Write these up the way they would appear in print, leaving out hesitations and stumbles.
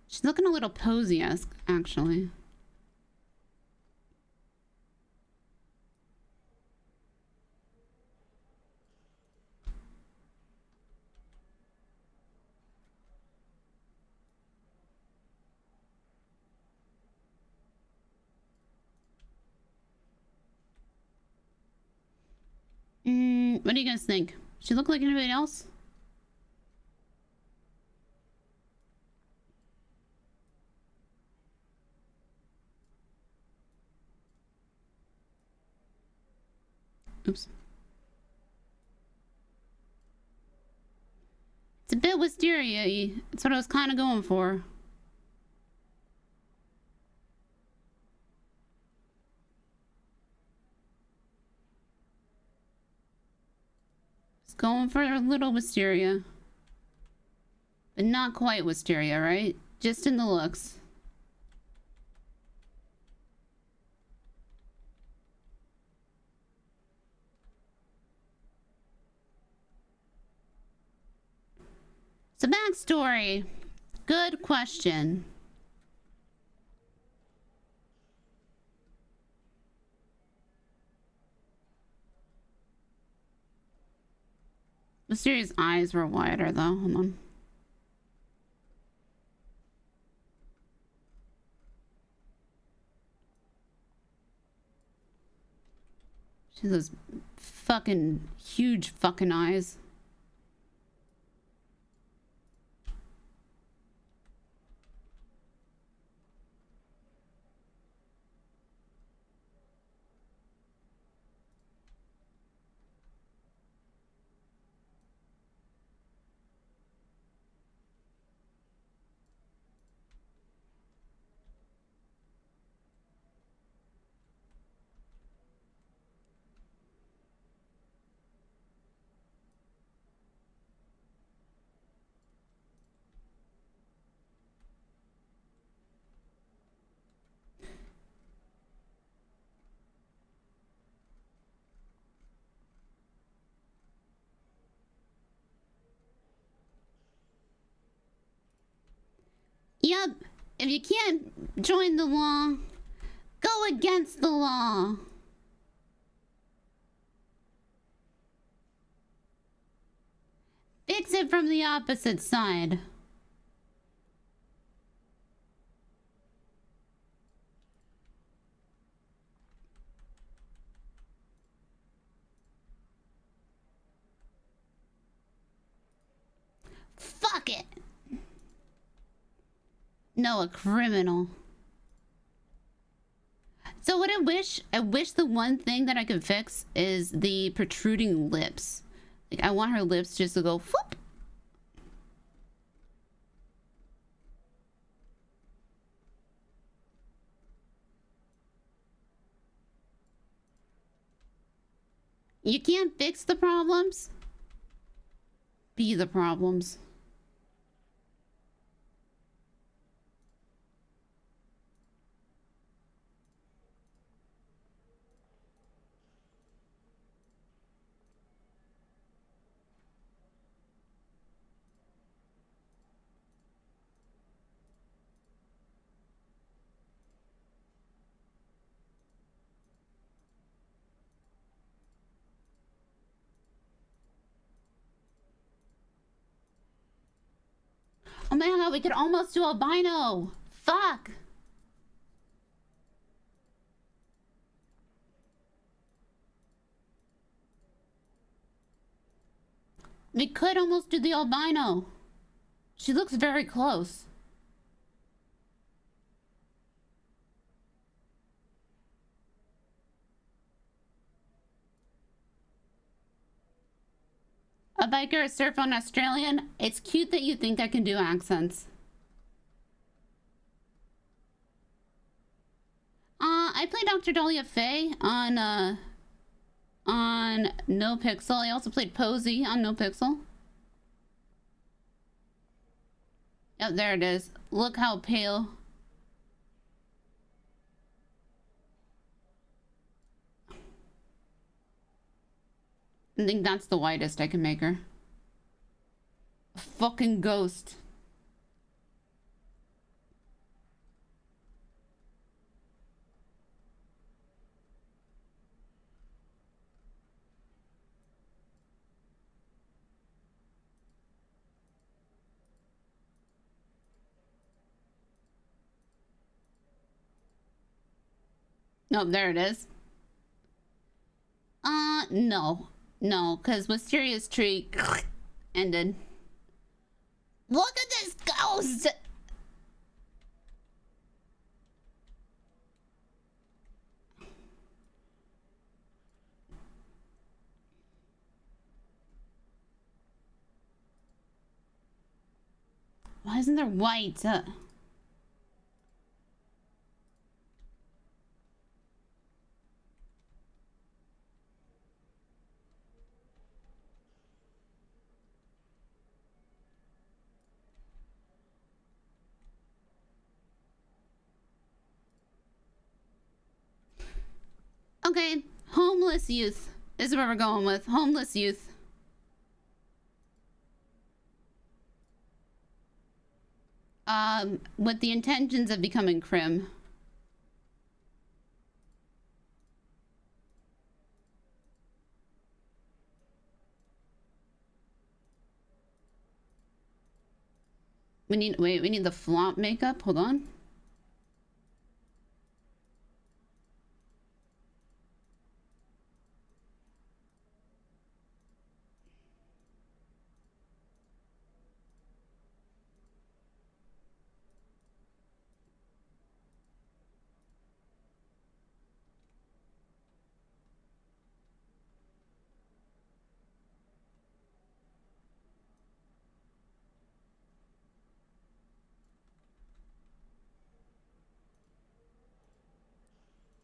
She's looking a little posy-esque, actually. What do you guys think? She look like anybody else? Oops. It's a bit wisteria-y. That's what I was kind of going for. Just going for a little wisteria. But not quite wisteria, right? Just in the looks. So backstory. Good question. Wisteria's eyes were wider though. Hold on. She has those fucking huge fucking eyes. Yep, if you can't join the law, go against the law. Fix it from the opposite side. Fuck it. No, a criminal. So what I wish the one thing that I could fix is the protruding lips. Like, I want her lips just to go whoop. You can't fix the problems. Be the problems. Oh my god, we could almost do albino. Fuck. We could almost do the albino. She looks very close. A biker, a surf on Australian. It's cute that you think I can do accents. I played Dr. Dahlia Faye on No Pixel. I also played Posey on No Pixel. Yep, there it is. Look how pale. I think that's the whitest I can make her. A fucking ghost. Oh, there it is. No. No, because Wisteria's tree ended. Look at this ghost! Why isn't there white? Okay, homeless youth is where we're going with. Homeless youth. With the intentions of becoming crim. We need the flop makeup. Hold on.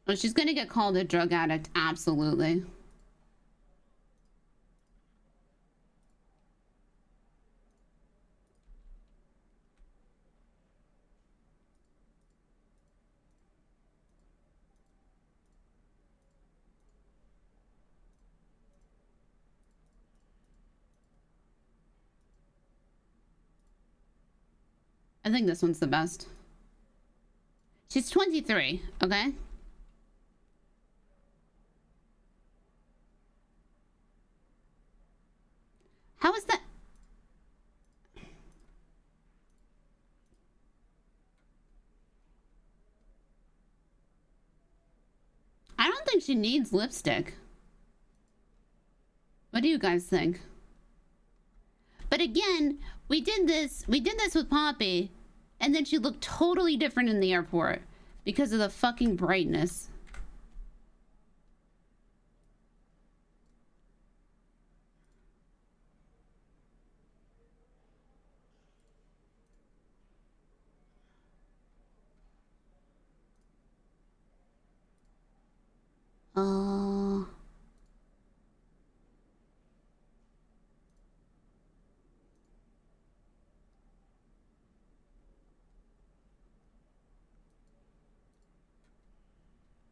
Oh, she's gonna get called a drug addict. Absolutely. I think this one's the best. She's 23, okay? How is that? I don't think she needs lipstick. What do you guys think? But again, we did this with Poppy, and then she looked totally different in the airport because of the fucking brightness.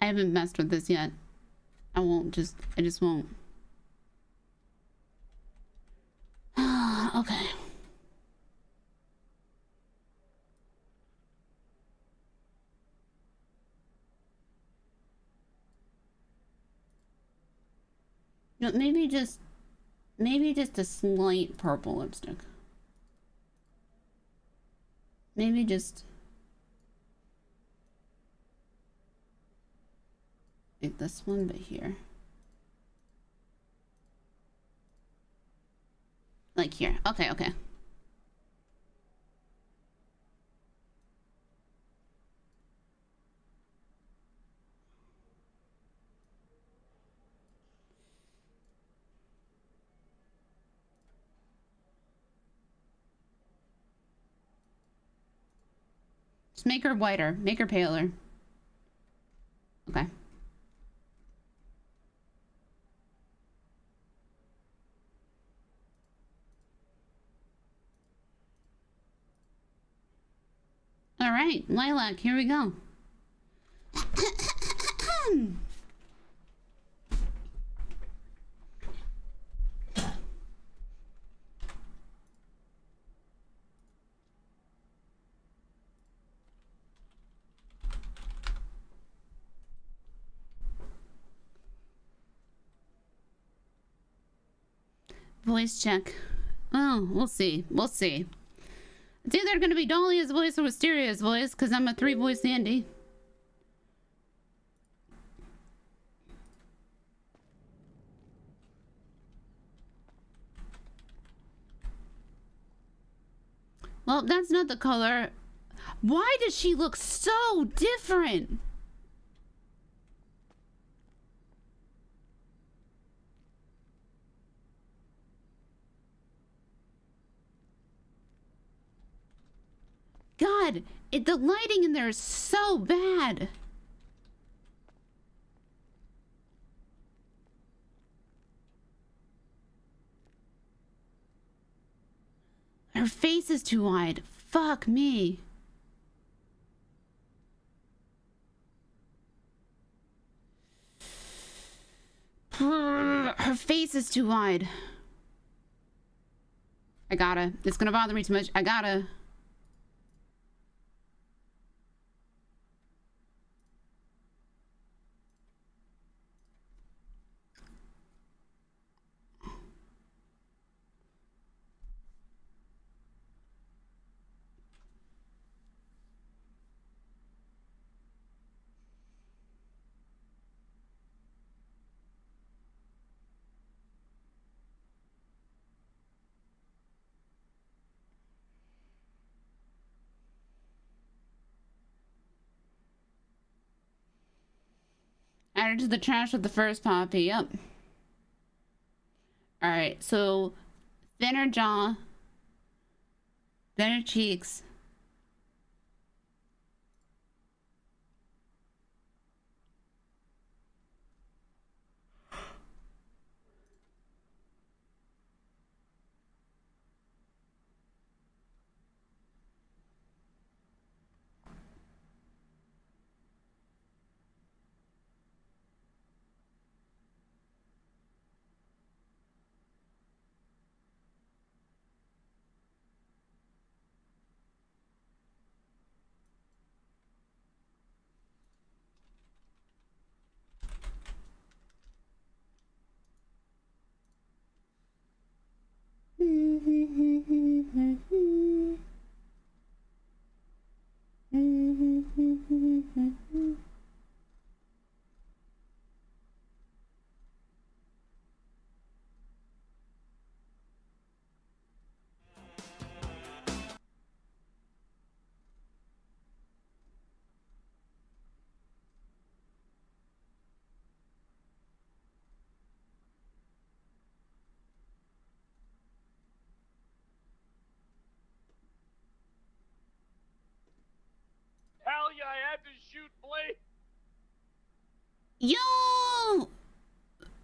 I haven't messed with this yet. I just won't. Okay. No, maybe just a slight purple lipstick. Maybe just like this one, but here. Like here. Okay, okay. Just make her whiter. Make her paler. Okay. All right, Lilac, here we go. Voice check. Oh, we'll see. We'll see. It's either going to be Dahlia's voice or Wisteria's voice, because I'm a 3-voice Andy. Well, that's not the color. Why does she look so different? God, the lighting in there is so bad. Her face is too wide. Fuck me. Her face is too wide. I gotta. It's gonna bother me too much. I gotta. Add her to the trash with the first poppy. Yep. Alright, so thinner jaw, thinner cheeks. Hell yeah, I had to shoot Blake. Yo!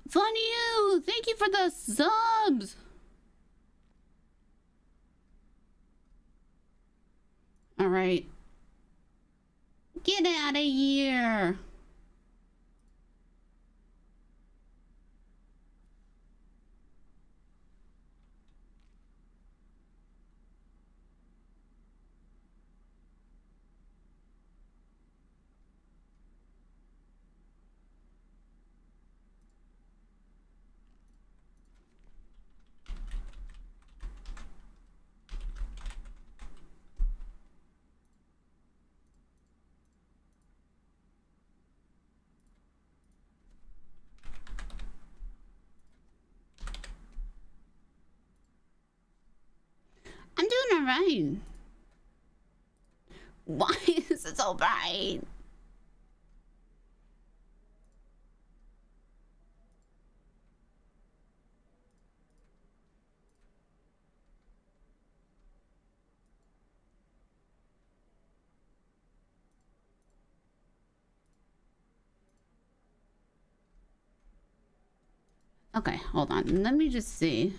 Fun you! Thank you for the subs! Alright. Get out of here! I'm doing alright. Why is it so bright? Okay, hold on. Let me just see.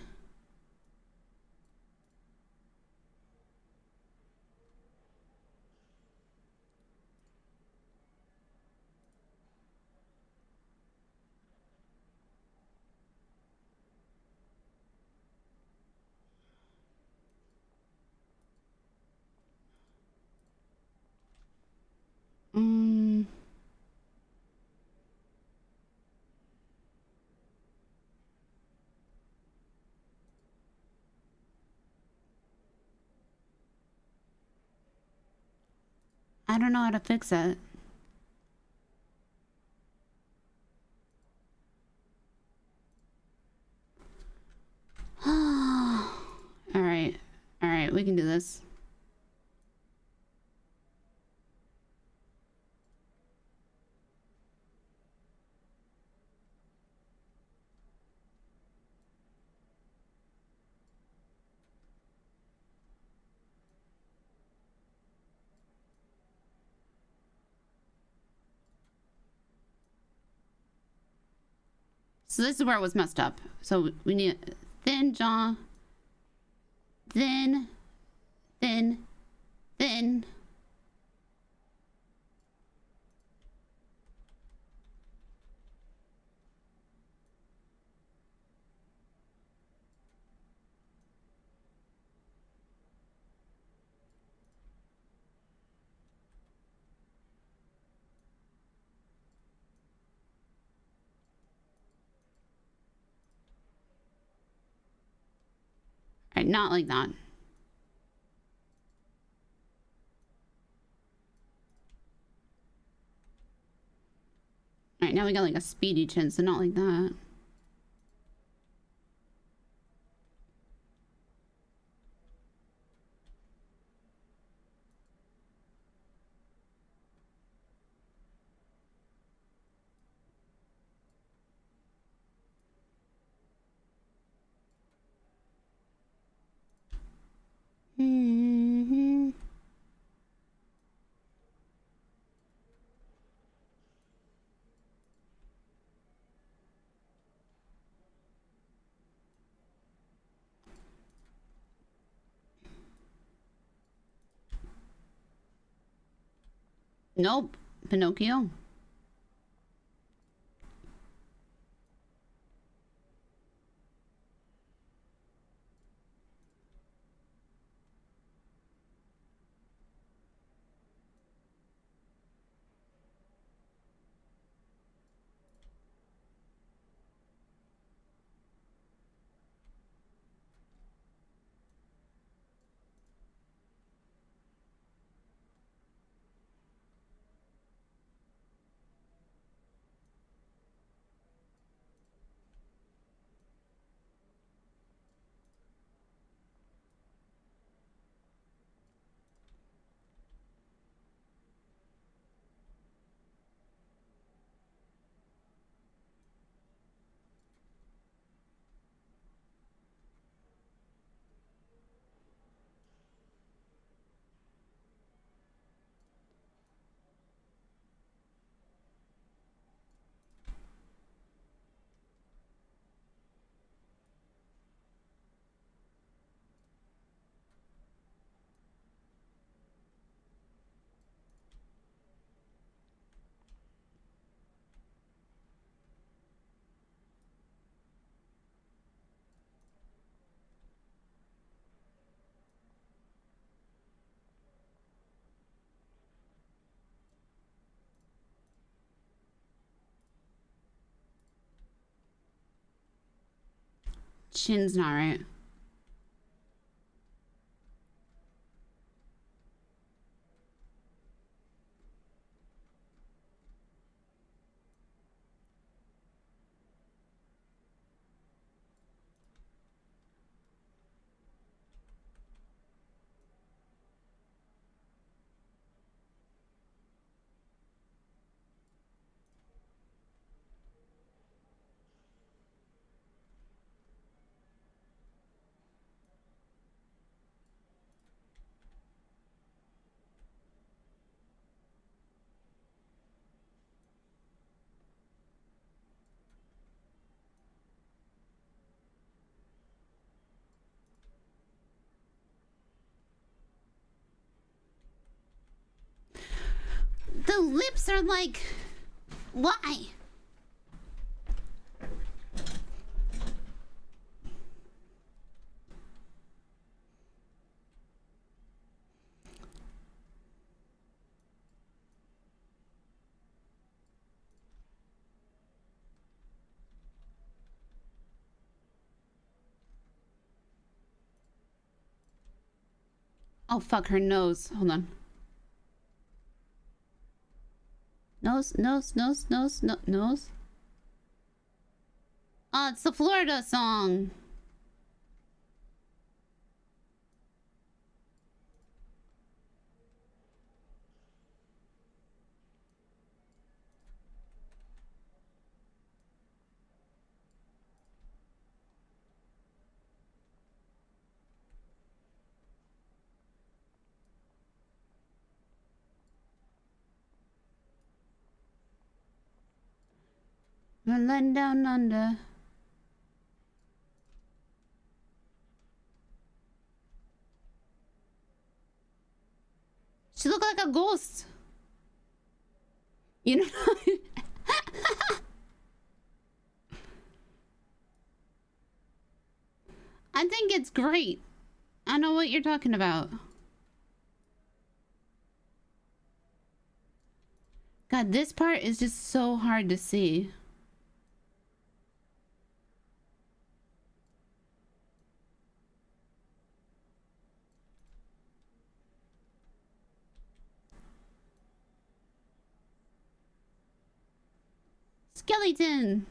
I don't know how to fix it. Alright. Alright, we can do this. So this is where it was messed up. So we need thin jaw, thin, thin, thin. All right, not like that. All right, now we got like a speedy chin, so not like that. Mm-hmm. Nope. Pinocchio. Chin's not right. The lips are like, why? Oh fuck, her nose. Hold on. Nose, nose, nose, nose, no, nose. Oh, it's the Florida song. Run down under. a ghost. You know. I think it's great. I know what you're talking about. God, this part is just so hard to see. Skeleton.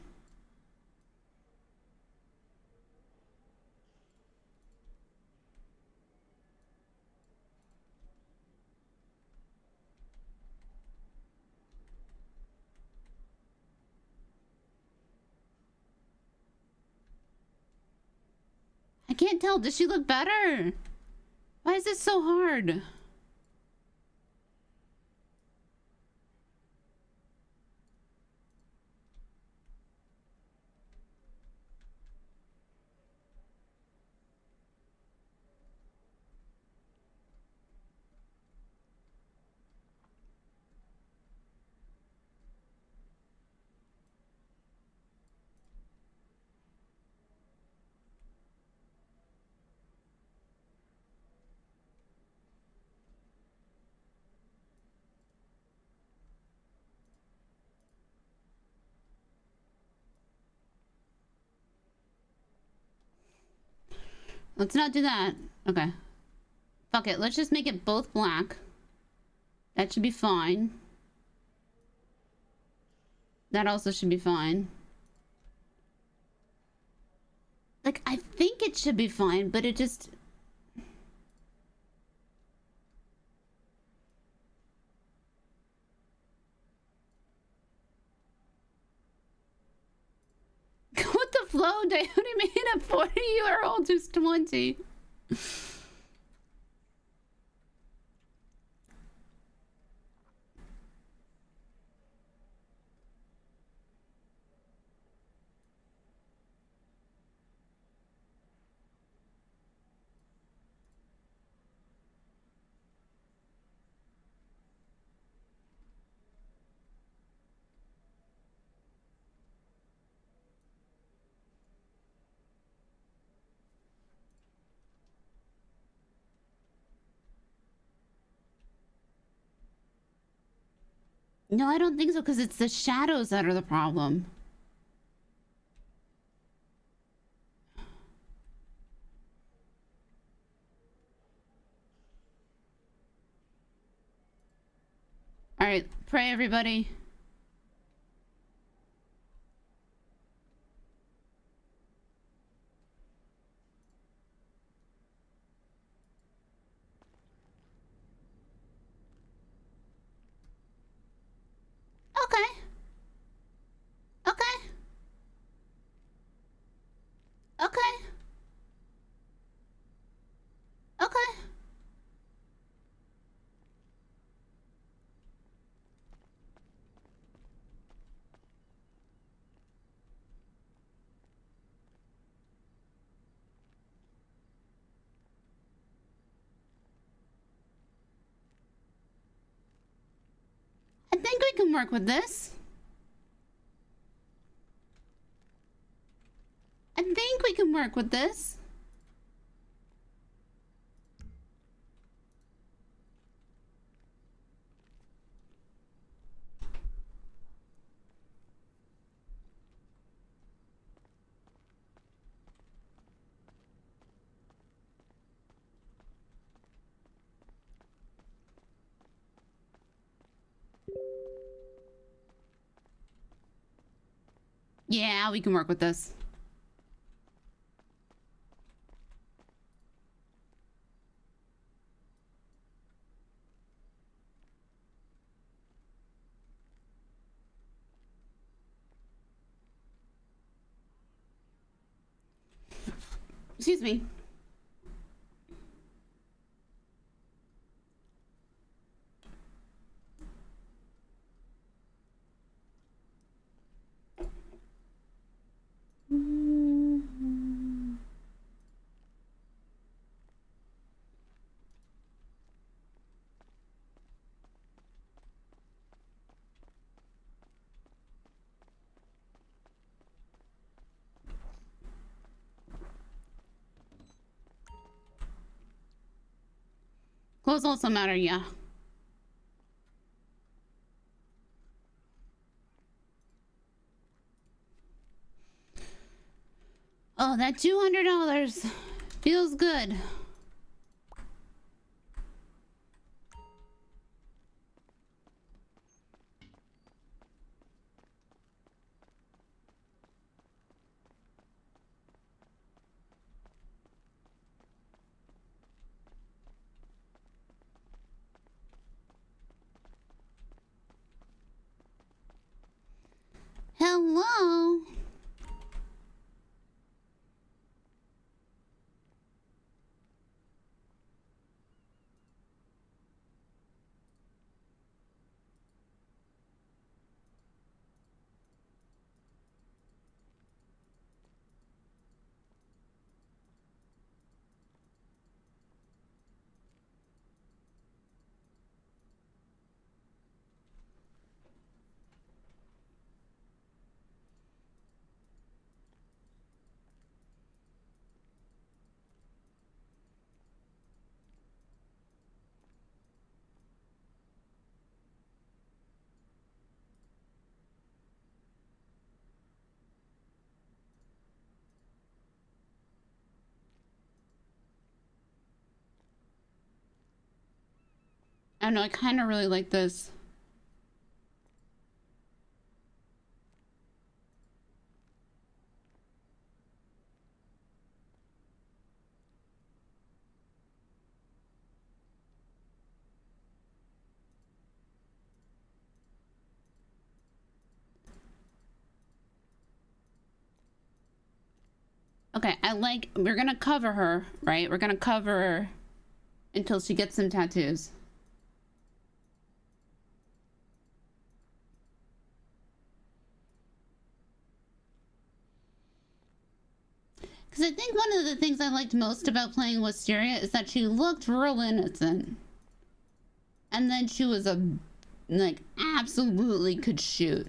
I can't tell. Does she look better? Why is this so hard? Let's not do that. Okay. Fuck it. Let's just make it both black. That should be fine. That also should be fine. Like, I think it should be fine, but it just... Go with the flow, dude. What do you mean a 40-year-old who's 20? No, I don't think so, because it's the shadows that are the problem. All right, pray everybody. Okay. Okay. Okay. Okay. I think we can work with this. I think we can work with this. Yeah, we can work with this. Excuse me. Clothes also matter, yeah. Oh, that $200 feels good. Hello. I don't know, I kind of really like this. Okay, we're gonna cover her, right? We're gonna cover her until she gets some tattoos. Because I think one of the things I liked most about playing Wisteria is that she looked real innocent. And then she was absolutely could shoot.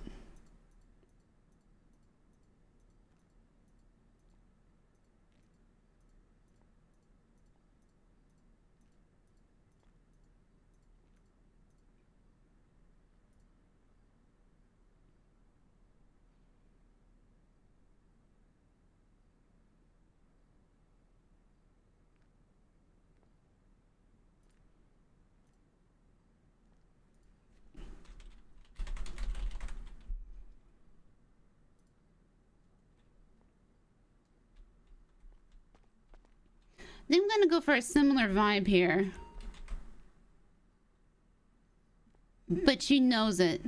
I think I'm gonna go for a similar vibe here. But she knows it.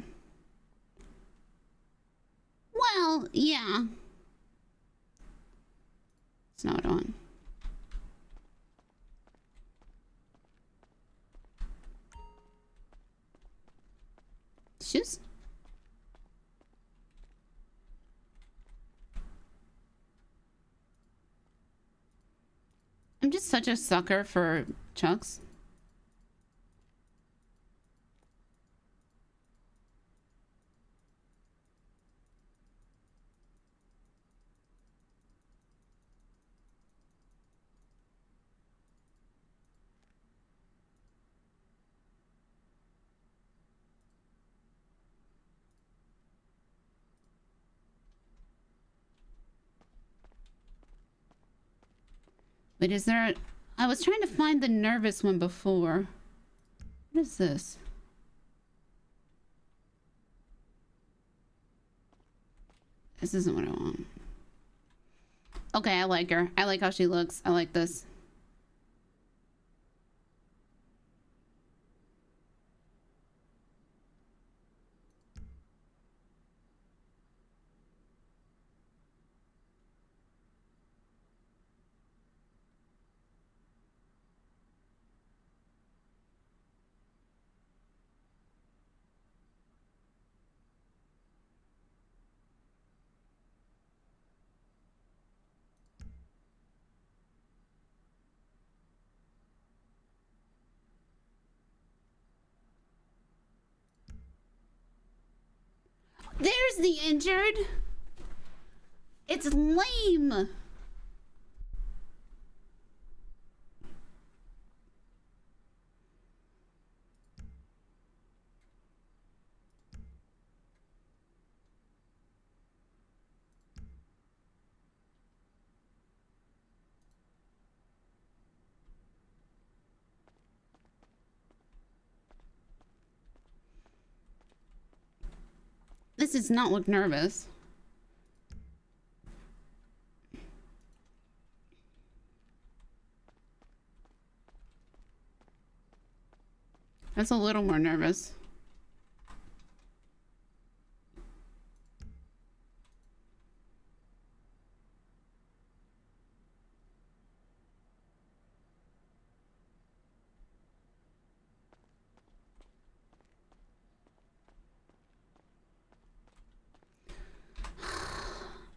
Well, yeah. It's not what I want. Shoes? I'm just such a sucker for Chucks. Wait, is there... I was trying to find the nervous one before. What is this? This isn't what I want. Okay, I like her. I like how she looks. I like this. There's the injured. It's lame. This does not look nervous. That's a little more nervous.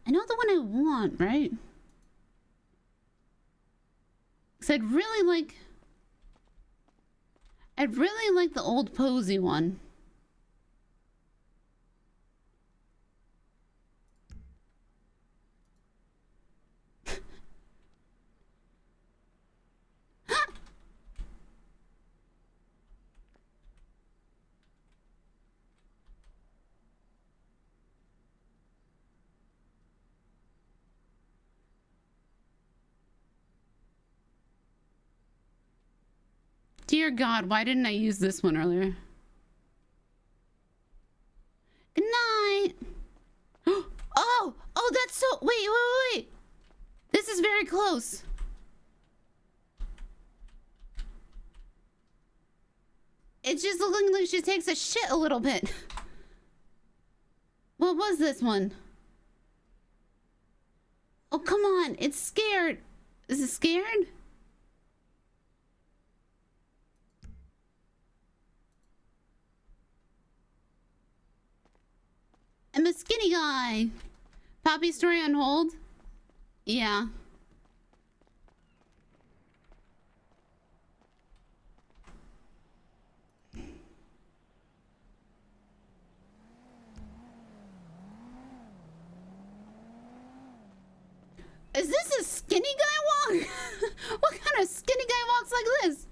I know the one I want, right? Because I'd really like the old posy one. Dear God, why didn't I use this one earlier? Good night. Oh, that's so... Wait. This is very close. It's just looking like she takes a shit a little bit. What was this one? Oh, come on. It's scared. Is it scared? I'm a skinny guy. Poppy story on hold? Yeah. Is this a skinny guy walk? What kind of skinny guy walks like this?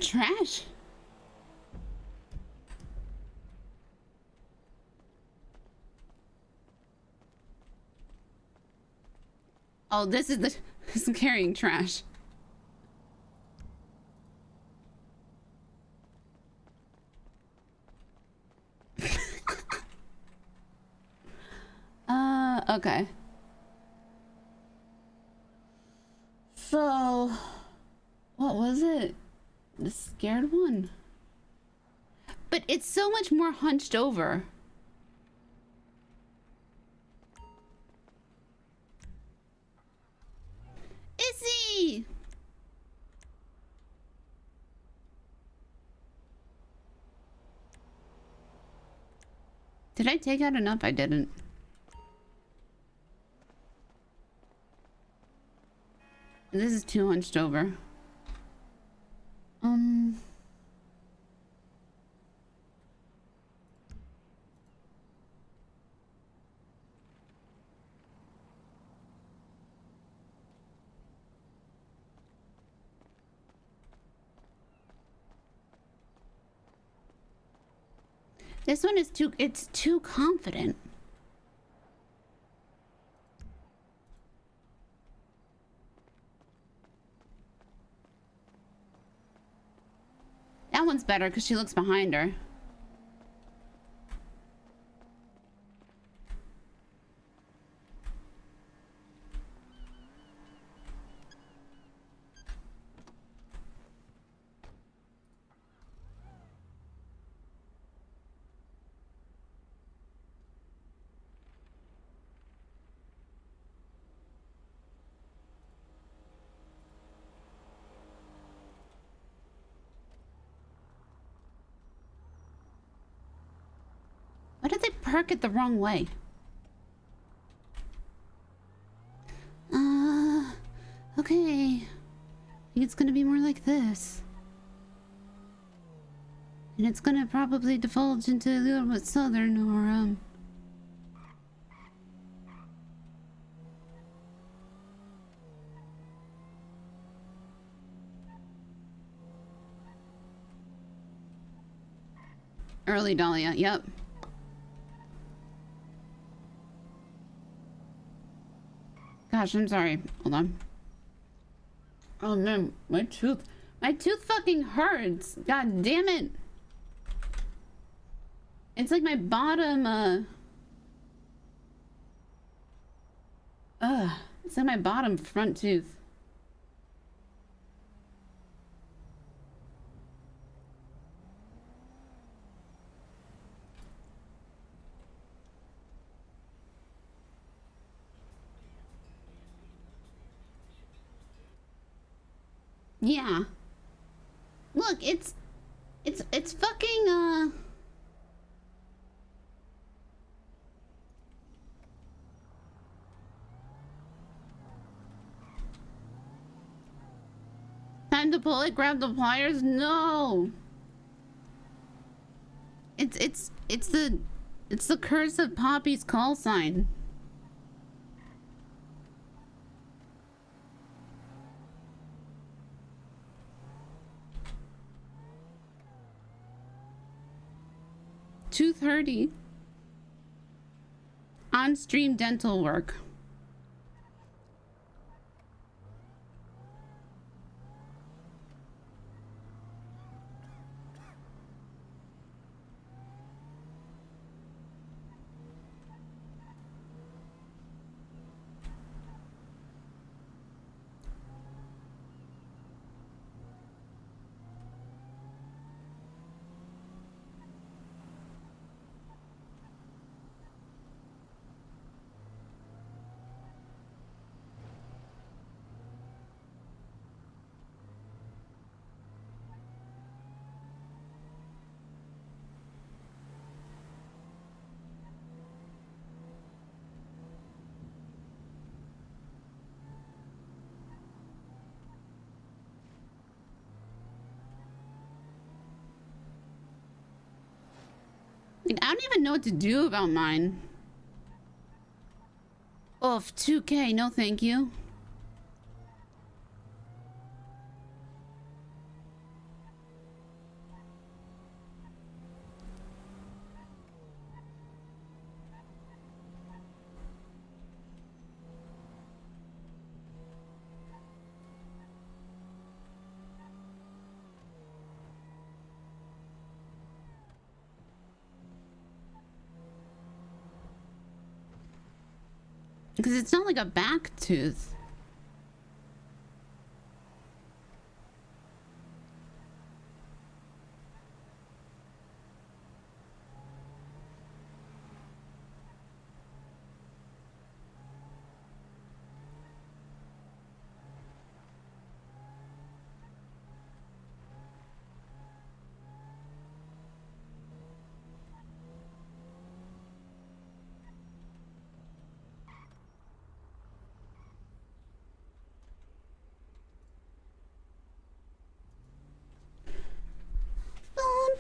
Trash. Oh, this is carrying trash. Okay. So, what was it? The scared one. But it's so much more hunched over. Izzy! Did I take out enough? I didn't. This is too hunched over. This one is it's too confident. That one's better because she looks behind her. Why did they park it the wrong way? Okay. I think it's gonna be more like this. And it's gonna probably divulge into a little bit southern or, early Dahlia, yep. Gosh, I'm sorry. Hold on. Oh man, my tooth fucking hurts. God damn it. It's like my bottom, it's like my bottom front tooth. Yeah. Look, it's fucking, time to pull it, grab the pliers? No. It's the curse of Poppy's call sign. Tooth hurty. On-stream dental work. Like, I don't even know what to do about mine. Oof, 2K, no thank you. Because it's not like a back tooth.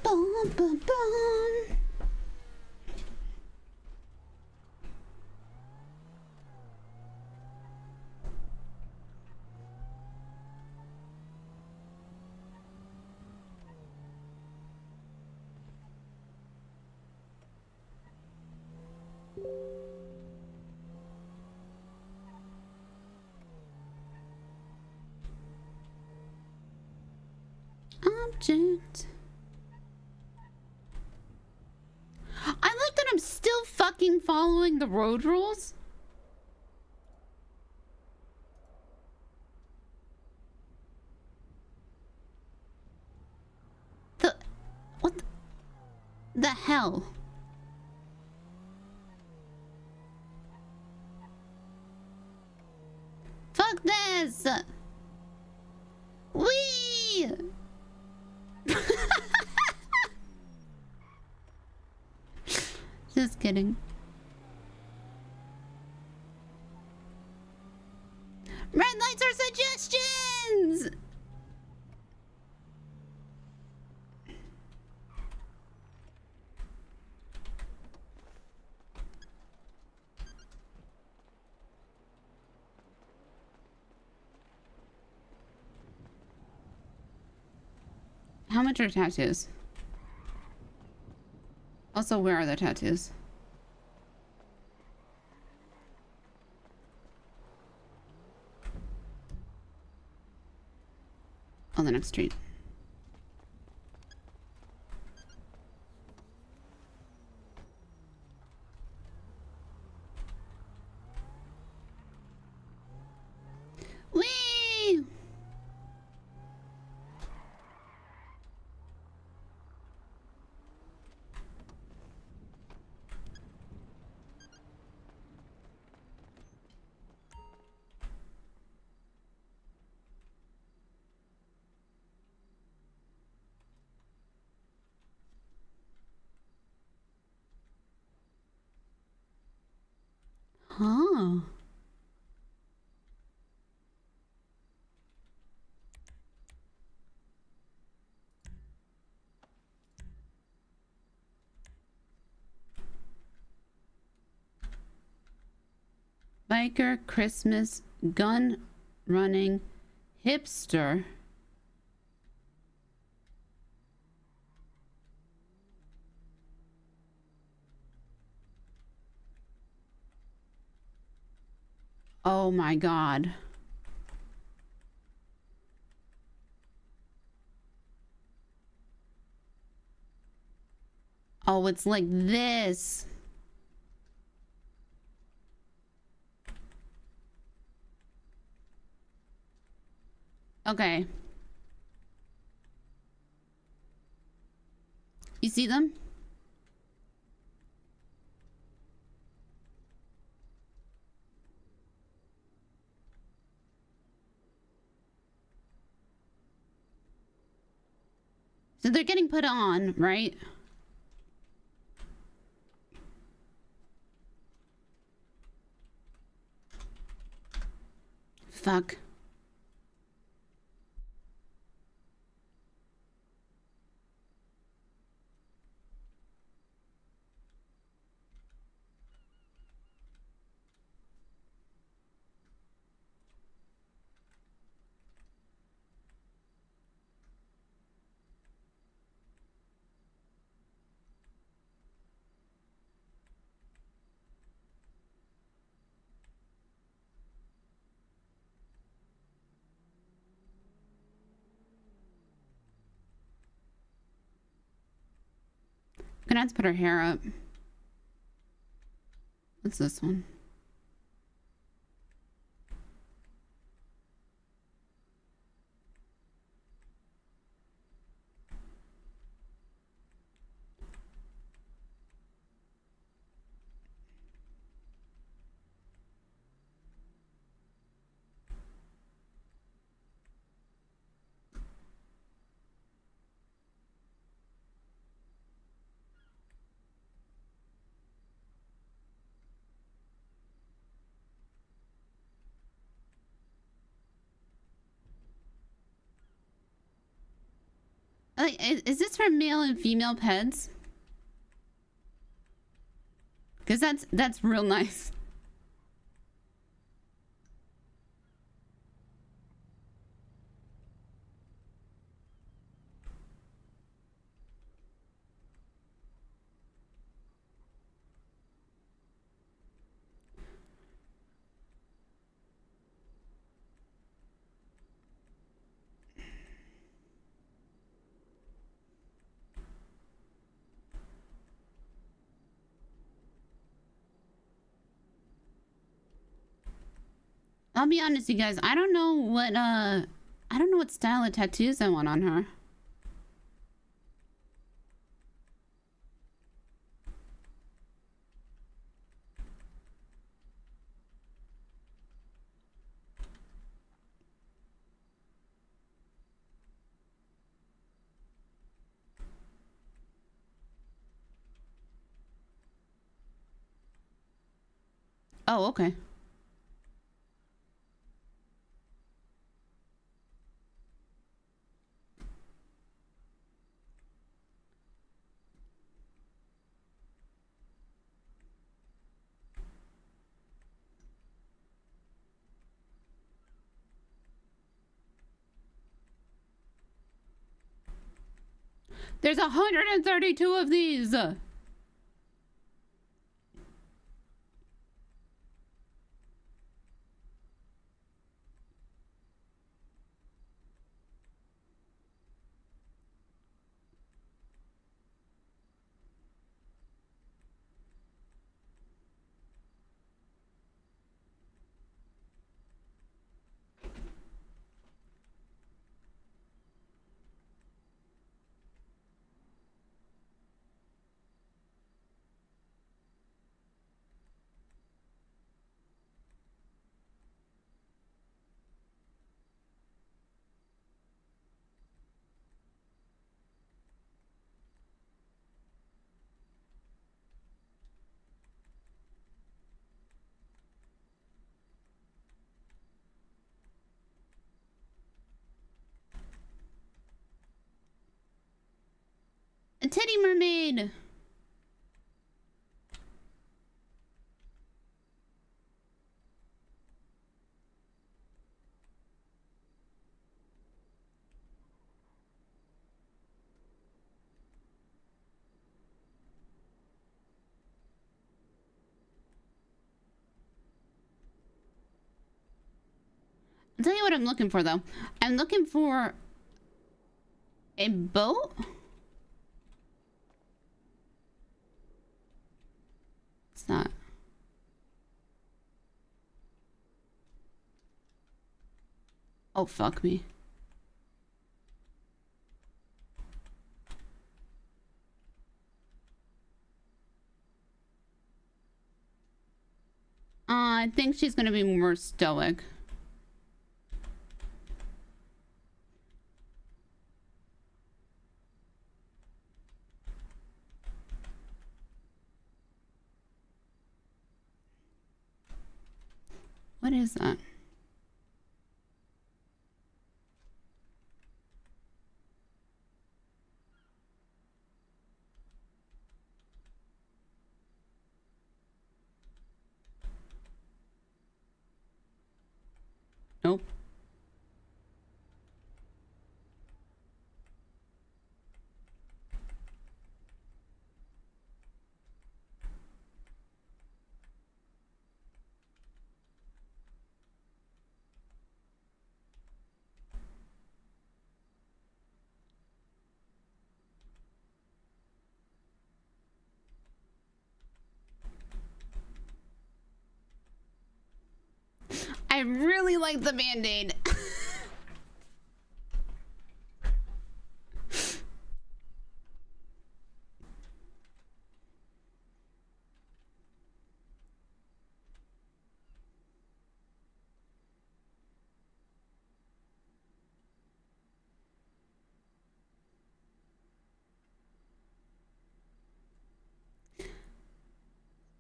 Bum, bum, bum. Object. I like that I'm still fucking following the road rules. What the hell? Fuck this! Wee! Just kidding. Red lights are suggestions! How much are tattoos? Also, where are the tattoos? On the next street. Whee! Huh. Biker, Christmas, gun running, hipster. Oh my God. Oh, it's like this. Okay. You see them? So they're getting put on, right? Fuck. Gonna have to put her hair up. What's this one? Like, is this for male and female pets? Because that's real nice. I'll be honest, you guys. I don't know what style of tattoos I want on her. Oh, okay. There's 132 of these. titty mermaid. I'll tell you what I'm looking for, though. I'm looking for a boat. It's not. Oh, fuck me. I think she's gonna be more stoic. What is that? Nope. I really like the Band-Aid.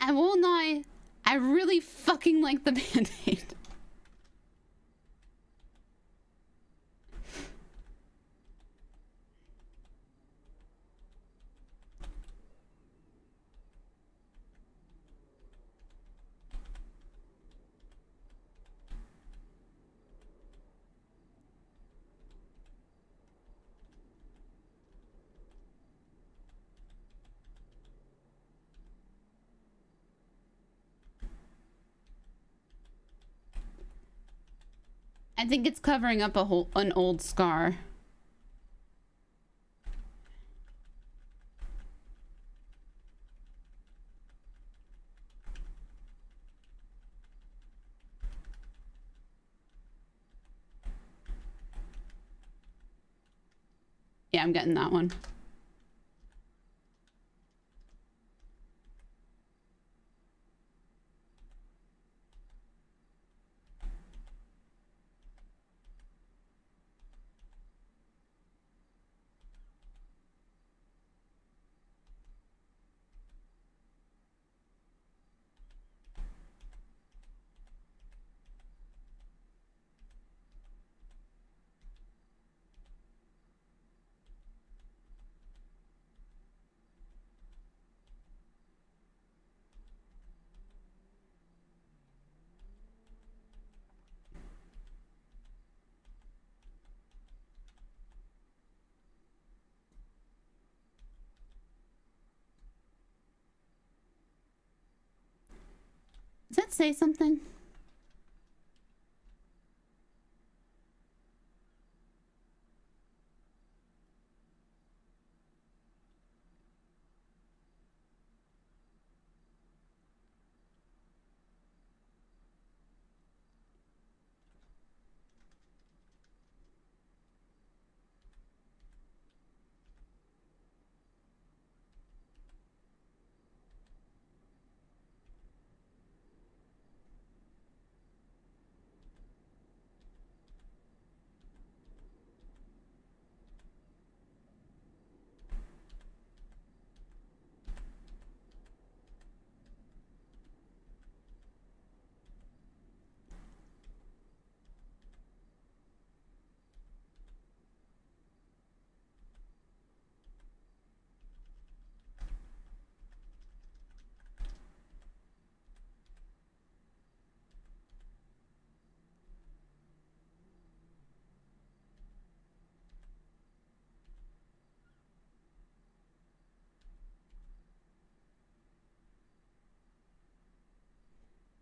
I won't lie. I really fucking like the Band-Aid. I think it's covering up an old scar. Yeah, I'm getting that one. Does that say something?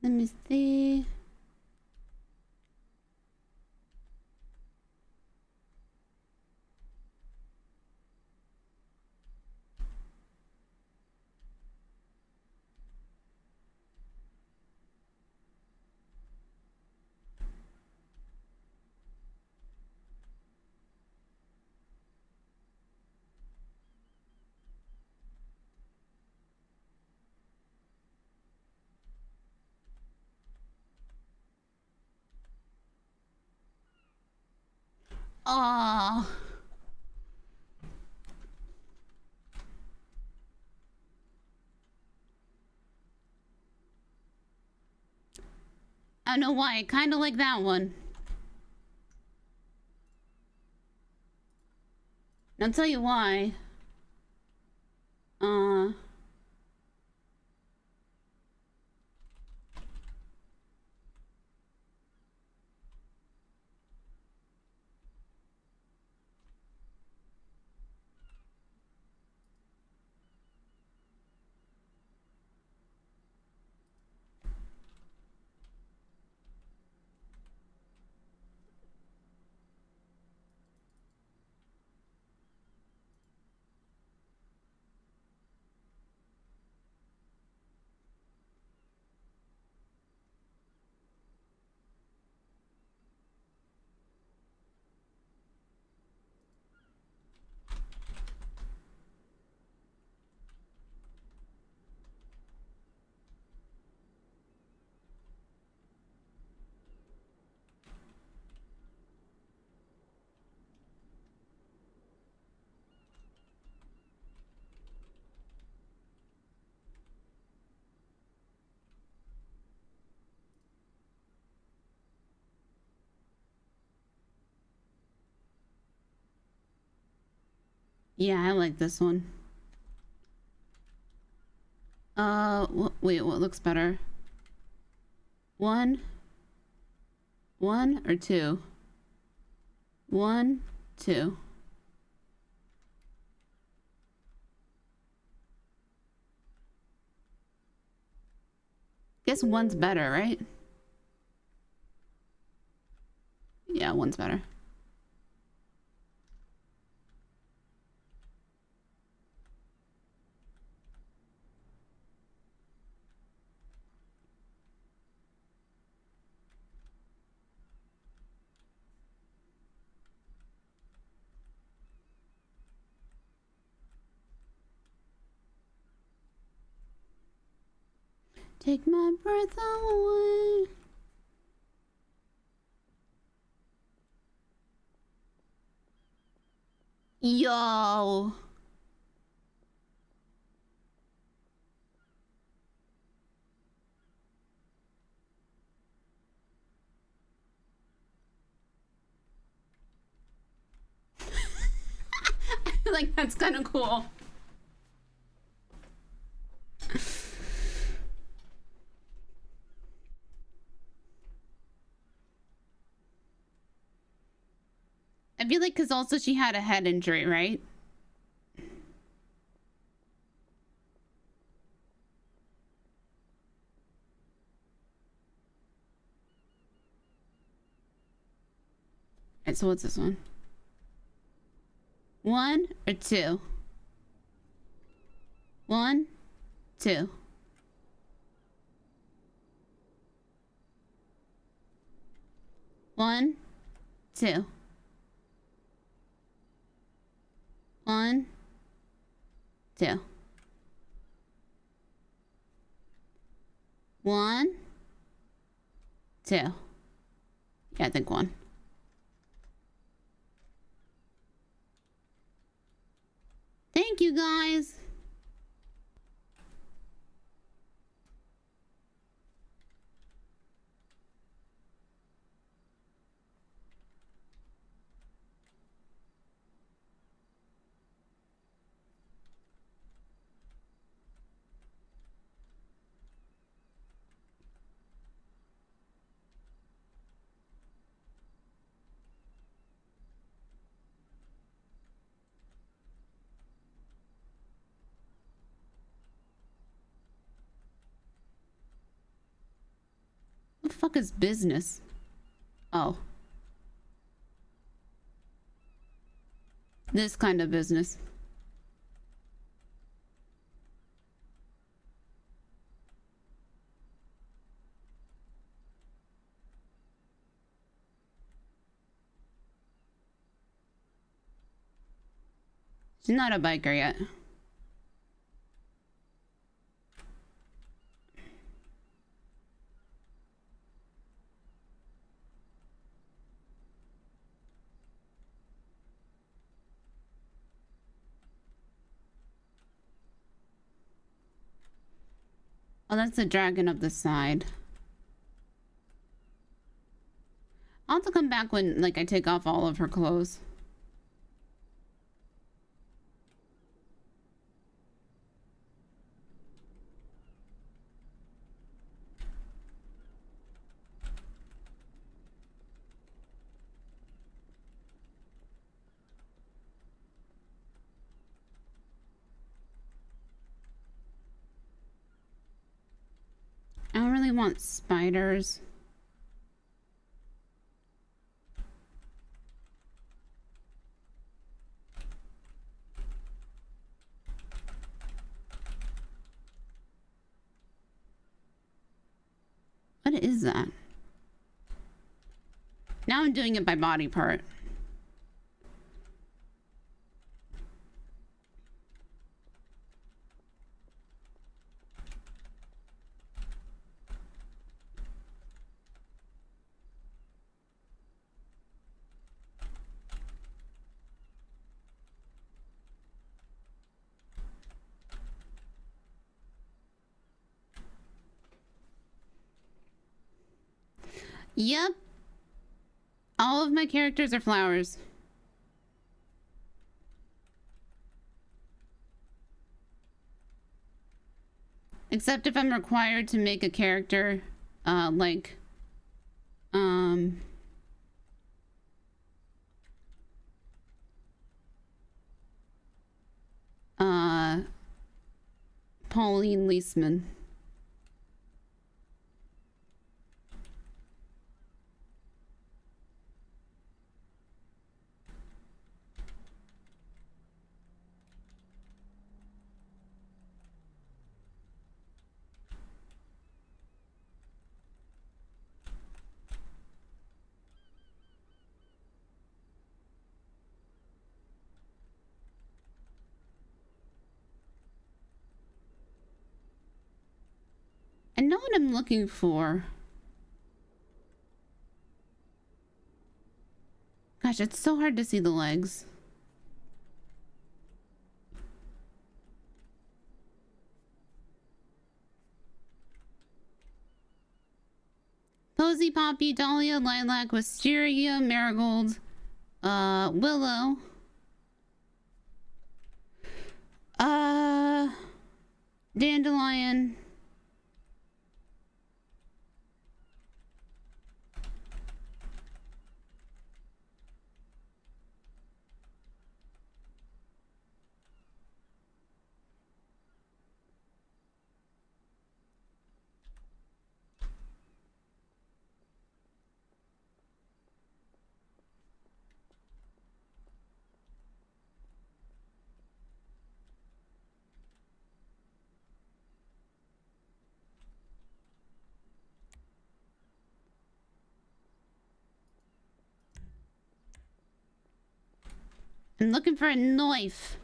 Let me see. Oh. I don't know why. I kind of like that one. I'll tell you why. Yeah, I like this one. Wait, what looks better? One or two? One, two. Guess one's better, right? Yeah, one's better. Take my breath away. Yo. I feel like that's kind of cool. I feel like because also she had a head injury, right? Alright, so what's this one? One or two? One, two. One, two. One, two. One, two. Yeah, I think one. Thank you, guys. fuck is business? Oh. This kind of business. She's not a biker yet. Oh, that's the dragon up the side. I'll have to come back when, like, I take off all of her clothes. I don't really want spiders. What is that? Now I'm doing it by body part. Yep. All of my characters are flowers. Except if I'm required to make a character, like, Pauline Leisman. I know what I'm looking for. Gosh, it's so hard to see the legs. Posy, Poppy, Dahlia, Lilac, Wisteria, Marigold, Willow. Dandelion. I'm looking for a knife.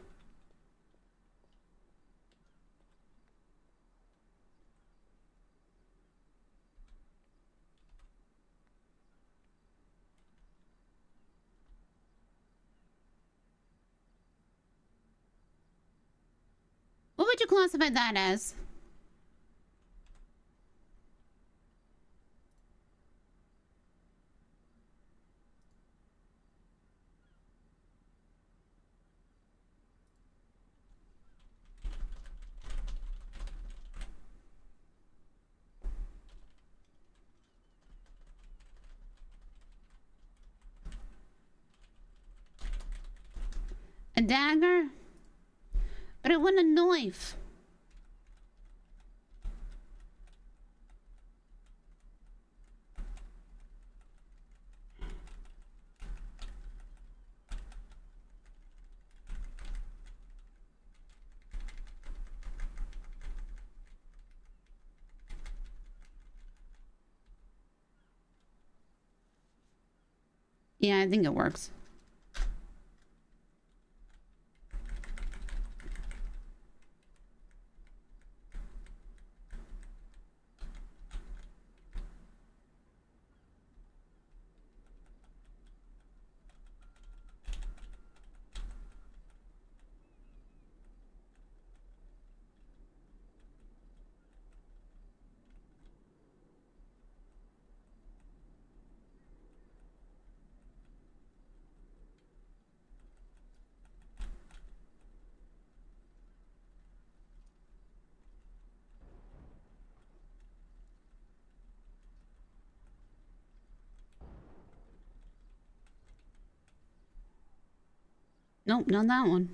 What would you classify that as? A dagger? But I want a knife. Yeah, I think it works. Nope, not that one.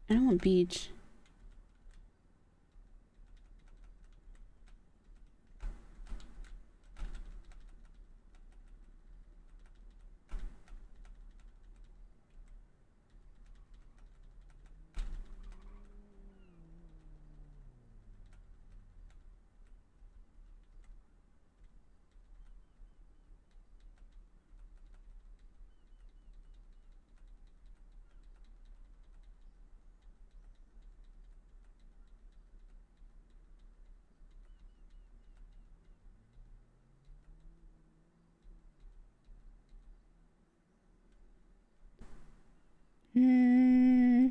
I don't want beach. Hmm.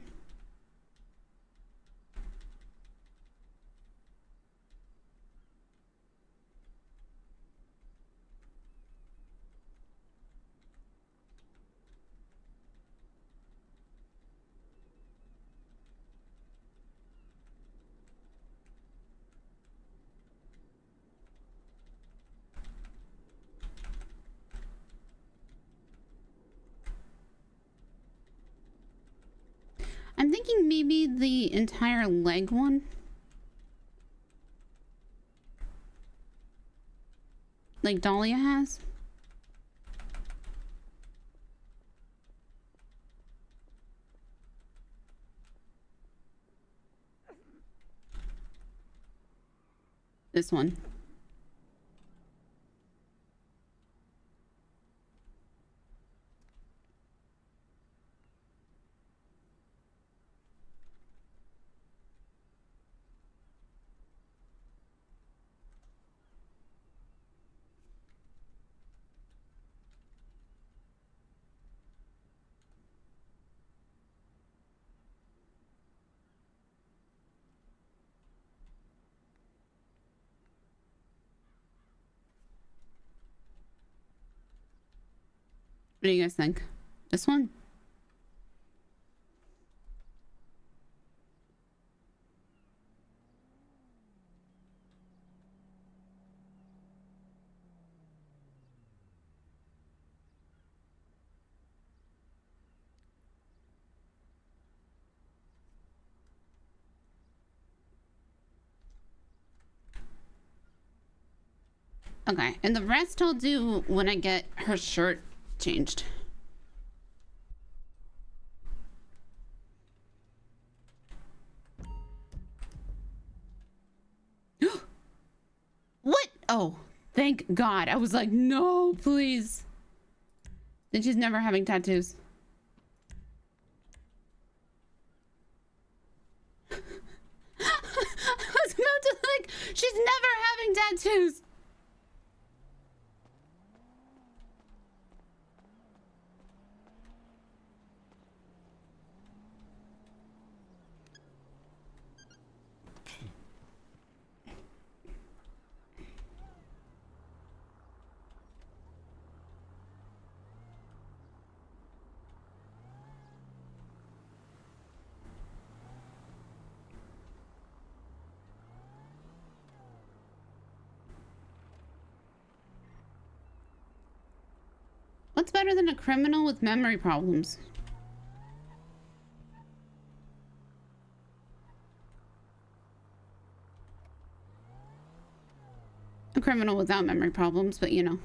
I'm thinking maybe the entire leg one. Like Dahlia has. This one. What do you guys think? This one? Okay, and the rest I'll do when I get her shirt changed. What? Oh, thank God. I was like, no, please. Then she's never having tattoos. I was about to like, she's never having tattoos. What's better than a criminal with memory problems? A criminal without memory problems, but you know.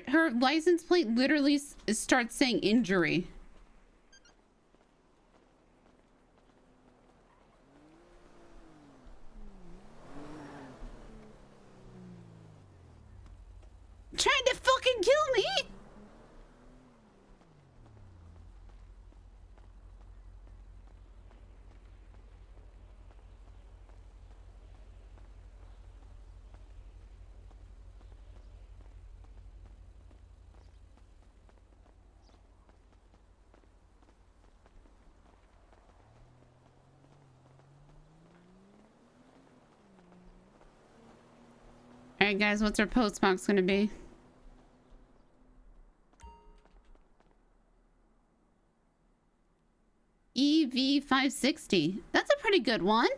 Her license plate literally starts saying injury. Trying to fucking kill me? Alright guys, what's our postbox gonna be? EV560. That's a pretty good one.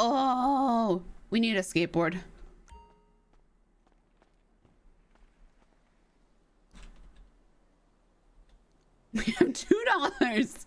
Oh, we need a skateboard. We have $2.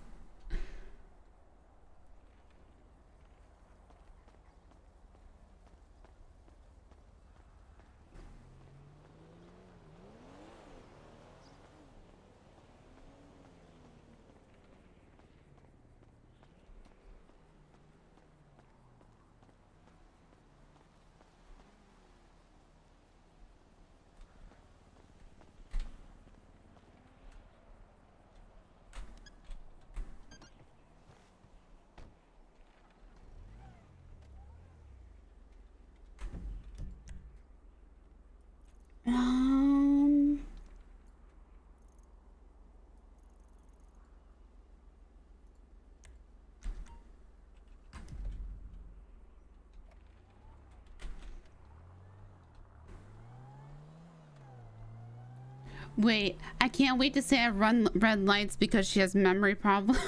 Wait, I can't wait to say I run red lights because she has memory problems.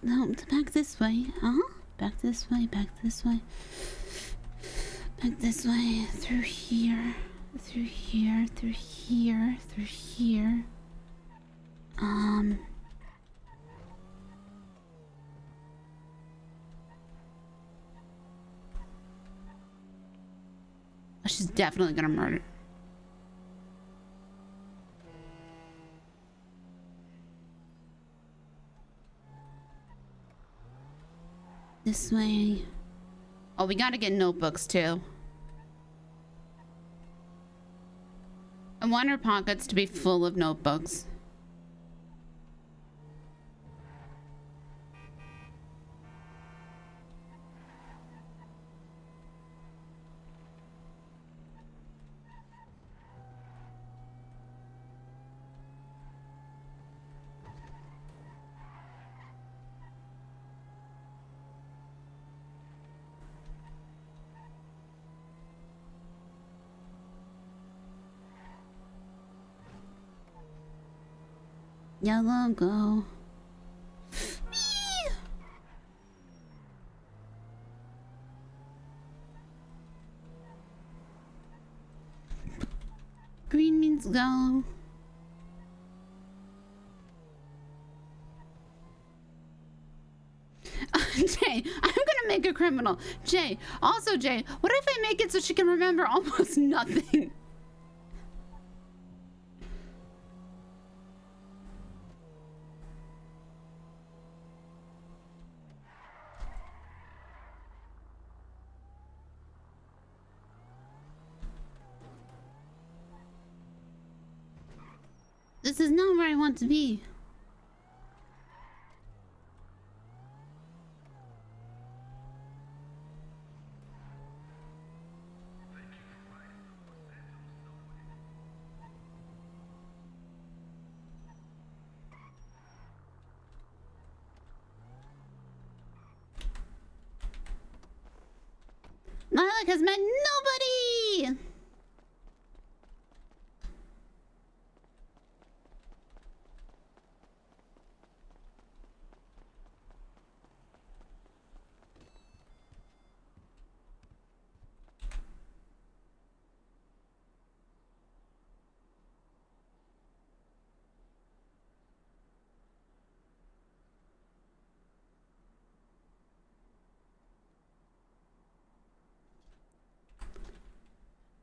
No, back this way. Back this way, back this way. Back this way, through here, through here, through here, through here. Oh, she's definitely gonna murder. This way. Oh, we gotta get notebooks too. I want her pockets to be full of notebooks. Yellow, go. Whee! go. Jay, I'm gonna make a criminal. Jay, also Jay, what if I make it so she can remember almost nothing? This is not where I want to be. Lilac has met nobody!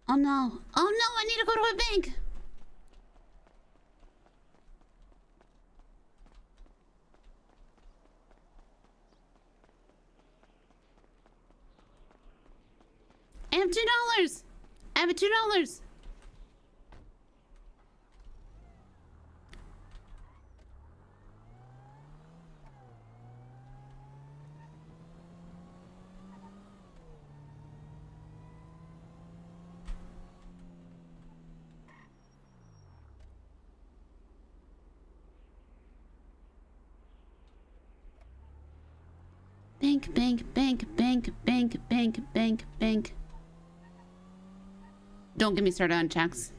Oh no. Oh no, I need to go to a bank. I have $2. I have $2. Bank, bank, bank, bank, bank, bank, bank, bank. Don't get me started on checks.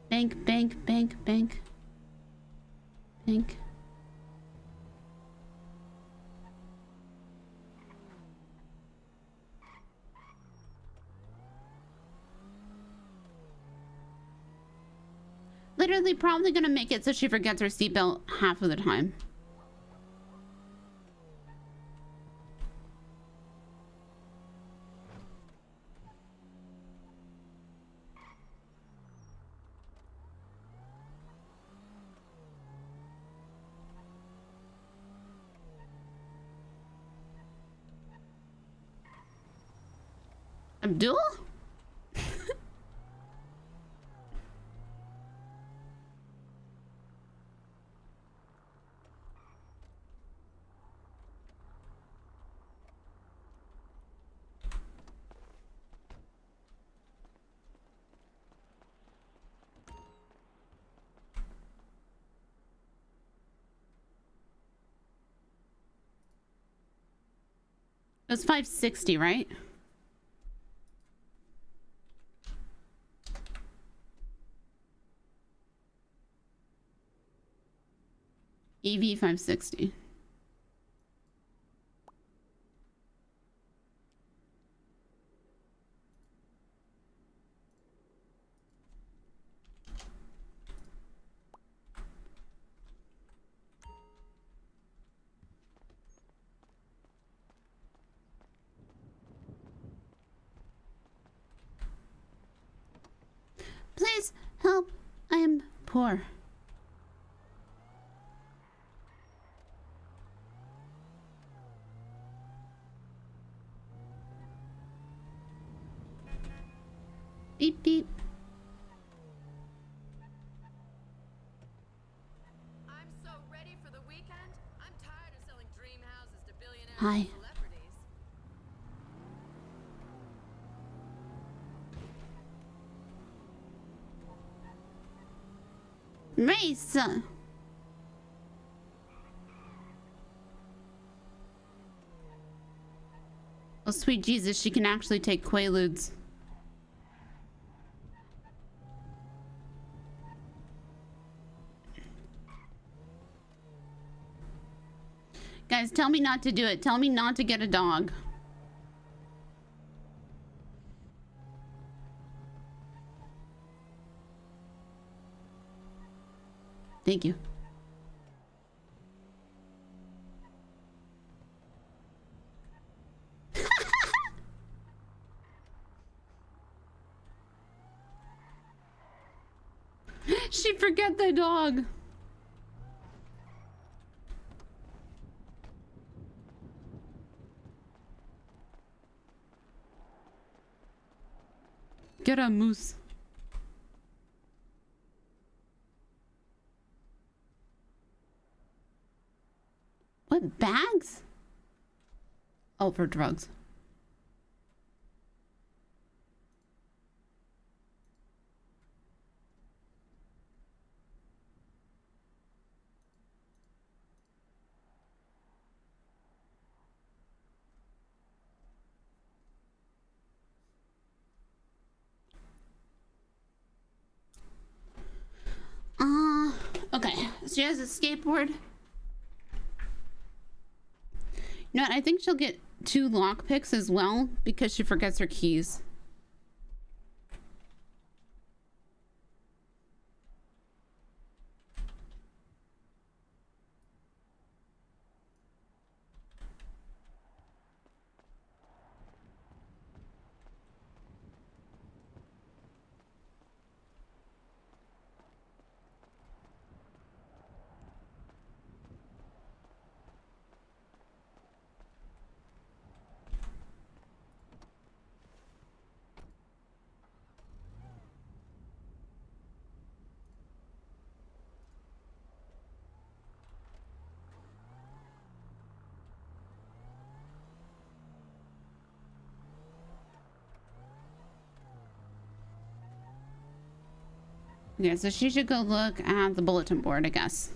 Bank, bank, bank, bank. Bank. Literally probably gonna make it so she forgets her seatbelt half of the time. Abdul? It was 560, right? EV 560. Please help. I am poor. Beep beep. I'm so ready for the weekend. I'm tired of selling dream houses to billionaires Hi. and celebrities. Race. Oh, sweet Jesus, she can actually take Quaaludes. Guys, tell me not to do it. Tell me not to get a dog. Thank you. She forget the dog. Get a moose. What bags? Oh, for drugs. Okay. She has a skateboard. You know what? I think she'll get 2 lockpicks as well because she forgets her keys. Yeah, so she should go look at the bulletin board, I guess.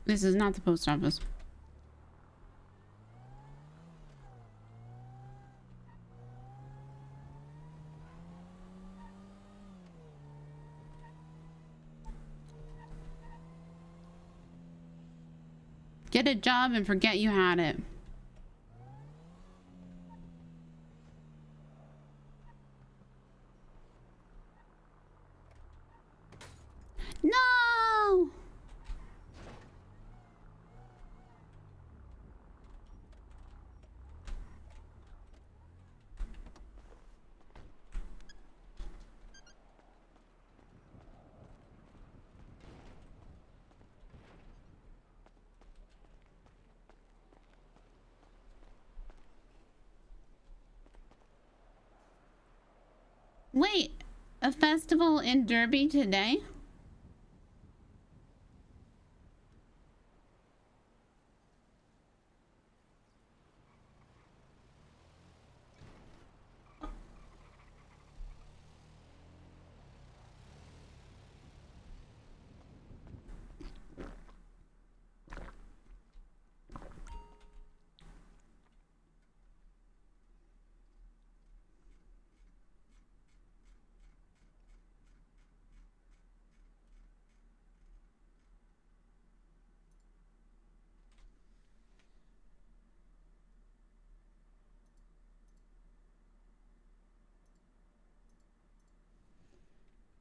This is not the post office. Get a job and forget you had it. No! Wait, a festival in Derby today?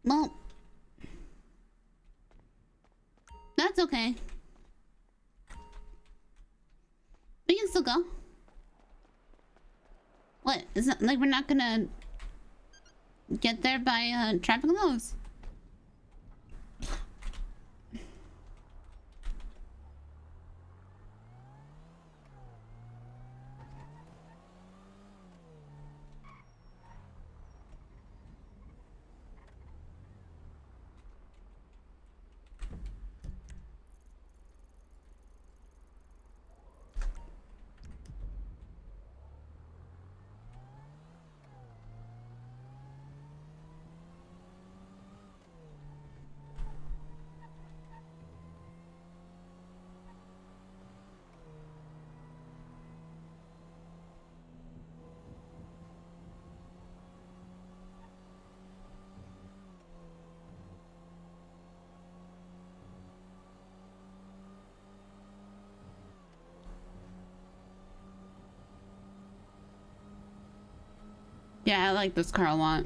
Well, that's okay. We can still go. What? Is it like we're not gonna get there by traffic laws? Yeah, I like this car a lot.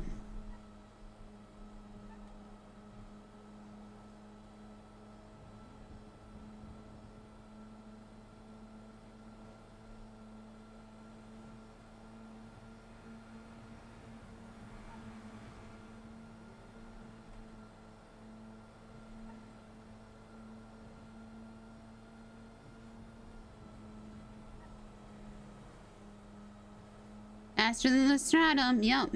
Faster than the Stratum, yep.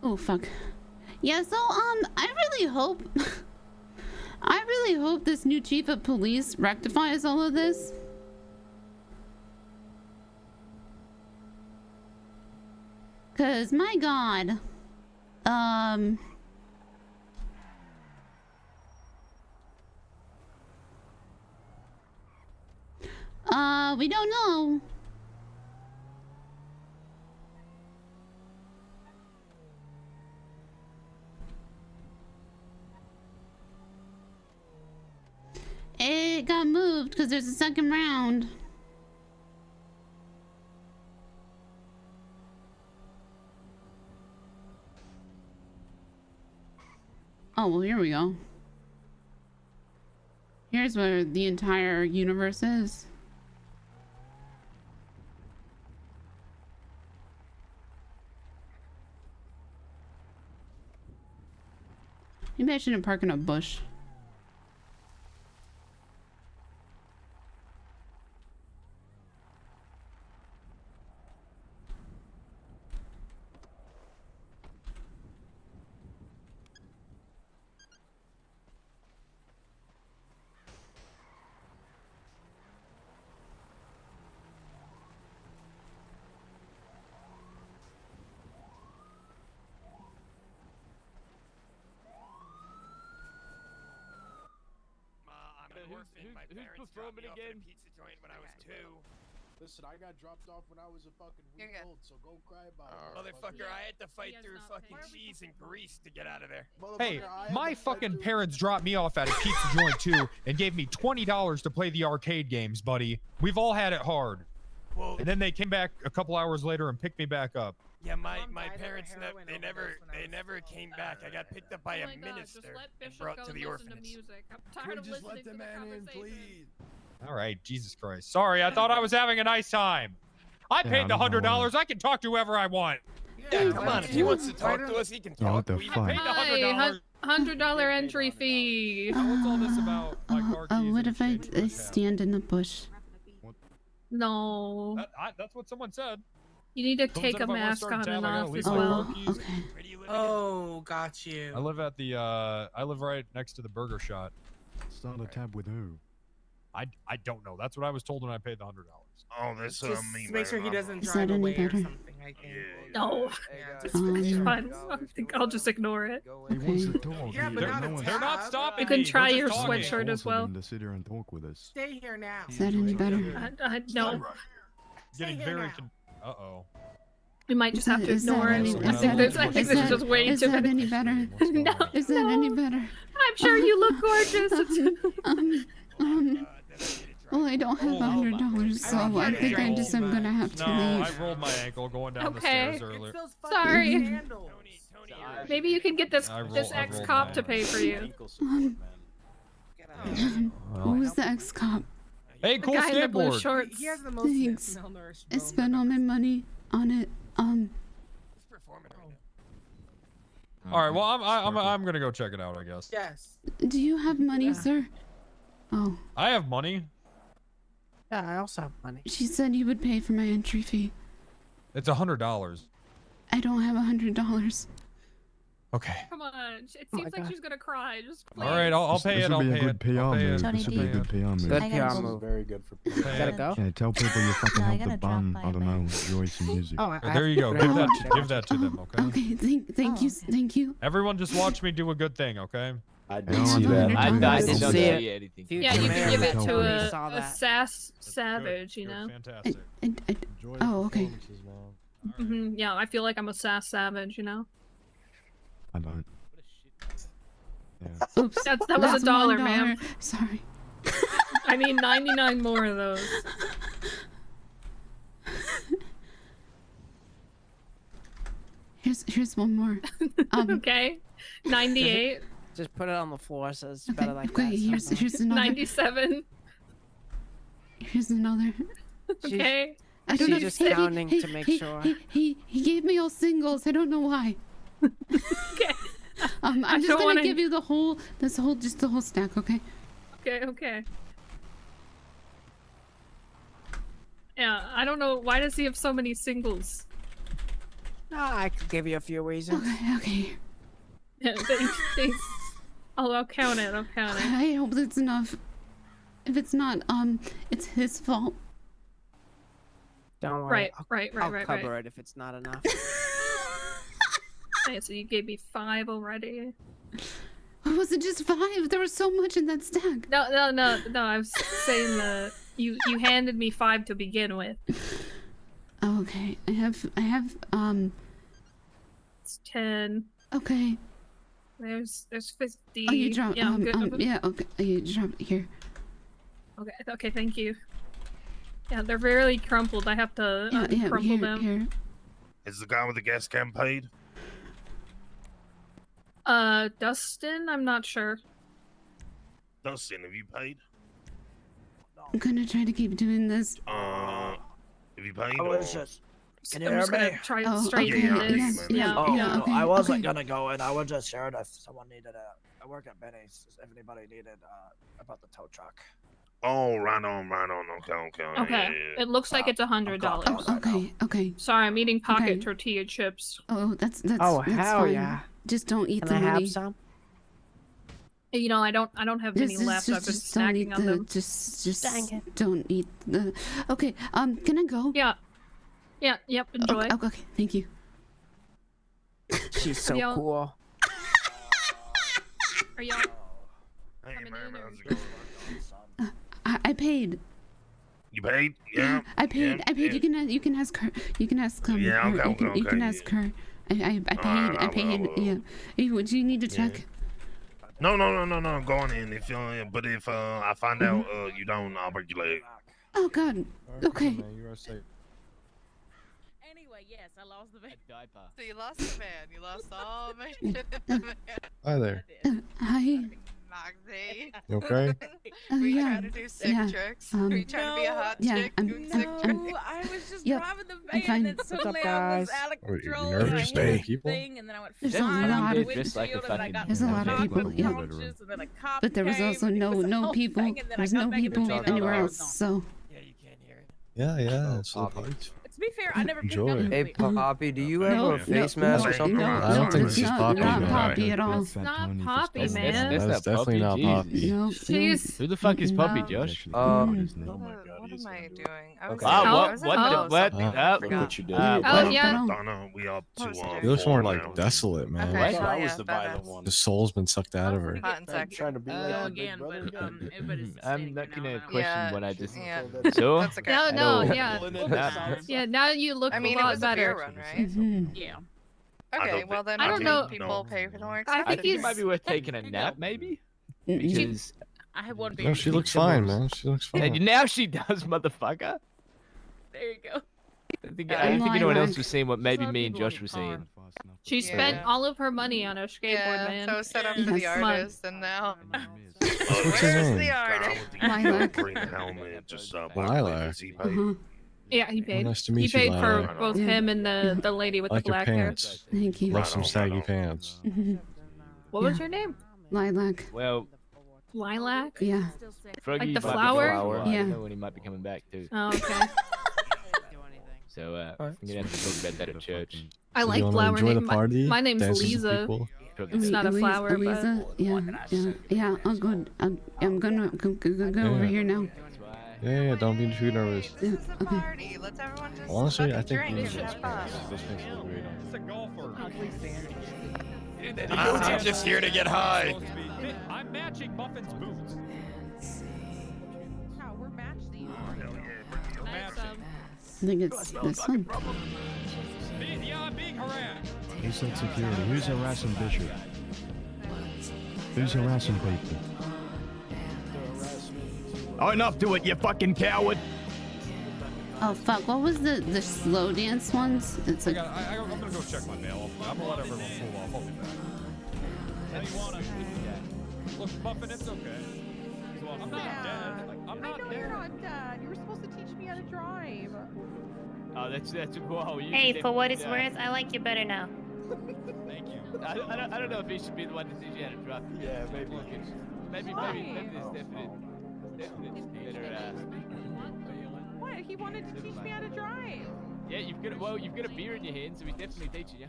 Oh fuck. Yeah, so I really hope I really hope this new chief of police rectifies all of this. Cause my god. We don't know. It got moved because there's a second round. Oh, well, here we go. Here's where the entire universe is. Maybe I shouldn't park in a bush. Who's performing again? Pizza joint when I was 2. Listen, I got dropped off when I was a fucking week old, so go cry about it. Motherfucker, I had to fight through fucking cheese and grease to get out of there. Hey, my fucking parents dropped me off at a pizza joint too and gave me $20 to play the arcade games, buddy. We've all had it hard. Well, and then they came back a couple hours later and picked me back up. Yeah, my parents they never came back. I got picked up by a minister and brought to the orphanage. I'm tired of listening to the conversation. All right, Jesus Christ. Sorry, I thought I was having a nice time. I paid the $100. I can talk to whoever I want. Yeah, come on. If he wants to talk to us, he can talk. I paid the $100 entry fee. What's all this about? What if I stand in the bush? No. That's what someone said. You need to take a mask on and off as well. Okay. Oh, got you. I live at the I live right next to the burger shot. Start a tab with who? I don't know. That's what I was told when I paid the $100. Oh, that's Just me. make sure he doesn't Is drive that any away or better? something, I think. No. It's fine. I think I'll just ignore it. He wants to talk. Yeah, but not a They're not tab. stopping You can me. try We're your just talking. sweatshirt as well. To sit here and talk with us. Stay here now. Is that any better? No. Getting Stay here very. now. Uh-oh. We might just have to Is that ignore any- it. is that- I think this is just way is too that many. any better? No. Is that any better? I'm sure you look gorgeous. Well, I don't have $100, so I think I just am gonna have to No, leave. I rolled my ankle going down the Okay. stairs earlier. Sorry. Candles. Maybe you can get this I rolled ex-cop my to pay for you. Who's the ex-cop? Hey, The cool guy in the blue skateboard. shorts. He has the most Thanks. malnourished I spent all my money on it. All right. Well, I'm gonna go check it out, I guess. Yes. Do you have money, sir? Oh. I have money. Yeah, I also have money. She said you would pay for my entry fee. It's $100. I don't have $100. Okay. Come on. It seems like she's gonna cry. Just please. All right. I'll pay This it. would I'll be a pay good it. PR I'll pay move. it. This would be a good PR move. Good I PR gotta move. Very good for Pay Gotta it. go. Yeah, tell people you fucking No, I helped gotta the drop band. by I don't my- know, enjoy some music. Oh, There you go. Give that to them. Okay. Okay. Thank you. Thank you. Everyone, just watch me do a good thing. Okay. I No, didn't see I that. don't I know. did didn't not see see it. anything. Yeah, you Future can give mayor it to told me he a, saw a that. sass That's savage, good. you know? Fantastic. Enjoy the Oh, okay. performances, man. Hmm. Yeah, I feel like I'm a sass savage, you know? I don't. Yeah. Oops. That was That's $1, $1. ma'am. Sorry. I mean, 99 more of those. Here's one more. Okay. 98, Just put it on the floor so it's Okay. better like Okay. that. Here's another. 97. Here's another. Okay. I don't She's know. just counting to make sure. He gave me all singles. I don't know why. Okay. I'm I just don't gonna wanna- give you the whole stack, okay? Okay, okay. Yeah, I don't know. Why does he have so many singles? I could give you a few reasons. Okay. Yeah, thanks. I'll count it. I'll count it. I hope that's enough. If it's not, it's his fault. Don't worry. Right, I'll right. cover it if it's not enough. Okay, so you gave me 5 already. Was it just 5? There was so much in that stack. No. I was saying that you handed me 5 to begin with. Okay. I have It's 10. Okay. There's 50. Oh, you dropped. Yeah, I'm good. Yeah. Okay. You dropped here. Okay, thank you. Yeah, they're very crumpled. I have to Yeah. crumple them. Here. Is the guy with the gas can paid? Dustin, I'm not sure. Dustin, have you paid? I'm gonna try to keep doing this. Have you paid? I was or- just. Can I'm you hear just gonna me? try Oh, straighten okay, this. yeah, Oh, yeah, no, okay, I wasn't okay. gonna go in. I was just sharing if someone needed I work at Benny's. If anybody needed about the tow truck. Oh, right on. Okay. Okay, Yeah. it looks like it's $100. Oh, okay. Sorry, I'm eating pocket Okay. tortilla chips. Oh, that's Oh, that's hell fine. yeah. Just don't eat Can the I money. have some? You know, I don't have any left. I've been just don't eat snacking on the. them. Just Dang it. don't eat the. Okay. Can I go? Yeah. Yep. Enjoy. Okay. Thank you. She's so Yo. cool. Are y'all? Hey, Coming man, in or- how's it going? I paid. You paid? Yeah. I paid. Yeah, I paid. yeah. You can ask her. You can ask Yeah, her. okay, You can okay, ask yeah. her. I paid. Alright, I paid. Yeah. Hey, would you need to check? No. Go on in. If but if I find out you don't, I'll break your leg. Oh God. Okay. You are safe. Anyway, yes, I lost the diaper. So you lost the man. You lost all my shit in the man. Hi there. Hi. Moxie. You okay? Were you Yeah. trying to do sick Yeah. tricks? Were you trying to be a hot yeah, chick doing sick No, tricks? I was just Yep, driving the I'm van fine. and What's up, suddenly I was guys? out of What, you control nervous? and I hit Hey, the people? thing and then I went There's a flying lot off the of- windshield Just and then I got There's a lot of knocked people, with yeah. punches and then a cop But there was came also and it was a no whole people. thing, and then I There's got no back in the people van and anywhere I else. was on. So. Yeah, you can't hear it. Yeah, it's so Poppy. late. To be fair, I never picked Enjoy. up Hey, the Poppy, do you No, have a face mask or something? No, I don't think it's this is not, Poppy, not man. Poppy at all. It's not Poppy, That's- man. that's- That's definitely not Poppy. No. Jeez. Who the fuck is Puppy, No. Josh? Oh What my am God, he's I gonna do it. doing? I was Okay. I Wow, was what in the the- middle of what? something. I Look forgot. what you did. Oh, Well, yeah. no. Donna, we up to It It looks more 4 like now. desolate, man. Okay. I thought hell I was yeah, the violent badass. one. The soul's been sucked out of her. Hot and sexy. Trying to be like Go Big again, Brother? but everybody's I'm not gonna now, question Yeah, what I just yeah. saw. That's okay. No, No. yeah. Nah. Yeah, now you look I mean, a it lot was a beer better. run, right? Mhm. Yeah. I Okay, don't well think- then I don't maybe know. people pay for the more I expensive. I think it he's- might be worth taking a nap, maybe. Mm-mm. Because I had one beer. No, she looks fine, man. She looks Hey, fine. now she does, motherfucker. There you go. I don't think anyone else Lilac. was saying what maybe Some me and people Josh need were car. saying. She spent Yeah. all of her money on a skateboard, Yeah, man. so set up for the Yes. artist, and now What's her where's name? the Guy artist? with the Lilac. green helmet, just Lilac. is he paid? Uh-huh. Yeah, he paid. nice to meet he you, paid for Lila. both Yeah. him and the lady with I like the your black hair. pants. Thank you. Love some saggy pants. What was your name? Lilac. Well, Lilac? Yeah. Froggy Like the might be flower? I Yeah. don't know when he might be coming back too. Oh, okay. So I'm gonna have to talk about that at church. I like you wanna flower enjoy name. the party? My name's Dance with Lisa. people? It's not a flower, Eliza? Yeah. I'll go. I'm gonna go over here now. Yeah, don't be too nervous. Yeah, okay. Party. Let's everyone just Honestly, I fucking think drink we and should have fun. let's make some great on. It's a golfer. I'm just here to get high. I'm matching Muffin's boots. Wow, we're matched these. We're matching. I think it's this one. Yeah, I'm being harassed. He said security. Who's harassing Bishop? Who's harassing people? Own up to it, you fucking coward! Oh fuck! What was the slow dance ones? It's like. I'm gonna go check my mail. I'm gonna let everyone cool off. I'll be back. How you wanna? Look, Muffin, it's okay. Well, I'm not dead. I'm not dead. You're not dead. You were supposed to teach me how to drive. Oh, that's wow. Hey, for what it's worth, I like you better now. Thank you. I don't know if he should be the one to teach you how to drive. Yeah, maybe. Maybe there's definite better. What? He wanted to teach me how to drive. Yeah, you've got a beer in your hand, so he's definitely teaching you.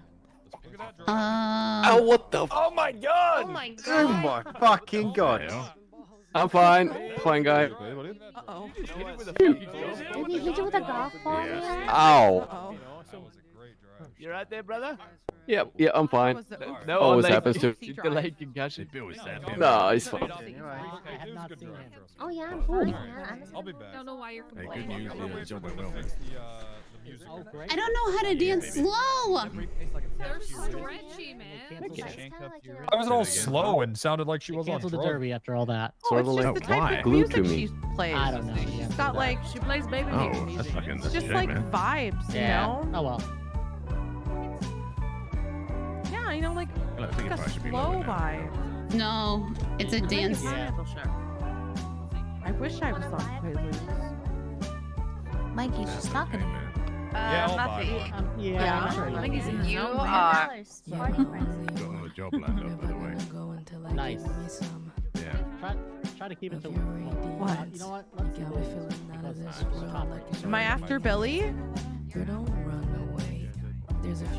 Look at that. Oh, what the? Oh my god! Oh my Oh god. my fucking god! I'm fine. Fine guy. Uh-oh. Did he hit you with a golf ball? Yeah. Ow. Uh-oh. That was a great drive. You right there, brother? Yeah, I'm fine. No, Always delayed- happens to- delayed concussion. No, it's fine. I have not seen him. Oh yeah, I'm fine. I'll be back. I don't know why you're Hey, complaining. good news. I'm gonna wait for them to fix the music. I don't know how to dance slow. They're stretchy, man. I was all slow and sounded like she was on Cancel the drugs. derby after all that. Sort of it's just like the type of glued to music me. she plays. I don't know. Yeah, She's got like she plays baby music. It's just like vibes, you know? Oh well. Yeah, you know, like a slow vibe. No, it's a dance. Yeah. I wish I was on Quaaludes. Mikey, she's talking to you. Yeah, I'll buy one. Yeah. I'm sure I think you- he's you are. Party friends. Got another job lined up, by the way. Nice. Yeah. Try to keep it to What? You know what? Let's do this because topic. Am I after Billy?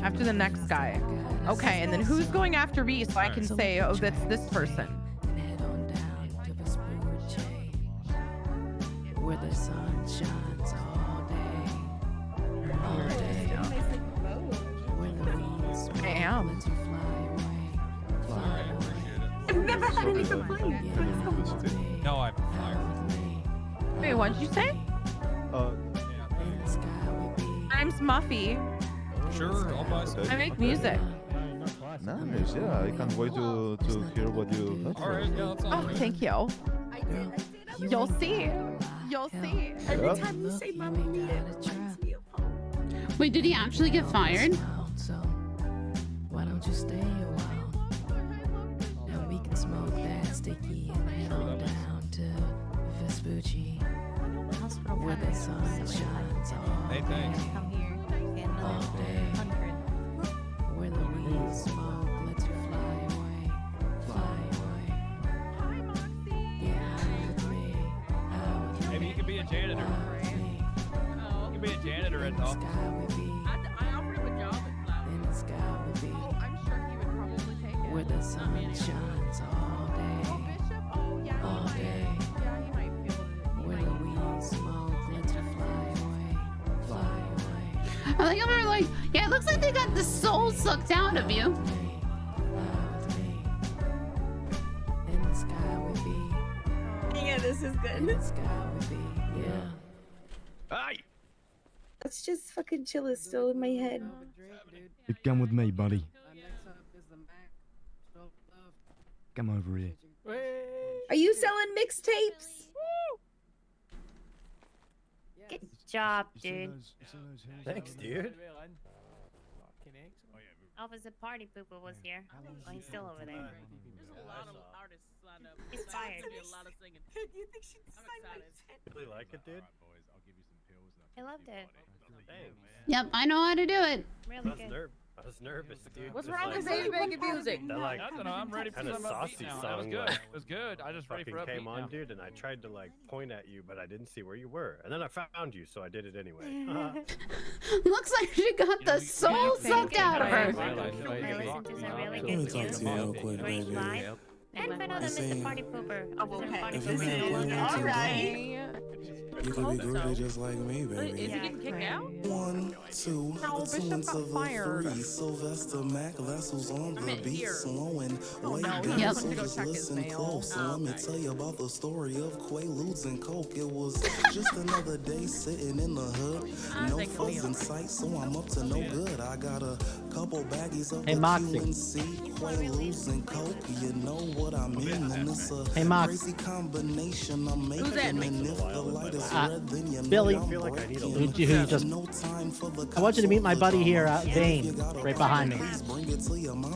After the next guy. Okay, and then who's going after me so I can say, oh, that's this person. Where the sun shines all day. All day. I am. I've never had any complaints. No, I'm fired. Wait, what did you say? I'm Smuffy. Sure, I'll buy some. I make music. Nice, yeah. I can't wait to hear what you have. All right, yeah, that's all. Oh, thank you. You'll see. You'll see. Every time you say mommy need it reminds me of home. Wait, did he actually get fired? So why don't you stay a while? And we can smoke that sticky and head on down to Vespucci. Where the sun shines all Hey, thanks. Come here. all day. Where the weed smoke lets you fly away. Fly away. Get high with me. High with me. Maybe you could be a janitor. You could be a janitor at the office. I offered him a job at Flower. In the sky would be Oh, I'm sure he would probably take it. where the sun shines all Oh, day. Bishop? Oh, yeah. All he day. might. Yeah, he might be able to. Where the weed smoke lets you fly away. Fly away. I think I'm like, yeah, it looks like they got the soul sucked out of you. In the sky would be. Yeah, this is In good. the sky would be. Yeah. Hi. Let's just fucking chill. It's still in my head. You come with me, buddy. Come over here. Are you selling mixtapes? Good job, dude. Thanks, dude. Officer Party Pooper was here. Oh, he's still over there. There's a lot of artists lined up. He's fired. There's gonna be a lot of singing. You think she'd I'm excited. Really like it, dude? I loved it. Yep, I know how to do it. Really good. I was nervous, dude. What's Just wrong like, with baby making music? That like Nothing, I'm ready for kinda some upbeat saucy now. song. That was good. Like, It was good. I just ready fucking for upbeat came on, now. dude, and I tried to like point at you, but I didn't see where you were, and then I found you, so I did it anyway. Looks like she got the soul sucked out of her. Really good music. Great vibe. And for another Mr. Party Pooper. Party Pooper. Alright. You can be groovy just like me, baby. Is he getting kicked out? 1, 2, No, two Bishop into got the fired. 3. Sylvester Mac, that's who's on the meant beat, here. slowing way no, down. he So went to go just check his listen mail. close. Oh, Let me okay. tell you about the story of Quaaludes and Coke. It was just another day sitting in the hood. No fuzz in sight, so I'm up to no good. I got a couple baggies of Hey, the Moxie. QNC, Quaaludes and Coke. You know what I mean? And it's a Hey, Mox. crazy combination I'm making. that? And if the light is red, then you know Billy. I'm Who breaking. you just... No time for the I want you to meet my buddy here, Vane, right behind me.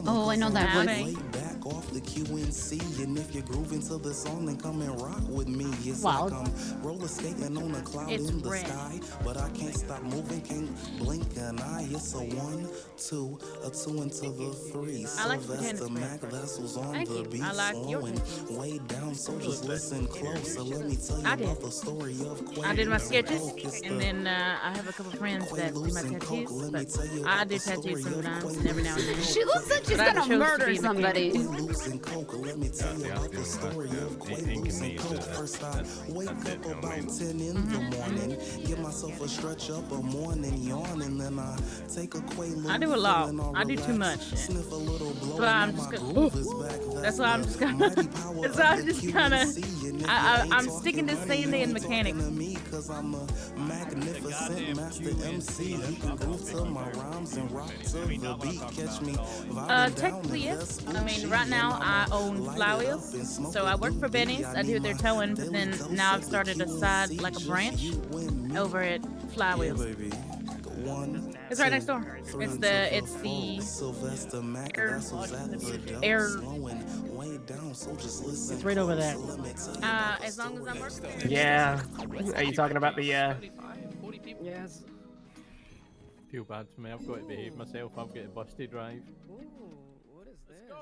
Oh, I know that voice. Lay back off the QNC, and if you're grooving to the song, then come and rock with me. It's Wow. like I'm roller skating on a cloud It's in the red. sky, but I can't stop moving, can't blink an eye. It's a 1, 2, a 2 into the 3. I like the Sylvester tennis Mac, that's who's on Thank the you. beat, I like your slowing way down. So just listen close, and let me tell you I did. about the story of Quaaludes. I did my and sketches, Coke. It's and the then I have a couple friends that do my tattoos, but I do tattoos sometimes and every now and then. She looks like she's But I gonna chose to murder be a somebody. Quaaludes and Coke, let me tell you about the story of Quaaludes and Coke. First I wake up about 10 in the morning, give myself a stretch up a morning yawn, and then I take a Quaalude. I do a lot. feeling all I do too much. relaxed, sniff a little blow, That's why I'm and just my gonna. groove is back. That's why I'm just gonna. That's why I'm just gonna. I'm sticking to Sandy and Mechanics. Cause I'm a magnificent master MC. You can groove to my rhymes and rock to the beat. Catch me Technically yes. I mean, right now I own Flower Wheels, so I work for Benny's. I do their towing, but then now I've started a side, like a branch, over at Flower Wheels. It's right next door. It's the air. It's right over there. As long as I'm working. Yeah. Are you talking about the Yes. Feel bad for me. I've got to behave myself. I'm getting busted drive. What is this?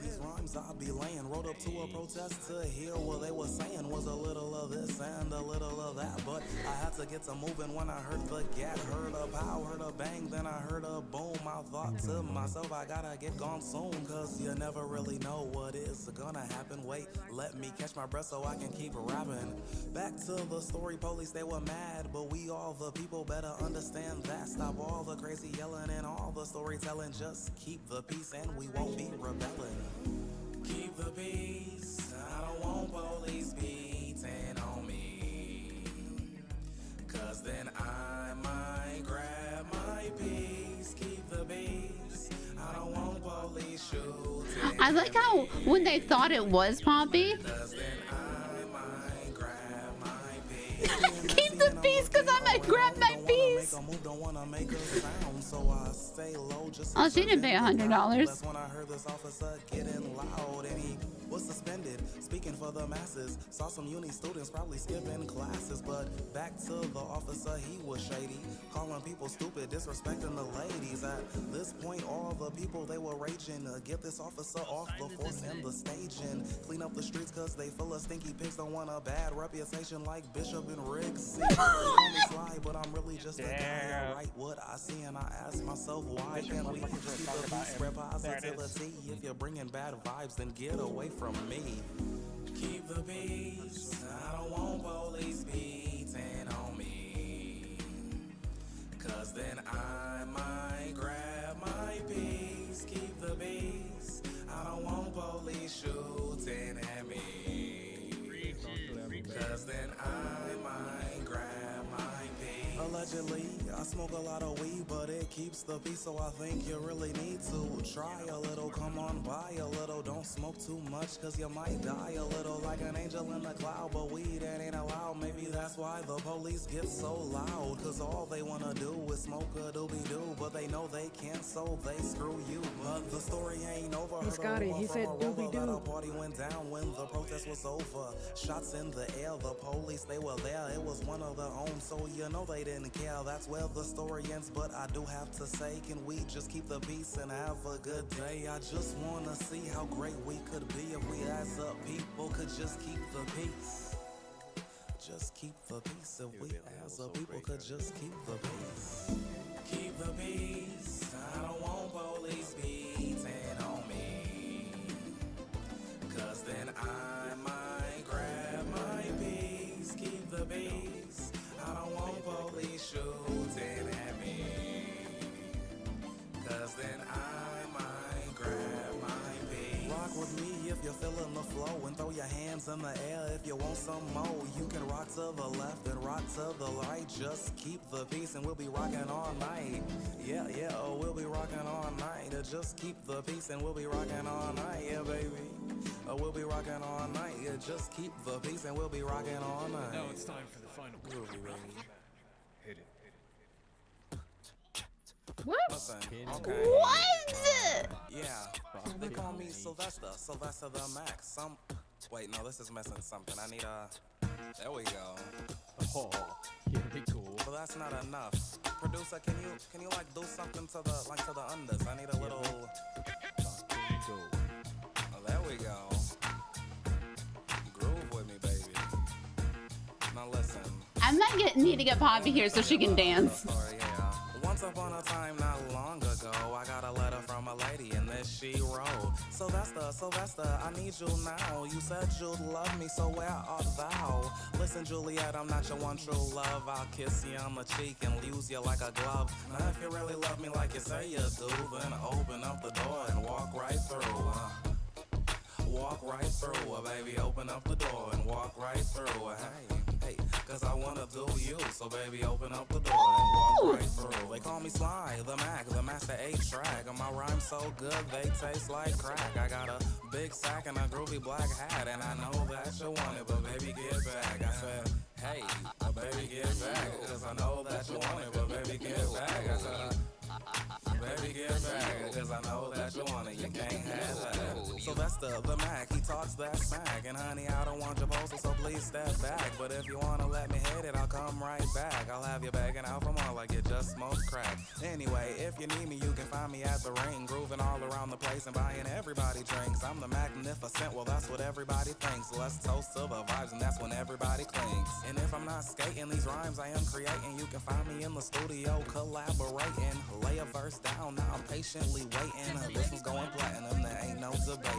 These rhymes I be laying, wrote up to a protest to hear what they were saying was a little of this and a little of that, but I had to get to moving when I heard the gat, heard a pow, heard a bang, then I heard a boom. I thought to myself, I gotta get gone soon, cause you never really know what is gonna happen. Wait, let me catch my breath so I can keep rapping. Back to the story, police, they were mad, but we all the people better understand that. Stop all the crazy yelling and all the storytelling, just keep the peace and we won't be rebelling. Keep the peace, I don't want police beating on me, cause then I might grab my piece. Keep the peace, I don't want police shooting. I like how when they thought it was Poppy. Keep the peace, cause I might grab my piece. Oh, she didn't pay $100. That's when I heard this officer getting loud and he was suspended, speaking for the masses. Saw some uni students probably skipping classes, but back to the officer, he was shady, calling people stupid, disrespecting the ladies. At this point, all the people, they were raging, get this officer off the force and the stage and clean up the streets, cause they full of stinky pigs, don't want a bad reputation like Bishop and Riggs. They call me sly, but I'm really just a guy. I write what I see and I ask myself, why can't we just keep the peace, spread positivity? If you're bringing bad vibes, then get away from me. Keep the peace, I don't want police beating on me, cause then I might grab my piece. Keep the peace, I don't want police shooting at me, cause then I might grab my piece. Allegedly, I smoke a lot of weed, but it keeps the peace, so I think you really need to try a little. Come on by a little. Don't smoke too much, cause you might die a little. Like an angel in the cloud, but weed it ain't allowed. Maybe that's why the police get so loud, cause all they wanna do is smoke a doobie-doo. But they know they can't, so they screw you. But the story ain't over. Hey, Scotty, he said doobie-doo. The party went down when the protest was over. Shots in the air, the police, they were there. It was one of their own, so you know they didn't care. That's where the story ends, but I do have to say, can we just keep the peace and have a good day? I just wanna see how great we could be if we as a people could just keep the peace. Just keep the peace if we as a people could just keep the peace. Keep the peace. I don't want police beating on me, cause then I might grab my peace. Keep the peace. I don't want police shooting at me, cause then I might grab my peace. Rock with me if you're feeling the flow, and throw your hands in the air if you want some more. You can rock to the left and rock to the right. Just keep the peace and we'll be rocking all night. Yeah, oh, we'll be rocking all night. Just keep the peace and we'll be rocking all night. Yeah, baby. We'll be rocking all night. Yeah, just keep the peace and we'll be rocking all night. Now it's time for the final groovy, baby. Hit it. What? Listen, okay. What? Yeah. They call me Sylvester the Max. Wait, no, this is missing something. I need a. There we go. Oh, yeah, cool. But that's not enough. Producer, can you like do something to the unders? I need a little. Oh, there we go. Groove with me, baby. Now listen. I might need to get Poppy here so she can dance. Once upon a time, not long ago, I got a letter from a lady, and this she wrote. Sylvester, I need you now. You said you'd love me, so where art thou? Listen, Juliet, I'm not your one true love. I'll kiss you on the cheek and use you like a glove. Now, if you really love me like you say you do, then open up the door and walk right through. Walk right through, baby. Open up the door and walk right through. Hey, cause I wanna do you. So baby, open up the door and walk right through. They call me Sly, the Mac, the Master 8-track. My rhyme's so good, they taste like crack. I got a big sack and a groovy black hat, and I know that you want it, but baby, get back. I said, hey, baby, get back. Cause I know that you want it, but baby, get back. I said, baby, get back, cause I know that you want it, you can't have that. Sylvester, the Mac, he talks that smack. And honey, I don't want your poster, so please step back. But if you wanna let me hit it, I'll come right back. I'll have you begging out for more like you just smoked crack. Anyway, if you need me, you can find me at the ring, grooving all around the place and buying everybody drinks. I'm the magnificent, well that's what everybody thinks. Let's toast to the vibes and that's when everybody clings. And if I'm not skating these rhymes I am creating, you can find me in the studio collaborating. Lay a verse down, now I'm patiently waiting. This one's going platinum, there ain't no debating.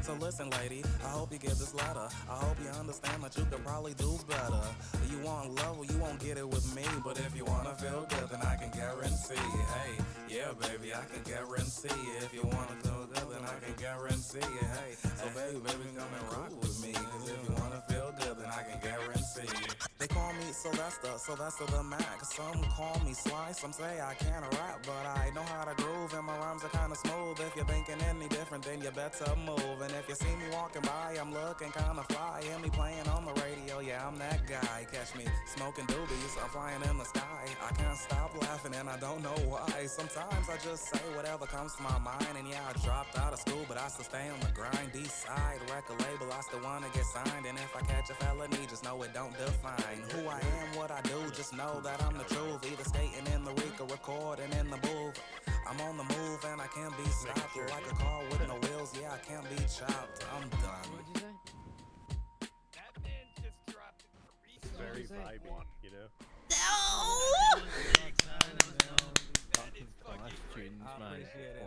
So listen, lady, I hope you get this letter. I hope you understand that you could probably do better. You want love, well, you won't get it with me. But if you wanna feel good, then I can guarantee. Hey, yeah, baby, I can guarantee. If you wanna feel good, then I can guarantee. Hey, so baby, come and rock with me. Cause if you wanna feel good, then I can guarantee. They call me Sylvester the Mac. Some call me Sly, some say I can't rap, but I know how to groove and my rhymes are kinda smooth. If you're thinking any different, then you better move. And if you see me walking by, I'm looking kinda fly. Hear me playing on the radio, yeah, I'm that guy. Catch me smoking doobies, I'm flying in the sky. I can't stop laughing and I don't know why. Sometimes I just say whatever comes to my mind. And yeah, I dropped out of school, but I still stay on the grind. Eastside record label, I still wanna get signed. And if I catch a felony, just know it don't define who I am, what I do. Just know that I'm the truth. Either skating in the Rica, recording in the booth. I'm on the move and I can't be stopped. Like a car with no wheels, yeah, I can't be chopped. I'm done. What'd you say? That man just dropped It's very vibey, you know?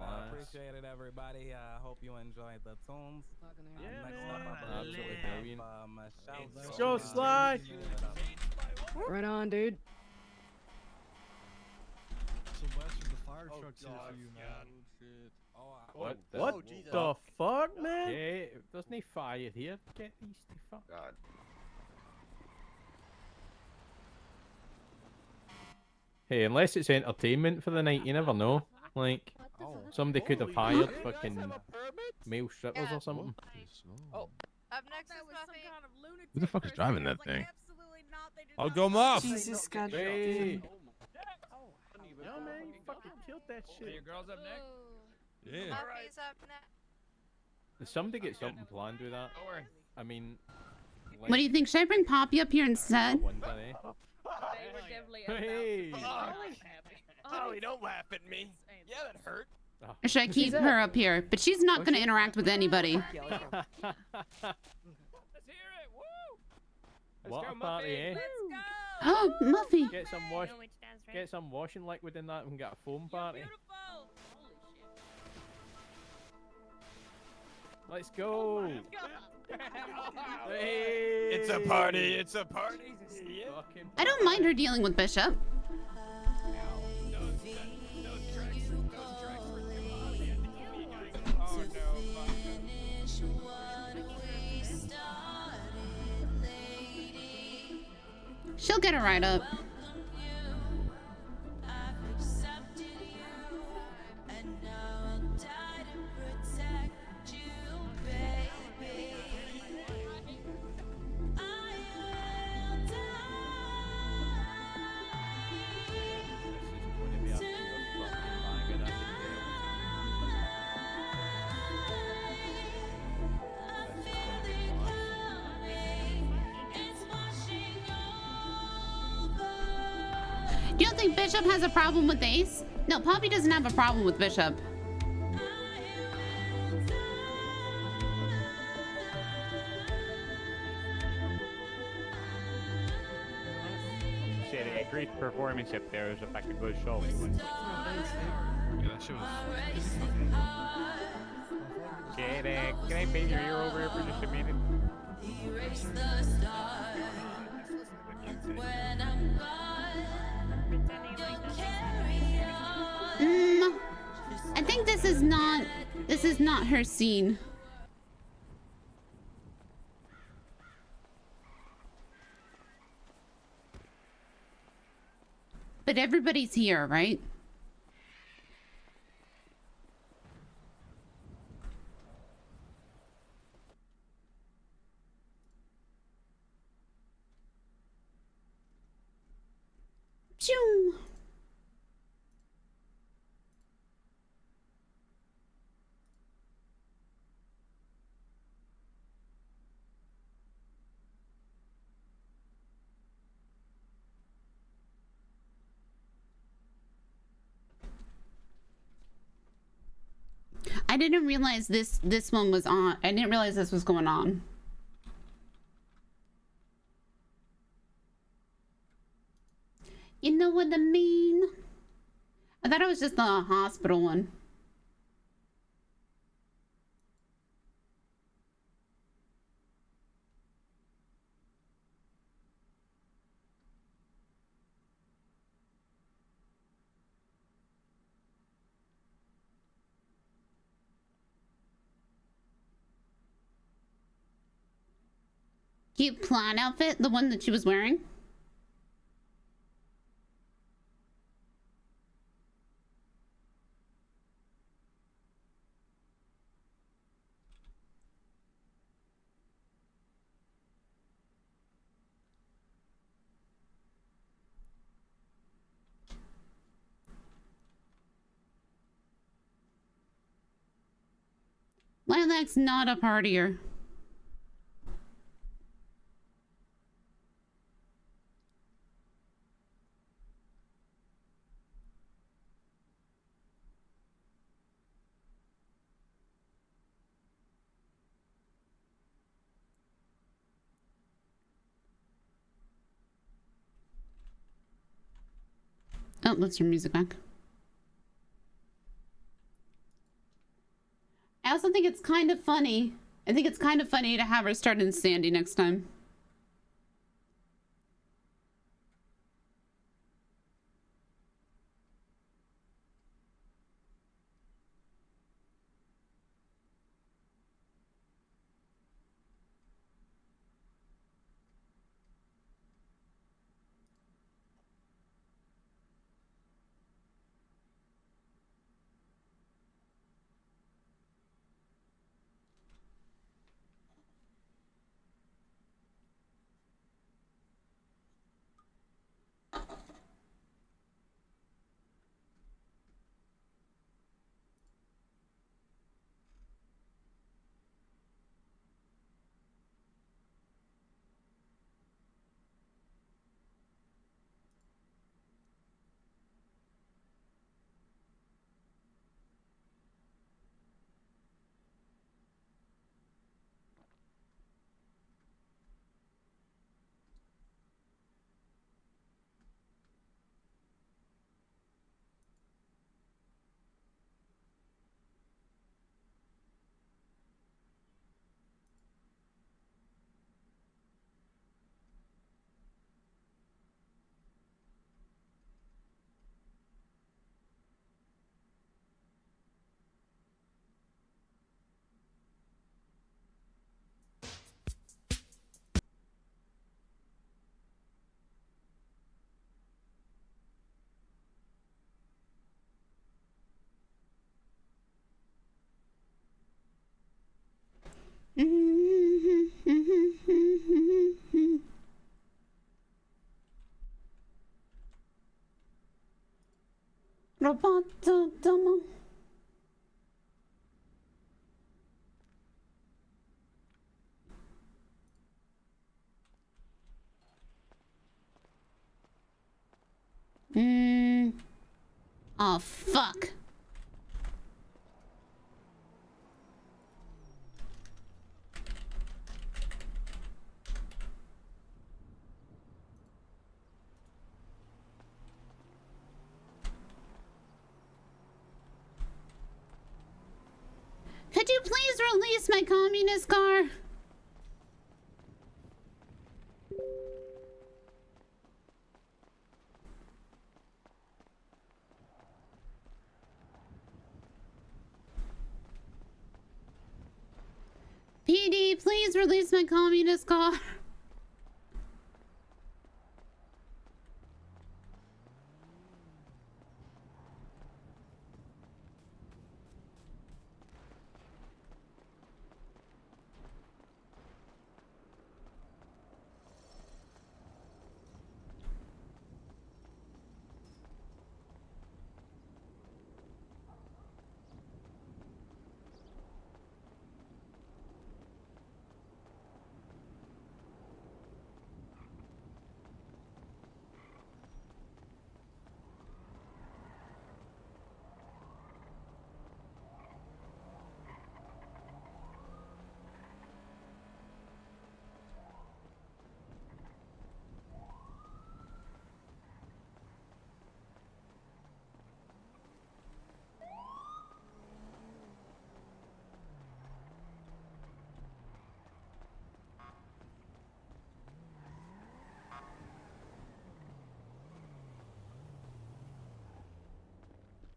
I appreciate it, everybody. I hope you enjoyed the tunes. Absolutely brilliant. Let's go, Sly! Right on, dude. Sylvester, the fire truck's here for you, man. What the fuck, man? Yeah, doesn't he fire here? Get these two fuck. God. Hey, unless it's entertainment for the night, you never know. Like, somebody could have hired fucking male strippers or something. Oh. Up next is Muffy. Who the fuck is driving that thing? I'll go Muff. Jesus God. Hey. Yo, man, you fucking killed that shit. Your girl's up next. Yeah. Muffy's up next. Did somebody get something planned with that? I mean, What do you think? Should I bring Poppy up here instead? Hey. Holly, don't laugh at me. Yeah, that hurt. Or should I keep her up here? But she's not going to interact with anybody. Let's hear it. Woo! What a party, eh? Oh, Muffy. Get some washing liquid in that and get a foam party. Let's go. Hey. It's a party. It's a party. Yeah. I don't mind her dealing with Bishop. She'll get her right up. You don't think Bishop has a problem with Ace? No, Poppy doesn't have a problem with Bishop. Shit, a great performance up there. It was like a good show. Yeah, that shit was. Shit, can I bend your ear over here for just a minute? I think this is not her scene. But everybody's here, right? Choom. I didn't realize this one was on. I didn't realize this was going on. You know what I mean? I thought it was just the hospital one. Cute plaid outfit, the one that she was wearing. Lilac's not a partier. Oh, let's turn music back. I also think it's kind of funny. I think it's kind of funny to have her start in Sandy next time. Roboto domo. Oh, fuck. Could you please release my communist car? PD, please release my communist car.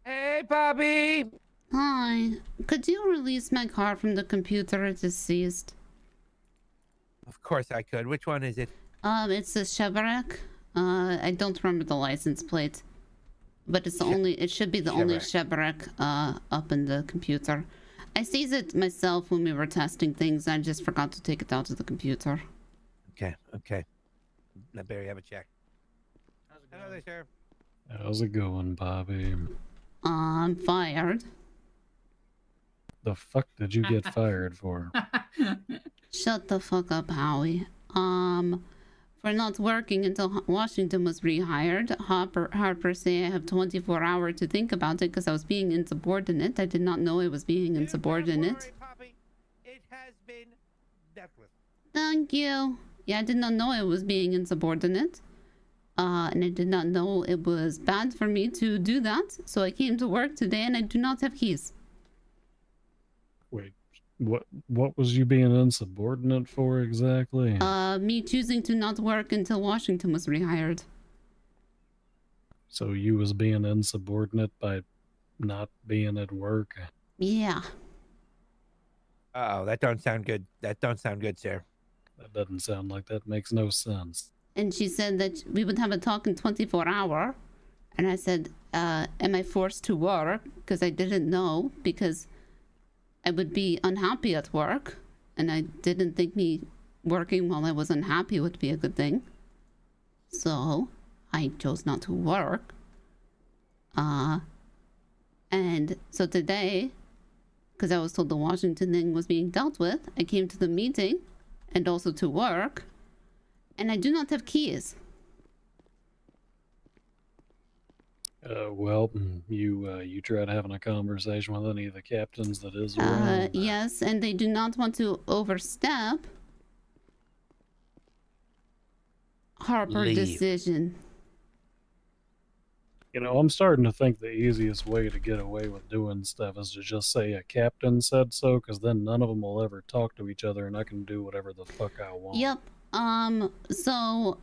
Hey, Bobby! Hi. Could you release my car from the computer it is seized? Of course I could. Which one is it? It's a Chevrolet. I don't remember the license plate. But it's the only, it should be the only Chevrolet, up in the computer. I seized it myself when we were testing things. I just forgot to take it out of the computer. Okay, okay. Now, Barry, have a check. Hello there, sir. How's it going, Bobby? I'm fired. The fuck did you get fired for? Shut the fuck up, Howie. For not working until Washington was rehired. Harper say I have 24 hours to think about it because I was being insubordinate. I did not know I was being insubordinate. It has been dealt with. Thank you. Yeah, I did not know I was being insubordinate. And I did not know it was bad for me to do that. So I came to work today and I do not have keys. Wait, what was you being insubordinate for exactly? Me choosing to not work until Washington was rehired. So you was being insubordinate by not being at work? Yeah. Uh-oh, that don't sound good. That don't sound good, sir. That doesn't sound like that makes no sense. And she said that we would have a talk in 24 hours. And I said, am I forced to work? Because I didn't know, because I would be unhappy at work. And I didn't think me working while I was unhappy would be a good thing. So I chose not to work. And so today, because I was told the Washington thing was being dealt with, I came to the meeting and also to work. And I do not have keys. Well, you tried having a conversation with any of the captains that is around? Yes, and they do not want to overstep Harper's decision. You know, I'm starting to think the easiest way to get away with doing stuff is to just say a captain said so, because then none of them will ever talk to each other and I can do whatever the fuck I want. Yep. So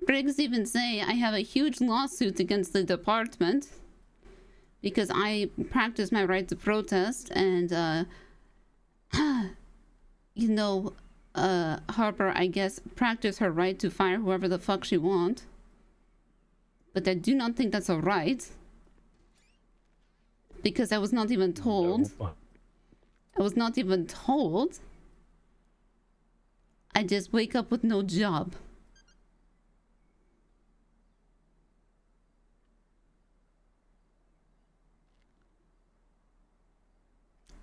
Briggs even say I have a huge lawsuit against the department because I practice my right to protest and, you know, Harper, I guess, practice her right to fire whoever the fuck she wants. But I do not think that's a right. Because I was not even told. Nope. I was not even told. I just wake up with no job.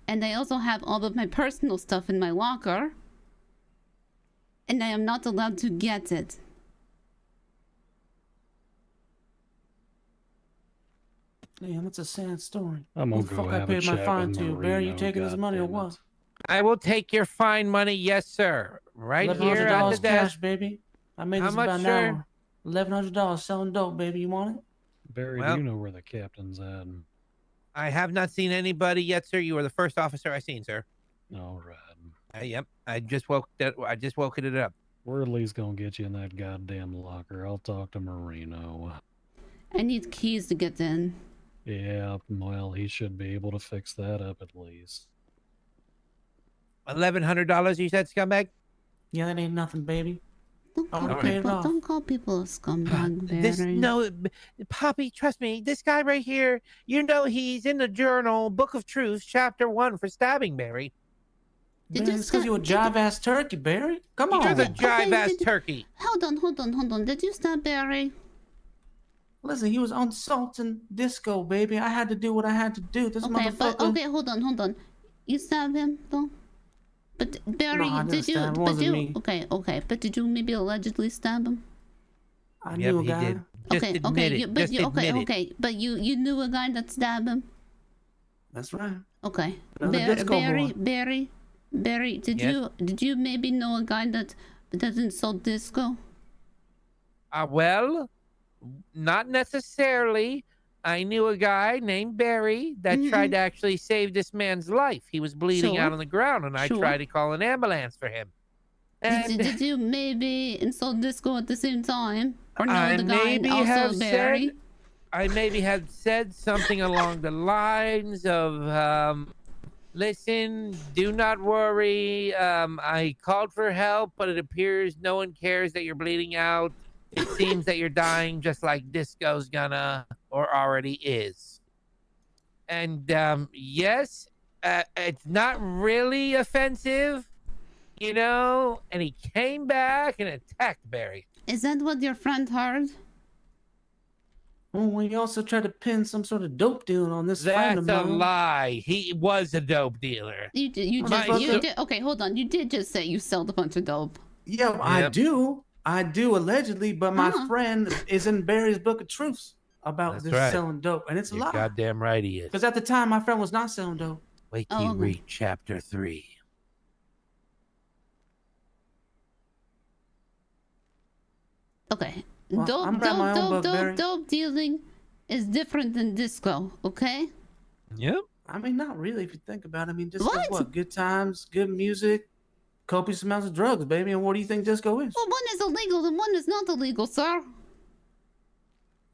And I also have all of my personal stuff in my locker. And I am not allowed to get it. Damn, that's a sad story. I'm Who gonna the go fuck I have a paid my chat fine with to? Barry, you Marino, taking his money or goddammit. what? I will take your fine money, yes, sir. Right here at the $1,100 desk. cash, baby. I made How this much, about an sir? hour. $1,100 selling dope, baby. You want it? Barry, do Well- you know where the captain's at? I have not seen anybody yet, sir. You are the first officer I've seen, sir. All right. Yep. I just woke it up. Worley's gonna get you in that goddamn locker. I'll talk to Marino. I need keys to get in. Yeah, well, he should be able to fix that up at least. $1,100, you said, scumbag? Yeah, that ain't nothing, baby. Don't call people a scumbag, Barry. Poppy, trust me, this guy right here, you know he's in the journal, Book of Truth, Chapter 1 for stabbing Barry. Did it's because you a jive-ass turkey, Barry. Come on. You're the jive-ass turkey. Hold on. Did you stab Barry? Listen, he was on salt and disco, baby. I had to do what I had to do. This motherfucker. Okay, hold on. You stabbed him, though? But Barry, No, I didn't did you? stab him. It But wasn't you? me. Okay. But did you maybe allegedly stab him? I knew a he guy. did. Just admit it. Just admit it. Okay. But you knew a guy that stabbed him. That's right. Okay. Another disco boy. Barry, did you maybe know a guy that doesn't sell disco? Well, not necessarily. I knew a guy named Barry that tried to actually save this man's life. He was bleeding out on the ground, and I tried to call an ambulance for him. And Did you maybe install disco at the same time? Or no, I the guy maybe also have Barry? I maybe had said something along the lines of, listen, do not worry. I called for help, but it appears no one cares that you're bleeding out. It seems that you're dying just like Disco's gonna or already is. And yes, it's not really offensive, you know, and he came back and attacked Barry. Is that what your friend heard? Oh, well, you also tried to pin some sort of dope deal on this friend of That's a mine. lie. He was a dope dealer. You did. Okay, hold on. You did just say you sold a bunch of dope. Yeah, I do allegedly, but my friend is in Barry's Book of Truths about That's this right. selling dope, and it's a You're lie. goddamn right he is. Because at the time, my friend was not selling dope. Wait till you read chapter 3. Okay. Well, I'm writing my own book, Barry. Dope dealing is different than disco, okay? Yep. I mean, not really if you think about it. I mean, disco What? is what? Good times, good music, copious amounts of drugs, baby. And what do you think disco is? Well, one is illegal and one is not illegal, sir.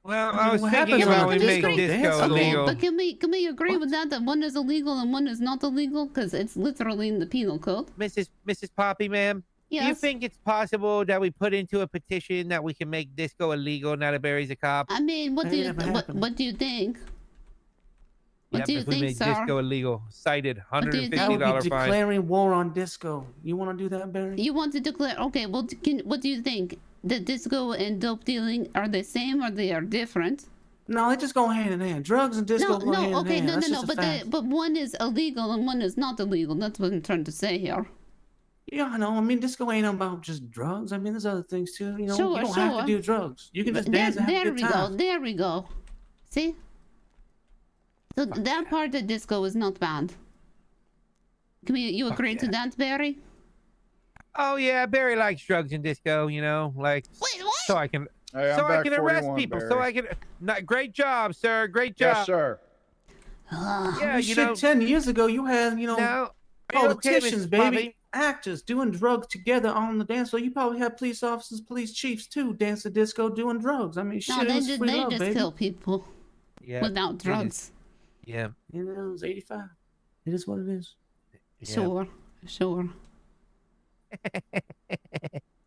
Well, I was What thinking happens about on we a make disco disco dance floor? illegal. But can we agree with that one is illegal and one is not illegal? Because it's literally in the penal code. Mrs. Poppy, ma'am. Do you Yes. think it's possible that we put into a petition that we can make disco illegal now that Barry's a cop? I mean, what do you Ain't never happened. what do you think? What Yep, do you if we think, made sir? disco illegal, cited What do you think? That would be $150 fine. declaring war on disco. You want to do that, Barry? You want to declare? Okay, well, what do you think? The disco and dope dealing are the same or they are different? No, they just go hand in hand. Drugs and disco go hand okay, in hand. That's just a but fact. but one is illegal and one is not illegal. That's what I'm trying to say here. Yeah, I know. I mean, disco ain't about just drugs. I mean, there's other things too. You know, Sure, you don't have to sure. do drugs. You can just There- dance and have a there good we go. time. There we go. See? So that part of disco is not bad. Can you agree to that, Barry? Oh yeah, Barry likes drugs and disco. You know, like so I can Hey, I'm so I back can arrest 41, people. Barry. So I can. Not, great job, sir. Great job. Yes, sir. Yeah, you Shit, know. 10 years ago, you had, you know, Now, are you okay, politicians, Mrs. baby, Poppy? actors doing drugs together on the dance floor. You probably had police officers, police chiefs too, dance to disco doing drugs. I mean, shit, No, it they was just free love, baby. kill people Yeah. without it drugs. is. Yeah. You know, it was 85. It is what it is. Sure. Sure.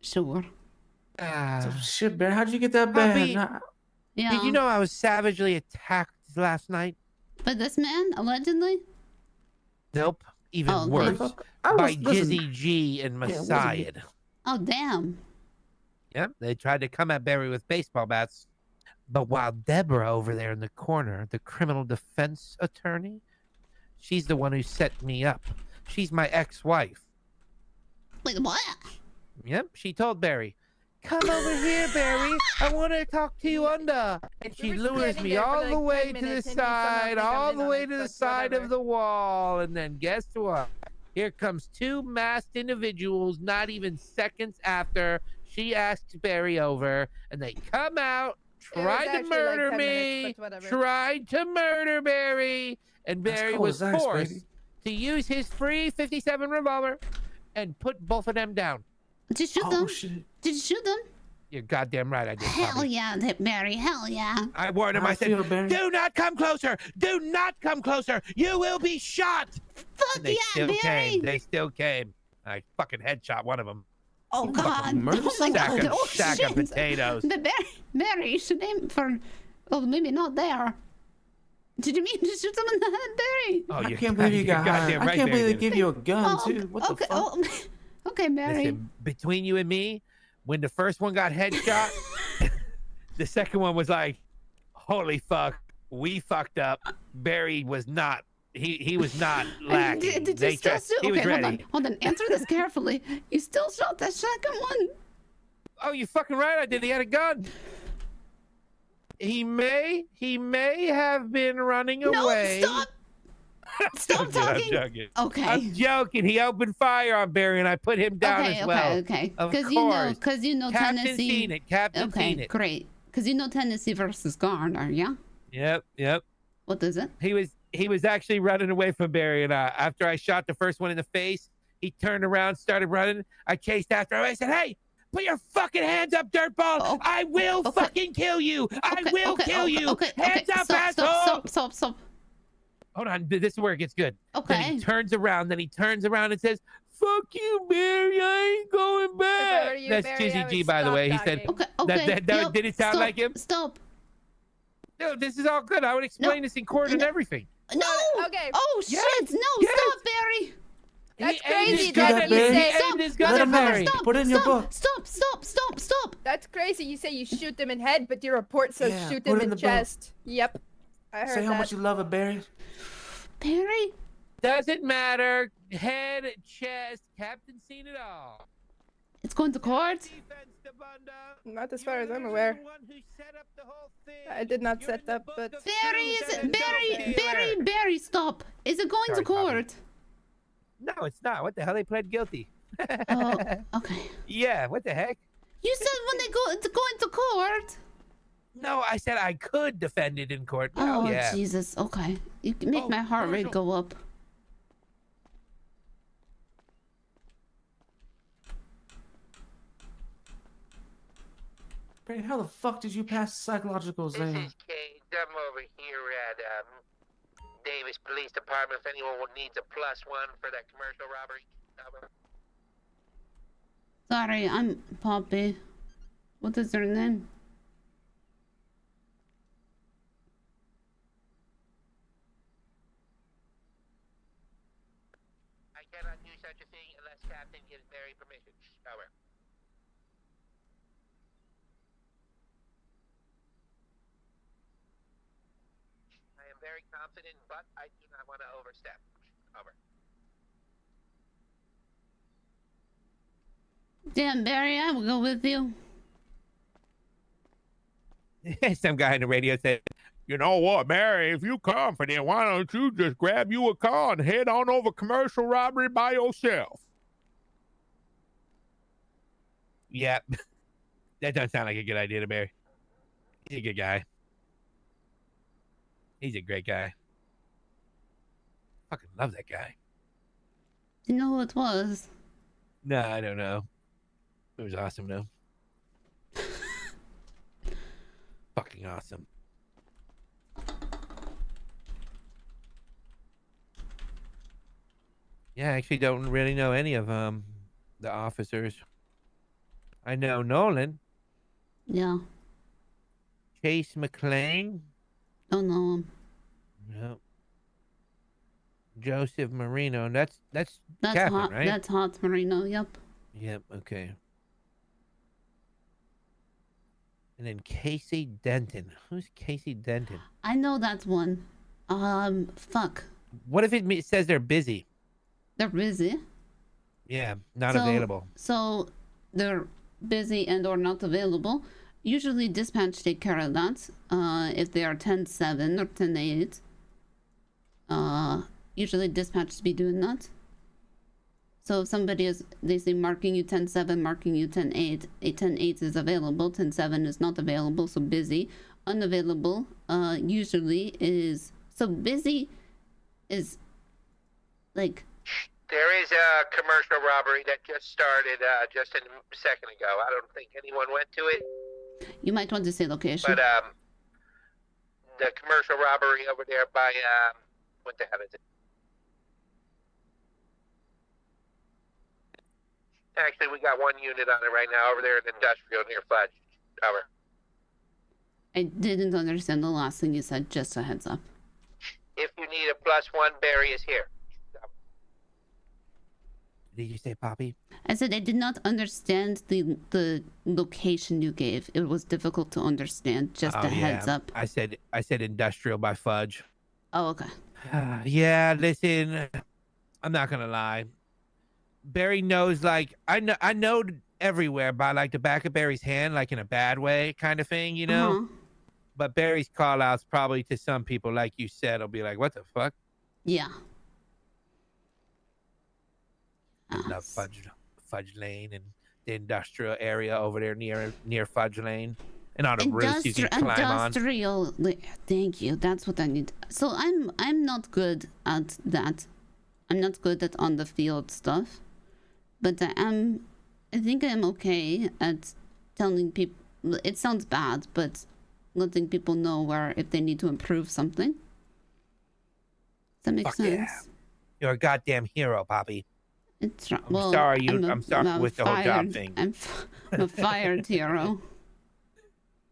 So, shit, Barry, how'd you get that bad? Poppy, Nah, Yeah. Did you know I was savagely attacked last night? But this man, allegedly? Nope. Even Oh, okay. worse. I By was- listen. Jizzy G and Yeah, it wasn't Messiah. Oh, damn. Yep, they tried to come at Barry with baseball bats. But while Deborah over there in the corner, the criminal defense attorney, She's the one who set me up. She's my ex-wife. Wait, what? Yep, she told Barry, "Come over here, Barry. I want to talk to you under." And she lures me all the way to the side, all the way to the side of the wall. And then guess what? Here comes two masked individuals, not even seconds after she asks Barry over, and they come out, tried to murder me, tried to murder Barry, and Barry was forced to use his free 57 revolver and put both of them down. Did you shoot them? Did you shoot them? You're goddamn right I did. Hell yeah, Barry. Hell yeah. I warned him. I said, "Do not come closer. Do not come closer. You will be shot." Fuck they yeah, still Barry. came. They still came. I fucking headshot one of them. Oh God. Oh my God. Oh Sack shit. of potatoes. Barry, you should aim for. Oh, maybe not there. Did you mean to shoot someone in the head, Barry? Oh, I can't believe you got hired. I can't believe they give you a gun Oh, too. What okay. the fuck? Oh, okay, Barry. Listen, between you and me, when the first one got headshot, the second one was like, "Holy fuck, we fucked up." Barry was not. He was not lacking. Did you still shoot? He was Okay, ready. hold on. Answer this carefully. You still shot that second one? Oh, you fucking right. I did. He had a gun. He may have been running away. No, stop. Stop talking. I'm joking. Okay. I'm joking. He opened fire on Barry, and I put him down as well. Okay. Of Because course. you know Captain Tennessee. seen it. Captain seen it. Great. Because you know Tennessee versus Garner, yeah? Yep. What is it? He was actually running away from Barry, and after I shot the first one in the face, he turned around, started running. I chased after him. I said, "Hey, put your fucking hands up, dirtball! I will fucking kill you! I will kill you! Hands up, asshole!" Stop. Hold on, this is where it gets good. Okay. Then he turns around and says, "Fuck you, Barry! I ain't going back." That's Chizzy G, by the way. He said, that did it sound like him? Stop. No, this is all good. I would explain this in court and everything. No. Okay. Oh shit! No, stop, Barry. That's He aimed crazy his gun that at you me. He say. aimed his gun Let at him know. Barry. Put it in your book. Stop. That's crazy. You say you shoot them in head, but your report says Yeah, shoot put them it in in the book. chest. Yep. I heard Say how that. much you love it, Barry. Barry. Doesn't matter. Head, chest, Captain seen it all. It's going to court. Not as far as I'm aware. I did not set up, but Barry, stop. Is it going to court? No, it's not. What the hell? They pled guilty. Oh, okay. Yeah, what the heck? You said when they go into court. No, I said I could defend it in court. Oh, No, yeah. Jesus. Okay. You can make my heart rate go up. Barry, how the fuck did you pass the psychological exam? This is Cage. I'm over here at Davis Police Department. If anyone needs a +1 for that commercial robbery. Sorry, I'm Poppy. What is your name? I cannot do such a thing unless Captain gives Barry permission. Over. I am very confident, but I do not want to overstep. Over. Damn, Barry, I will go with you. Some guy on the radio said, "You know what, Mary, if you confident, why don't you just grab you a car and head on over commercial robbery by yourself?" Yep. That doesn't sound like a good idea to Barry. He's a good guy. He's a great guy. Fucking love that guy. You know who it was? No, I don't know. It was awesome, though. Fucking awesome. Yeah, I actually don't really know any of the officers. I know Nolan. Yeah. Chase McClain. Don't know him. No. Joseph Marino. That's Captain, hot. right? That's Hot Marino. Yep. Yep. Okay. And then Casey Denton. Who's Casey Denton? I know that one. Fuck. What if it says they're busy? They're busy. Yeah, not So- available. So they're busy and or not available. Usually dispatch take care of that. If they are 10-7 or 10-8. Usually dispatch be doing that. So if somebody is, they say marking you 10-7, marking you 10-8, 10-8 is available, 10-7 is not available, so busy. Unavailable, usually is, so busy is like... There is a commercial robbery that just started just a second ago. I don't think anyone went to it. You might want to say location. But the commercial robbery over there by what the hell is it? Actually, we got one unit on it right now over there in industrial near Fudge. Over. I didn't understand the last thing you said, just a heads up. If you need a +1, Barry is here. Did you say Poppy? I said I did not understand the location you gave. It was difficult to understand. Just a heads up. I said industrial by Fudge. Oh, okay. Yeah, listen, I'm not gonna lie. Barry knows, like, I know everywhere by like the back of Barry's hand, like in a bad way kind of thing, you know. Uh-huh. But Barry's call outs probably to some people, like you said, will be like, "What the fuck?" Yeah. The Fudge Lane and the industrial area over there near Fudge Lane, and all the roofs you can climb on. Industrial. Thank you. That's what I need. So I'm not good at that. I'm not good at on the field stuff, but I think I'm okay at telling people. It sounds bad, but letting people know where if they need to improve something. Does that make sense? Yeah. You're a goddamn hero, Poppy. It's I'm sorry with the whole job thing. I'm a fired hero.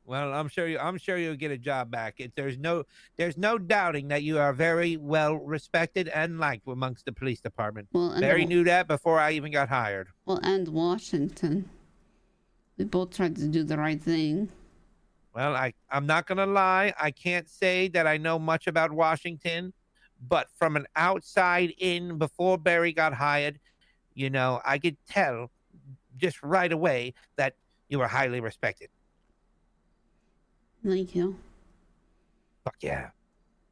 Well, I'm sure you'll get a job back. There's no doubting that you are very well respected and liked amongst the police department. Well, Barry knew that before I even got hired. Well, and Washington. We both tried to do the right thing. Well, I'm not gonna lie. I can't say that I know much about Washington, but from an outside in, before Barry got hired, you know, I could tell just right away that you were highly respected. Thank you. Fuck yeah.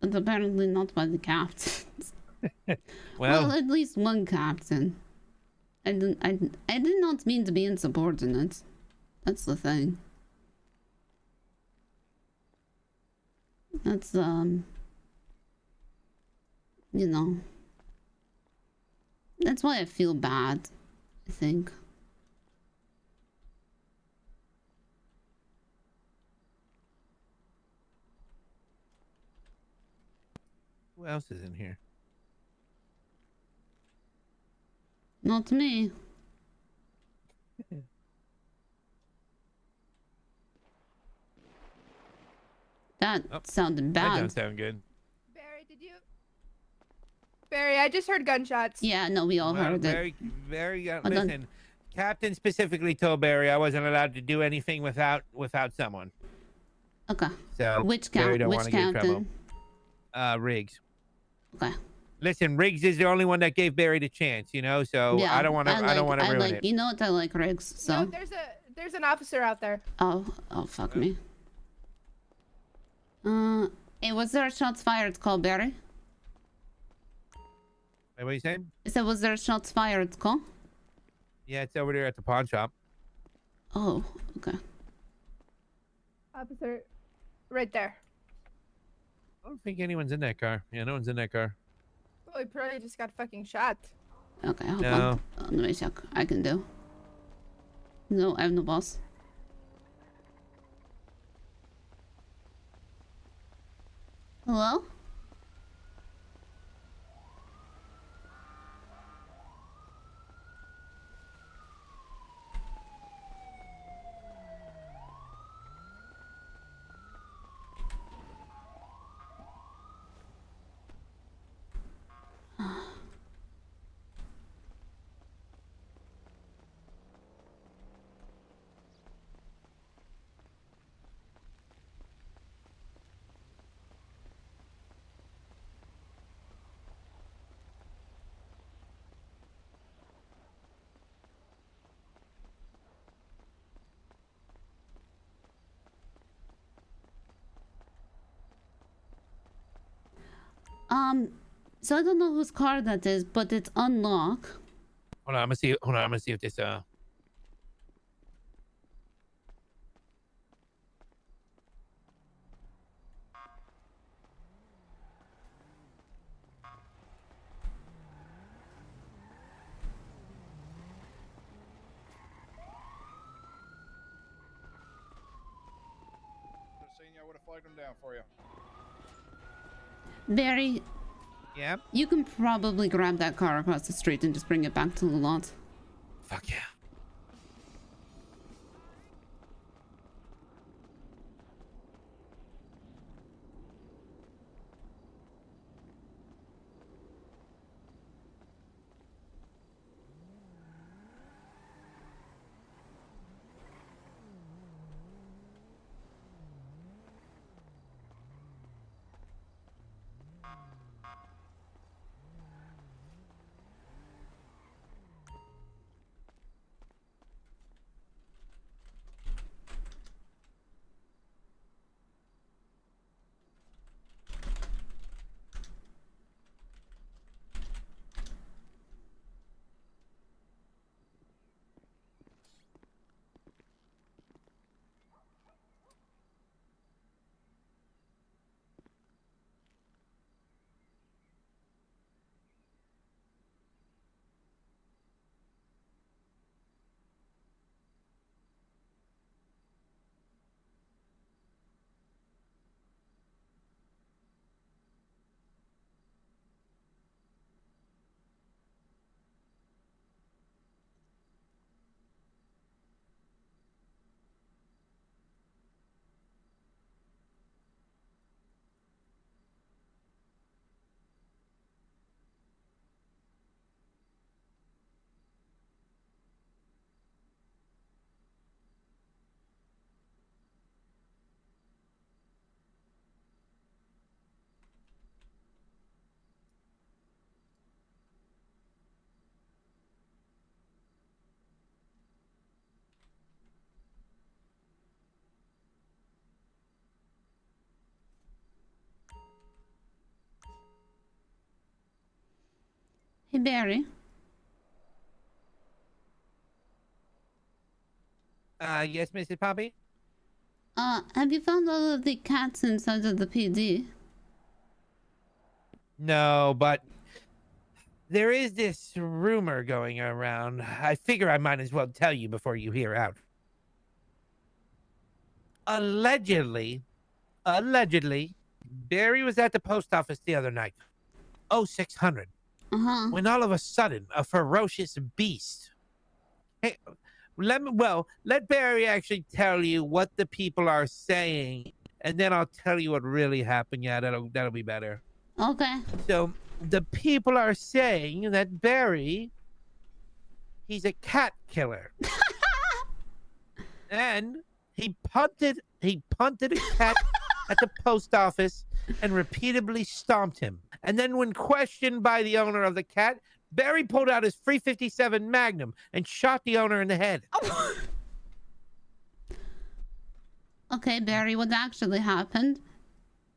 But apparently not by the captains. Well, at least one captain. I did not mean to be insubordinate. That's the thing. That's you know. That's why I feel bad, I think. who else is in here? Not me. That sounded bad. That doesn't sound good. Barry, did you? Barry, I just heard gunshots. Yeah, no, we all heard it. Barry, Hold on. listen. Captain specifically told Barry I wasn't allowed to do anything without someone. Okay. So Which Barry don't which wanna get in trouble. captain? Riggs. Okay. Listen, Riggs is the only one that gave Barry the chance, you know. So Yeah, I don't want to. I don't want to ruin it. You know what? I like Riggs. So. No, there's an officer out there. Oh, fuck me. Hey, was there shots fired, call Barry? Wait, what are you saying? I said, was there shots fired, call? Yeah, it's over there at the pawn shop. Oh, okay. Officer, right there. I don't think anyone's in that car. Yeah, no one's in that car. Oh, he probably just got fucking shot. Okay, hold No. on. Let me check. I can do. No, I'm the boss. Hello? So I don't know whose car that is, but it's unlocked. Hold on, I'm gonna see. Hold on, I'm gonna see if this I would have flagged him down for you. Barry. Yeah. You can probably grab that car across the street and just bring it back to the lot. Fuck yeah. Hey, Barry. Yes, Mrs. Poppy? Have you found all of the cats inside of the PD? No, but there is this rumor going around. I figure I might as well tell you before you hear out. Allegedly, Barry was at the post office the other night. 0600. When all of a sudden, a ferocious beast. Hey, let Barry actually tell you what the people are saying, and then I'll tell you what really happened. Yeah, that'll be better. Okay. So the people are saying that Barry, he's a cat killer. And he punted a cat at the post office and repeatedly stomped him. And then when questioned by the owner of the cat, Barry pulled out his .357 Magnum and shot the owner in the head. Okay, Barry, what actually happened?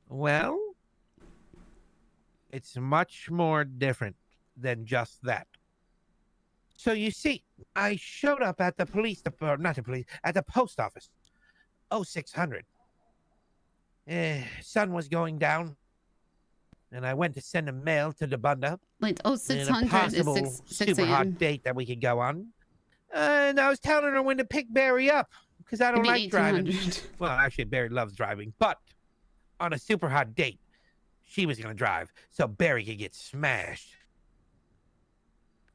Well, it's much more different than just that. So you see, I showed up at the police, at the post office. 0600. Sun was going down, and I went to send a mail to the Bunda. Wait, 0600 and a possible is 6 super a.m. hot date that we could go on. And I was telling her when to pick Barry up because I don't Maybe like driving. 1800. Well, actually, Barry loves driving, but on a super hot date, she was gonna drive so Barry could get smashed.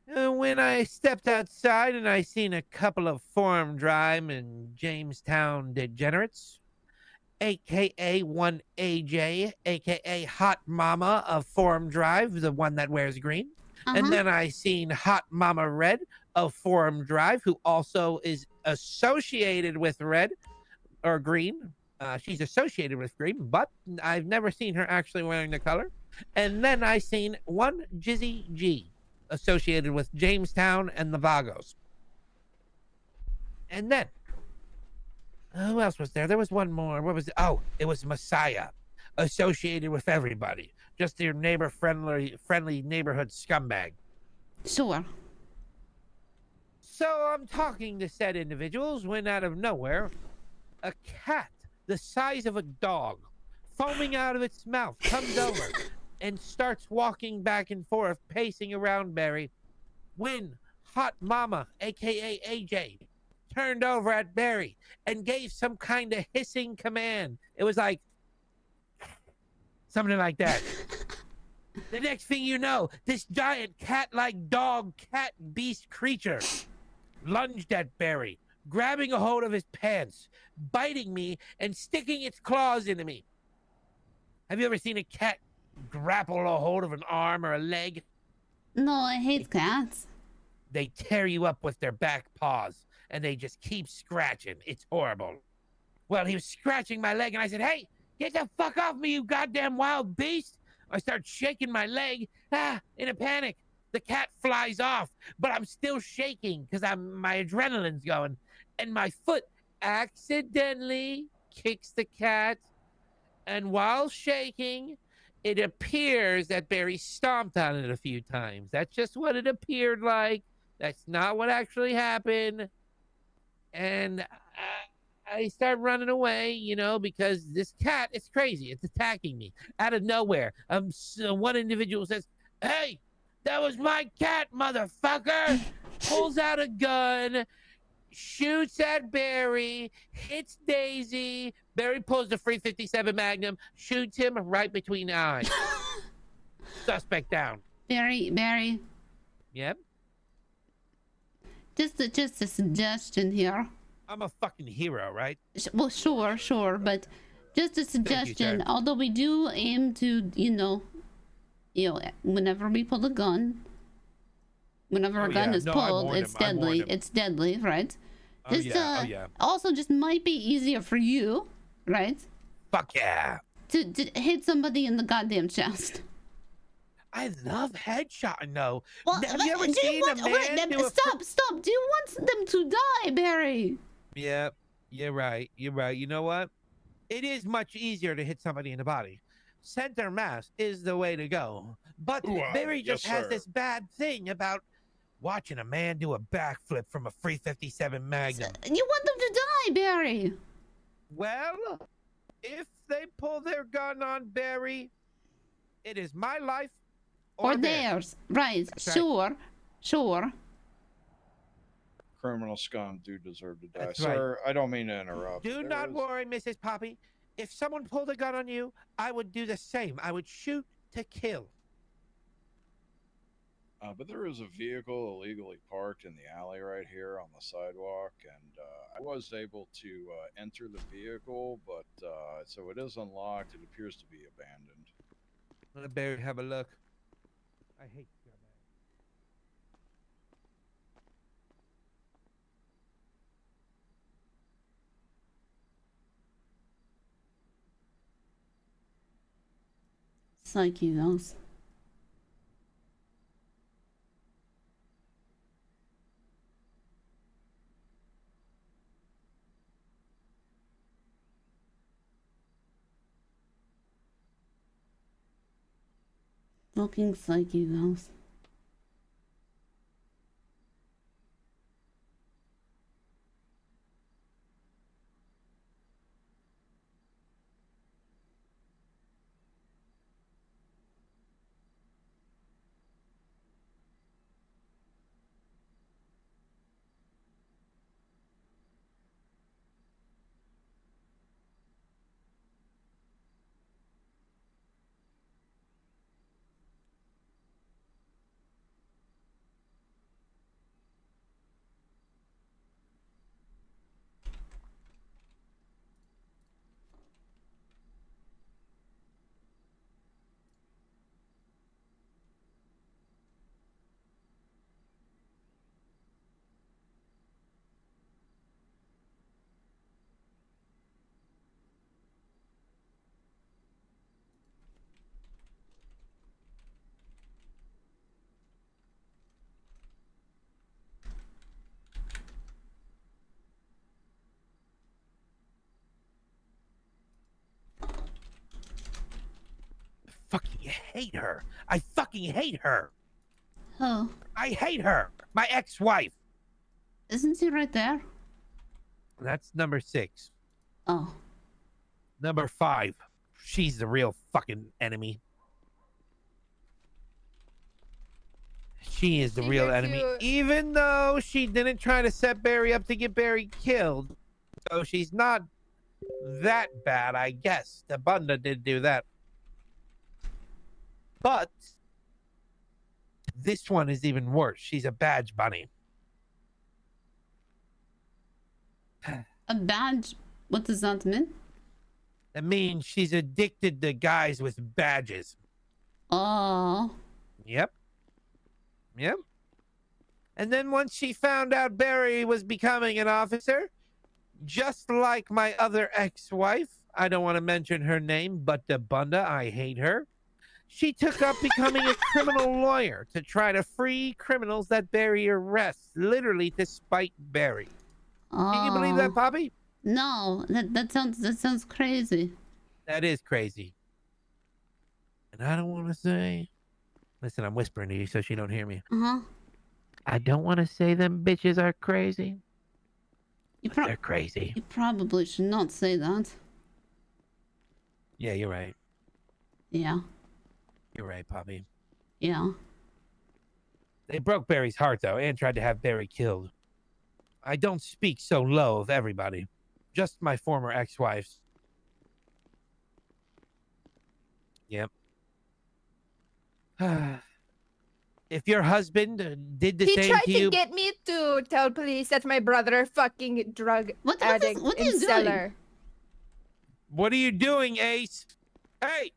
When I stepped outside and I seen a couple of Forum Drive and Jamestown degenerates, aka one AJ, aka Hot Mama of Forum Drive, the one that wears green. And then I seen Hot Mama Red of Forum Drive, who also is associated with red or green. She's associated with green, but I've never seen her actually wearing the color. And then I seen one Jizzy G, associated with Jamestown and the Vagos. And then, who else was there? There was one more. What was it? Oh, it was Messiah associated with everybody. Just your friendly neighborhood scumbag. Sure. So I'm talking to said individuals when out of nowhere, a cat the size of a dog, foaming out of its mouth, comes over and starts walking back and forth, pacing around Barry, when Hot Mama, aka AJ, turned over at Barry and gave some kind of hissing command. It was like something like that. The next thing you know, this giant cat-like dog, cat beast creature lunged at Barry, grabbing a hold of his pants, biting me, and sticking its claws into me. Have you ever seen a cat grapple a hold of an arm or a leg? No, I hate cats. They tear you up with their back paws, and they just keep scratching. It's horrible. Well, he was scratching my leg, and I said, "Hey, get the fuck off me, you goddamn wild beast!" I start shaking my leg, in a panic. The cat flies off, but I'm still shaking because my adrenaline's going, and my foot accidentally kicks the cat. And while shaking, it appears that Barry stomped on it a few times. That's just what it appeared like. That's not what actually happened. And I start running away, because this cat is crazy. It's attacking me out of nowhere. So one individual says, "Hey, that was my cat, motherfucker!" Pulls out a gun, shoots at Barry, hits Daisy. Barry pulls the 357 Magnum, shoots him right between the eyes. Suspect down. Barry. Yep. Just a suggestion here. I'm a fucking hero, right? Well, sure, but just a suggestion. Although we do aim to, whenever we pull a gun, whenever a gun is pulled, it's deadly. It's deadly, right? Also, just might be easier for you, right? Fuck yeah. To hit somebody in the goddamn chest. I love headshotting, though. Well, have you ever seen a man do a... Stop. Do you want them to die, Barry? Yeah, you're right. You know what? It is much easier to hit somebody in the body. Center mass is the way to go. But Barry just has this bad thing about watching a man do a backflip from a 357 Magnum. You want them to die, Barry. Well, if they pull their gun on Barry, it is my life or theirs. Right. Sure. Criminal scum do deserve to die. That's Sir, I don't mean to interrupt. Do not worry, Mrs. Poppy. If someone pulled a gun on you, I would do the same. I would shoot to kill. But there is a vehicle illegally parked in the alley right here on the sidewalk, and I was able to enter the vehicle, but so it is unlocked. It appears to be abandoned. Let Barry have a look. I hate Psyche those. Fucking psyche those. hate her. I fucking hate her. Oh. I hate her. My ex-wife. Isn't she right there? That's number 6. Oh. Number 5. She's the real fucking enemy. She is the real hurt enemy, you. even though she didn't try to set Barry up to get Barry killed. So she's not that bad, I guess. The Bunda did do that. But this one is even worse. She's a badge bunny. A badge? What does that mean? That means she's addicted to guys with badges. Oh. Yep. Yep. And then once she found out Barry was becoming an officer, just like my other ex-wife, I don't want to mention her name, but the Bunda, I hate her. She took up becoming a criminal lawyer to try to free criminals that Barry arrests, literally to spite Barry. Can you believe that, Poppy? No, that sounds crazy. That is crazy. And I don't want to say... Listen, I'm whispering to you so she don't hear me. Uh-huh. I don't want to say them bitches are crazy. But they're crazy. You probably should not say that. Yeah, you're right. Yeah. You're right, Poppy. Yeah. They broke Barry's heart, though, and tried to have Barry killed. I don't speak so low of everybody. Just my former ex-wives. Yep. If your husband did the He same tried to you... to get me to tell police that my brother fucking drug addict what are in you doing? cellar. What are you doing, Ace? Hey!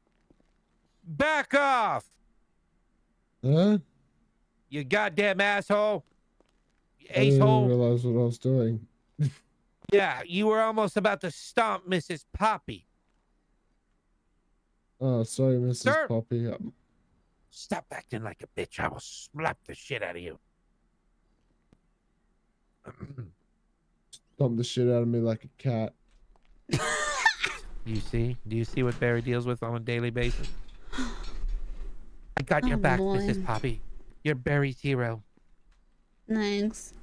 Back off! Huh? You goddamn asshole! I didn't Ace-hole! realize what I was doing. Yeah, you were almost about to stomp Mrs. Poppy. Oh, sorry, Mrs. Sir? Poppy. Stop acting like a bitch. I will slap the shit out of you. Stomp the shit out of me like a cat. You see? Do you see what Barry deals with on a daily basis? I got your back, boy. Mrs. Poppy. You're Barry's hero. Thanks.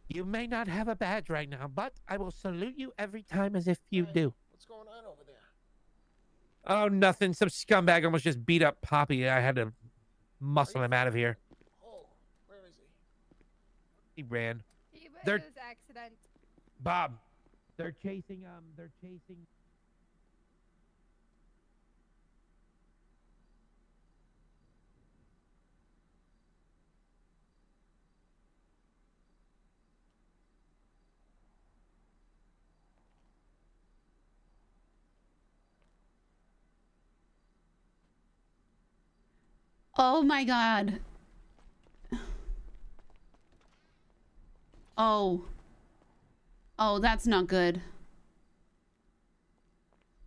You may not have a badge right now, but I will salute you every time as if you do. What's going on over there? Oh, nothing. Some scumbag almost just beat up Poppy. I had to muscle him out of here. Oh, where is he? He ran. He They're- was accident. Bob, they're chasing. Oh my god. Oh. Oh, that's not good.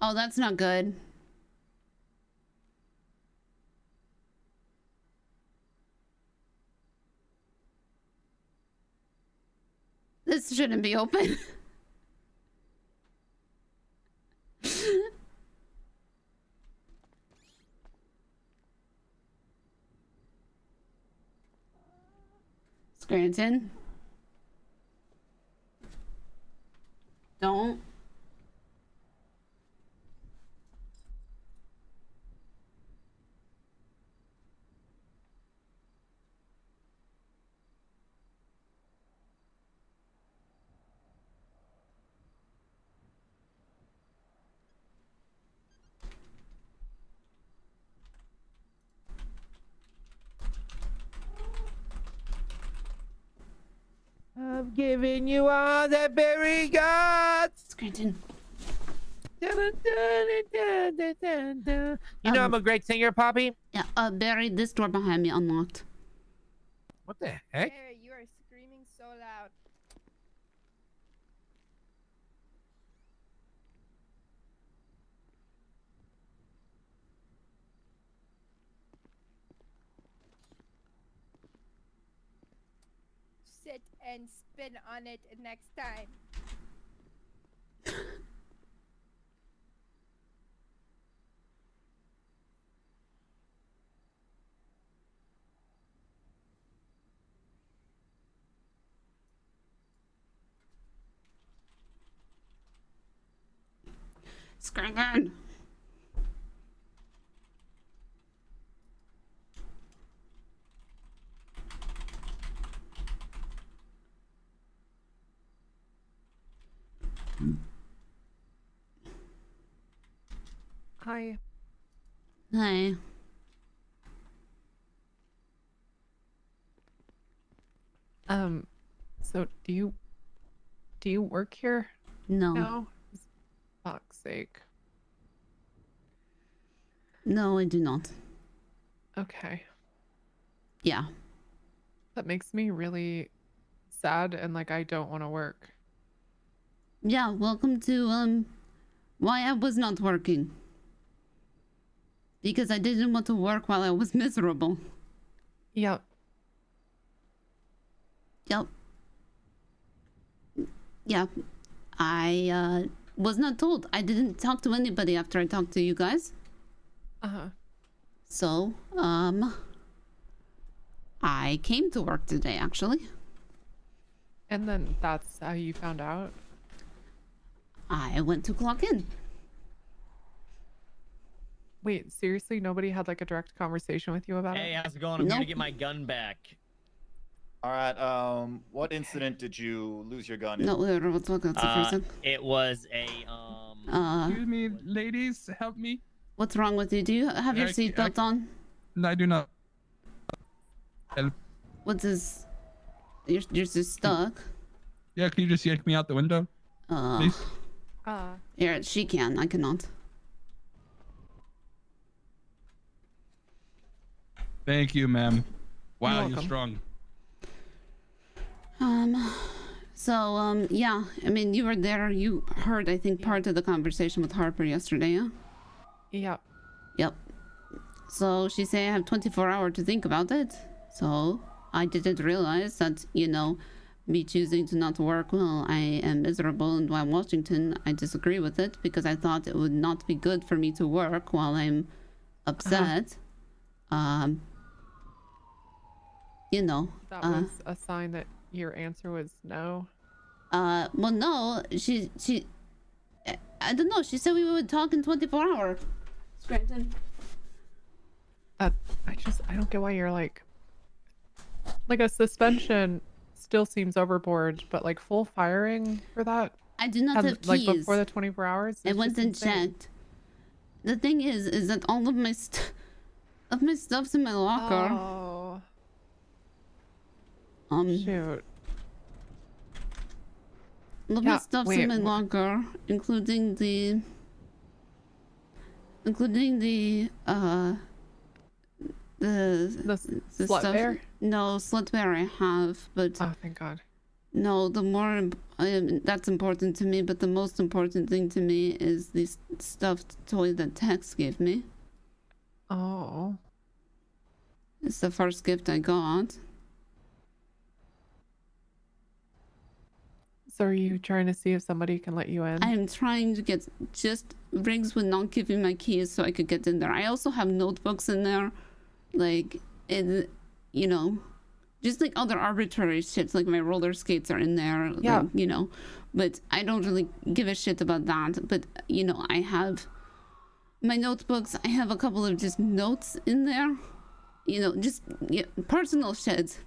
Oh, that's not good. This shouldn't be open. Scranton. Don't. I'm giving you all that Barry got. Scranton. You know I'm a great singer, Poppy. Yeah, Barry, this door behind me unlocked. What the heck? Barry, you are screaming so loud. Sit and spin on it next time. Scranton. Hi. Hi. So do you work here? No. No. Fuck's sake. No, I do not. Okay. Yeah. That makes me really sad and like I don't want to work. Yeah, welcome to why I was not working. Because I didn't want to work while I was miserable. Yep. Yep. Yeah. I was not told. I didn't talk to anybody after I talked to you guys. Uh-huh. So, I came to work today actually. And then that's how you found out? I went to clock in. Wait, seriously? Nobody had like a direct conversation with you about Hey, it? how's it going? I'm here to get my gun back. All right. What incident did you lose your gun in? No, let's talk about the person. It was a Excuse me, ladies, help me. What's wrong with you? Do you have your seatbelt on? No, I do not. Help. What's this? You're just stuck. Yeah, can you just yank me out the window? Please? Here, she can. I cannot. Thank you, ma'am. Wow, You're you're welcome. strong. Yeah. I mean, you were there. You heard, I think, part of the conversation with Harper yesterday, yeah? Yep. Yep. So she said I have 24 hours to think about it. So I didn't realize that, you know, me choosing to not work while I am miserable and while Washington, I disagree with it because I thought it would not be good for me to work while I'm upset. You know. That was a sign that your answer was no. Well, no, she, I don't know. She said we would talk in 24 hours. Scranton. I don't get why you're like a suspension still seems overboard, but like full firing for that. I do not have like keys. before the 24 hours. I went and checked. The thing is that all of my stuff's in my locker. Oh. Shoot. All of my stuff's in my locker, including the slut stuff. bear? No, slut bear I have, but oh, thank God. No, the more that's important to me, but the most important thing to me is the stuffed toy that Tex gave me. Oh. It's the first gift I got. So are you trying to see if somebody can let you in? I'm trying to get, just Riggs would not give me my keys so I could get in there. I also have notebooks in there, like, you know, just like other arbitrary shit, like my roller skates are in there, yeah. Like, you know, but I don't really give a shit about that. But, you know, I have my notebooks, I have a couple of just notes in there, you know, just personal shit.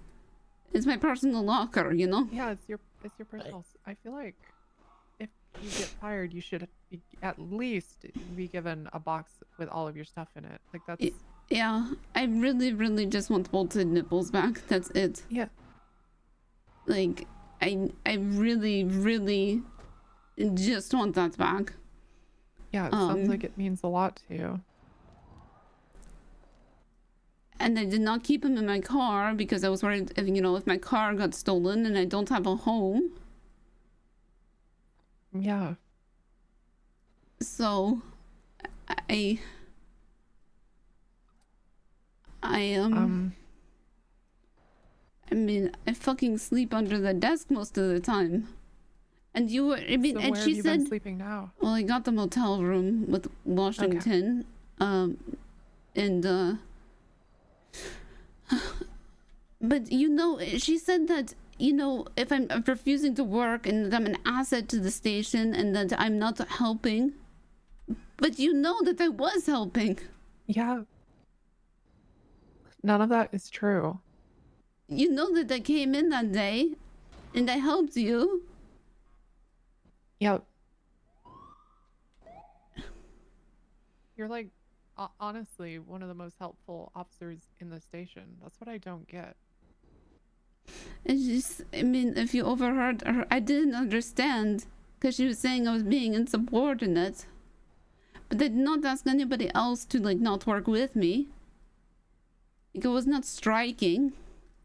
It's my personal locker, you know? Yeah, it's your personal. I feel like if you get fired, you should be, at least be given a box with all of your stuff in it. Like that's. Yeah, I really, really just want bolted nipples back. That's it. Yeah. Like, I really, really just want that back. Yeah, it sounds like it means a lot to you. And I did not keep him in my car because I was worried if, you know, if my car got stolen and I don't have a home. Yeah. So, I mean, I fucking sleep under the desk most of the time. And you were, I mean, So and where she have you said, been sleeping now? well, I got the motel room with Washington. But you know, she said that, you know, if I'm refusing to work and that I'm an asset to the station and that I'm not helping But you know that I was helping. Yeah. None of that is true. You know that I came in that day and I helped you. Yep. You're like, honestly, one of the most helpful officers in the station. That's what I don't get. It's just, I mean, if you overheard her, I didn't understand because she was saying I was being insubordinate. But I did not ask anybody else to, like, not work with me. Like, it was not striking.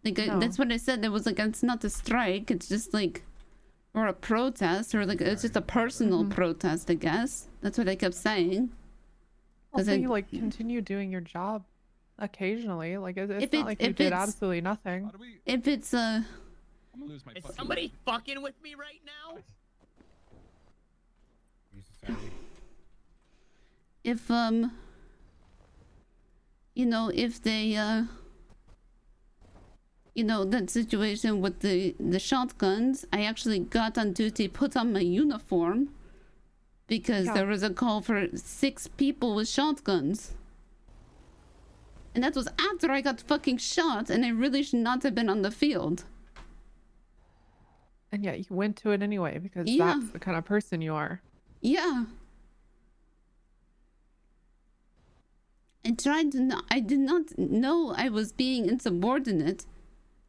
Like, No. that's what I said. It was like, it's not a strike. It's just like, or a protest, or like, it's just a personal protest, I guess. That's what I kept saying. Also, you like continue doing your job occasionally. Like it's not like you did absolutely nothing. If it's Is somebody fucking with me right now? if you know, if they you know, that situation with the shotguns, I actually got on duty, put on my uniform because there was a call for 6 people with shotguns. And that was after I got fucking shot, and I really should not have been on the field. And yet you went to it anyway because Yeah. that's the kind of person you are. Yeah. I tried to not, I did not know I was being insubordinate.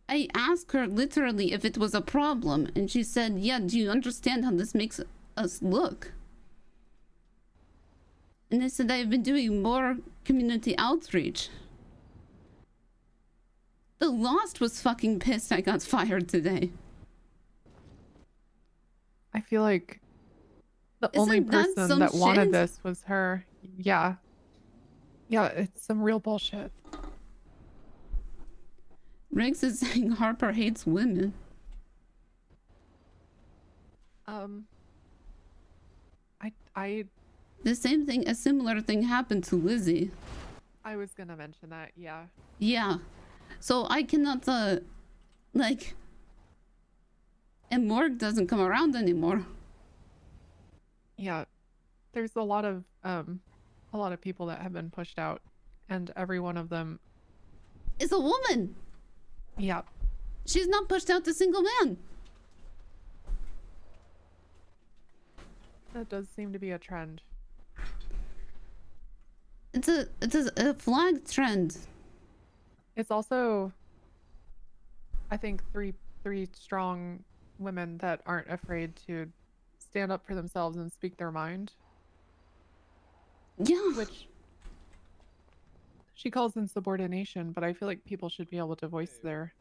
I asked her literally if it was a problem, and she said, yeah, do you understand how this makes us look? And I said, I've been doing more community outreach. The Lost was fucking pissed I got fired today. I feel like the Isn't only that person some that wanted shit? this was her. Yeah. Yeah, it's some real bullshit. Riggs is saying Harper hates women. I The same thing, a similar thing happened to Lizzie. I was gonna mention that, yeah. Yeah. So I cannot, like... And Morg doesn't come around anymore. Yeah. There's a lot of people that have been pushed out, and every one of them is a woman. Yeah. She's not pushed out a single man. That does seem to be a trend. It's a flag trend. It's also, I think, three strong women that aren't afraid to stand up for themselves and speak their mind. Yeah. Which she calls insubordination, but I feel like people should be able to voice their.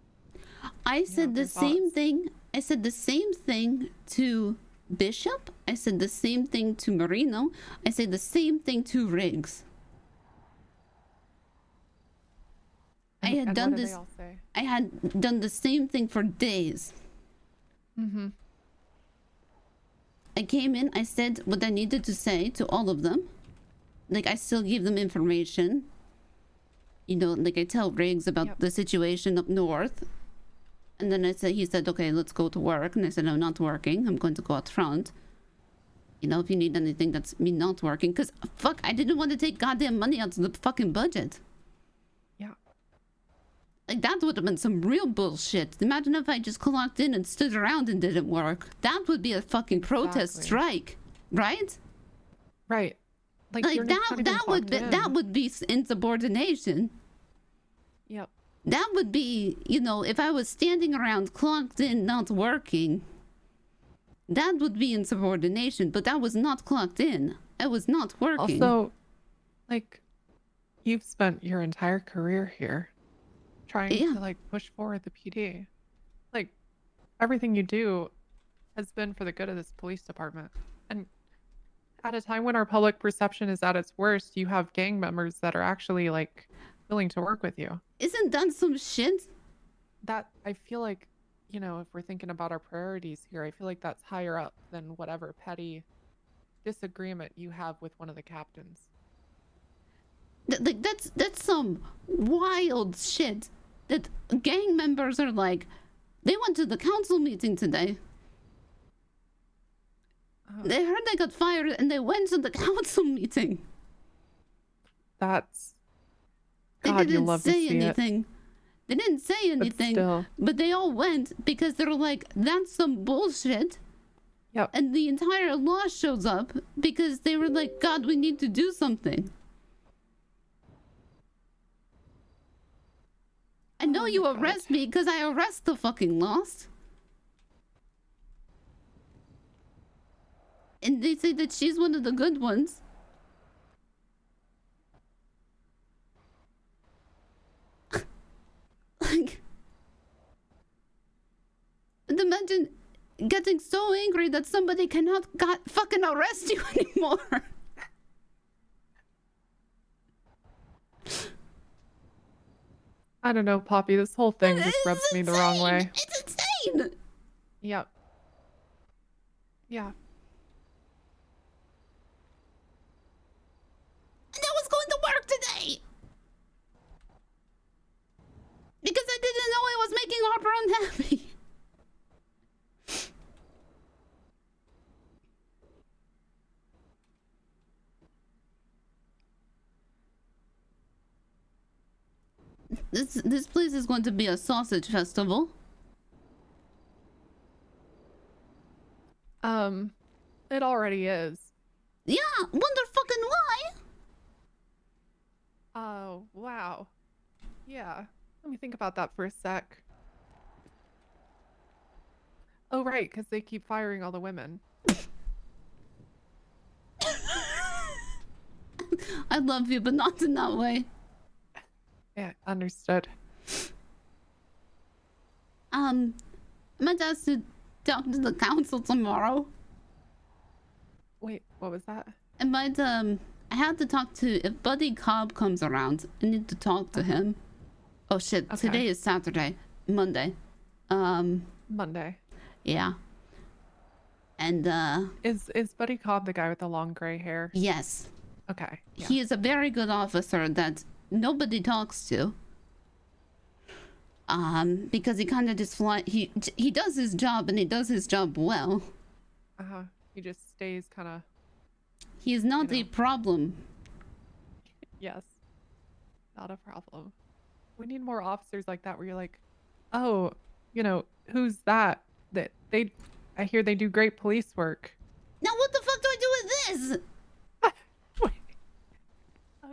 I said the same thing. I said the same thing to Bishop. I said the same thing to Marino. I said the same thing to Riggs. I had done this. I had done the same thing for days. Mm-hmm. I came in, I said what I needed to say to all of them. Like, I still give them information. You know, like I tell Riggs about the situation up north. And then he said, okay, let's go to work. And I said, I'm not working. I'm going to go out front. You know, if you need anything, that's me not working. Because, fuck, I didn't want to take goddamn money out of the fucking budget. Yeah. Like, that would have been some real bullshit. Imagine if I just clocked in and stood around and didn't work. That would be a fucking protest strike, right? Right. Like that would be insubordination. Yep. That would be, you know, if I was standing around clocked in not working, that would be insubordination, but I was not clocked in. I was not working. Also, like, you've spent your entire career here trying to, like, push forward the PD. Like, everything you do has been for the good of this police department. And at a time when our public perception is at its worst, you have gang members that are actually, like, willing to work with you. Isn't that some shit? That, I feel like, you know, if we're thinking about our priorities here, I feel like that's higher up than whatever petty disagreement you have with one of the captains. That's some wild shit that gang members are like, they went to the council meeting today. They heard they got fired and they went to the council meeting. That's. They God, you didn't love to say see it. anything. They didn't say anything. But they all went because they were like, that's some bullshit. Yep. And the entire law shows up because they were like, God, we need to do something. I know you arrest me because I arrest the fucking lost. And they say that she's one of the good ones. Like, and imagine getting so angry that somebody cannot fucking arrest you anymore. I don't know, Poppy. This whole thing just rubs me the wrong way. It's insane. Yep. Yeah. And I was going to work today. Because I didn't know I was making Harper unhappy. This place is going to be a sausage festival. It already is. Yeah, wonder fucking why. Oh, wow. Yeah. Let me think about that for a sec. Oh, right, because they keep firing all the women. I love you, but not in that way. Yeah, understood. I might have to talk to the council tomorrow. Wait, what was that? I might, I have to talk to, if Buddy Cobb comes around, I need to talk to him. Oh shit, Okay. Today is Saturday. Monday. Monday. Yeah. And, Is Buddy Cobb the guy with the long gray hair? yes. Okay. Yeah. He is a very good officer that nobody talks to. Because he kind of just he does his job and he does his job well. He just stays kind of. He is not a problem. Yes. Not a problem. We need more officers like that where you're like, oh, who's that? I hear they do great police work. Now what the fuck do I do with this?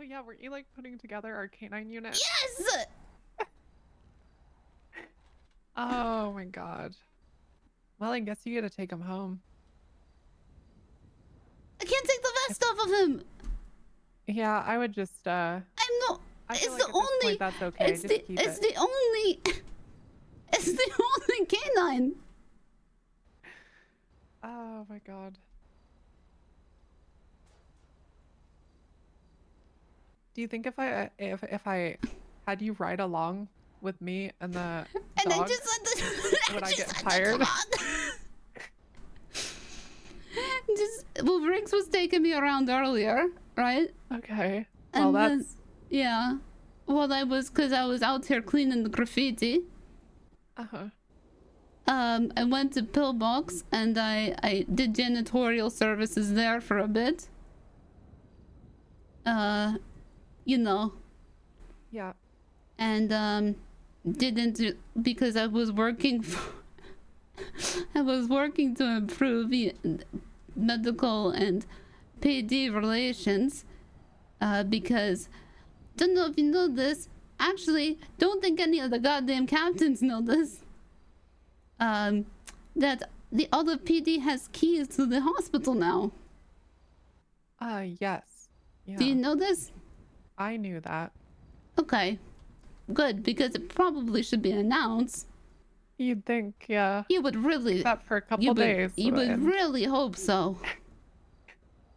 Oh yeah, were you like putting together our canine unit? Yes! Oh my god. Well, I guess you gotta take him home. I can't take the vest off of him. Yeah, I would just I'm not. I It's feel the like at this only. point that's okay. It's Just the. keep It's it. the only. It's the only canine. Oh my god. Do you think if I had you ride along with me and the And dog, I just let the. would I get tired? Well, Riggs was taking me around earlier, right? Okay. And Well, then- that's yeah. Well, because I was out here cleaning the graffiti. I went to Pillbox and I did janitorial services there for a bit. Yeah. And didn't because I was working I was working to improve medical and PD relations because don't know if you know this, actually don't think any of the goddamn captains know this, that the other PD has keys to the hospital now. Yes. Yeah. Do you know this? I knew that. Okay, good, because it probably should be announced. You'd think, yeah. You would really. That for a couple days. You would and- really hope so.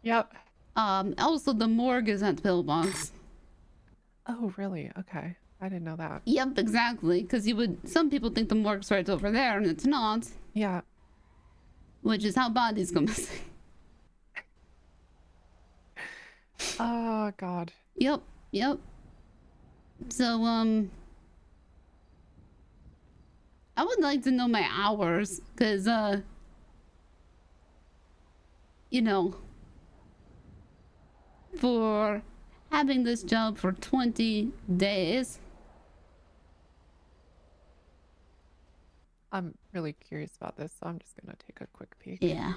Yep. Also the morgue is at Pillbox. Oh, really? Okay. I didn't know that. Yep, exactly. Because some people think the morgue's right over there, and it's not. Yeah. Which is how bodies go missing. Oh, God. Yep. So, I would like to know my hours, because, you know, for having this job for 20 days. I'm really curious about this, so I'm just gonna take a quick peek. Yeah.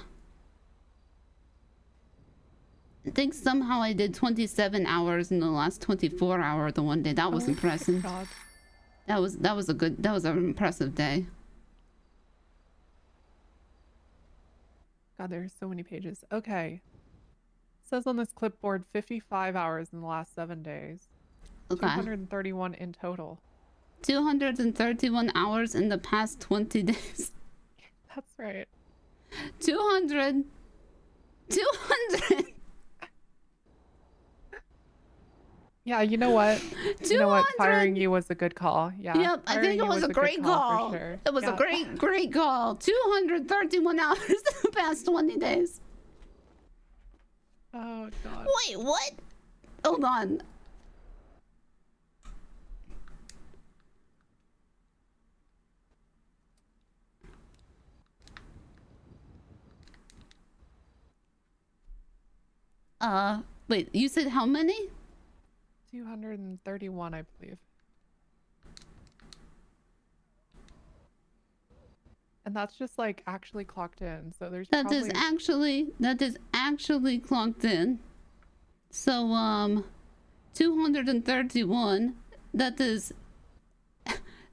I think somehow I did 27 hours in the last 24 hour the one day. That was impressive. God. That was an impressive day. God, there's so many pages. Okay. It says on this clipboard 55 hours in the last 7 days. Okay. 231 in total. 231 hours in the past 20 days. That's right. 200. Yeah, you know what? You know what? Firing you was a good call. Yeah. Yep, I think it was a great call. For sure. It was a great call. 231 hours in the past 20 days. Oh, God. Wait, what? Hold on. Wait, you said how many? 231, I believe. And that's just like actually clocked in. So there's That probably... is actually clocked in. So 231. That is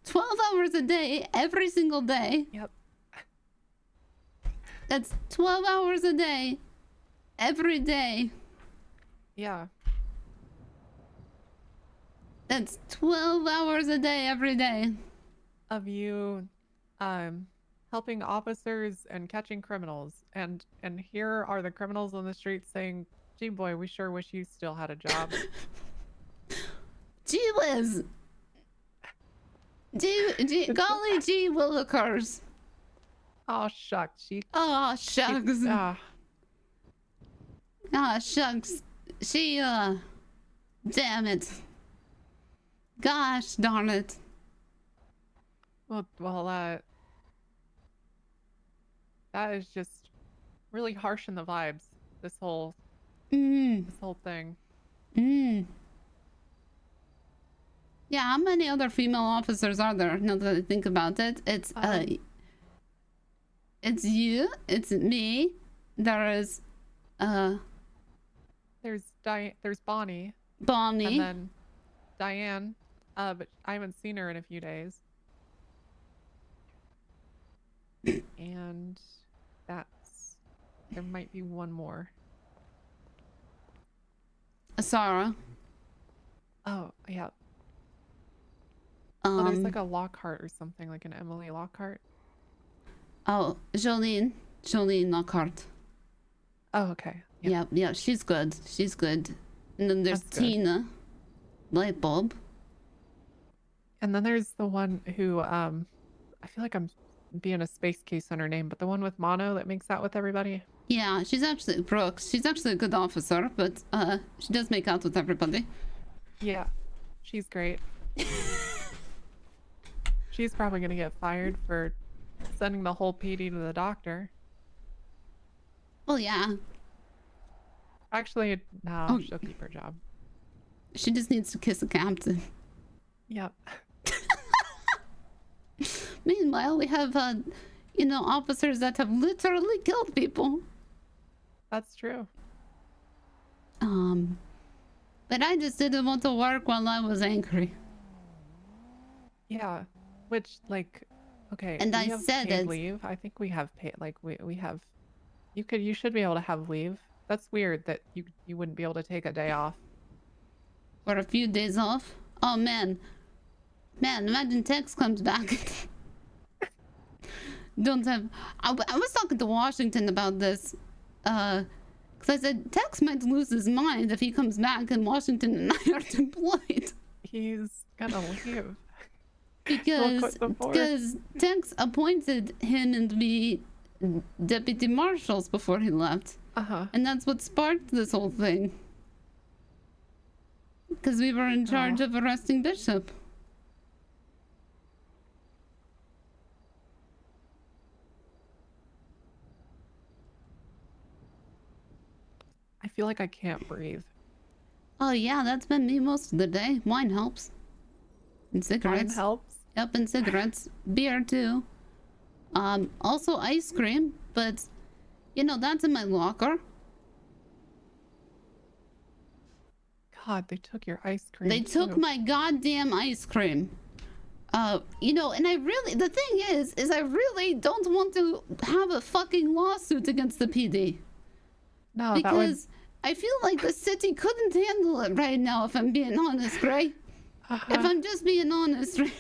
12 hours a day every single day. Yep. That's 12 hours a day every day. Yeah. That's 12 hours a day every day. Of you helping officers and catching criminals. And here are the criminals on the street saying, "Gee boy, we sure wish you still had a job." Gee whiz. Golly gee willikers. Oh shucks. Oh shucks. Ah shucks. She damn it. Gosh darn it. Well, that is just really harsh in the vibes. This whole thing. Yeah, how many other female officers are there? Now that I think about it, it's you, it's me. There's Bonnie. Bonnie. And then Diane. But I haven't seen her in a few days. And there might be one more. Sarah. Oh, yeah. There's like a Lockhart or something, like an Emily Lockhart. Oh, Jolene Lockhart. Oh, okay. Yeah, she's good. She's good. And then there's Tina Lightbulb. And then there's the one who, I feel like I'm being a space case on her name, but the one with mono that makes out with everybody. Yeah, she's actually Brooks. She's actually a good officer, but she does make out with everybody. Yeah, she's great. She's probably gonna get fired for sending the whole PD to the doctor. Well, yeah. Actually, no, she'll keep her job. She just needs to kiss a captain. Yep. Meanwhile, we have, officers that have literally killed people. That's true. But I just didn't want to work while I was angry. Yeah, which, like, okay. And I said paid it. Leave. I think we have paid. Like, we have. You should be able to have leave. That's weird that you wouldn't be able to take a day off. Or a few days off. Oh man, imagine Tex comes back. Don't have. I was talking to Washington about this, because I said Tex might lose his mind if he comes back and Washington and I are deployed. He's gonna leave. Because Tex appointed him and me deputy marshals before he left. And that's what sparked this whole thing. Because we were in charge of arresting Bishop. feel like I can't breathe. Oh yeah, that's been me most of the day. Wine helps. And cigarettes. Wine helps? Yep, and cigarettes. Beer too. Also ice cream, but you know, that's in my locker. God, they took your ice cream. They took my goddamn ice cream. You know, and the thing is I really don't want to have a fucking lawsuit against the PD. No, because I feel like the city couldn't handle it right now, if I'm being honest, Gray. If I'm just being honest, Ray.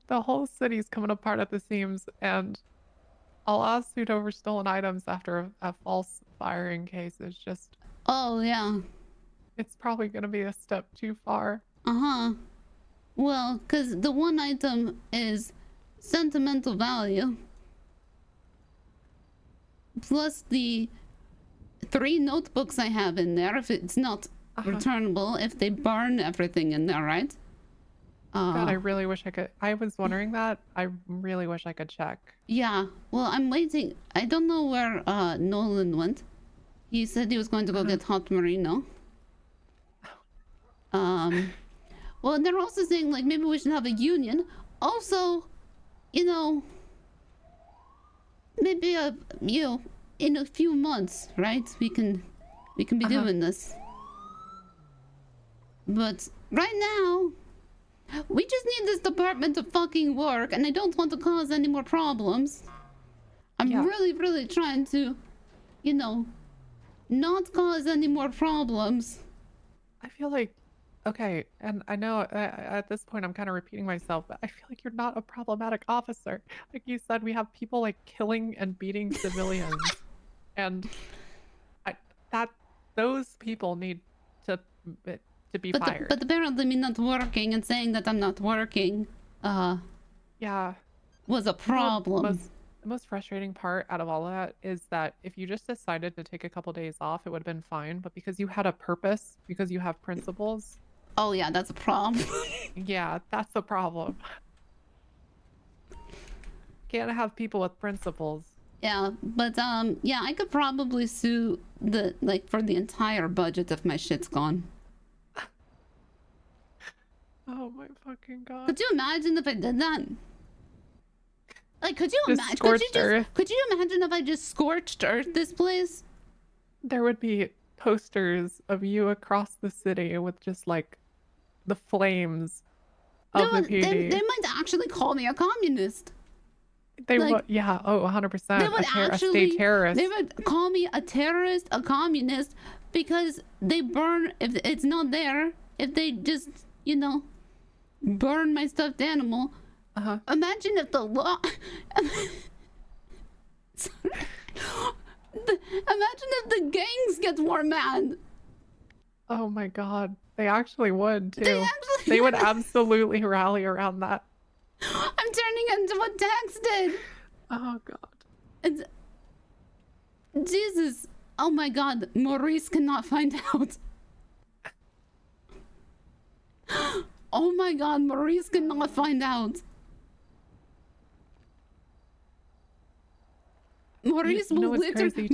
The whole city's coming apart at the seams, and a lawsuit over stolen items after a false firing case is just... Oh, yeah. It's probably going to be a step too far. Uh-huh. Well, because the one item is sentimental value. Plus the 3 notebooks I have in there, if it's not returnable, if they burn everything in there, right? God, I really wish I could... I was wondering that. I really wish I could check. Yeah, well, I'm waiting. I don't know where Nolan went. He said he was going to go get Hot Marino. Well, and they're also saying, like, maybe we should have a union. Also, you know, maybe in a few months, right? We can be doing this. But right now, we just need this department to fucking work, and I don't want to cause any more problems. I'm really, really trying to, you know, not cause any more problems. I feel like, okay, and I know at this point I'm kind of repeating myself, but I feel like you're not a problematic officer. Like you said, we have people like killing and beating civilians, and those people need to be fired. But apparently me not working and saying that I'm not working, yeah, was a problem. The most frustrating part out of all of that is that if you just decided to take a couple days off, it would have been fine. But because you had a purpose, because you have principles. Oh yeah, that's a problem. Yeah, that's the problem. Can't have people with principles. Yeah, but yeah, I could probably sue for the entire budget if my shit's gone. Oh my fucking god. Could you imagine if I did that? Like, could you imagine? Could you imagine if I just scorched earth this place? There would be posters of you across the city with just like the flames of the PD. They might actually call me a communist. They would, yeah, 100%. They would a state terrorist. They would call me a terrorist, a communist, because they burn, if it's not there, if they just, you know, burn my stuffed animal. Imagine if the law... Imagine if the gangs get more mad. Oh my god. They actually would, too. They would absolutely rally around that. I'm turning into what Dax did. Oh god. It's... Jesus. Oh my god. Maurice cannot find out. Oh my god. Maurice cannot find out. Maurice will literally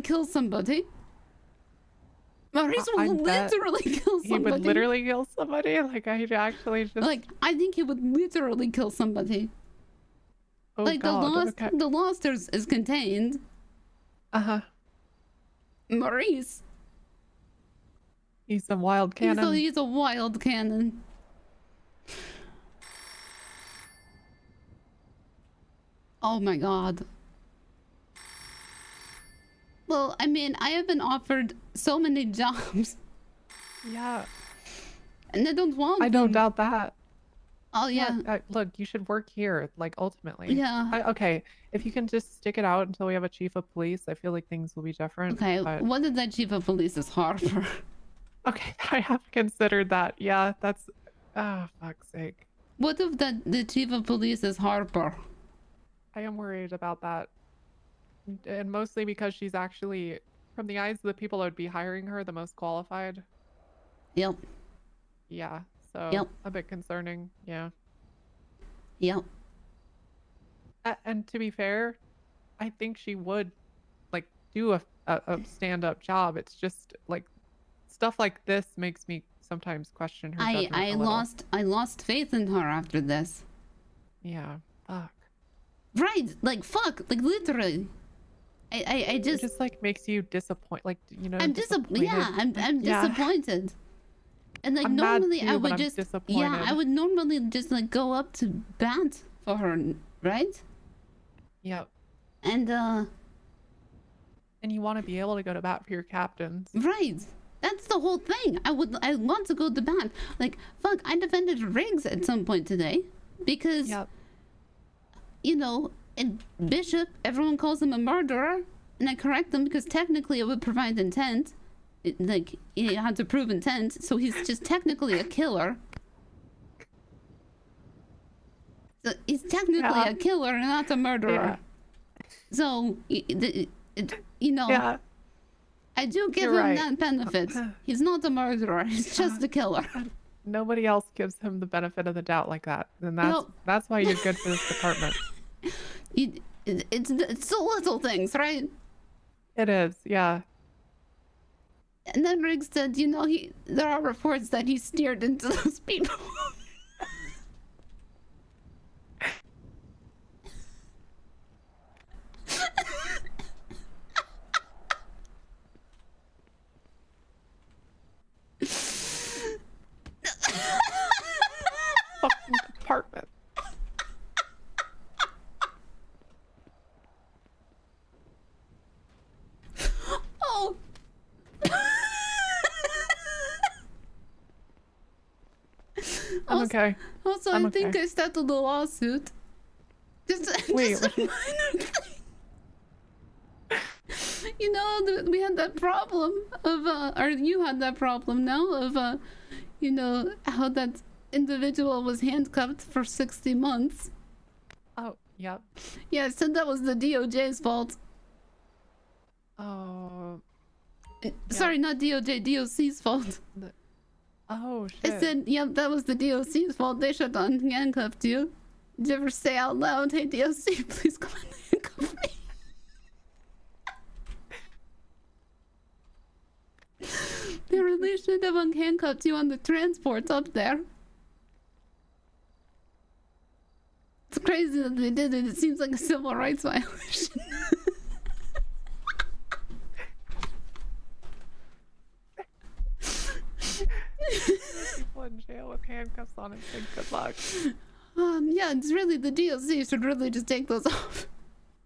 kill somebody. Maurice will literally kill somebody. He would literally kill somebody? Like, I'd actually just... Like, I think he would literally kill somebody. Oh, like, God. the Lost is contained. Maurice. He's a wild cannon. He's a wild cannon. Oh my god. Well, I mean, I have been offered so many jobs. Yeah. And I don't want I don't doubt that. Oh, yeah. Look, you should work here, like, ultimately. Yeah. Okay, if you can just stick it out until we have a chief of police, I feel like things will be different. Okay, but... what if that chief of police is Harper? Okay, I have considered that. Yeah, that's... Oh, fuck's sake. What if the chief of police is Harper? I am worried about that. And mostly because she's actually, from the eyes of the people that would be hiring her, the most qualified. Yep. Yeah, so a bit concerning, yeah. Yep. And to be fair, I think she would like do a stand-up job. It's just like stuff like this makes me sometimes question her judgment a little. I lost faith in her after this. Yeah, fuck. Right, like fuck, like literally. I just it just like makes you disappointed, like I'm disappointed. Yeah, I'm disappointed. And like I'm mad normally too, I but would I'm just disappointed. I would normally just like go up to bat for her, right? Yep. And you want to be able to go to bat for your captains. Right. That's the whole thing. I want to go to bat. Like fuck, I defended Riggs at some point today because you know, and Bishop, everyone calls him a murderer, and I correct them because technically it would provide intent. Like you had to prove intent, so he's just technically a killer. So he's technically a killer and not a murderer. So you know, I do give him that benefit. He's not a murderer. He's just a killer. Nobody else gives him the benefit of the doubt like that, and that's why you're good for this department. It's the little things, right? It is, yeah. And then Riggs said, you know, there are reports that he steered into those people. Fucking department. Oh. I'm okay. Also, I think I settled the lawsuit. Wait, you know, we had that problem of, or you had that problem now of, you know, how that individual was handcuffed for 60 months. Oh, yep. Yeah, I said that was the DOJ's fault. Oh. Sorry, not DOJ, DOC's fault. Oh, shit. I said, yep, that was the DOC's fault. They should have handcuffed you. Did you ever say out loud, hey, DOC, please come and handcuff me? They really should have unhandcuffed you on the transport up there. It's crazy that they did it. It seems like a civil rights violation. People in jail with handcuffs on and say good luck. Yeah, it's really the DOC should really just take those off.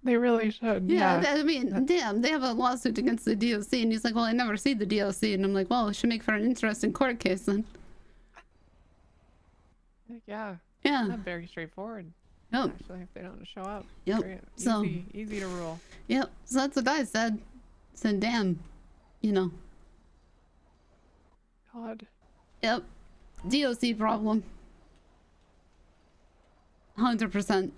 They really should. Yeah, I mean, damn, they have a lawsuit against the DOC, and he's like, well, I never see the DOC, and I'm like, well, it should make for an interesting court case then. Yeah. Yeah. Not very straightforward. Nope. Actually, if they don't show up. Yep. Very So easy to rule. Yep. So that's what I said. Said, damn, you know. God. Yep. DOC problem. 100%.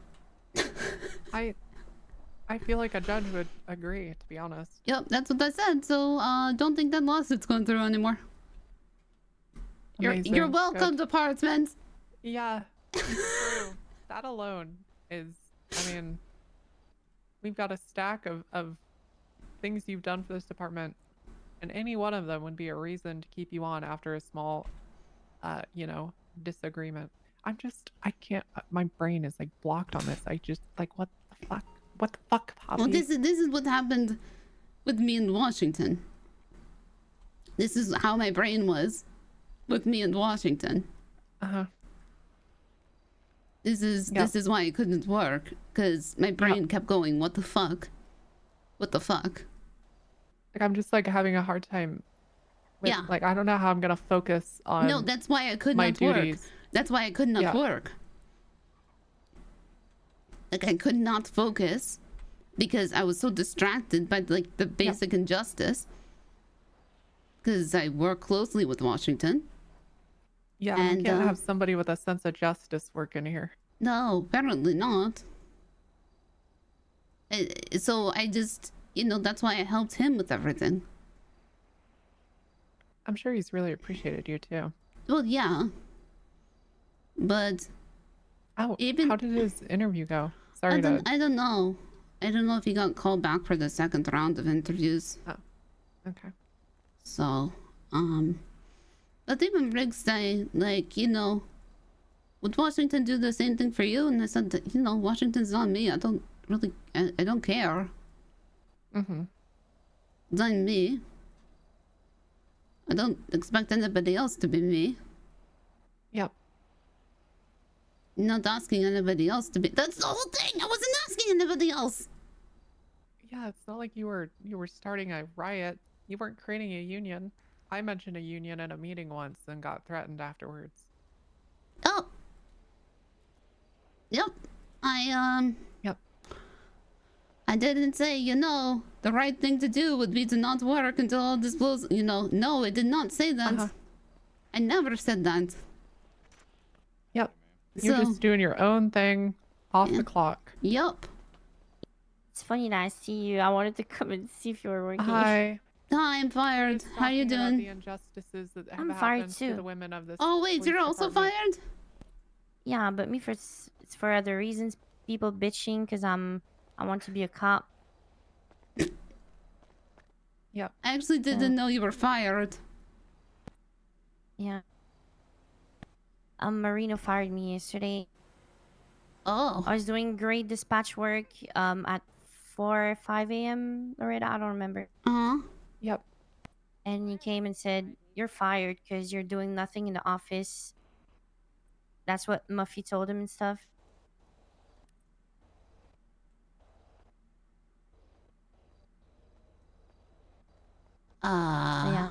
I feel like a judge would agree, to be honest. Yep, that's what I said. So don't think that lawsuit's going through anymore. Amazing. You're welcome, Good. department. Yeah. It's true. That alone is, I mean, we've got a stack of things you've done for this department, and any one of them would be a reason to keep you on after a small, you know, disagreement. I can't, my brain is like blocked on this. I just, like, what the fuck? What the fuck, Poppy? Well, this is what happened with me in Washington. This is how my brain was with me in Washington. Uh-huh. This is why it couldn't work, because my brain kept going, what the fuck? What the fuck? Like, I'm just like having a hard time with, like, I don't know how I'm gonna focus on No, that's why I could my not duties. work. That's why I could not work. Like, I could not focus because I was so distracted by, like, the basic injustice. Because I work closely with Washington. Yeah, and we can't have somebody with a sense of justice working here. No, apparently not. So I just, you know, that's why I helped him with everything. I'm sure he's really appreciated you too. Well, yeah. But how did his interview go? Sorry I don't know. I don't know if he got called back for the second round of interviews. Oh, okay. So, but even Riggs say, like, you know, would Washington do the same thing for you? And I said, that, you know, Washington's not me. I don't really, I don't care. Mm-hmm. It's not me. I don't expect anybody else to be me. Yep. Not asking anybody else to be. That's the whole thing. I wasn't asking anybody else. Yeah, it's not like you were starting a riot. You weren't creating a union. I mentioned a union in a meeting once and got threatened afterwards. Oh. Yep. Yep. I didn't say, you know, the right thing to do would be to not work until all this blows. You know, no, I did not say that. I never said that. Yep. You're So, just doing your own thing off the clock. Yep. It's funny that I see you. I wanted to come and see if you were working. Hi. Hi, I'm fired. How you Talking about doing? the injustices that have I'm fired happened too. to the women of this. Oh wait, police you're also department. fired? Yeah, but me for it's for other reasons. People bitching because I want to be a cop. Yep. I actually didn't know you were fired. Yeah. Marino fired me yesterday. Oh. I was doing great dispatch work at 4 or 5 a.m. Loretta, I don't remember. Yep. And he came and said, "You're fired because you're doing nothing in the office." That's what Muffy told him and stuff. Yeah.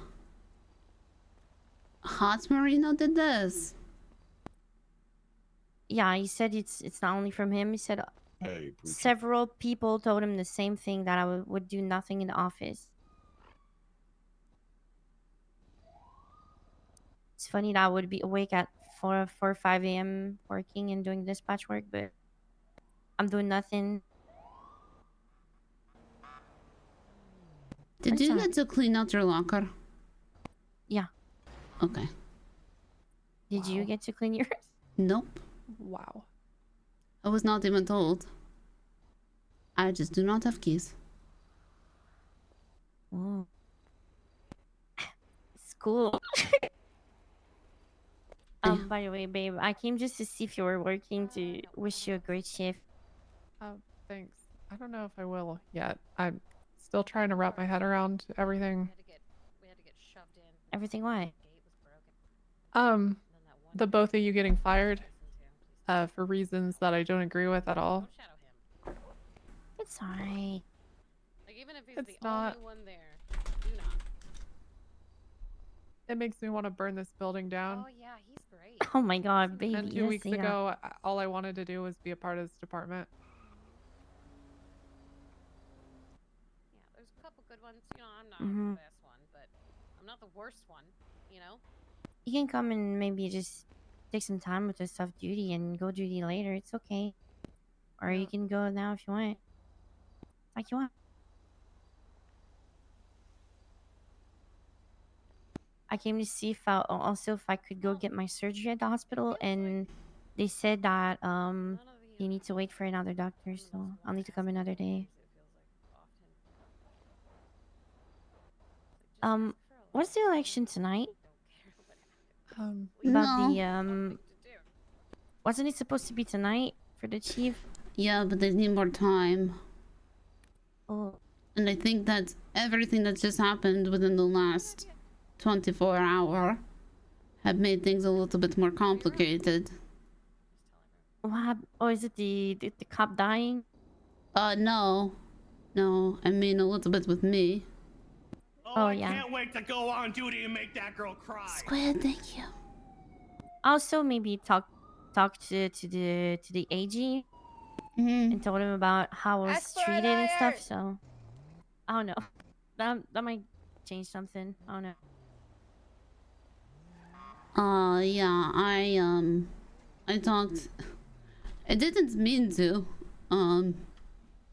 Hot Marino did this. Yeah, he said it's not only from him. He said several people told him the same thing, that I would do nothing in the office. It's funny that I would be awake at 4 or 5 a.m. working and doing dispatch work, but I'm doing nothing. Did you get to clean out your locker? Yeah. Okay. Did you get to clean yours? Nope. Wow. I was not even told. I just do not have keys. Oh. It's cool. By the way, babe, I came just to see if you were working, to wish you a great shift. Oh, thanks. I don't know if I will yet. I'm still trying to wrap my head around everything. Everything what? The both of you getting fired, for reasons that I don't agree with at all. It's alright. Like, even if he's It's the not. only one there, do not. It makes me want to burn this building down. Oh yeah, he's great. Oh my god, baby. And 2 yes, weeks yeah. ago, all I wanted to do was be a part of this department. Yeah, there's a couple good ones. You know, I'm not Mhm. the best one, but I'm not the worst one. You know. You can come and maybe just take some time with this off duty and go duty later. It's okay. Or you can go now if you want. Like you want. I came to see if I could go get my surgery at the hospital, and they said that you need to wait for another doctor, so I'll need to come another day. What's the election tonight? About the wasn't it supposed to be tonight for the chief? Yeah, but they need more time. Oh. And I think that everything that just happened within the last 24 hours have made things a little bit more complicated. What happened? Oh, is it the cop dying? No. No, I mean a little bit with me. Oh, yeah. Can't wait to go on duty and make that girl cry. Squid, thank you. Also, maybe talk to the AG and told him about how I was treated and stuff. So I don't know. That might change something. I don't know. Yeah, I talked. I didn't mean to,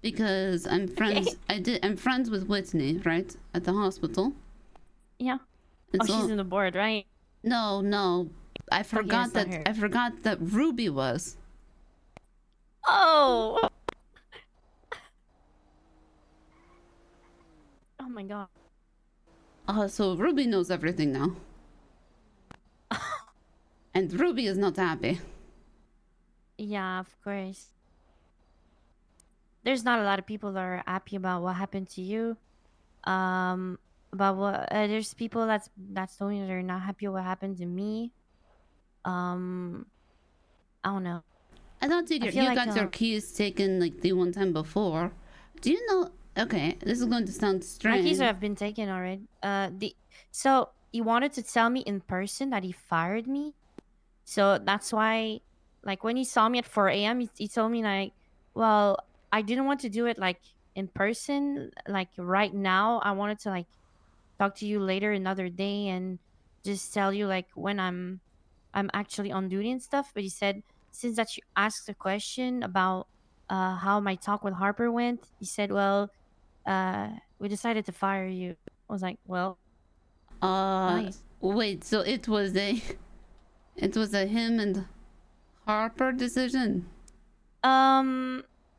because I'm friends. I'm friends with Whitney, right, at the hospital. Yeah. And Oh, so- she's in the board, right? No. I forgot it's not that. her. I forgot that Ruby was. Oh. my god. So Ruby knows everything now. And Ruby is not happy. Yeah, of course. There's not a lot of people that are happy about what happened to you. About what there's people that's telling me they're not happy with what happened to me. I don't know. I thought you feel like, got your keys taken like the one time before. Do you know? Okay, this is going to sound strange. My keys have been taken already. So he wanted to tell me in person that he fired me. So that's why, like, when he saw me at 4 a.m., he told me like, well, I didn't want to do it like in person, like right now. I wanted to like talk to you later another day and just tell you like when I'm actually on duty and stuff. But he said since that you asked a question about how my talk with Harper went, he said, well, we decided to fire you. I was like, well, nice. Wait, so it was a him and Harper decision?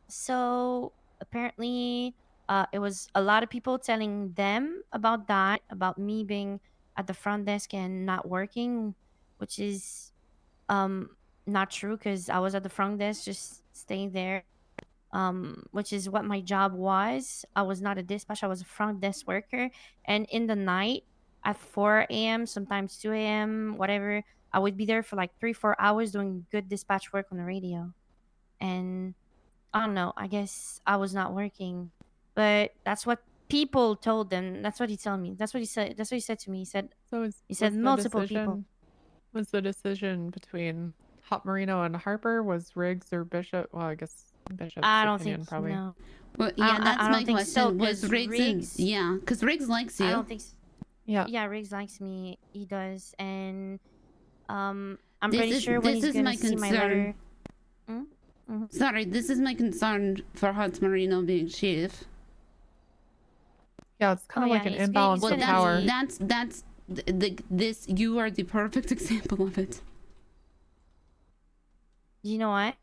So apparently it was a lot of people telling them about that, about me being at the front desk and not working, which is not true because I was at the front desk just staying there, which is what my job was. I was not a dispatch, I was a front desk worker. And in the night at 4 a.m., sometimes 2 a.m., whatever, I would be there for like 3-4 hours doing good dispatch work on the radio. And I don't know, I guess I was not working, but that's what people told them. That's what he told me. That's what he said. That's what he said to me. He said, he said multiple people. Was the decision between Hot Marino and Harper was Riggs or Bishop? Well, I guess Bishop's I don't opinion, think probably. no. Well, yeah, that's I my don't think question. so, Was 'cause Riggs? Yeah, because Riggs likes you. I don't think. Yeah. Yeah, Riggs likes me. He does, and I'm This pretty is- sure when this he's is gonna my see my concern. letter. Mhm. Sorry, this is my concern for Hot Marino being chief. Yeah, it's kind of Oh, like yeah, an he's imbalance gonna of be- power. That's this. You are the perfect example of it. You know what?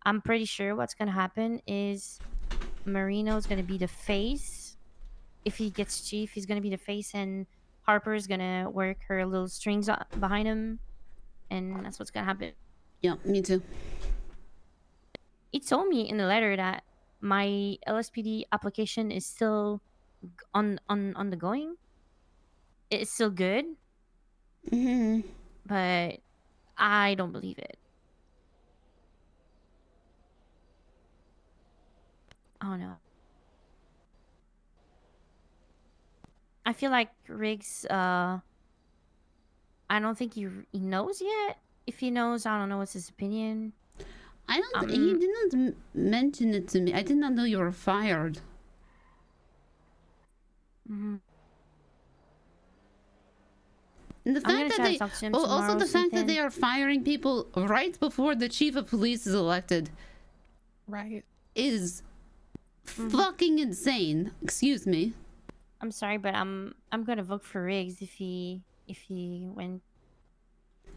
I'm pretty sure what's gonna happen is Marino's gonna be the face. If he gets chief, he's gonna be the face, and Harper's gonna work her little strings behind him, and that's what's gonna happen. Yeah, me too. He told me in the letter that my LSPD application is still on the going. It's still good, but I don't believe it. I don't know. I feel like Riggs, I don't think he knows yet. If he knows, I don't know what's his opinion. I don't. He did not mention it to me. I did not know you were fired. Mhm. And the I'm gonna fact that try to they, talk to him also tomorrow the fact that sometime. they are firing people right before the chief of police is elected, Right. is fucking insane. Excuse me. I'm sorry, but I'm gonna vote for Riggs if he went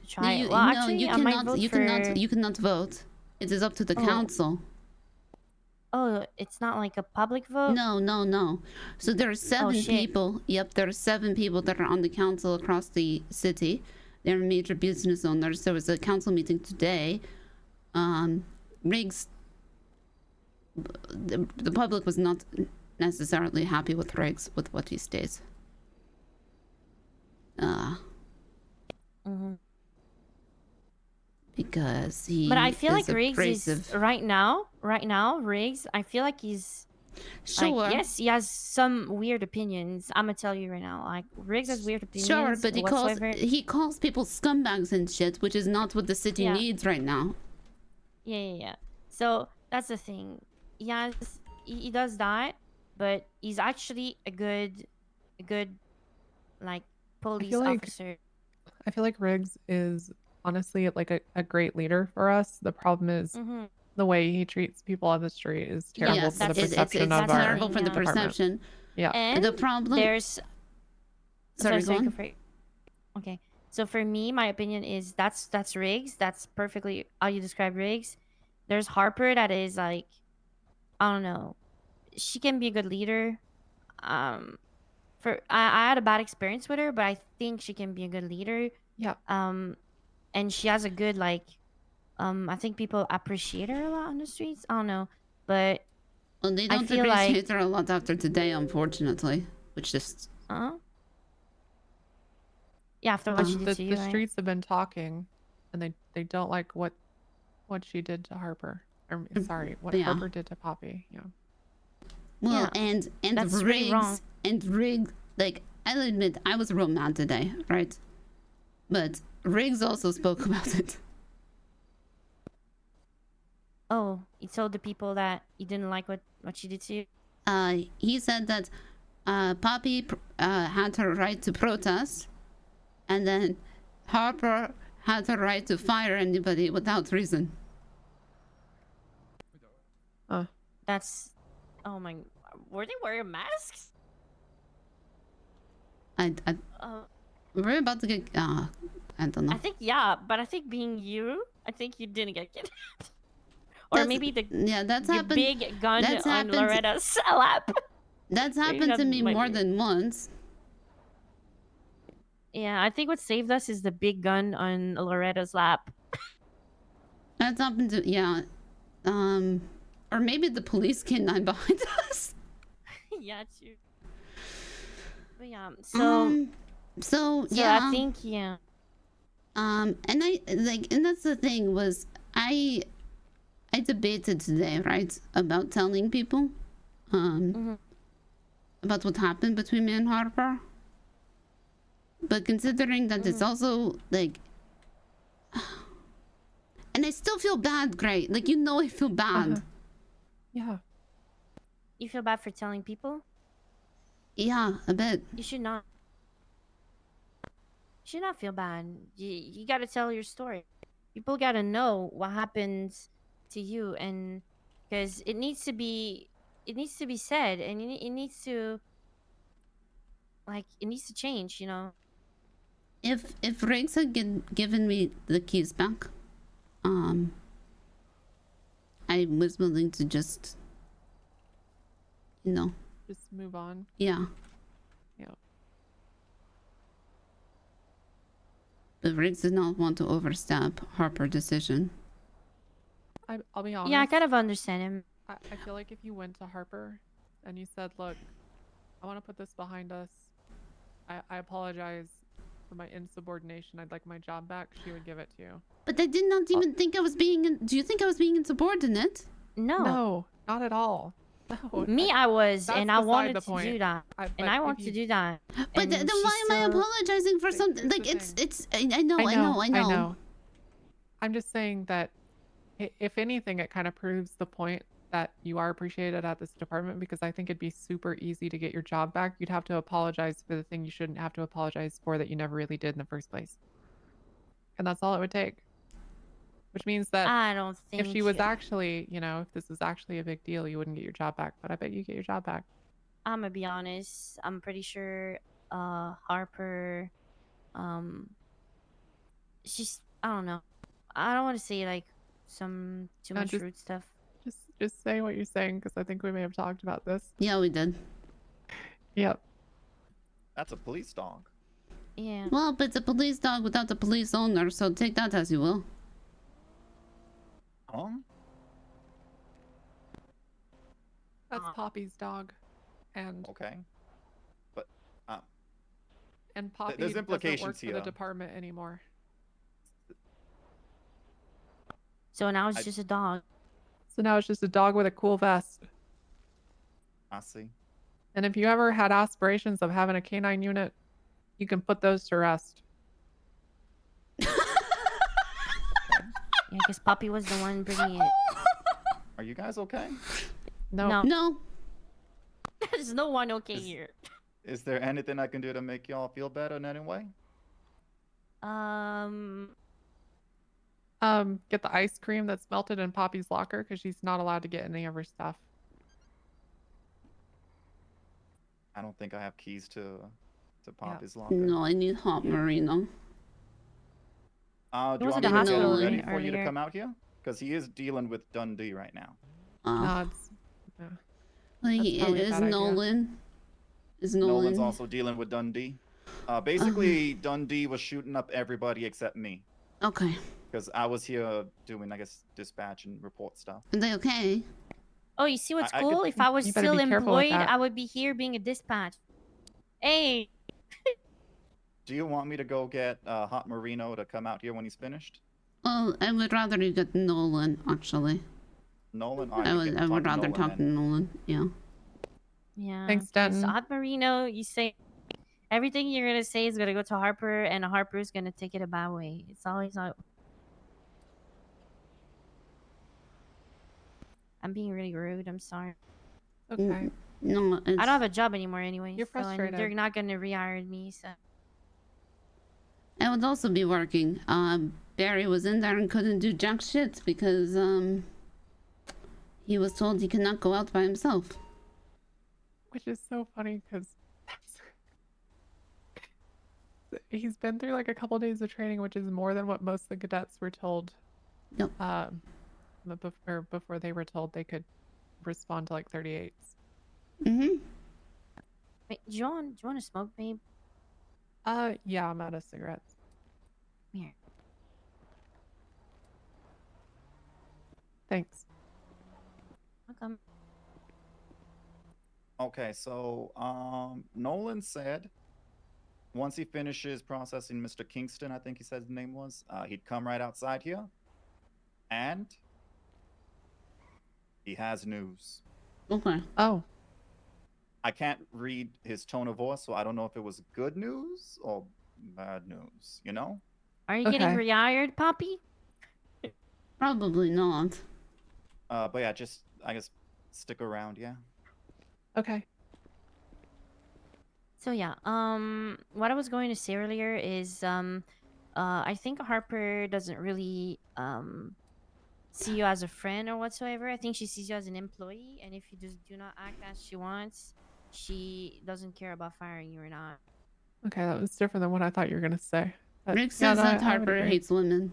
to try You, it. Well, no, actually, you I might cannot. vote You for... cannot. You cannot vote. It is up to the Oh. council. Oh, it's not like a public vote? No, no, no. So there are seven shit. people. Yep, there are 7 people that are on the council across the city. They're major business owners. There was a council meeting today. Riggs. The public was not necessarily happy with Riggs with what he states. Because he. But I feel is like Riggs abrasive. is right now, Riggs, I feel like he's Sure. like, yes, he has some weird opinions. I'm gonna tell you right now. Like Riggs has weird opinions. Sure, but whatsoever. he calls people scumbags and shit, which is not what the city Yeah. needs right now. Yeah. So that's the thing. He does that, but he's actually a good like police feel like- officer. I feel like Riggs is honestly like a great leader for us. The problem is Mhm. the way he treats people on the street is terrible Yes, for the it's perception of our terrible for the department. perception. Yeah. And the problem. there's Sorry, go on. go for it. Okay. So for me, my opinion is that's Riggs. That's perfectly how you describe Riggs. There's Harper that is like, I don't know. She can be a good leader, I had a bad experience with her, but I think she can be a good leader. Yeah. And she has a good like, I think people appreciate her a lot on the streets. I don't know, but Well, they I don't feel appreciate like her a lot after today, unfortunately. Which just yeah, after what she did the to you, right? streets have been talking, and they don't like what she did to Harper. Or, sorry, what Yeah. Harper did to Poppy. Yeah. Well, Yeah, and that's Riggs really wrong. and Riggs, like I'll admit I was real mad today, right? But Riggs also spoke about it. Oh, he told the people that he didn't like what she did to you. He said that Poppy had her right to protest, and then Harper had her right to fire anybody without reason. That's, oh my, were they wearing masks? We're about to get. I don't know. I think yeah, but I think being you, I think you didn't get kidnapped. Or maybe that's your happened. big gun That's on happened. Loretta's lap. That's So you happened to got, me like- more than once. Yeah, I think what saved us is the big gun on Loretta's lap. That's happened to or maybe the police canine behind us. Yeah, true. But yeah, so yeah, I think yeah. And I like, and that's the thing was I debated today, right, about telling people, about what happened between me and Harper. But considering that it's also like, and I still feel bad, Gray. Like, you know, I feel bad. Yeah. You feel bad for telling people? Yeah, a bit. You should not. You should not feel bad. You got to tell your story. People got to know what happened to you, and because it needs to be said, and it needs to, like, it needs to change, you know. If Riggs had given me the keys back, I was willing to just, you know, just move on. Yeah. Yeah. But Riggs did not want to overstep Harper's decision. I'll be honest. Yeah, I kind of understand him. I feel like if you went to Harper and you said, look, I want to put this behind us. I apologize for my insubordination. I'd like my job back. She would give it to you. But I did not even think I was being... Do you think I was being insubordinate? No. No, not at all. No. Me, I was, That's and I beside wanted the to point. do that. And I want to do that. But And then she why am I still- apologizing for something? Like, it's... I know. I'm just saying that if anything, it kind of proves the point that you are appreciated at this department, because I think it'd be super easy to get your job back. You'd have to apologize for the thing you shouldn't have to apologize for that you never really did in the first place. And that's all it would take. Which means that I don't think if she was actually, you know, if this was actually a big deal, you wouldn't get your job back. But I bet you get your job back. I'm gonna be honest. I'm pretty sure Harper, she's, I don't know. I don't want to say like too much rude stuff. Just say what you're saying, because I think we may have talked about this. Yeah, we did. Yep. That's a police dog. Yeah. Well, but it's a police dog without the police owner, so take that as you will. That's Poppy's dog. And okay. But and Poppy there's doesn't implications work for here. the department anymore. So now it's just a dog. So now it's just a dog with a cool vest. I see. And if you ever had aspirations of having a canine unit, you can put those to rest. Yeah, because Poppy was the one bringing it. Are you guys okay? No. No. There's no one okay here. Is there anything I can do to make y'all feel better in any way? Get the ice cream that's melted in Poppy's locker, because she's not allowed to get any of her stuff. I don't think I have keys to Poppy's locker. No, I need hot Marino. Do you was want at me the to get hospital ready for you to earlier. come out here? Because he is dealing with Dundee right now. No, it's, yeah. Like, That's probably a is bad idea. Nolan? Is Nolan's Nolan? also dealing with Dundee. Basically, Dundee was shooting up everybody except me. Okay. Because I was here doing, I guess, dispatch and report stuff. Are they okay? Oh, you see what's I cool? could- If I was You better still be careful with employed, that. I would be here being a dispatch. Hey. Do you want me to go get Hot Marino to come out here when he's finished? Oh, I would rather you get Nolan, actually. Nolan? I would rather Nolan, talk then. to Nolan, yeah. Yeah. Thanks, okay, Denton. So Hot Marino, you say everything you're gonna say is gonna go to Harper, and Harper's gonna take it a bad way. It's always like I'm being really rude. I'm sorry. Okay. No, I don't have a job anymore anyway. You're so, and they're frustrated. not gonna rehire me. So I would also be working. Barry was in there and couldn't do jack shit because he was told he cannot go out by himself. Which is so funny because he's been through like a couple days of training, which is more than what most of the cadets were told. Yep. Before they were told they could respond to like 38s. Mm-hmm. wait, do you want to smoke, babe? Yeah, I'm out of cigarettes. Here. Thanks. Welcome. Okay, so Nolan said once he finishes processing Mr. Kingston, I think he said his name was, he'd come right outside here. And he has news. Okay. Oh. I can't read his tone of voice, so I don't know if it was good news or bad news, you know? Are you getting rehired, Poppy? Probably not. But yeah, just, I guess, stick around, yeah? Okay. So yeah, what I was going to say earlier is, I think Harper doesn't really see you as a friend or whatsoever. I think she sees you as an employee, and if you just do not act as she wants, she doesn't care about firing you or not. Okay, that was different than what I thought you were gonna say. But, Rick says no, that I would Harper agree. hates women.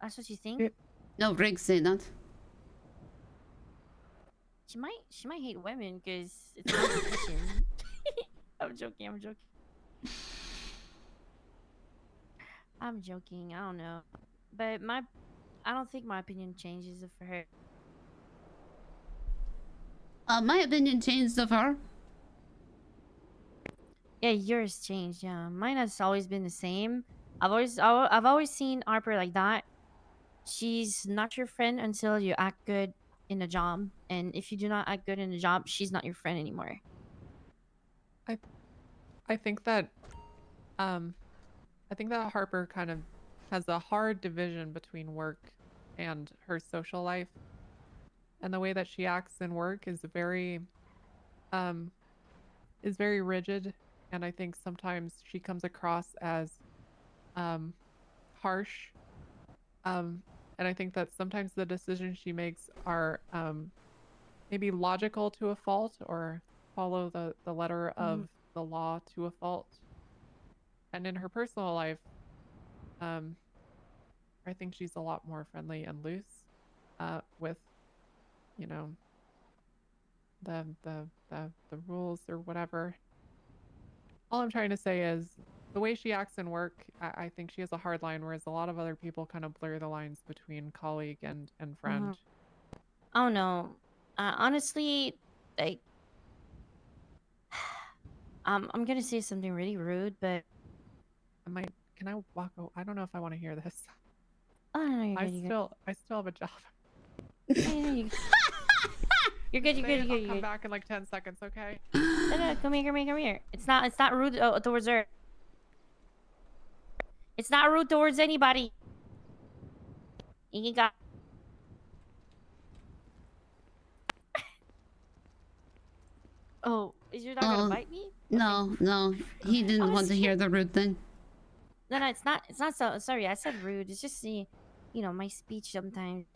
That's what you think? No, Rick said that. She might hate women because it's competition. I'm joking. I'm joking. I don't know, but I don't think my opinion changes for her. My opinion changed of her. Yeah, yours changed. Yeah, mine has always been the same. I've always seen Harper like that. She's not your friend until you act good in a job, and if you do not act good in a job, she's not your friend anymore. I think that Harper kind of has a hard division between work and her social life. And the way that she acts in work is very rigid, and I think sometimes she comes across as harsh. And I think that sometimes the decisions she makes are maybe logical to a fault or follow the letter of the law to a fault. And in her personal life, I think she's a lot more friendly and loose with, you know, the rules or whatever. All I'm trying to say is the way she acts in work, I think she has a hard line, whereas a lot of other people kind of blur the lines between colleague and friend. Oh no, honestly, like, I'm gonna say something really rude, but Can I walk? I don't know if I want to hear this. oh no, you're I good. still have a job. You're good. I'll come back in like 10 seconds, okay? No, come here. It's not rude towards her. It's not rude towards anybody. You got. Oh, is your dog gonna bite me? No, he didn't want to hear the rude thing. No, it's not. It's not so. Sorry, I said rude. It's just the, my speech sometimes.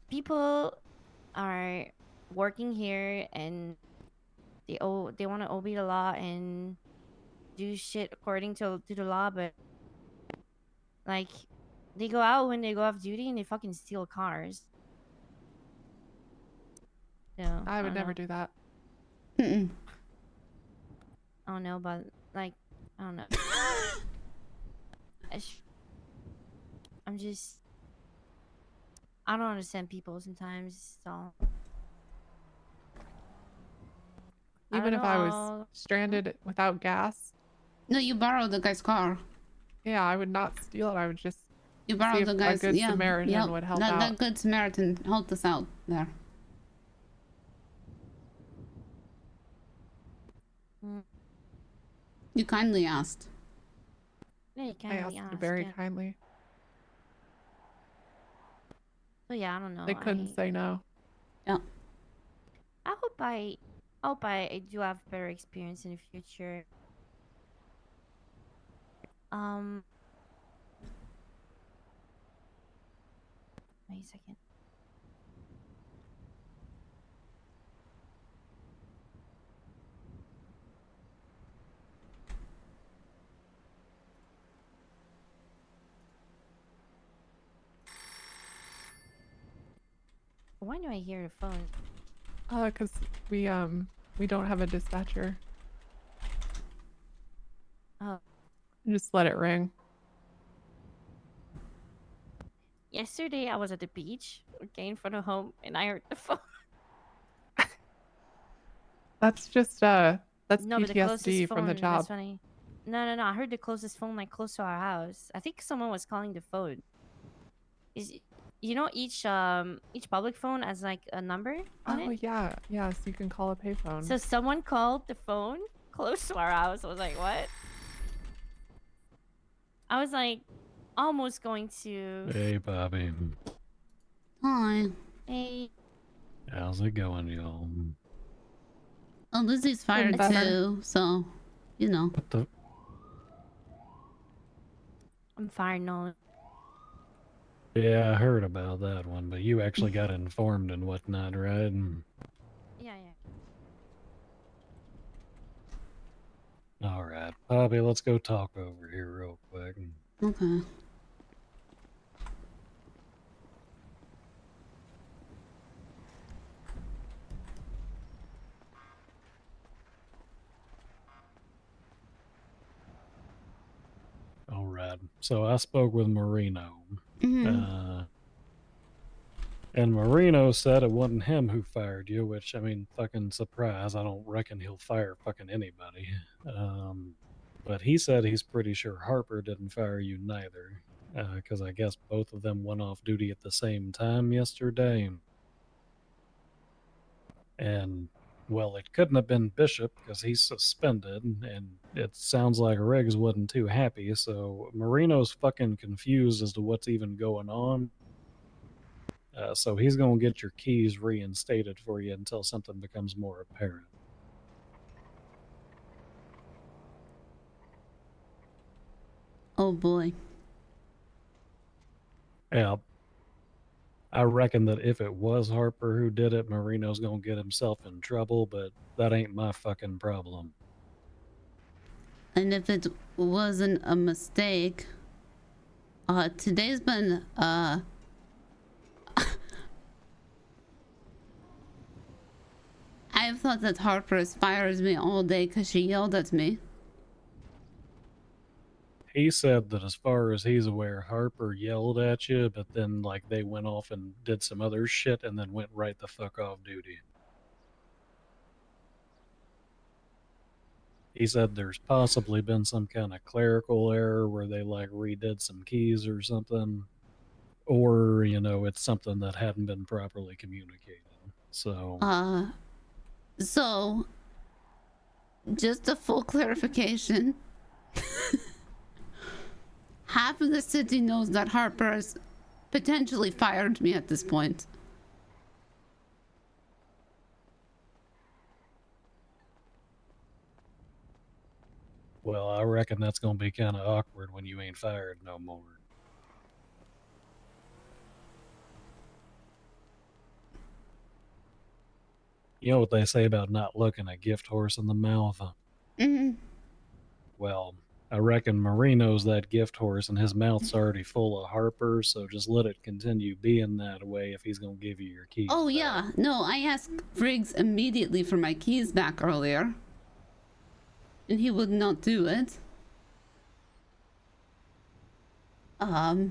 People are working here and they want to obey the law and do shit according to the law, but like they go out when they go off duty and they fucking steal cars. Yeah, I would never do that. Mm-mm. I don't know, but like, I don't know. I'm just, I don't understand people sometimes. So I Even don't if know. I was stranded without gas, No, you borrowed the guy's car. yeah, I would not steal it. I would just You see borrowed if the a guy's. good Yeah, Samaritan yep. would help that out. good Samaritan helped us out there. Mm. You kindly asked. Yeah, you I can't really asked ask. very Yeah. kindly. But yeah, I don't know. They couldn't say no. Yeah. I hope I do have better experience in the future. Wait a second. Why do I hear the phone? Cause we don't have a dispatcher. Oh. Just let it ring. Yesterday I was at the beach, okay, in front of home, and I heard the phone. That's just that's No, but the closest PTSD phone. from the That's job. funny. No. I heard the closest phone like close to our house. I think someone was calling the phone. Each public phone has like a number on Oh it. yeah, yeah. So you can call a payphone. So someone called the phone close to our house. I was like, what? I was like, almost going to. Hey, Bobby. Hi. Hey. How's it going, y'all? Oh, Lizzie's fired too, so you know. What the? I'm fired, Nolan. Yeah, I heard about that one, but you actually got informed and whatnot, right? Yeah. All right, Bobby, let's go talk over here real quick. Okay. All right. So I spoke with Marino. And Marino said it wasn't him who fired you, which, I mean, fucking surprise. I don't reckon he'll fire fucking anybody. But he said he's pretty sure Harper didn't fire you neither. Because I guess both of them went off duty at the same time yesterday. And, well, it couldn't have been Bishop because he's suspended, and it sounds like Riggs wasn't too happy, so Marino's fucking confused as to what's even going on. So he's going to get your keys reinstated for you until something becomes more apparent. Oh boy. Yeah. I reckon that if it was Harper who did it, Marino's going to get himself in trouble, but that ain't my fucking problem. And if it wasn't a mistake, today's been I've thought that Harper fires me all day because she yelled at me. He said that as far as he's aware, Harper yelled at you, but then like they went off and did some other shit and then went right the fuck off duty. He said there's possibly been some kind of clerical error where they like redid some keys or something. Or, you know, it's something that hadn't been properly communicated. So So just a full clarification. Half of the city knows that Harper has potentially fired me at this point. Well, I reckon that's going to be kind of awkward when you ain't fired no more. You know what they say about not looking a gift horse in the mouth? Mm-hmm. Well, I reckon Marino's that gift horse and his mouth's already full of Harper, so just let it continue being that way if he's gonna give you your keys. Oh yeah, no, I asked Briggs immediately for my keys back earlier. And he would not do it. I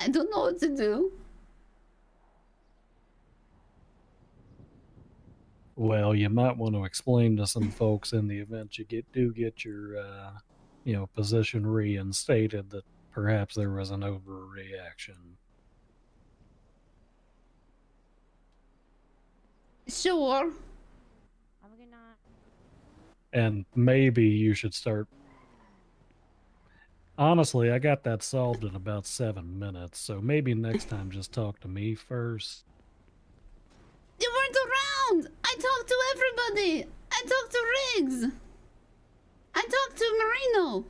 don't know what to do. Well, you might want to explain to some folks in the event you do get your, position reinstated that perhaps there was an overreaction. Sure. And maybe you should start. Honestly, I got that solved in about 7 minutes, so maybe next time just talk to me first. You weren't around! I talked to everybody! I talked to Riggs! I talked to Marino!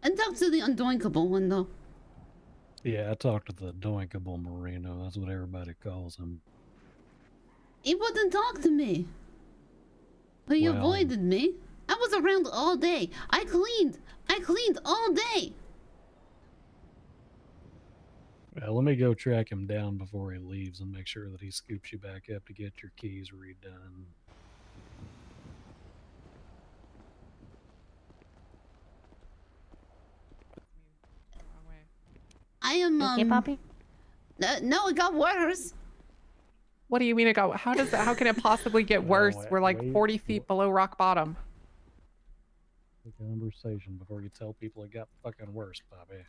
I talked to the undoinkable one, though. Yeah, I talked to the doinkable Marino. That's what everybody calls him. He wouldn't talk to me. But you avoided me. I was around all day. I cleaned all day. Well, let me go track him down before he leaves and make sure that he scoops you back up to get your keys redone. I am, Okay, Poppy? no, it got worse. What do you mean it got? How can it possibly get worse? We're like 40 feet below rock bottom. The conversation before you tell people it got fucking worse, Bobby.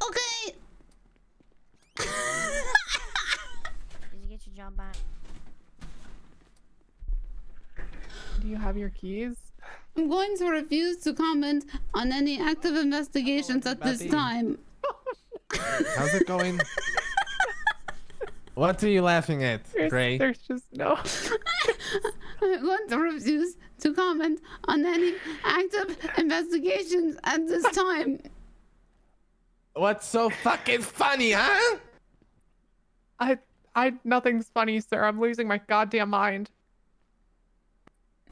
Okay. Did you get your job back? Do you have your keys? I'm going to refuse to comment on any active investigations at this time. How's it going? What are you laughing at, Gray? There's just no. I'm going to refuse to comment on any active investigations at this time. What's so fucking funny, huh? Nothing's funny, sir. I'm losing my goddamn mind.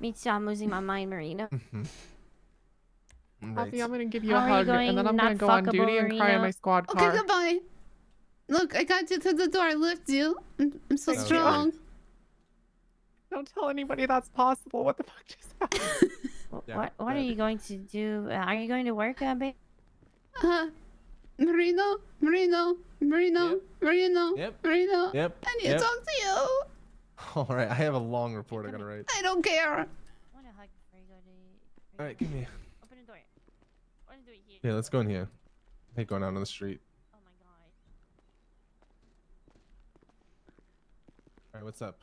Me too. I'm losing my mind, Marina. Poppy, I'm gonna give you How a are you hug, and then I'm gonna go on not duty and cry in fuckable, my squad car. Okay, goodbye. Look, I got you to the door. I lift you. I'm so Thank you. strong. Don't tell anybody that's possible. What the fuck just happened? What are you going to do? Are you going to work, babe? Marino. Yep. Marino. Yep. I need to talk to you. All right, I have a long report I gotta write. I don't care. All right, give me. Open the door. I want to do it here. Yeah, let's go in here. I hate going out on the street. Oh my god. All right, what's up?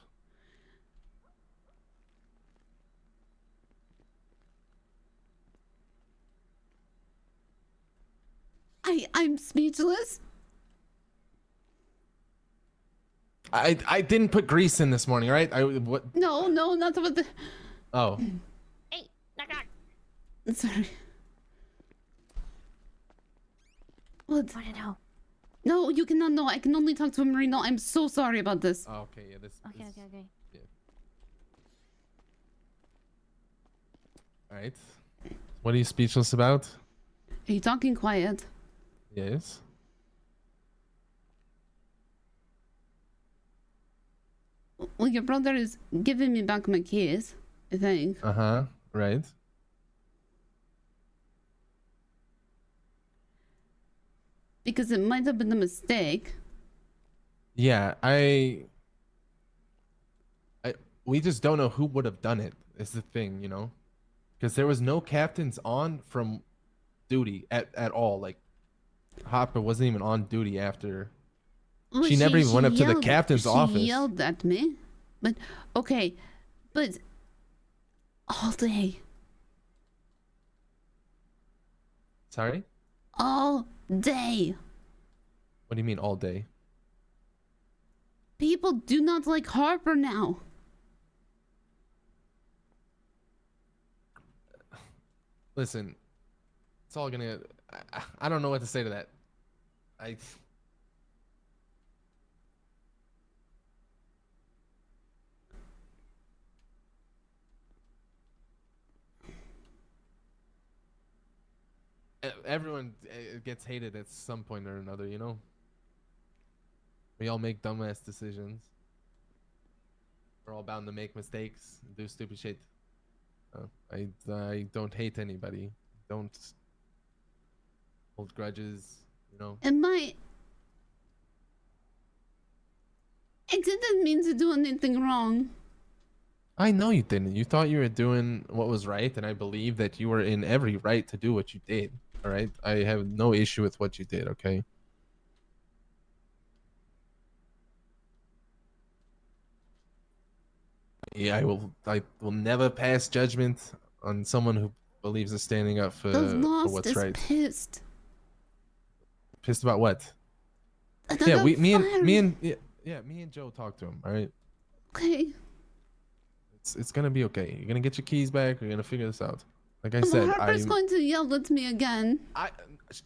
I'm speechless. I didn't put grease in this morning, right? What? No, not about the. Oh. Hey, knock knock. Sorry. What? I don't know. No, you cannot know. I can only talk to Marino. I'm so sorry about this. Oh, okay, yeah, Okay. Yeah. All right. What are you speechless about? Are you talking quiet? Yes. Well, your brother is giving me back my keys, I think. Uh-huh. Right. Because it might have been a mistake. Yeah, we just don't know who would have done it. Is the thing, you know? Because there was no captains on from duty at all. Like, Hopper wasn't even on duty after. Well, she never even went up to the captain's office. She yelled at me. But, okay. But, all day. Sorry? All day. What do you mean all day? People do not like Harper now. Listen, it's all gonna. I don't know what to say to that. everyone gets hated at some point or another, you know? We all make dumbass decisions. We're all bound to make mistakes and do stupid shit. I don't hate anybody. Don't hold grudges, you know? I didn't mean to do anything wrong. I know you didn't. You thought you were doing what was right, and I believe that you were in every right to do what you did. All right? I have no issue with what you did, okay? Yeah, I will never pass judgment on someone who believes in standing up for what's right. Pissed. Pissed about what? Yeah, me and Joe talked to him, all right? Okay. It's gonna be okay. You're gonna get your keys back. You're gonna figure this out. Like I said, Harper's going to yell at me again.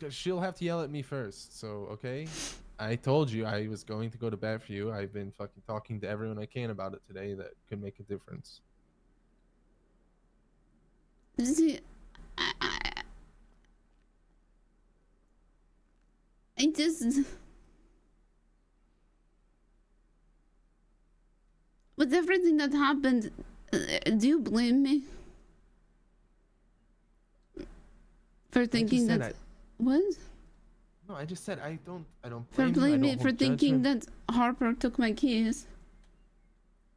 She'll have to yell at me first. So okay, I told you I was going to go to bat for you. I've been fucking talking to everyone I can about it today that could make a difference. See, I just. With everything that happened, do you blame me for thinking that? What? No, I just said I don't For blame you. blaming me for thinking that Harper took my keys.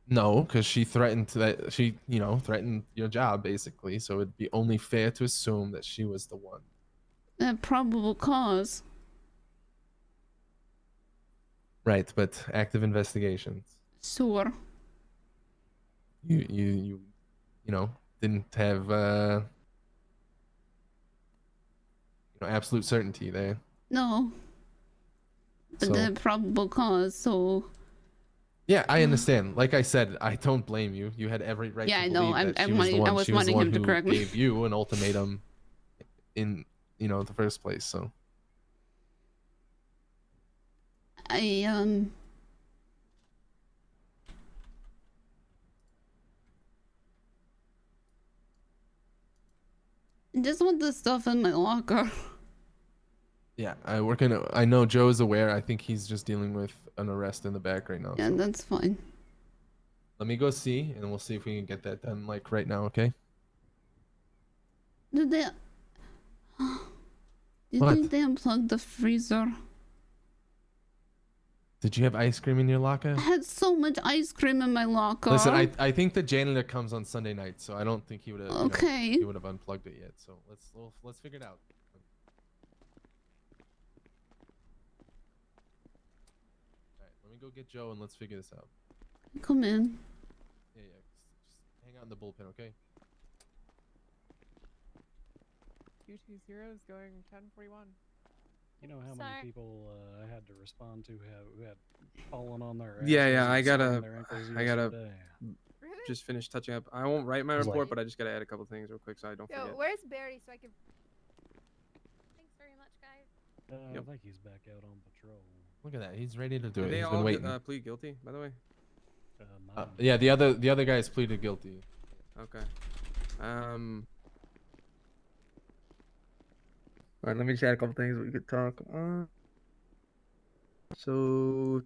No, because she threatened threatened your job basically. So it'd be only fair to assume that she was the one. A probable cause. Right, but active investigations. Sure. You didn't have absolute certainty there. No. But the probable cause, so. Yeah, I understand. Like I said, I don't blame you. You had every right to believe that she was the one. She was the one who gave you an ultimatum in the first place. So. I just want the stuff in my locker. Yeah, I know Joe's aware. I think he's just dealing with an arrest in the back right now. Yeah, so. that's fine. Let me go see, and we'll see if we can get that done, like, right now, okay? Did they... Do you think they unplugged the freezer? Did you have ice cream in your locker? I had so much ice cream in my locker. Listen, I think the janitor comes on Sunday night, so I don't think he would have he would have unplugged it yet. So let's figure it out. All right, let me go get Joe and let's figure this out. Come in. Yeah, just hang out in the bullpen, okay? QT0 is going 1041. You know how many people I had to respond to who had fallen on their Yeah, I asses gotta and their ankles yesterday. just finish touching up. I won't write my was report, like- but I just gotta add a couple things real quick so I don't Yo, forget. where's Barry so I can... Thanks very much, guys. I think he's back out on patrol. Look at that, he's ready to do Did it. they He's all been waiting. plead guilty, by the way? Yeah, the other guys pleaded guilty. Okay. Alright, let me just add a couple things we could talk. So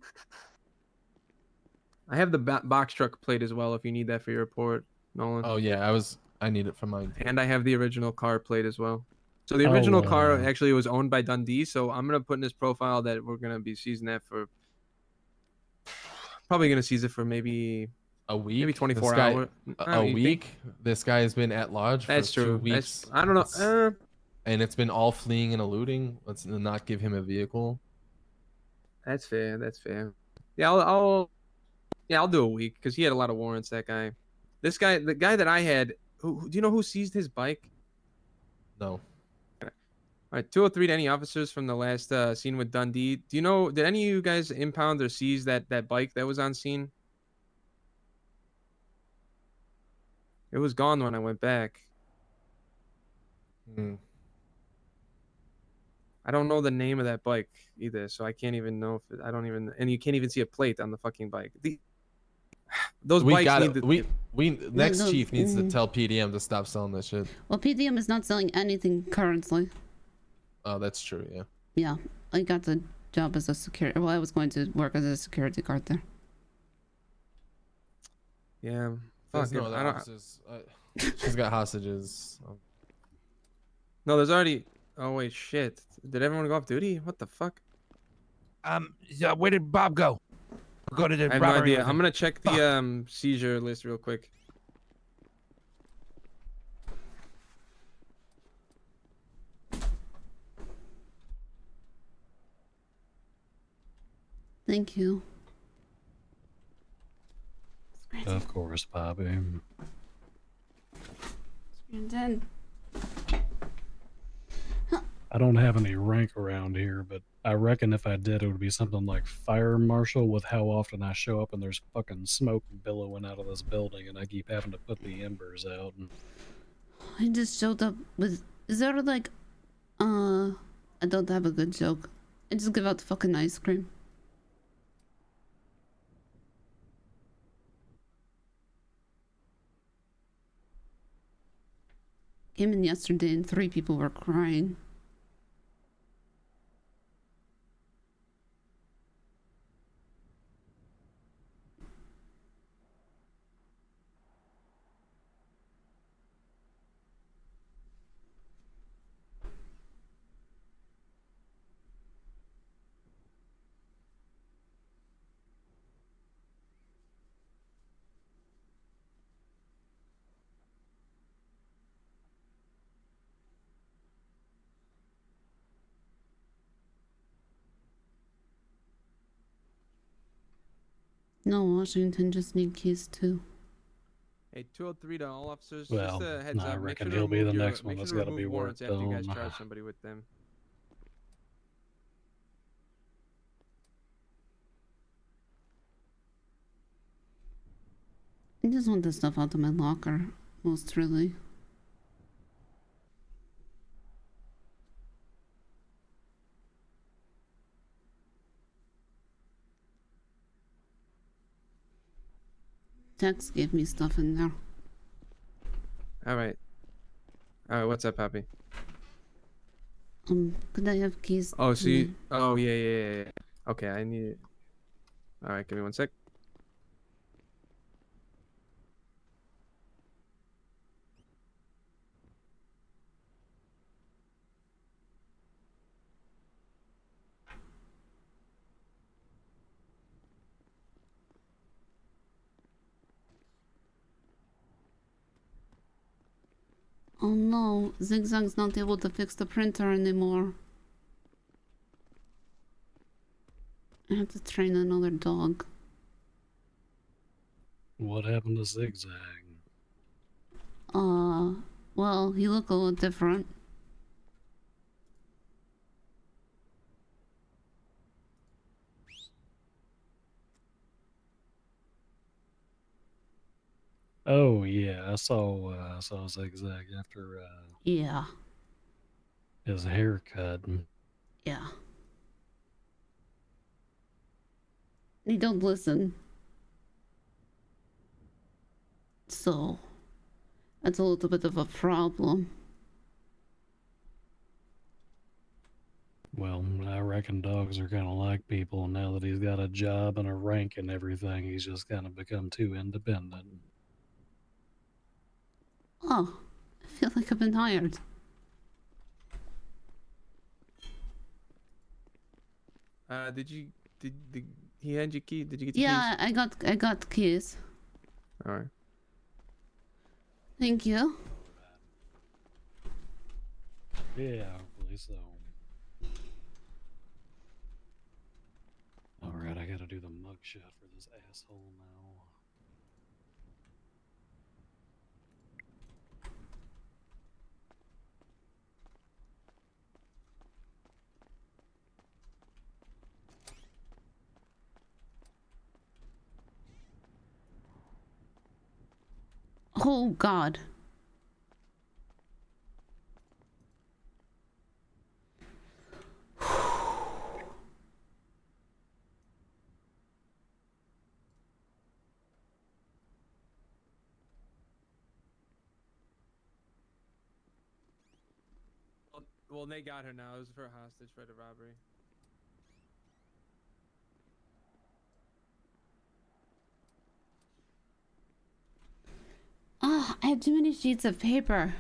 I have the box truck plate as well if you need that for your report, Nolan. Oh yeah, I need it for mine too. And I have the original car plate as well. So the original car actually was owned by Dundee, so I'm gonna put in his profile that we're gonna be seizing that for probably gonna seize it for maybe a week, maybe 24 hours. A week. This guy has been at large That's for 2 true. weeks. I don't know. And it's been all fleeing and eluding. Let's not give him a vehicle. That's fair. That's fair. Yeah, I'll do a week because he had a lot of warrants. That guy, this guy, the guy that I had. Do you know who seized his bike? No. All right, 203 to any officers from the last scene with Dundee. Do you know? Did any of you guys impound or seize that bike that was on scene? It was gone when I went back. I don't know the name of that bike either, so I can't even know if and you can't even see a plate on the fucking bike. Those bikes need to... Next chief needs to tell PDM to stop selling this shit. Well, PDM is not selling anything currently. Oh, that's true. Yeah. Yeah, I got the job as a security. Well, I was going to work as a security guard there. Yeah. There's Fuck no it. other I don't. officers. She's got hostages. No, there's already. Oh wait, shit. Did everyone go off duty? What the fuck? So where did Bob go? Go to the I have no robbery idea. with I'm him. gonna check the seizure list real quick. Thank you. Of course, Bobby. You're dead. I don't have any rank around here, but I reckon if I did, it would be something like fire marshal with how often I show up and there's fucking smoke billowing out of this building and I keep having to put the embers out. And... I just showed up with. Is there like, I don't have a good joke. I just give out the fucking ice cream. Came in yesterday and 3 people were crying. No, Washington just need keys too. Hey, 203 to all officers. Well, just a heads I up. Make reckon sure to he'll be remove the your. next one Make that's sure to got to be remove warrants worked after you guys on. charge somebody with them. I just want this stuff out of my locker, most really. Tex gave me stuff in there. All right. All right. What's up, Happy? Could I have keys? Oh, so you. Oh, yeah. Okay, I need it. All right, give me 1 sec. Oh no, Zigzag's not able to fix the printer anymore. I have to train another dog. What happened to Zigzag? Well, he looked a little different. Oh yeah, I saw Zigzag after Yeah. his haircut. Yeah. They don't listen. So, that's a little bit of a problem. Well, I reckon dogs are kind of like people. Now that he's got a job and a rank and everything, he's just kind of become too independent. Oh, I feel like I've been hired. Did he hand you key? Did you get the Yeah, keys? I got keys. All right. Thank you. Yeah, hopefully so. Alright, I gotta do the mugshot for this asshole now. Oh God. Well, they got her now. It was for hostage for the robbery. Ah, I have too many sheets of paper.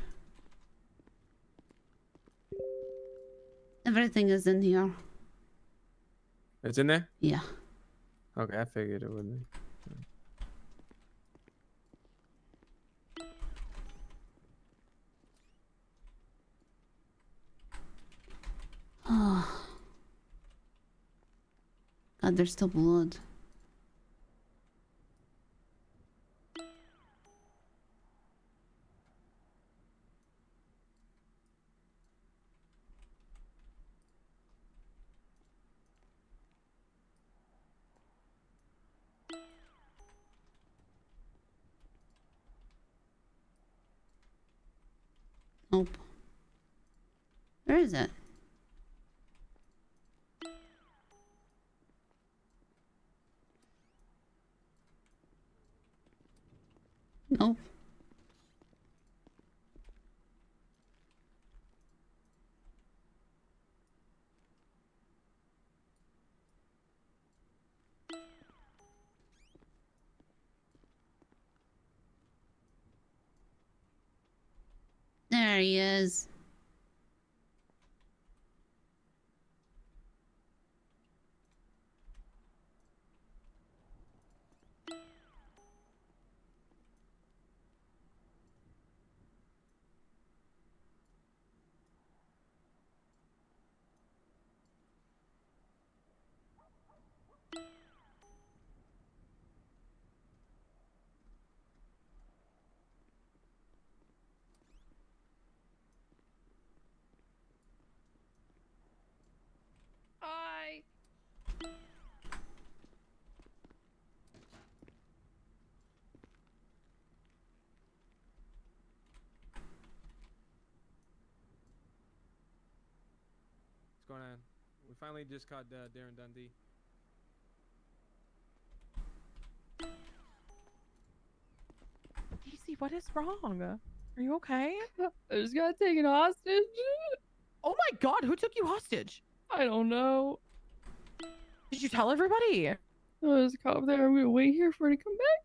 Everything is in here. It's in there? Yeah. Okay, I figured it would be. Oh. God, there's still blood. Nope. Where is it? Nope. There he is. Hi. What's going on? We finally just caught Darren Dundee. Daisy, what is wrong? Are you okay? I just got taken hostage. Oh my god, who took you hostage? I don't know. Did you tell everybody? There's a cop there. I'm gonna wait here for her to come back.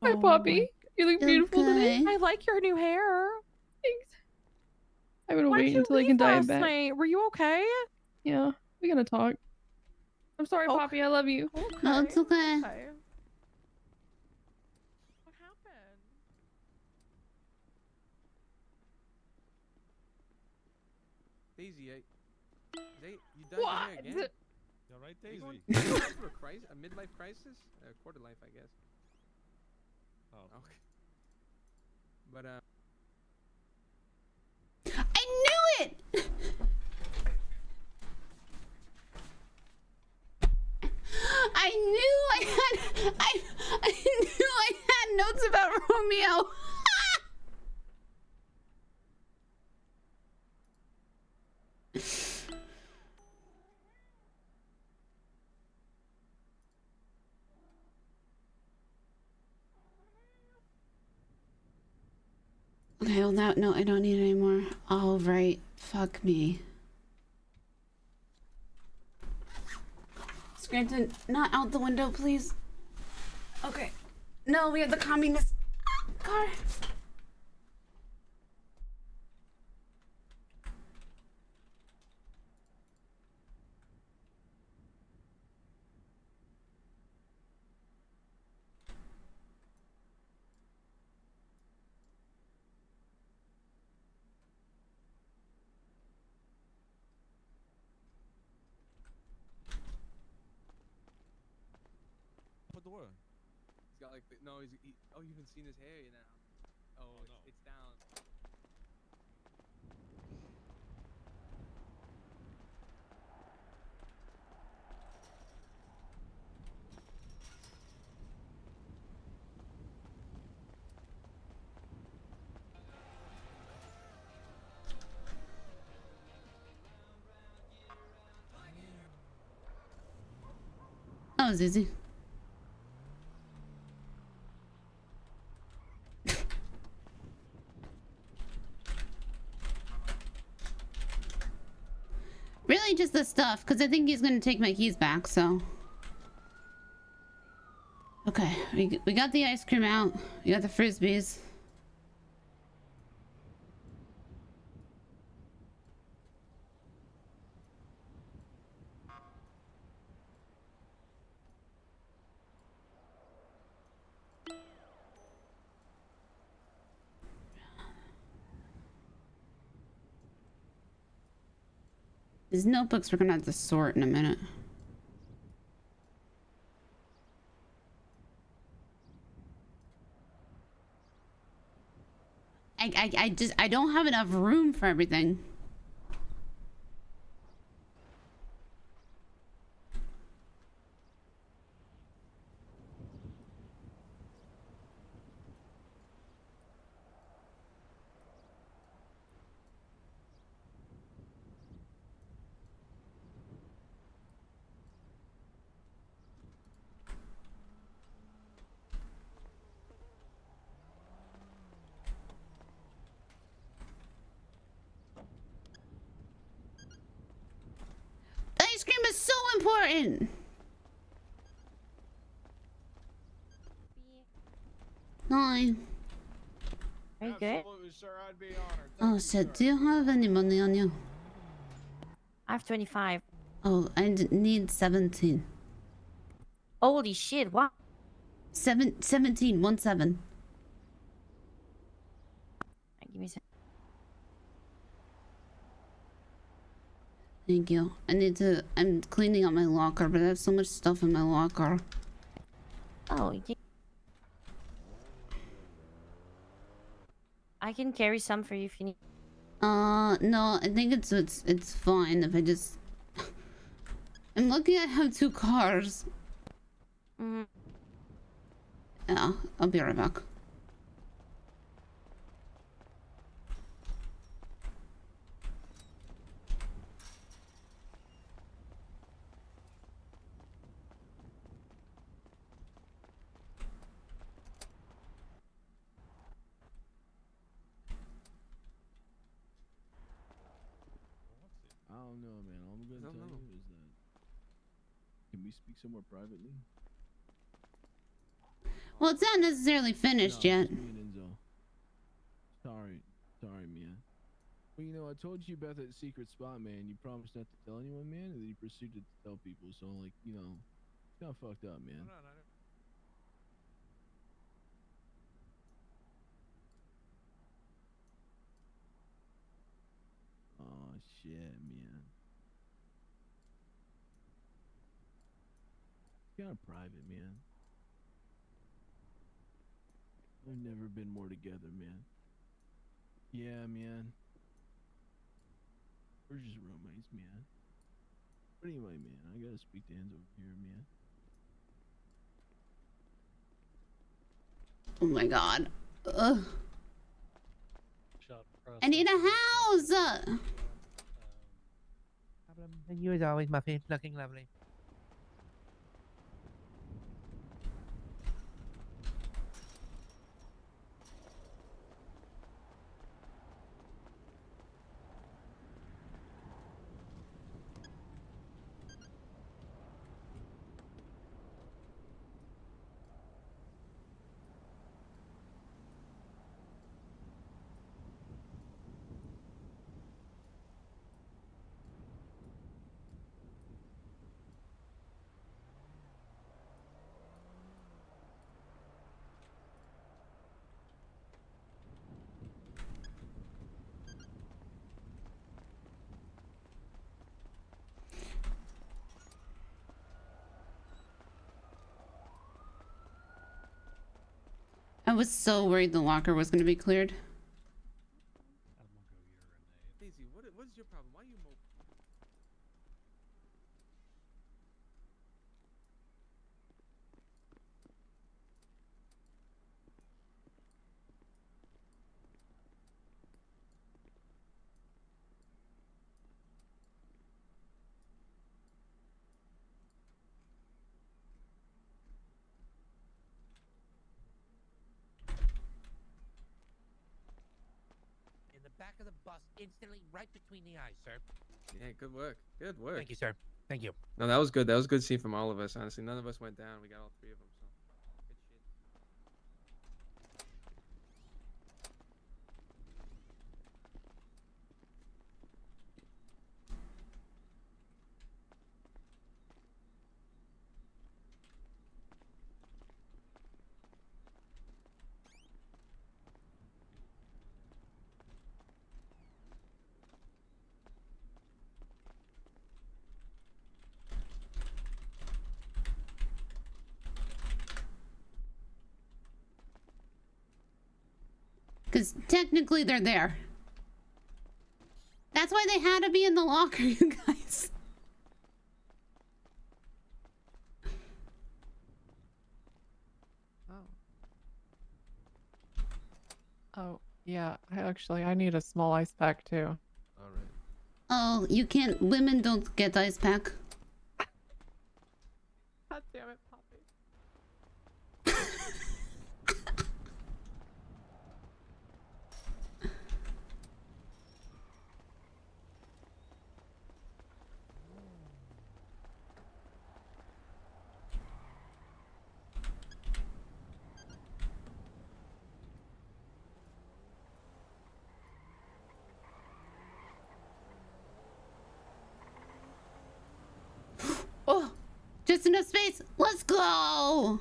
Hi, Oh Poppy. my- You look beautiful today. I like your new hair. Thanks. I'm gonna Why'd wait you until I leave can dye it last back. night? Were you okay? Yeah, we gotta talk. I'm sorry, Poppy. I love you. No, it's okay. What happened? Daisy, you dyed your hair again? You alright, Are you Daisy? going through a midlife crisis? Quarter life, I guess. Oh. Okay. But I knew it! I knew I knew I had notes about Romeo. Okay, well that no, I don't need any more. Oh right, fuck me. Scranton, not out the window, please. Okay. No, we have the communist car. Put the word. he's got like no, oh, you haven't seen his hair now. Oh, no. It's down. That was easy. the stuff because I think he's gonna take my keys back. So. Okay, we got the ice cream out. We got the frisbees. These notebooks we're gonna have to sort in a minute. I don't have enough room for everything. Ice cream is so important. Nine. Are you good? Oh shit, do you have any money on you? I have 25. Oh, I need 17. Holy shit, what? 17, 17. Give me some. Thank you. I'm cleaning up my locker, but I have so much stuff in my locker. Oh, yeah. I can carry some for you if you need. No, I think it's fine if I just... I'm lucky I have 2 cars. Mm-hmm. Yeah, I'll be right back. I don't know, man. All I'm gonna tell you is that, can we speak somewhere privately? Well, it's not necessarily finished yet. Just me and Enzo. Sorry, man. Well, you know, I told you about that secret spot, man. You promised not to tell anyone, man, and then you proceeded to tell people. So, like, you know, it's kind of fucked up, man. Oh shit, man. It's kind of private, man. We've never been more together, man. Yeah, man. We're just roommates, man. But anyway, man, I gotta speak to Enzo here, man. Oh my god. Ugh. I need a house! And you as always, Muffy. Looking lovely. I was so worried the locker was going to be cleared. Daisy, what is your problem? Why are you moping? back of the bus instantly, right between the eyes, sir. Yeah, good work. Good work. Thank you, sir. Thank you. No, that was good. That was a good scene from all of us. Honestly, none of us went down. We got all three of them. So good shit. Because technically they're there. That's why they had to be in the locker, you guys. Oh, yeah. I need a small ice pack too. All right. Oh, you can't. Women don't get ice pack. God damn it, Poppy. Oh, just enough space. Let's go.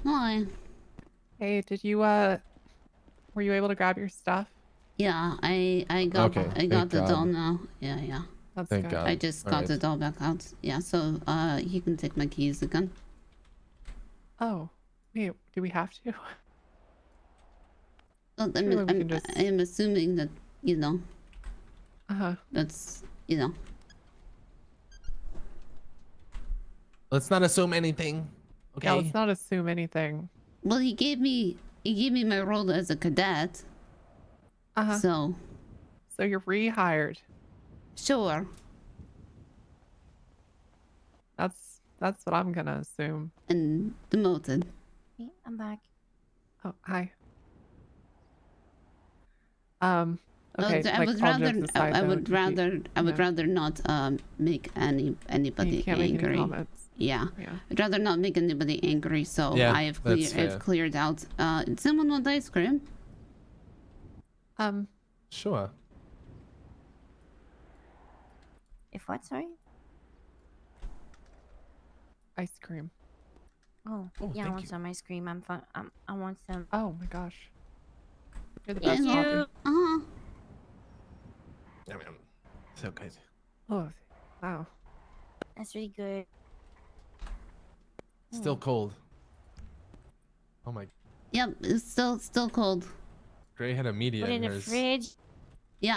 Hi. Hey, did you were you able to grab your stuff? Yeah, I got Okay, I got thank the doll God. now. Yeah. That's Thank good. God. I just got the doll back out. Yeah, so he can take my keys again. Oh, wait, do we have to? Well, Surely we can just... I'm assuming that, you know. Uh-huh. That's, you know. Let's not assume anything. Okay. Yeah, let's not assume anything. Well, he gave me my role as a cadet. Uh-huh. So you're rehired. Sure. That's what I'm gonna assume. And demoted. Hey, I'm back. Oh, hi. Okay, I like, would all rather jokes aside, I though, would did you- rather not make anybody You can't make any angry. comments. Yeah. Yeah. I'd rather not make anybody angry, so Yeah, I've that's fair. cleared out. Someone want ice cream? Sure. If what, sorry? Ice cream. Oh, Oh, yeah, I thank want you. some ice cream. I'm fine. I want some. Oh my gosh. You're the Thank best, you. Poppy. Uh-huh. So good. Oh, wow. That's really good. Still cold. Oh my. Yep, it's still cold. Gray had a media Put it in the hers. fridge. Yeah,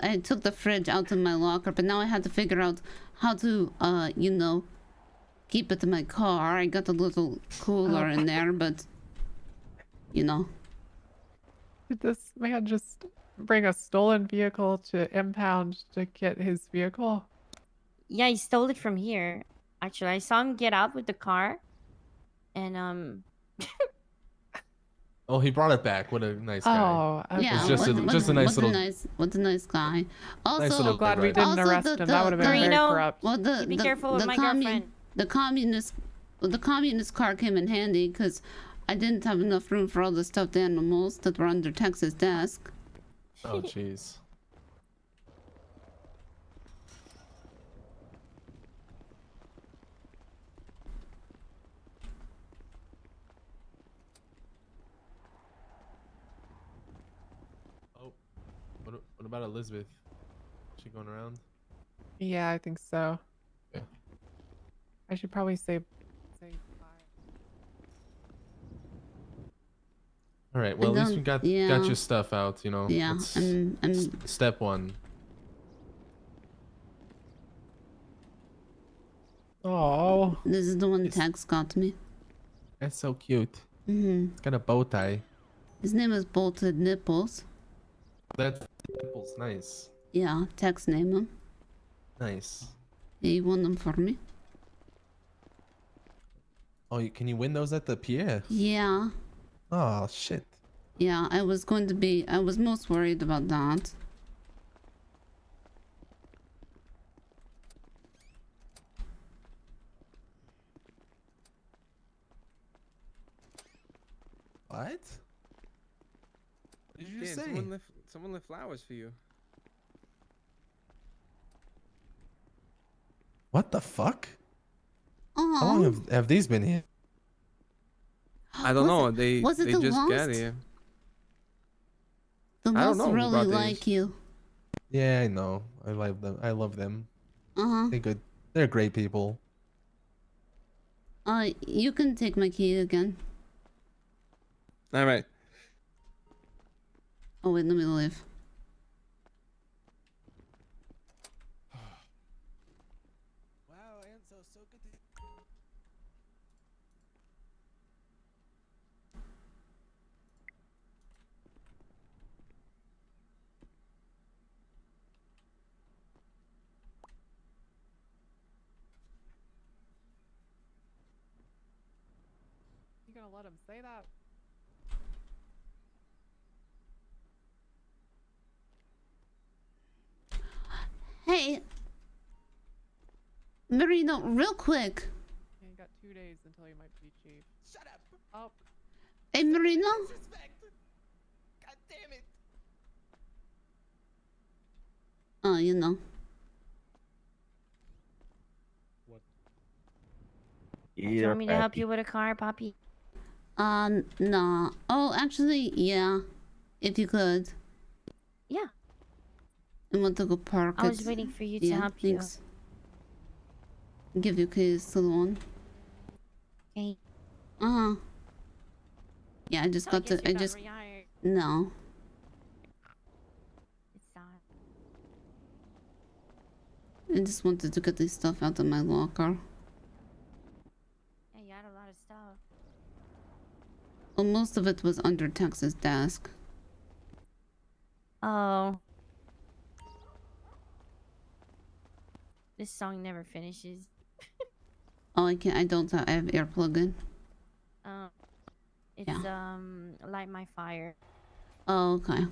I took the fridge out of my locker, but now I have to figure out how to you know, keep it in my car. I got a little cooler in there, but you know. Did this man just bring a stolen vehicle to impound to get his vehicle? Yeah, he stole it from here. Actually, I saw him get out with the car, and Oh, he brought it back. What a nice guy. Oh, okay. Yeah, It's just a nice little. what a nice guy. Also, Nice little glad we ride. didn't also arrest him. That would have been very Marino, corrupt. Well, you be careful with my girlfriend. The communist car came in handy because I didn't have enough room for all the stuffed animals that were under Tex's desk. Oh, jeez. Oh, what about Elizabeth? Is she going around? Yeah, I think so. Okay. I should probably say bye. All right. Well, at least we got your stuff out. You know. Yeah, That's I'm step one. Oh. This is the one Tex got me. That's so cute. Mm-hmm. It's got a bow tie. His name is Bolted Nipples. That's nipples. Nice. Yeah, Tex named him. Nice. He won them for me. Oh, can you win those at the pier? Yeah. Oh shit. Yeah, I was most worried about that. What? What did you Dan, say? someone left flowers for you. What the fuck? Aww. How long have these been here? I don't know. They was it the just got Lost? here. The I don't Lost know who really brought like these. you. Yeah, I know. I love them. I love them. Uh-huh. They're good. They're great people. You can take my key again. All right. Oh wait, let me leave. Wow, Enzo, so good to... You gonna let him say that? Hey, Marino, real quick. You got 2 days until you might be chief. Shut up. Oh. Hey, Marino. Disrespect. God damn it. Oh, you know. Do you want me to help you with a car, Poppy? Nah. Oh, actually, yeah. If you could. Yeah. I want to go park I was it. waiting for you to Yeah, help thanks. Give you keys to the one. Okay. Uh-huh. Yeah, I just got to... I just... No. It's not. I just wanted to get this stuff out of my locker. Yeah, you had a lot of stuff. Well, most of it was under Tex's desk. Oh. This song never finishes. Oh, I can't... I don't have... I have earplug in. It's Light My Fire. Oh, okay.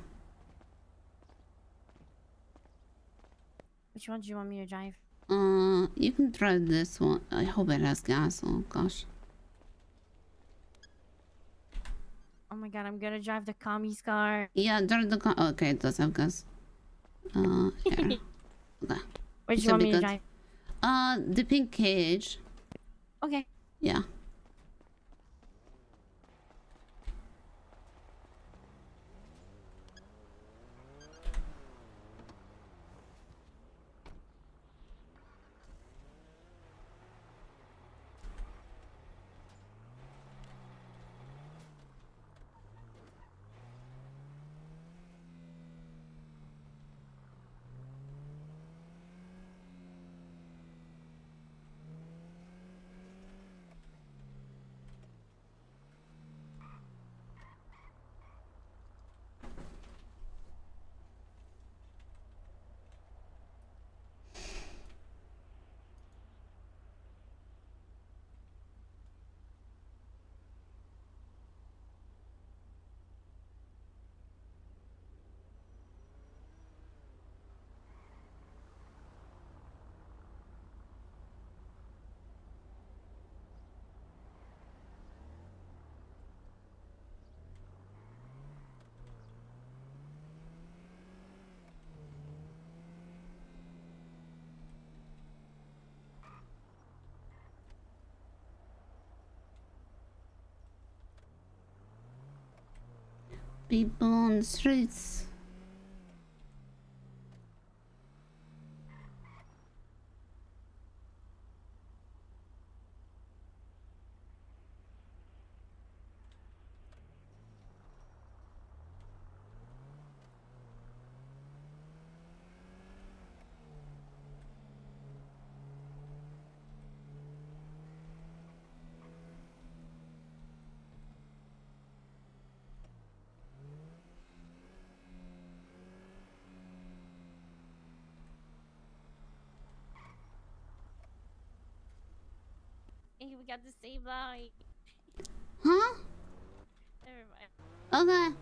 Which one do you want me to drive? You can try this one. I hope it has gas. Oh, gosh. Oh my god, I'm gonna drive the commies car. Yeah, drive the car. Okay, it does have gas. Here. Okay. Where do It you want should me be to good. drive? The pink cage. Okay. Yeah. People on the streets. got the same line. Huh? Never mind. Okay.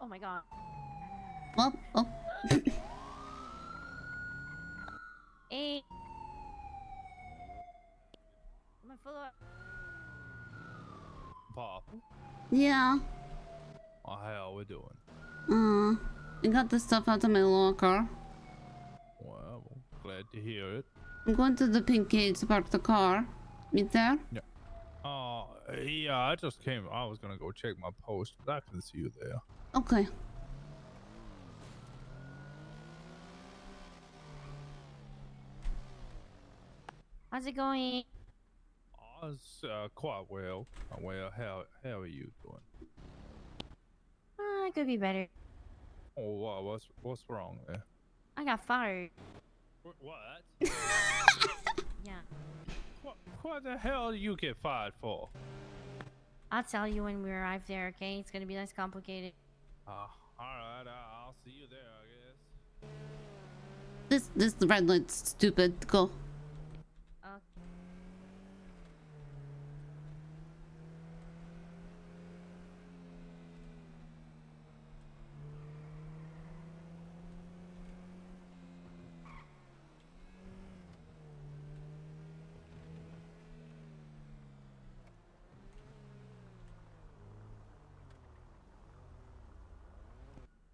Oh my god. Well, oh. Hey. My follow up. Pop. Yeah. Oh, how we doing? I got the stuff out of my locker. Well, glad to hear it. I'm going to the pink gate to park the car. Meet there? Yeah. Yeah, I just came. I was gonna go check my post, but I can see you there. Okay. How's it going? It's quite well. Well, how are you doing? It could be better. Oh, wow, what's wrong there? I got fired. What? Yeah. What the hell do you get fired for? I'll tell you when we arrive there, okay? It's gonna be less complicated. All right, I'll see you there, I guess. This red light's stupid. Go.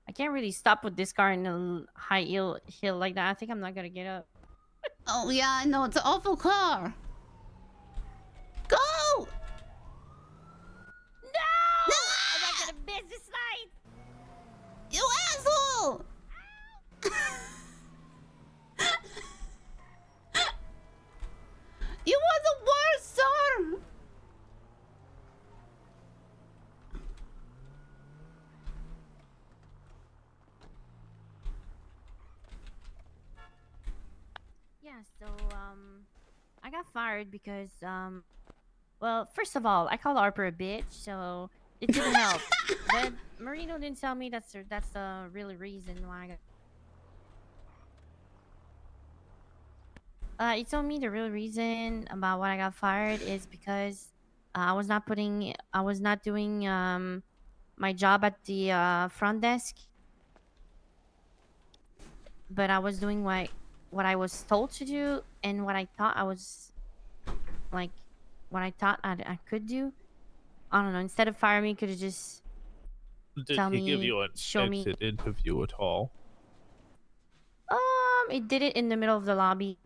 I can't really stop with this car in a high hill like that. I think I'm not gonna get up. Oh yeah, I know, it's an awful car. Go! No! I'm not gonna miss this light! You asshole! You are the worst, sir! Yeah, so I got fired because well, first of all, I called Harper a bitch, so it didn't help. But Marino didn't tell me that's the real reason why I got. He told me the real reason about why I got fired is because I was not doing my job at the front desk, but I was doing what I was told to do and what I thought I was like what I thought I could do. I don't know. Instead of firing me, could have just Did tell he me, give you an show me. exit interview at all? It did it in the middle of the lobby.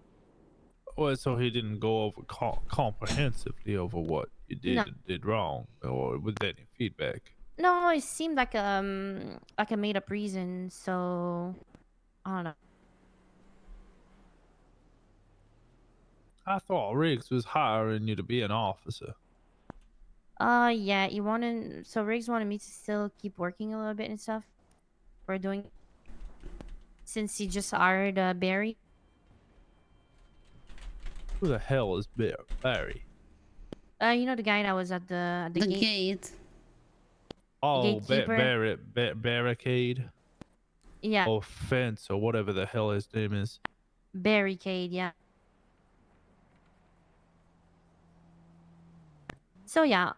Well, so he didn't go over comprehensively over what you did No. and did wrong, or with any feedback. No, it seemed like a made up reason. So I don't know. I thought Riggs was hiring you to be an officer. Yeah, Riggs wanted me to still keep working a little bit and stuff. We're doing since he just hired Barry. Who the hell is Barry? You know the guy that was at the gate. Oh, gatekeeper. barricade. Yeah. Or fence or whatever the hell his name is. Barricade, yeah. So yeah,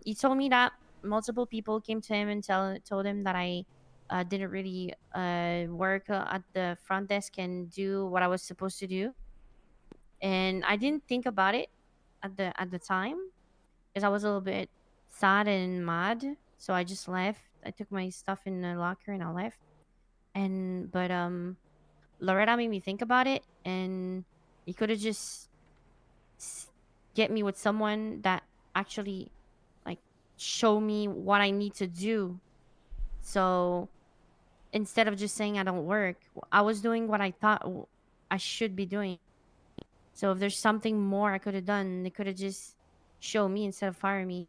he told me that multiple people came to him and told him that I didn't really work at the front desk and do what I was supposed to do. And I didn't think about it at the time because I was a little bit sad and mad. So I just left. I took my stuff in the locker and I left. But Loretta made me think about it, and he could have just get me with someone that actually like show me what I need to do. So instead of just saying I don't work, I was doing what I thought I should be doing. So if there's something more I could have done, they could have just showed me instead of firing me.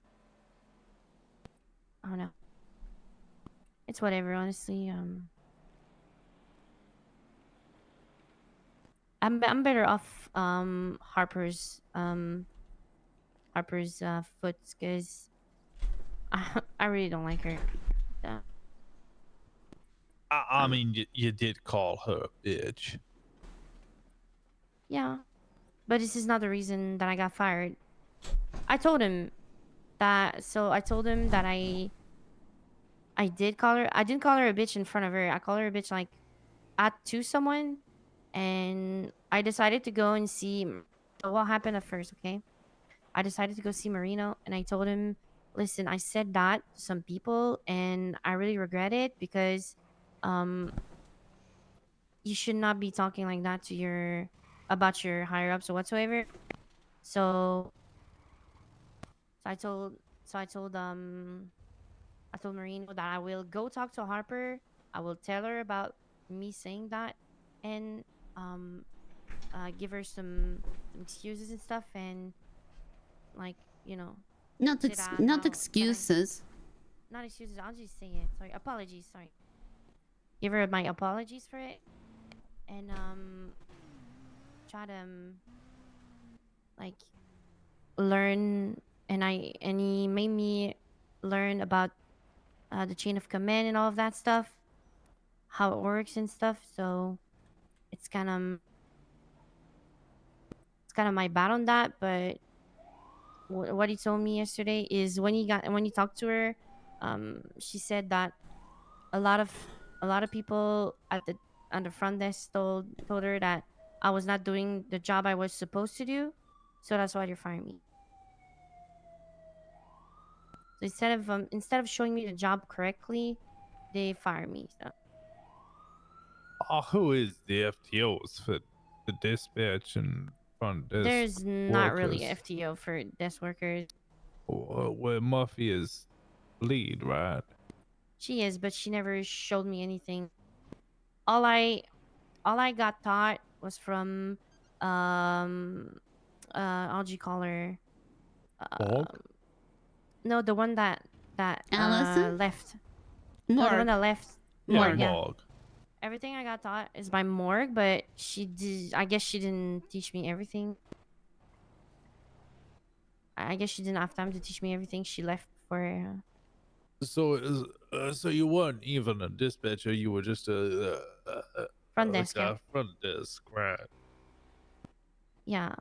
I don't know. It's whatever, honestly. I'm better off Harper's foots, because I really don't like her. So. I mean, you did call her a bitch. Yeah, but this is not the reason that I got fired. I told him that. So I told him that I did call her. I didn't call her a bitch in front of her. I called her a bitch like to someone, and I decided to go and see. So what happened at first? Okay, I decided to go see Marino, and I told him, "Listen, I said that to some people, and I really regret it because, you should not be talking like that to about your higher ups or whatsoever." So, so I told, so I told Marino that I will go talk to Harper. I will tell her about me saying that, and give her some excuses and stuff, and like Not sit out not how excuses. not excuses. I'll just say it. Sorry, apologies. Sorry. Give her my apologies for it, and try to like learn. And he made me learn about the chain of command and all of that stuff, how it works and stuff. So it's kind of my bad on that. But what he told me yesterday is when he talked to her, she said that a lot of people on the front desk told her that I was not doing the job I was supposed to do, so that's why they're firing me. So instead of showing me the job correctly, they fire me. So. Who is the FTOs for the dispatch and front desk There's not really workers? FTO for desk workers. Where Muffy is lead, right? She is, but she never showed me anything. All I got taught was from how'd you call her? No, the one that Allison? left. No, the one that left. Morg. Yeah. Everything I got taught is by Morg, but I guess she didn't teach me everything. I guess she didn't have time to teach me everything. She left for. So you weren't even a dispatcher. You were just a front desk. Yeah. Front desk, right? Yeah,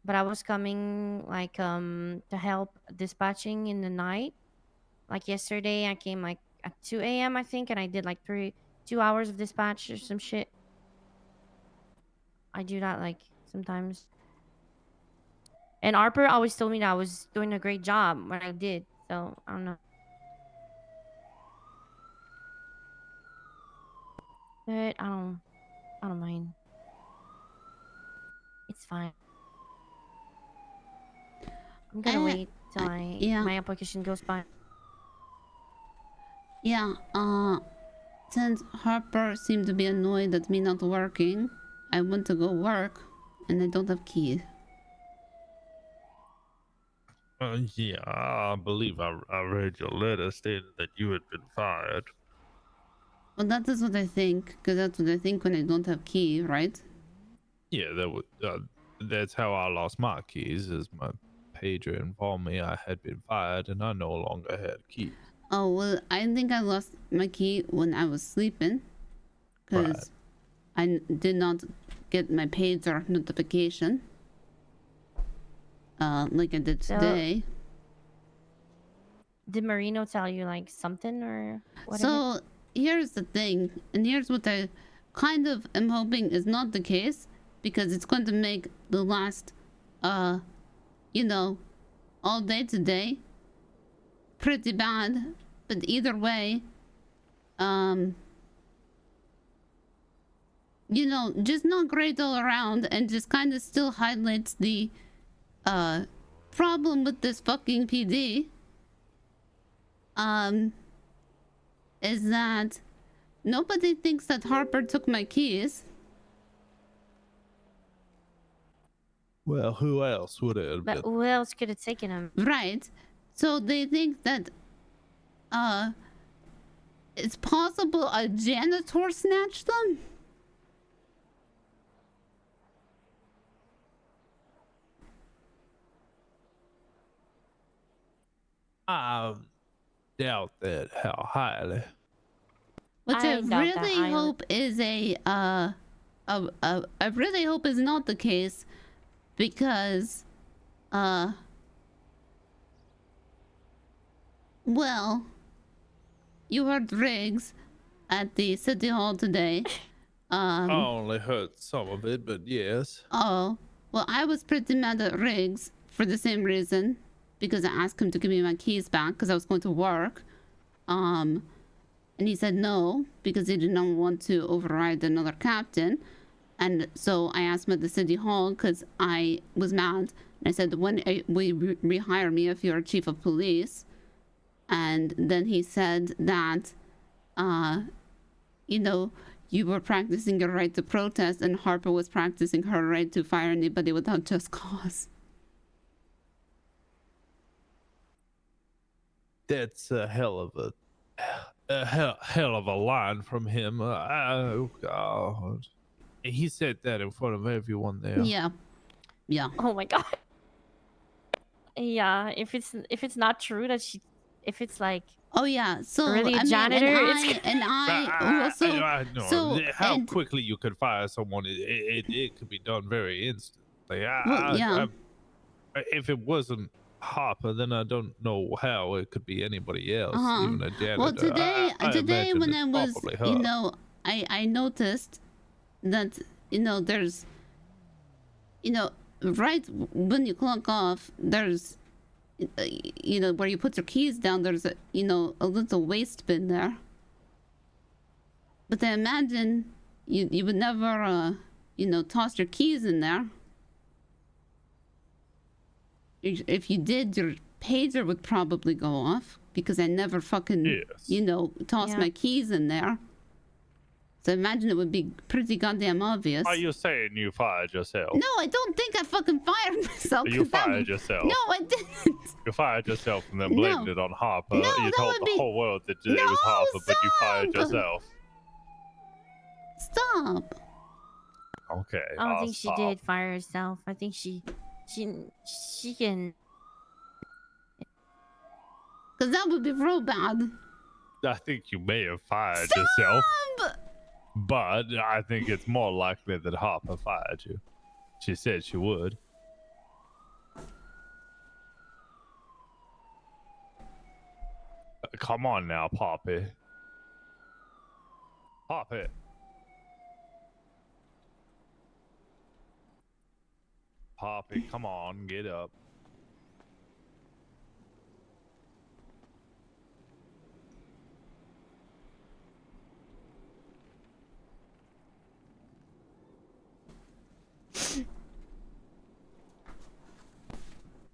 but I was coming like to help dispatching in the night. Like yesterday, I came like at 2 a.m. I think, and I did like 2 hours of dispatch or some shit. I do that like sometimes. And Harper always told me that I was doing a great job when I did. So I don't know. But I don't mind. It's fine. I'm gonna wait till my application goes by. Yeah, since Harper seemed to be annoyed at me not working, I went to go work, and I don't have keys. Yeah, I believe I read your letter stating that you had been fired. Well, that is what I think, because that's what I think when I don't have key, right? Yeah, that's how I lost my keys, as my pager informed me I had been fired and I no longer had keys. Oh, well, I think I lost my key when I was sleeping, because I did not get my pager notification, like I did today. Did Marino tell you like something or whatever? So here's the thing, and here's what I kind of am hoping is not the case, because it's going to make the last all day today pretty bad. But either way, just not great all around, and just kind of still highlights the problem with this fucking PD. Is that nobody thinks that Harper took my keys. Well, who else would it have But been? who else could have taken him? Right. So they think that it's possible a janitor snatched them? I doubt that. How highly? Which I doubt that really either. hope is I really hope is not the case, because well, you heard Riggs at the city hall today. I only heard some of it, but yes. Oh, well, I was pretty mad at Riggs for the same reason, because I asked him to give me my keys back because I was going to work. And he said no, because he did not want to override another captain. And so I asked him at the city hall because I was mad. And I said, when will you rehire me if you're chief of police? And then he said that, you know, you were practicing your right to protest and Harper was practicing her right to fire anybody without just cause. That's a hell of a line from him. Oh God. He said that in front of everyone there. Yeah. Yeah. Oh my god. Yeah, if it's not true that if it's like, oh yeah, so really a I mean, janitor, I know. so How and- quickly you could fire someone, it could be done very instantly. Yeah. If it wasn't Harper, then I don't know how it could be anybody else, even a janitor. Well, today imagine when it's I was, probably her. you know, I noticed that, you know, there's, you know, right when you clock off, there's, you know, where you put your keys down, there's a, you know, a little waste bin there. But I imagine you would never, you know, toss your keys in there. If you did, your pager would probably go off, because I never fucking, you know, toss my keys in there. So I imagine it would be pretty goddamn obvious. Are you saying you fired yourself? No, I don't think I fucking fired myself. You 'cause that fired would- yourself. No, I didn't. You fired yourself and then No. blamed it on Harper. No, You that told would the be- whole world that it No, was Harper, but you fired stop. yourself. Stop. Okay. I don't I'll think she stop. did fire herself. I think she can. Because that would be real bad. I think you may have fired yourself, but I think it's more likely that Harper fired you. She said she would. Come on now, Poppy. Poppy. Poppy, come on, get up.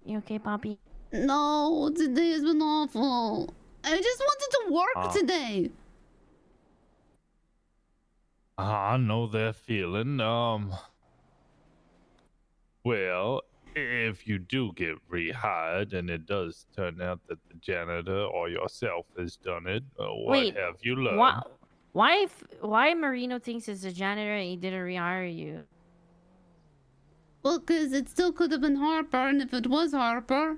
You okay, Poppy? No, today has been awful. I just wanted to work today. I know that feeling. Well, if you do get rehired and it does turn out that the janitor or yourself has done it, what Wait, have you learned? Why Marino thinks it's a janitor and he didn't rehire you? Well, because it still could have been Harper, and if it was Harper,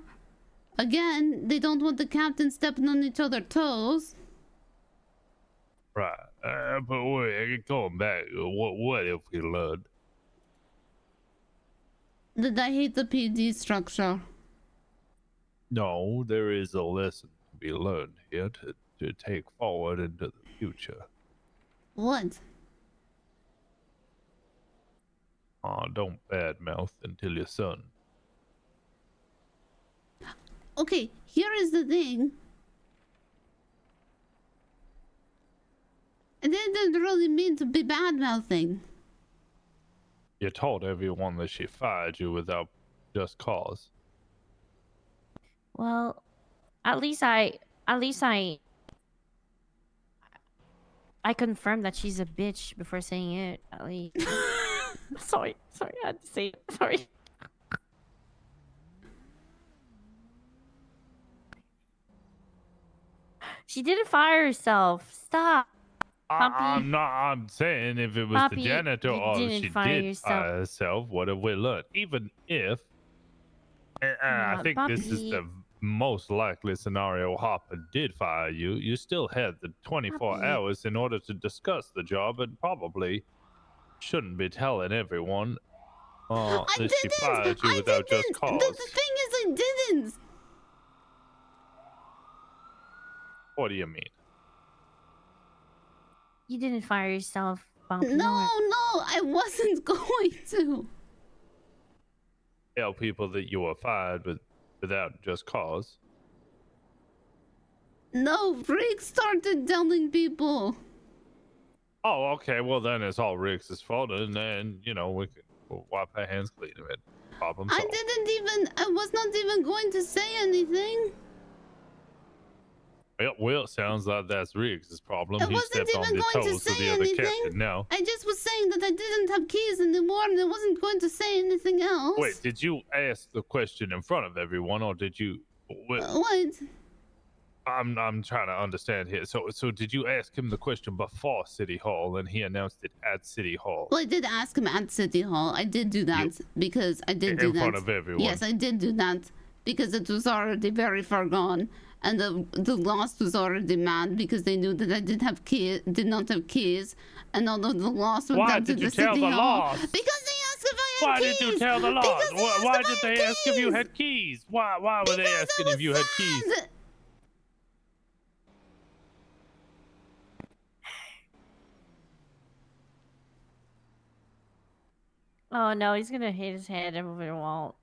again, they don't want the captain stepping on each other's toes. Right. But wait, going back, what have we learned? That I hate the PD structure. No, there is a lesson to be learned here to take forward into the future. What? Don't badmouth until your son. Okay, here is the thing. I didn't really mean to be bad-mouthing. You told everyone that she fired you without just cause. Well, at least I confirmed that she's a bitch before saying it. At least. sorry, I had to say it. Sorry. She didn't fire herself. Stop. Poppy. I'm saying if it was Poppy, the janitor you or didn't she fire did yourself. fire herself, what have we learned? Even if, and I think this is the most likely scenario, Hopper did fire you, you still had the 24 Poppy. hours in order to discuss the job and probably shouldn't be telling everyone that she fired you without just cause. The thing is, I didn't. What do you mean? You didn't fire yourself, Poppy. No, I wasn't going to. Tell people that you were fired without just cause. No, Rick started telling people. Oh, okay. Well, then it's all Rick's fault, and then we'll wipe our hands clean of it. Problem solved. I was not even going to say anything. Well, it sounds like that's Riggs' problem. I He wasn't stepped on even the going to toes of say the other anything. captain now. I just was saying that I didn't have keys anymore, and I wasn't going to say anything else. Wait, did you ask the question in front of everyone, or did you? What? I'm trying to understand here. So did you ask him the question before City Hall, and he announced it at City Hall? Well, I did ask him at City Hall. I did do that because I did do that. In front of everyone. Yes, I did do that because it was already very far gone, and the lost was already mad because they knew that I did not have keys, and although the lost went down to the City Hall because they asked if I had keys. Why did you tell the lost? Why did they ask if you had keys? Why were they asking if you had keys? Oh no, he's gonna hit his head over the wall.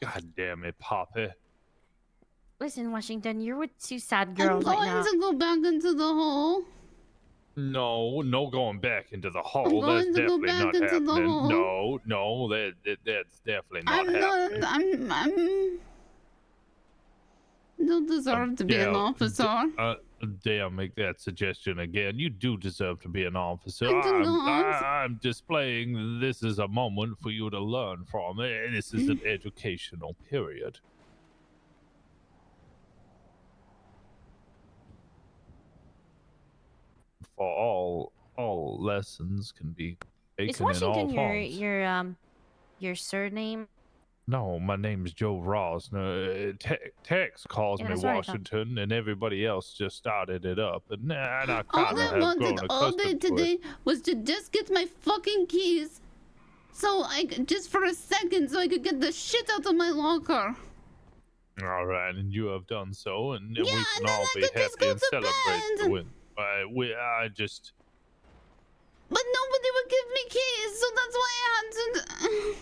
God damn it, Poppy. Listen, Washington, you're with two sad I'm girls right going now. to go back into the hole. No going back into the hole. I'm going That's to go definitely back not into the happening. hole. No, that's definitely not happening. I don't deserve to be an officer. Dare make that suggestion again. You do deserve to be an officer. I do not. I'm displaying this is a moment for you to learn from. This is an educational period. For all lessons can be Is taken in all Washington forms. your surname? No, my name's Joe Ross. No, Tex calls me that's what I thought. Washington, and everybody else just started it up, and I All kind I of have grown wanted all day accustomed to today it. was to just get my fucking keys. So just for a second, so I could get the shit out of my locker. All right, and you have done so, and we Yeah, can and then all I be could just happy go and to celebrate the bed. win. I just. But nobody would give me keys, so that's why I had to.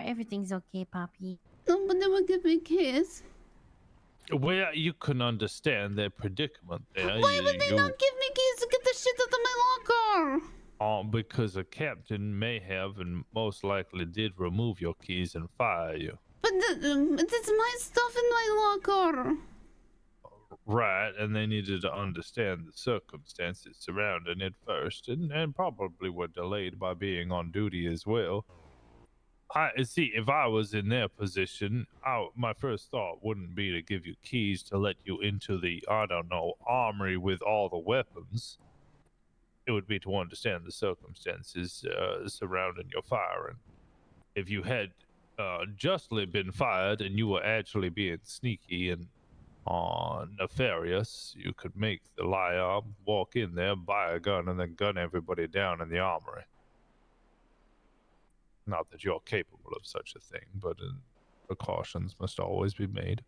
Everything's okay, Poppy. Nobody would give me keys. Well, you can understand their predicament there. Why would they not give me keys to get the shit out of my locker? Because a captain may have and most likely did remove your keys and fire you. But it's my stuff in my locker. Right, and they needed to understand the circumstances surrounding it first, and probably were delayed by being on duty as well. I see. If I was in their position, my first thought wouldn't be to give you keys to let you into the, I don't know, armory with all the weapons. It would be to understand the circumstances surrounding your firing. If you had justly been fired and you were actually being sneaky and nefarious, you could make the liar walk in there, buy a gun, and then gun everybody down in the armory. Not that you're capable of such a thing, but precautions must always be made.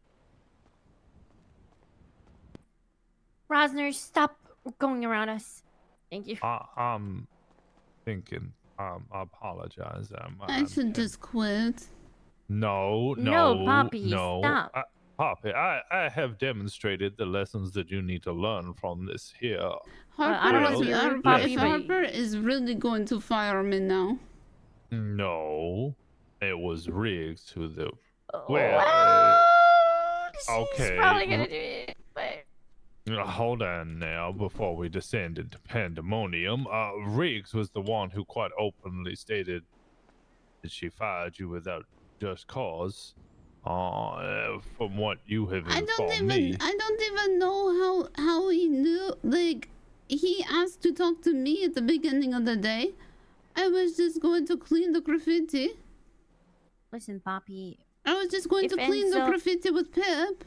Rosner, stop going around us. Thank you. I'm thinking. I apologize. I should just quit. No, Poppy, stop. Poppy, I have demonstrated the lessons that you need to learn from this here. Harper is really going to fire me now. No, it was Riggs who the. Okay. probably gonna do it, but Hold on now, before we descend into pandemonium. Riggs was the one who quite openly stated that she fired you without just cause. From what you have informed me. I don't even know how he knew. Like, he asked to talk to me at the beginning of the day. I was just going to clean the graffiti. listen, Poppy. I was just going If to clean the Enzo- graffiti with Pip.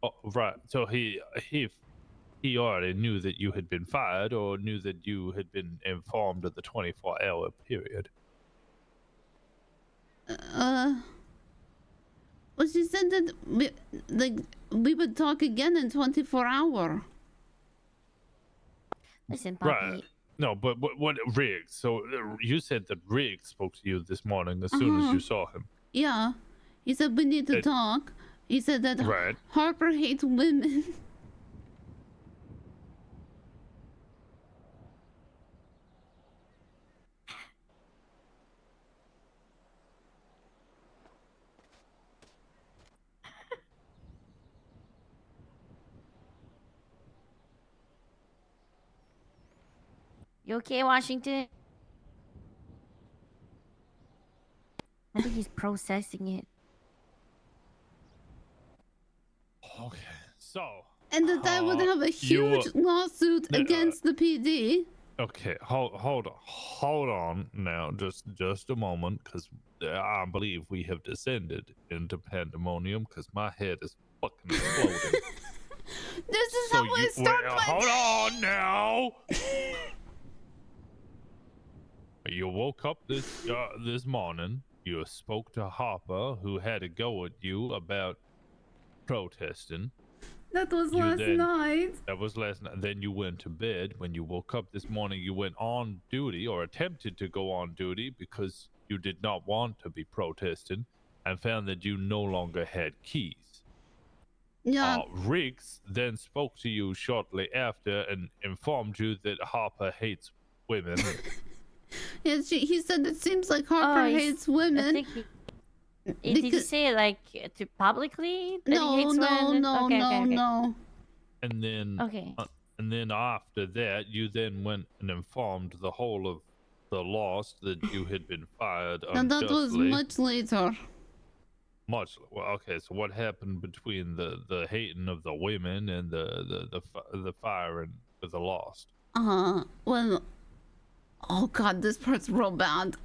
Oh, right. So he already knew that you had been fired, or knew that you had been informed of the 24-hour period. Well, she said that we would talk again in 24 hours. Listen, Poppy. Right. No, but what Riggs? So you said that Riggs spoke to you this morning as soon as you saw him. Yeah. He said we need to talk. He said that Right. Harper hates women. You okay, Washington? I think he's processing it. Okay, so. And that I would have a huge lawsuit against the PD. Okay, hold on now, just a moment, because I believe we have descended into pandemonium, because my head is fucking exploding. This is how I start my hold day. on now. You woke up this morning. You spoke to Harper, who had a go at you about protesting. That was last night. That was last night. Then you went to bed. When you woke up this morning, you went on duty, or attempted to go on duty, because you did not want to be protesting, and found that you no longer had keys. Yeah. Riggs then spoke to you shortly after and informed you that Harper hates women. Yeah, he said it seems like Harper hates women. Did you say it like to publicly? That No, he hates women? Okay. no. And then, Okay. And then after that, you then went and informed the whole of the lost that you had been fired And that was unjustly. much later. Well, okay. So what happened between the hating of the women and the firing of the lost? Well, oh god, this part's real bad.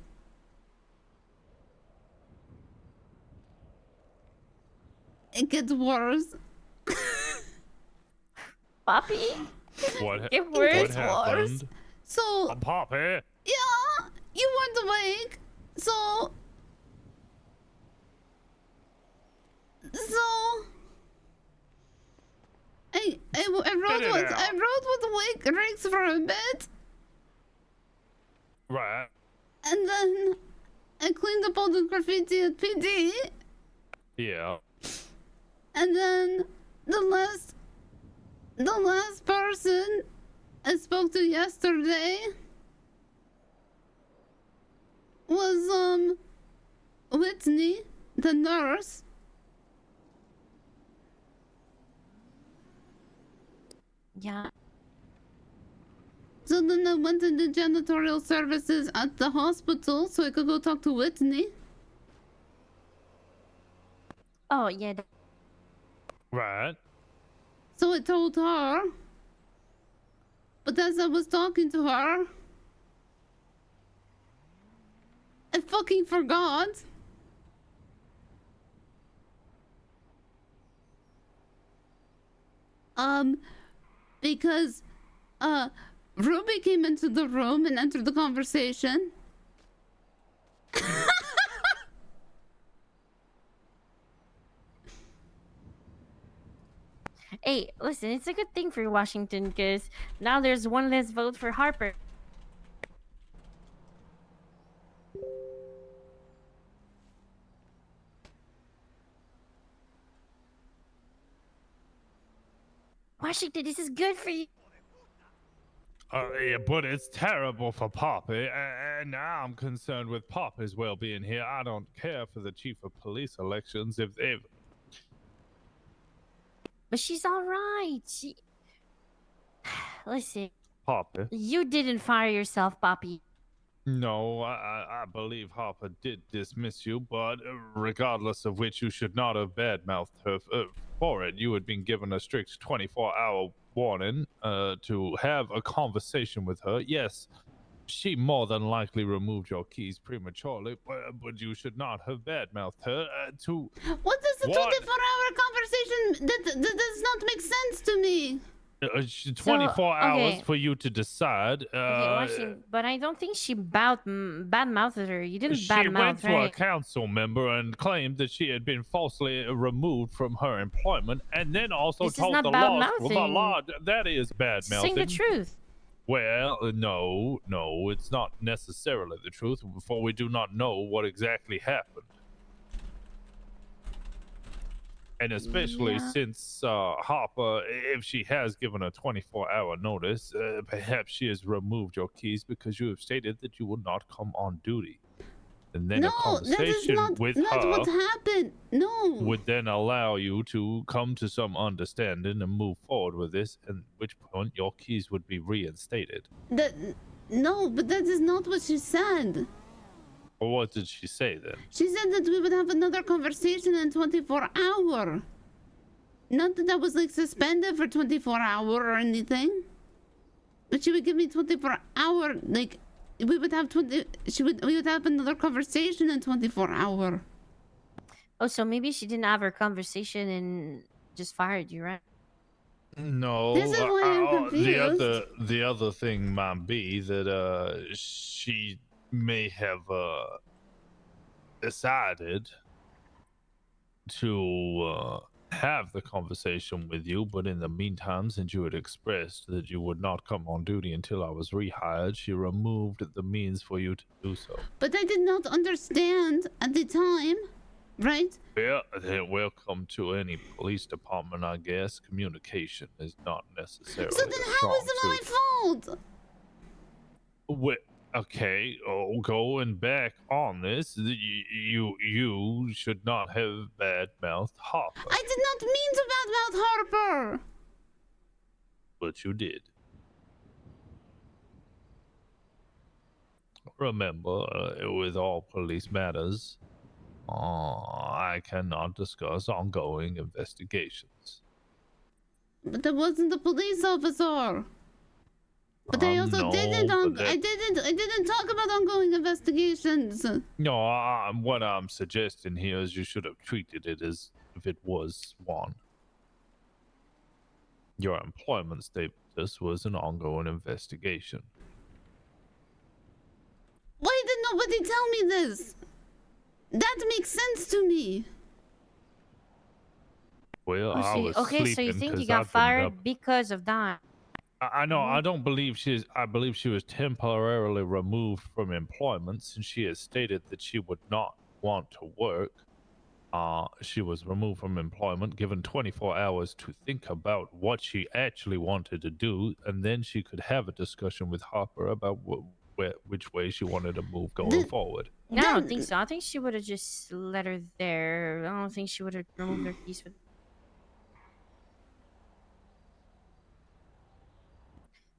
It gets worse. Poppy? What Worse. happened? So, Poppy. yeah, you weren't awake. So, I rode with Riggs for a bit. Right. And then I cleaned up all the graffiti at PD. Yeah. And then the last person I spoke to yesterday was Whitney, the nurse. Yeah. So then I went into janitorial services at the hospital so I could go talk to Whitney. Oh, yeah. Right. So I told her. But as I was talking to her, I fucking forgot. Because, Ruby came into the room and entered the conversation. Hey, listen, it's a good thing for Washington because now there's one less vote for Harper. Washington, this is good for you. Yeah, but it's terrible for Poppy, and now I'm concerned with Poppy's well-being here. I don't care for the chief of police elections if But she's all right. She listen. Poppy. You didn't fire yourself, Poppy. No, I believe Harper did dismiss you, but regardless of which, you should not have badmouthed her for it. You had been given a strict 24-hour warning to have a conversation with her. Yes, she more than likely removed your keys prematurely, but you should not have badmouthed her to... What does the 24-hour conversation... That does not make sense to me. 24 hours for you to decide. Okay, watching, but I don't think she bad-mouthed her. You didn't She bad-mouth, went to a right? council member and claimed that she had been falsely removed from her employment, and then also This is told not the bad-mouthing. law that is bad mouthing. Saying the truth. Well, no, it's not necessarily the truth. For we do not know what exactly happened. And especially since Harper, if she has given a 24-hour notice, perhaps she has removed your keys because you have stated that you would not come on duty. And then a conversation with her what happened. No. would then allow you to come to some understanding and move forward with this, at which point your keys would be reinstated. No, but that is not what she said. Or what did she say then? She said that we would have another conversation in 24 hours. Not that I was like suspended for 24 hours or anything. But she would give me 24 hours, like we would have we would have another conversation in 24 hours. Oh, so maybe she didn't have her conversation and just fired you, right? No, This is why I'm confused. the other thing might be that she may have decided to have the conversation with you, but in the meantime, since you had expressed that you would not come on duty until I was rehired, she removed the means for you to do so. But I did not understand at the time, right? Well, then welcome to any police department, I guess. Communication is not necessarily So then how is it my fault? Okay, going back on this, you should not have badmouthed Harper. I did not mean to badmouth Harper. But you did. Remember, with all police matters, I cannot discuss ongoing investigations. But that wasn't the police officer. But I also No, I didn't talk about ongoing investigations. No, what I'm suggesting here is you should have treated it as if it was one. Your employment status was an ongoing investigation. Why did nobody tell me this? That makes sense to me. Well, I was okay, so you think you got fired because of that? I know. I don't believe I believe she was temporarily removed from employment since she has stated that she would not want to work. She was removed from employment, given 24 hours to think about what she actually wanted to do, and then she could have a discussion with Harper about which way she wanted to move going forward. No, I don't think so. I think she would have just let her there. I don't think she would have removed her keys for.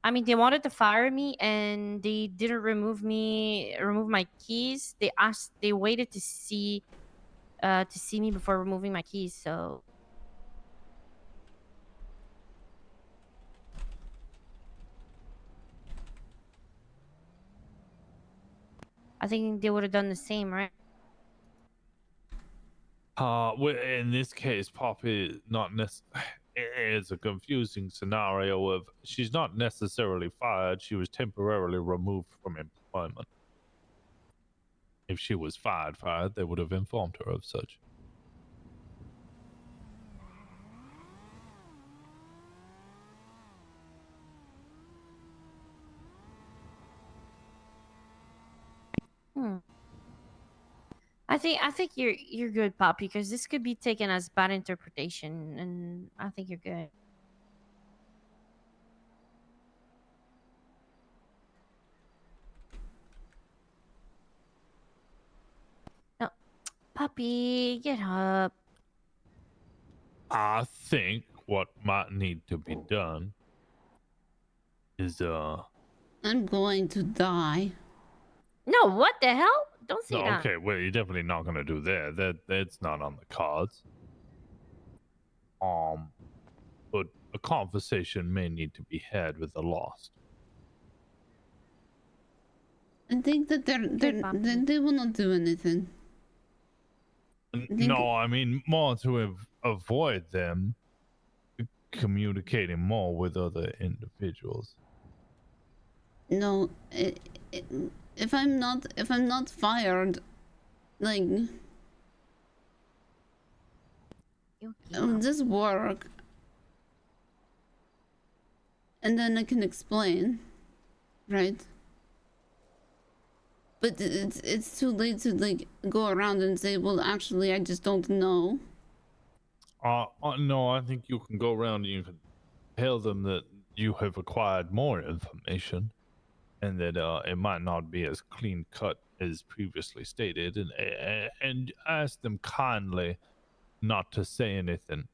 I mean, they wanted to fire me, and they didn't remove my keys. They waited to see me before removing my keys. So, I think they would have done the same, right? Well, in this case, Poppy not necessarily. It's a confusing scenario of she's not necessarily fired. She was temporarily removed from employment. If she was fired, they would have informed her of such. I think you're good, Poppy, because this could be taken as bad interpretation, and I think you're good. No, Poppy, get up. I think what might need to be done is I'm going to die. No, what the hell? Don't say no, that. okay, well, you're definitely not gonna do that. That's not on the cards. But a conversation may need to be had with the lost. I think that they will not do anything. No, I mean more to avoid them communicating more with other individuals. No, if I'm not fired, like, this work, and then I can explain, right? But it's too late to like go around and say, well, actually, I just don't know. No, I think you can go around and you can tell them that you have acquired more information, and that it might not be as clean cut as previously stated, and ask them kindly not to say anything,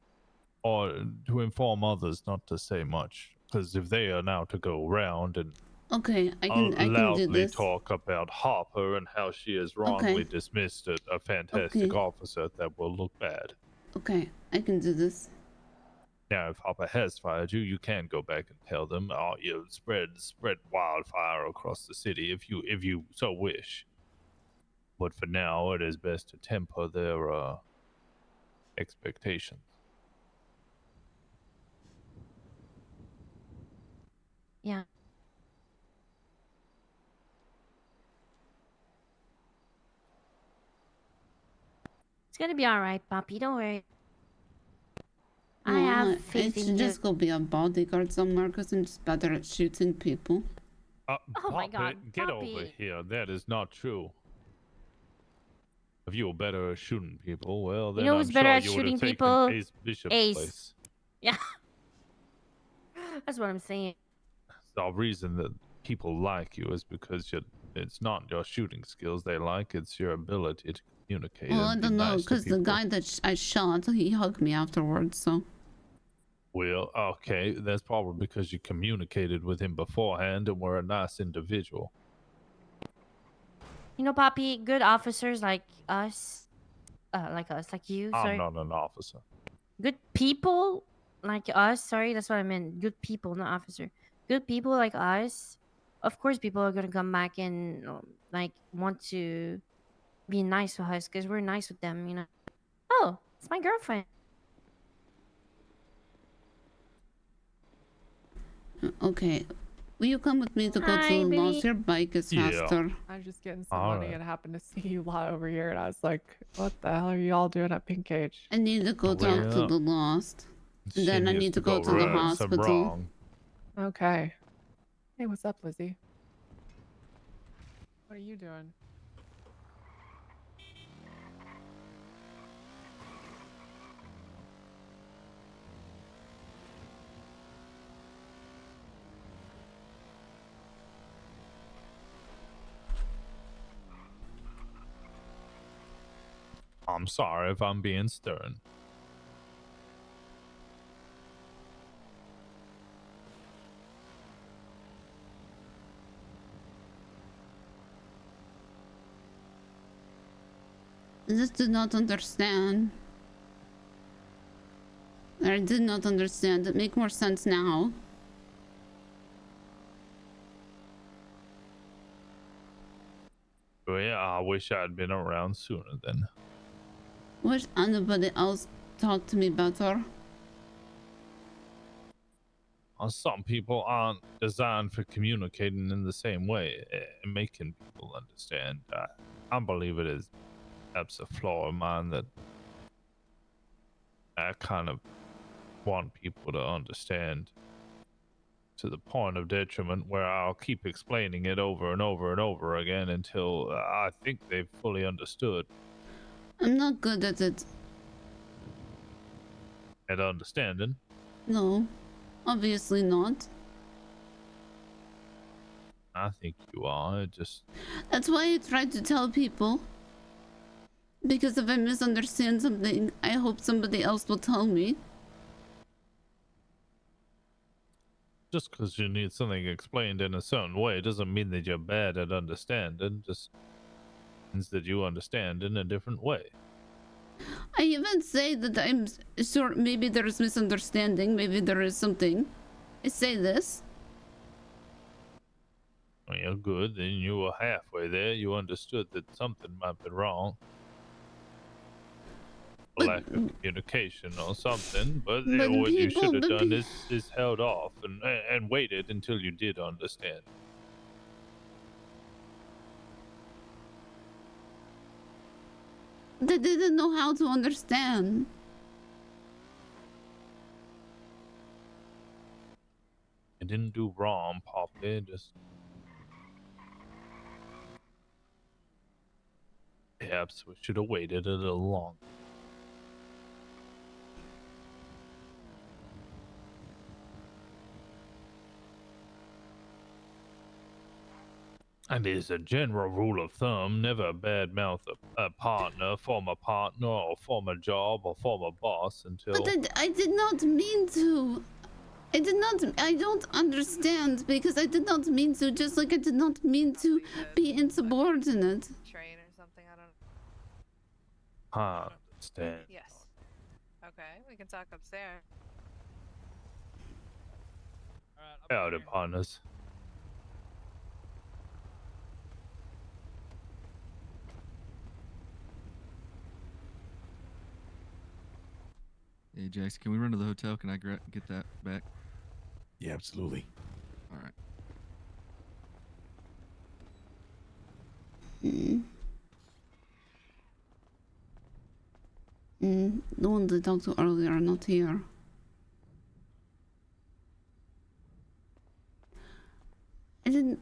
or to inform others not to say much, because if they are now to go around and Okay, I can do loudly this. talk about Harper and how she has wrongly dismissed a fantastic officer, that will look bad. Okay, I can do this. Now, if Harper has fired you, you can go back and tell them, spread wildfire across the city if you so wish. But for now, it is best to temper their expectations. Yeah. It's gonna be alright, Poppy. Don't worry. I have faith I in should you. just go be a bodyguard somewhere because I'm just better at shooting people. Oh my Poppy, God, get Poppy. over here. That is not true. If you were better at shooting people, well, then You know I'm who's better sure at you would shooting have taken people? Ace Bishop's Ace. place. Yeah. That's what I'm saying. The reason that people like you is because it's not your shooting skills they like, it's your ability to communicate. Well, I and be don't know nice to because the people. guy that I shot, he hugged me afterwards. So Well, okay, that's probably because you communicated with him beforehand and were a nice individual. You know, Poppy, good officers like us, like you, I'm sorry. not an officer. Good people like us, sorry, that's what I meant. Good people, not officer. Good people like us, of course people are gonna come back and like want to be nice to us because we're nice with them, you know. Oh, it's my girlfriend. okay, will you come with me to go to Hi, the lost? baby. Your bike is faster. I was just getting some All money right. and happened to see you lot over here, and I was like, "What the hell are you all doing at Pink Cage?" I need to go talk to the lost. She Then I needs need to go to the right some hospital. wrong. Okay. Hey, what's up, Lizzie? What are you doing? I'm sorry if I'm being stern. I just did not understand. I did not understand. It make more sense now. Well, yeah, I wish I'd been around sooner then. Wish anybody else talked to me better. Some people aren't designed for communicating in the same way and making people understand. I believe it is perhaps a flaw of mine that I kind of want people to understand to the point of detriment where I'll keep explaining it over and over and over again until I think they've fully understood. I'm not good at it. At understanding? No, obviously not. I think you are. That's why I try to tell people. Because if I misunderstand something, I hope somebody else will tell me. Just because you need something explained in a certain way doesn't mean that you're bad at understanding. Just means that you understand in a different way. I even say that I'm sure maybe there is misunderstanding, maybe there is something. I say this. Well, you're good. Then you were halfway there. You understood that something might be wrong. Lack of communication or something. But what you should have done is held off and waited until you did understand. They didn't know how to understand. I didn't do wrong, Poppy. Just perhaps we should have waited a little longer. And as a general rule of thumb, never badmouth a partner, former partner, or former job, or former boss until. But I did not mean to. I don't understand because I did not mean to, just like I did not mean to be insubordinate. Train or something, I don't know. I understand. Yes. Okay, we can talk upstairs. Howdy, partners. Hey, Jax, can we run to the hotel? Can I get that back? Yeah, absolutely. All right. The ones I talked to earlier are not here. I didn't.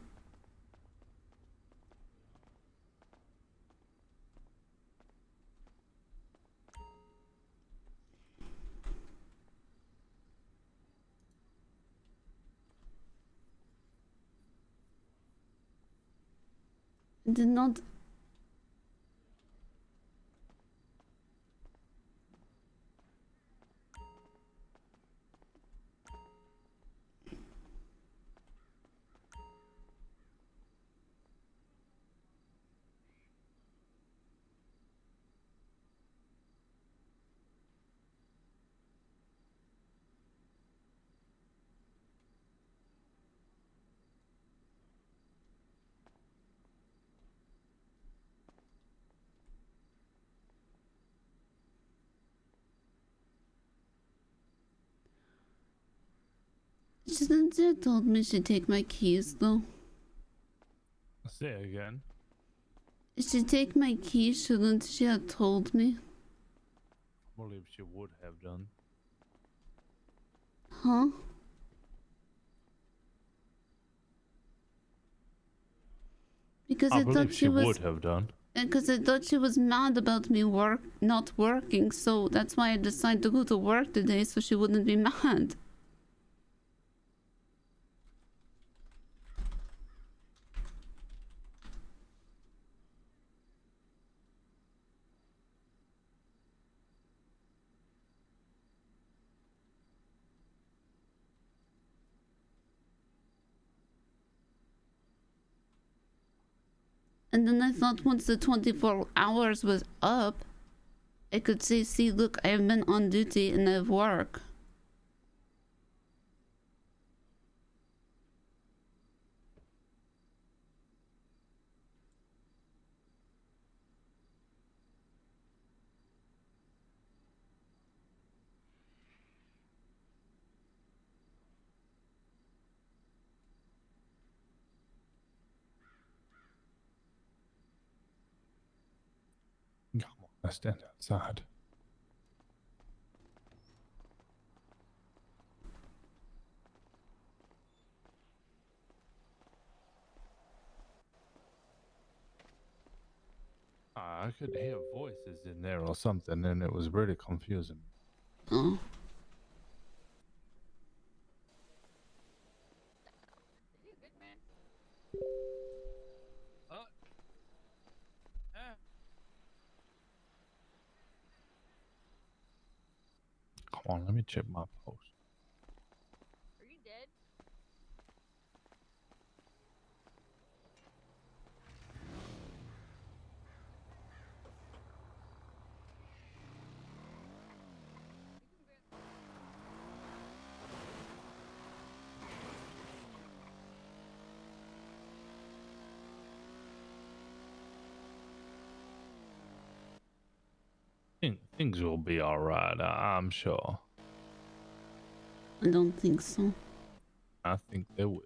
I did not. Shouldn't you have told me she'd take my keys, though? Say again. She'd take my keys, shouldn't she have told me? I believe she would have done. Huh? Because I thought she was. Would have done. Because I thought she was mad about me not working, so that's why I decided to go to work today, so she wouldn't be mad. And then I thought once the 24 hours was up, I could say, see, look, I've been on duty and I've worked. Come on, I stand outside. I could hear voices in there or something, and it was really confusing. Oh. Come on, let me check my post. Are you dead? Things will be all right. I'm sure. I don't think so. I think they will.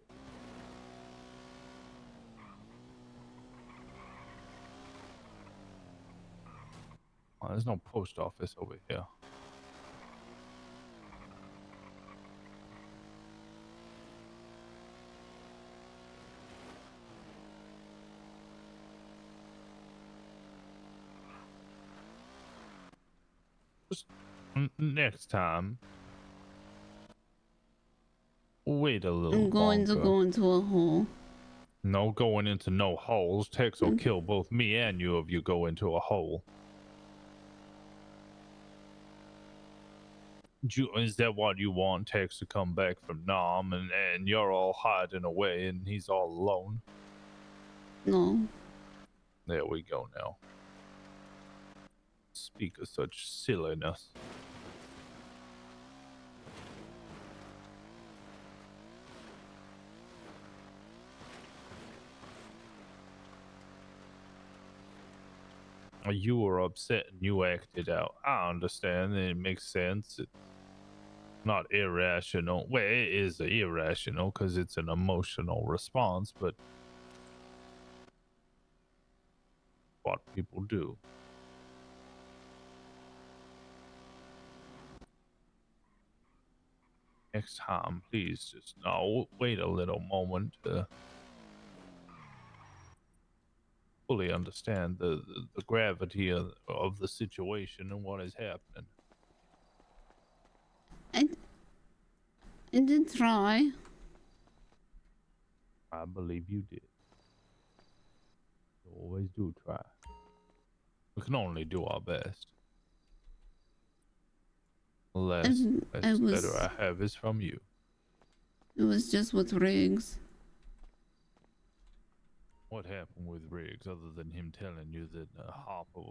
Oh, there's no post office over here. Just next time, wait a little I'm going to longer. go into a hole. No going into no holes. Tex will kill both me and you if you go into a hole. Is that what you want, Tex, to come back from Nam and you're all hiding away and he's all alone? No. There we go now. Speak of such silliness. You were upset and you acted out. I understand. It makes sense. It's not irrational. Well, it is irrational because it's an emotional response, but what people do. Next time, please just wait a little moment to fully understand the gravity of the situation and what is happening. I did try. I believe you did. You always do try. We can only do our best. The last letter I have is from you. It was just with Riggs. What happened with Riggs other than him telling you that Harper...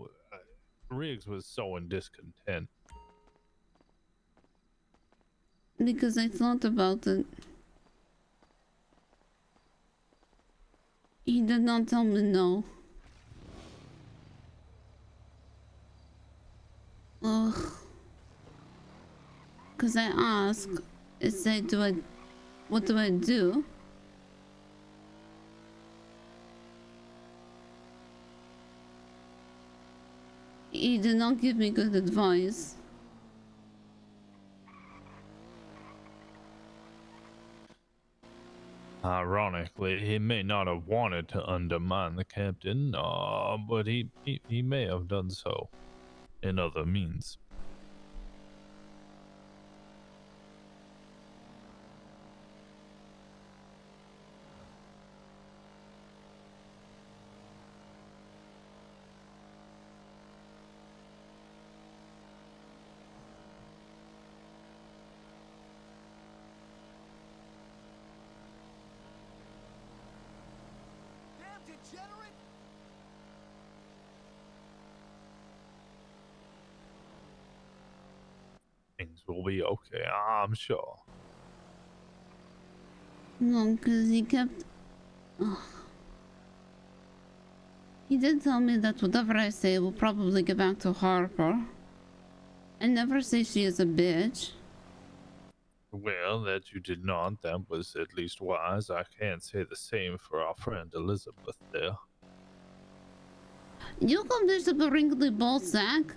Riggs was so in discontent. Because I thought about it. He did not tell me no. Ugh. Because I asked, it said, what do I do? He did not give me good advice. Ironically, he may not have wanted to undermine the captain, but he may have done so in other means. Things will be okay, I'm sure. No, because he kept... Ugh. He did tell me that whatever I say will probably get back to Harper. I never say she is a bitch. Well, that you did not, that was at least wise. I can't say the same for our friend Elizabeth there. You call Bishop a wrinkly ballsack?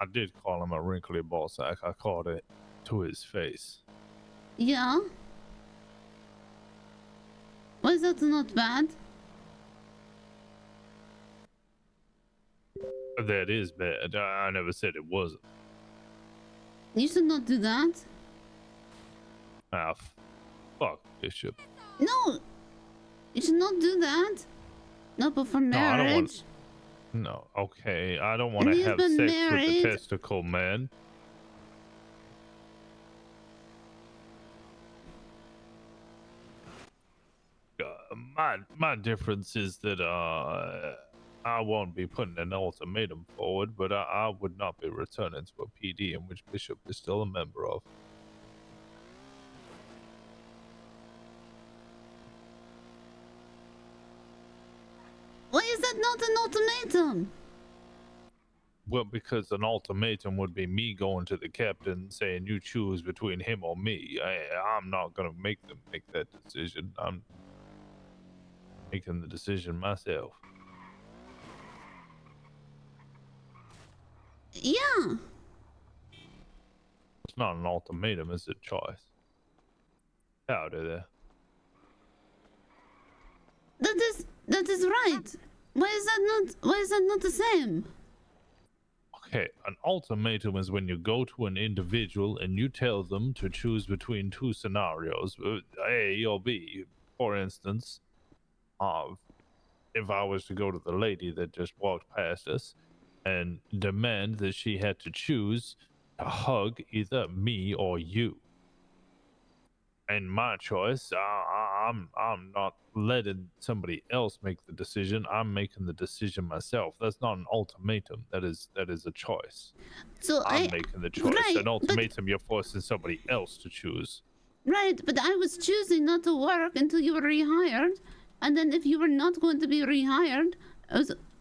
I did call him a wrinkly ballsack. I called it to his face. Yeah? Why is that not bad? That is bad. I never said it wasn't. You should not do that. Ah, fuck Bishop. No! You should not do that. Not before marriage. No, I don't want... No, okay. I don't want to have sex with the testicle man. My difference is that I won't be putting an ultimatum forward, but I would not be returning to a PD in which Bishop is still a member of. Why is that not an ultimatum? Well, because an ultimatum would be me going to the captain saying you choose between him or me. I'm not gonna make them make that decision. I'm making the decision myself. Yeah. It's not an ultimatum, it's a choice. Howdy there. That is right. Why is that not the same? Okay, an ultimatum is when you go to an individual and you tell them to choose between two scenarios, A or B. For instance, if I was to go to the lady that just walked past us and demand that she had to choose to hug either me or you. And my choice, I'm not letting somebody else make the decision. I'm making the decision myself. That's not an ultimatum. That is a choice. So I'm making the choice. Right, An ultimatum, you're forcing somebody else to choose. Right, but I was choosing not to work until you were rehired, and then if you were not going to be rehired,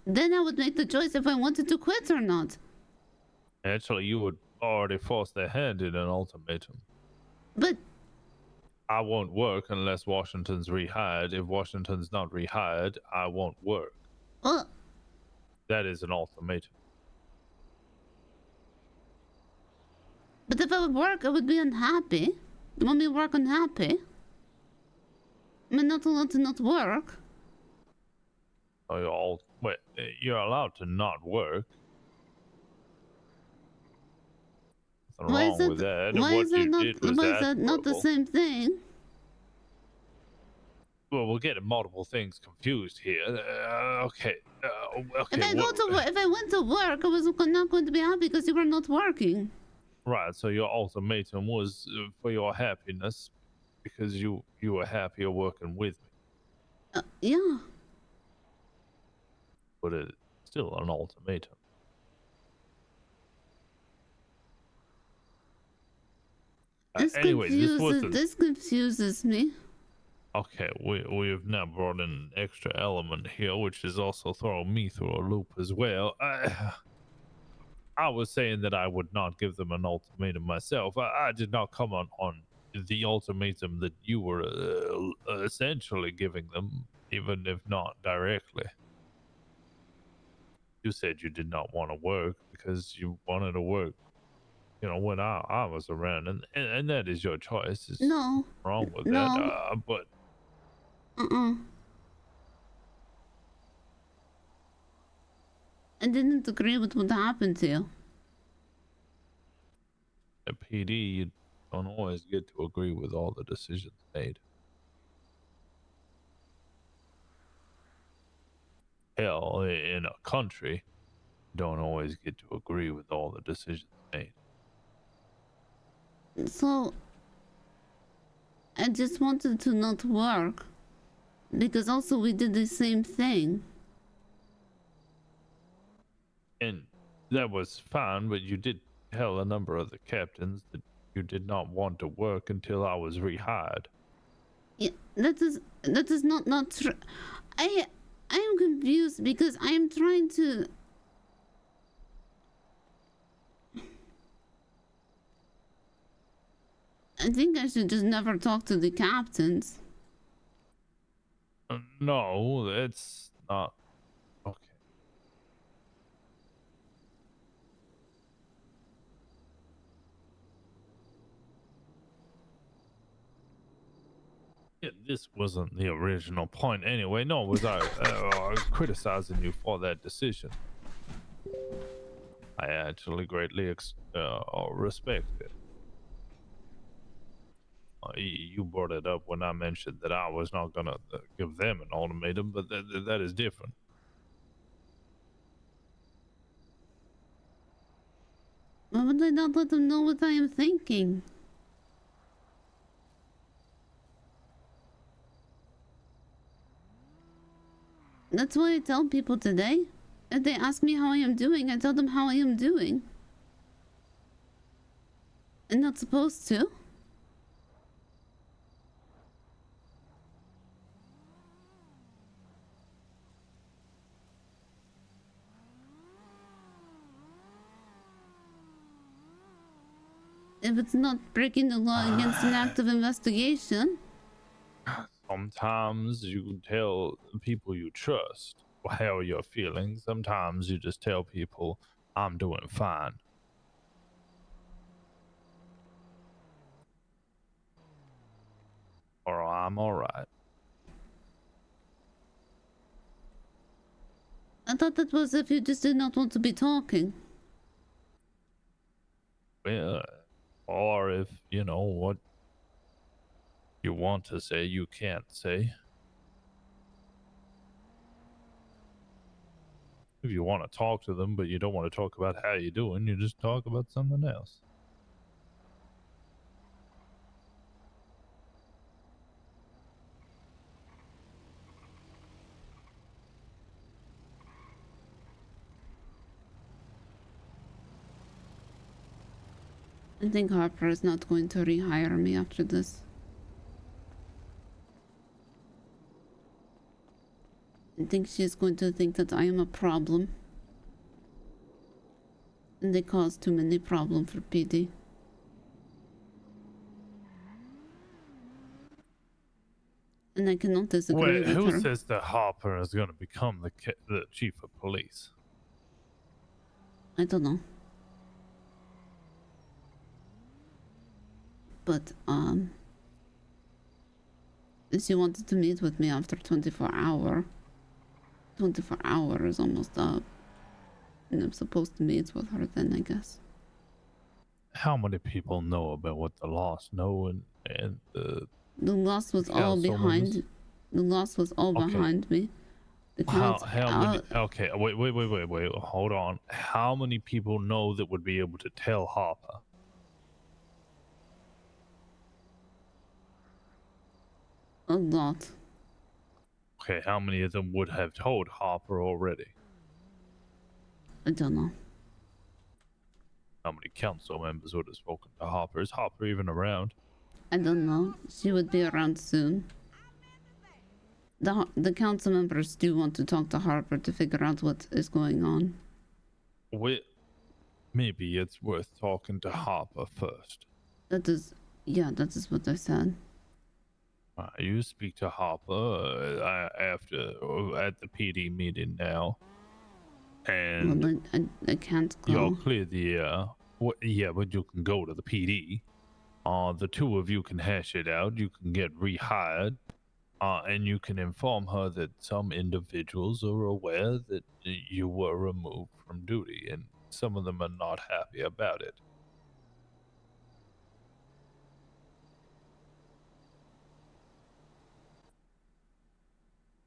then I would make the choice if I wanted to quit or not. Actually, you would already force their hand in an ultimatum. But I won't work unless Washington's rehired. If Washington's not rehired, I won't work. Well, that is an ultimatum. But if I would work, I would be unhappy. You want me to work unhappy? I'm not allowed to not work. Oh, you're allowed to not work. Nothing wrong with that. Why What is that you not? did was Why is that not the admirable. same thing? Well, we're getting multiple things confused here. Okay. Okay. If I went to work, I was not going to be happy because you were not working. Right. So your ultimatum was for your happiness, because you were happier working with me. Yeah. But it's still an ultimatum. Anyways, This confuses me. Okay, we have now brought in an extra element here, which is also throwing me through a loop as well. I was saying that I would not give them an ultimatum myself. I did not come on the ultimatum that you were essentially giving them, even if not directly. You said you did not want to work because you wanted to work, when I was around, and that is your choice. There's no wrong with no. that, but I didn't agree with what happened to you. at PD, you don't always get to agree with all the decisions made. Hell, in a country, you don't always get to agree with all the decisions made. So, I just wanted to not work. Because also we did the same thing. And that was fine, but you did tell a number of the captains that you did not want to work until I was rehired. Yeah, that is not true. I am confused because I am trying to. I think I should just never talk to the captains. No, it's not. Okay. Yeah, this wasn't the original point anyway. Nor was I criticizing you for that decision. I actually greatly respect it. You brought it up when I mentioned that I was not gonna give them an ultimatum, but that is different. Why would I not let them know what I am thinking? That's why I tell people today. If they ask me how I am doing, I tell them how I am doing. I'm not supposed to. if it's not breaking the law against an active investigation. Sometimes you tell people you trust how you're feeling. Sometimes you just tell people, I'm doing fine. Or I'm alright. I thought that was if you just did not want to be talking. Well, or if, you know, what you want to say, you can't say. If you want to talk to them, but you don't want to talk about how you're doing, you just talk about something else. I think Harper is not going to rehire me after this. I think she's going to think that I am a problem. And they cause too many problems for PD. And I cannot disagree Wait, with who her. says that Harper is going to become the chief of police? I don't know. But, she wanted to meet with me after 24 hours. 24 hours is almost up. And I'm supposed to meet with her then, I guess. How many people know about what the lost know and The loss was all behind. The loss was all behind me. The how count. many? Okay, wait. Hold on. How many people know that would be able to tell Harper? A lot. Okay, how many of them would have told Harper already? I don't know. How many council members would have spoken to Harper? Is Harper even around? I don't know. She would be around soon. The council members do want to talk to Harper to figure out what is going on. Maybe it's worth talking to Harper first. That is what I said. You speak to Harper after at the PD meeting now, and Well, I can't go. you'll clear the yeah, but you can go to the PD. The two of you can hash it out. You can get rehired, and you can inform her that some individuals are aware that you were removed from duty, and some of them are not happy about it.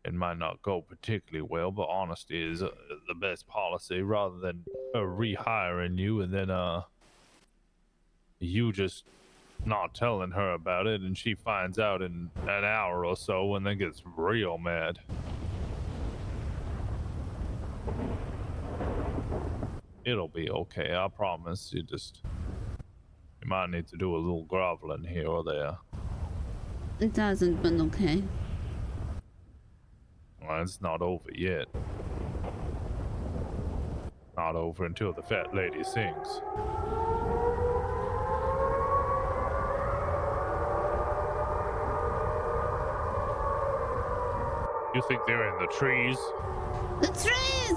It might not go particularly well, but honesty is the best policy rather than rehiring you and then you just not telling her about it and she finds out in an hour or so and then gets real mad. It'll be okay, I promise. You might need to do a little groveling here or there. It hasn't been okay. Well, it's not over yet. Not over until the fat lady sings. You think they're in the trees? The trees!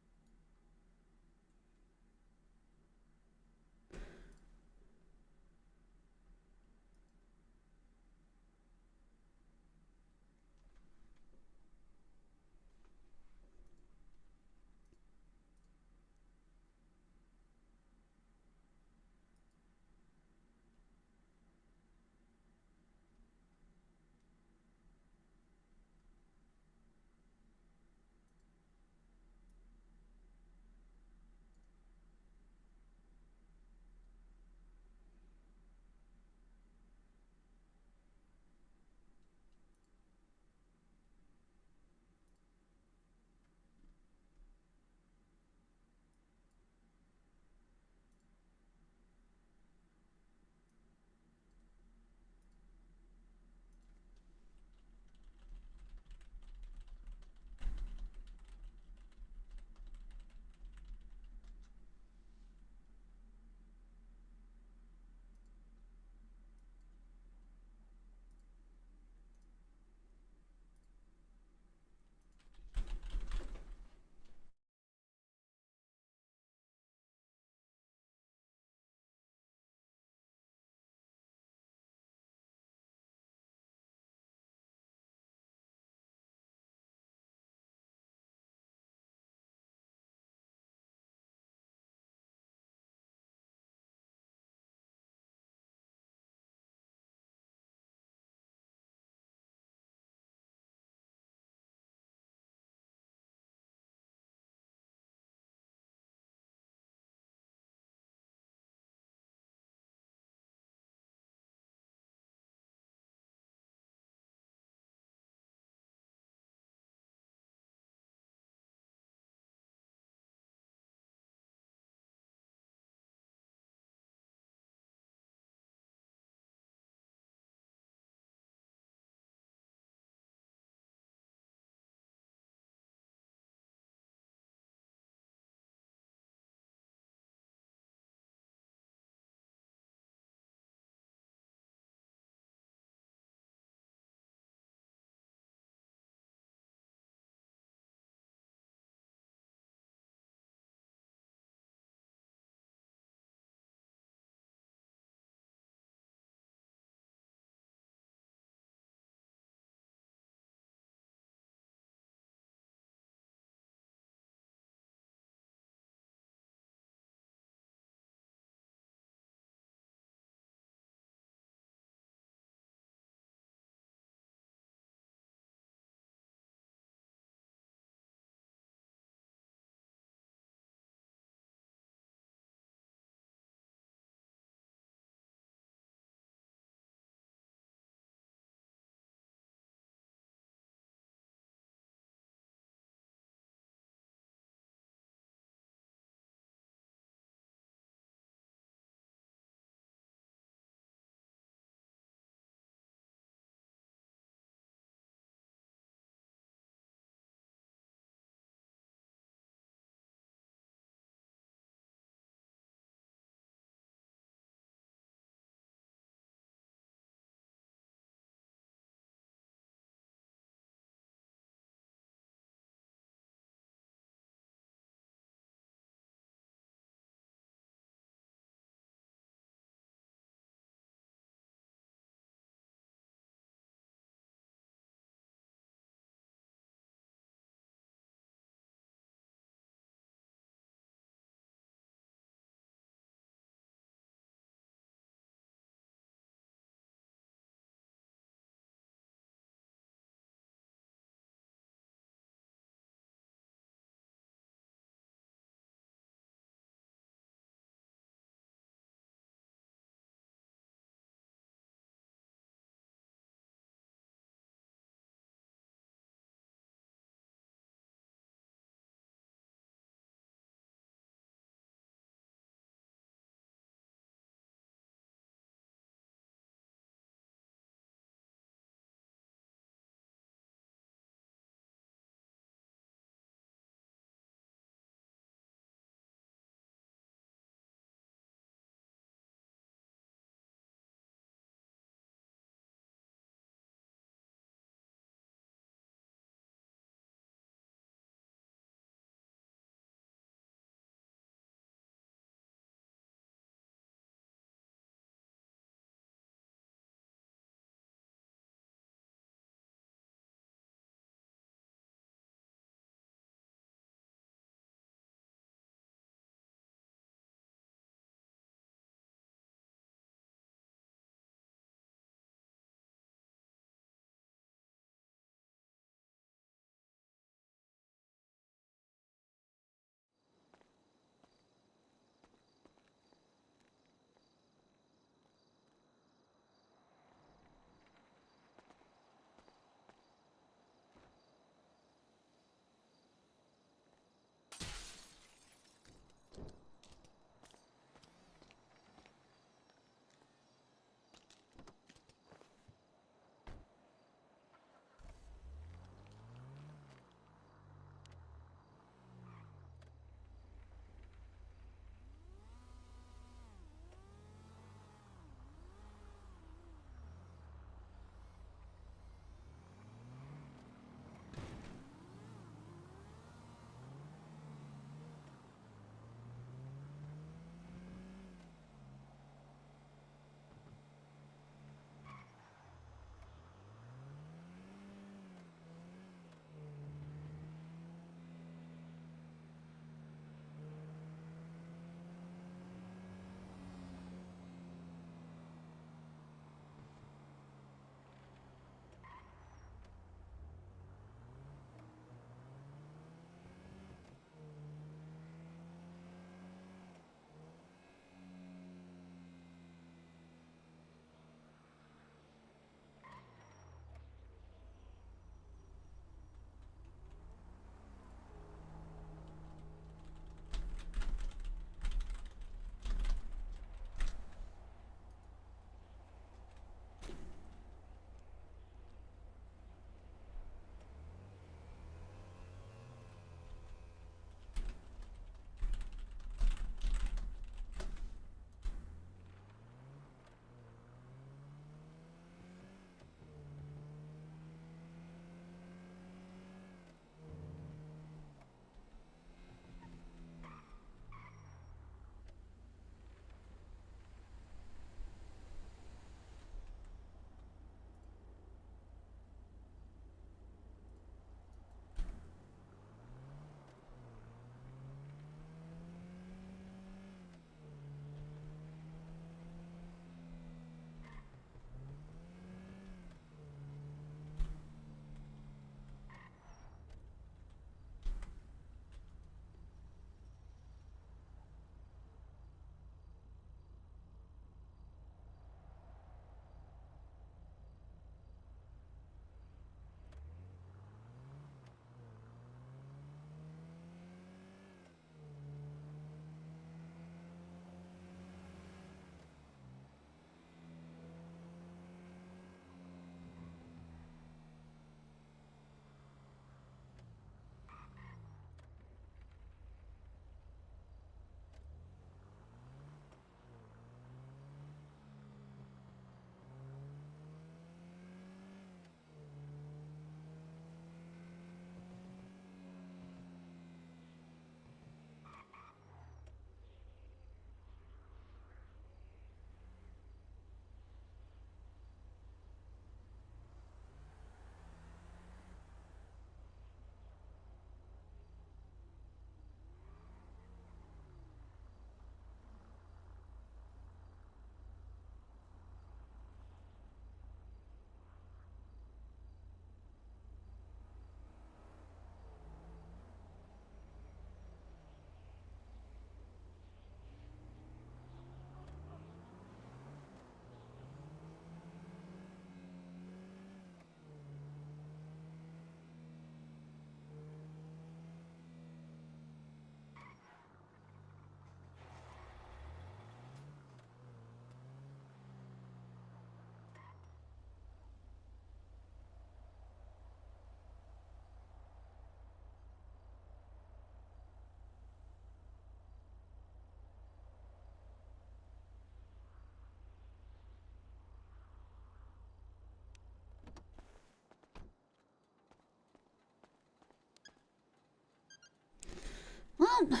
Well.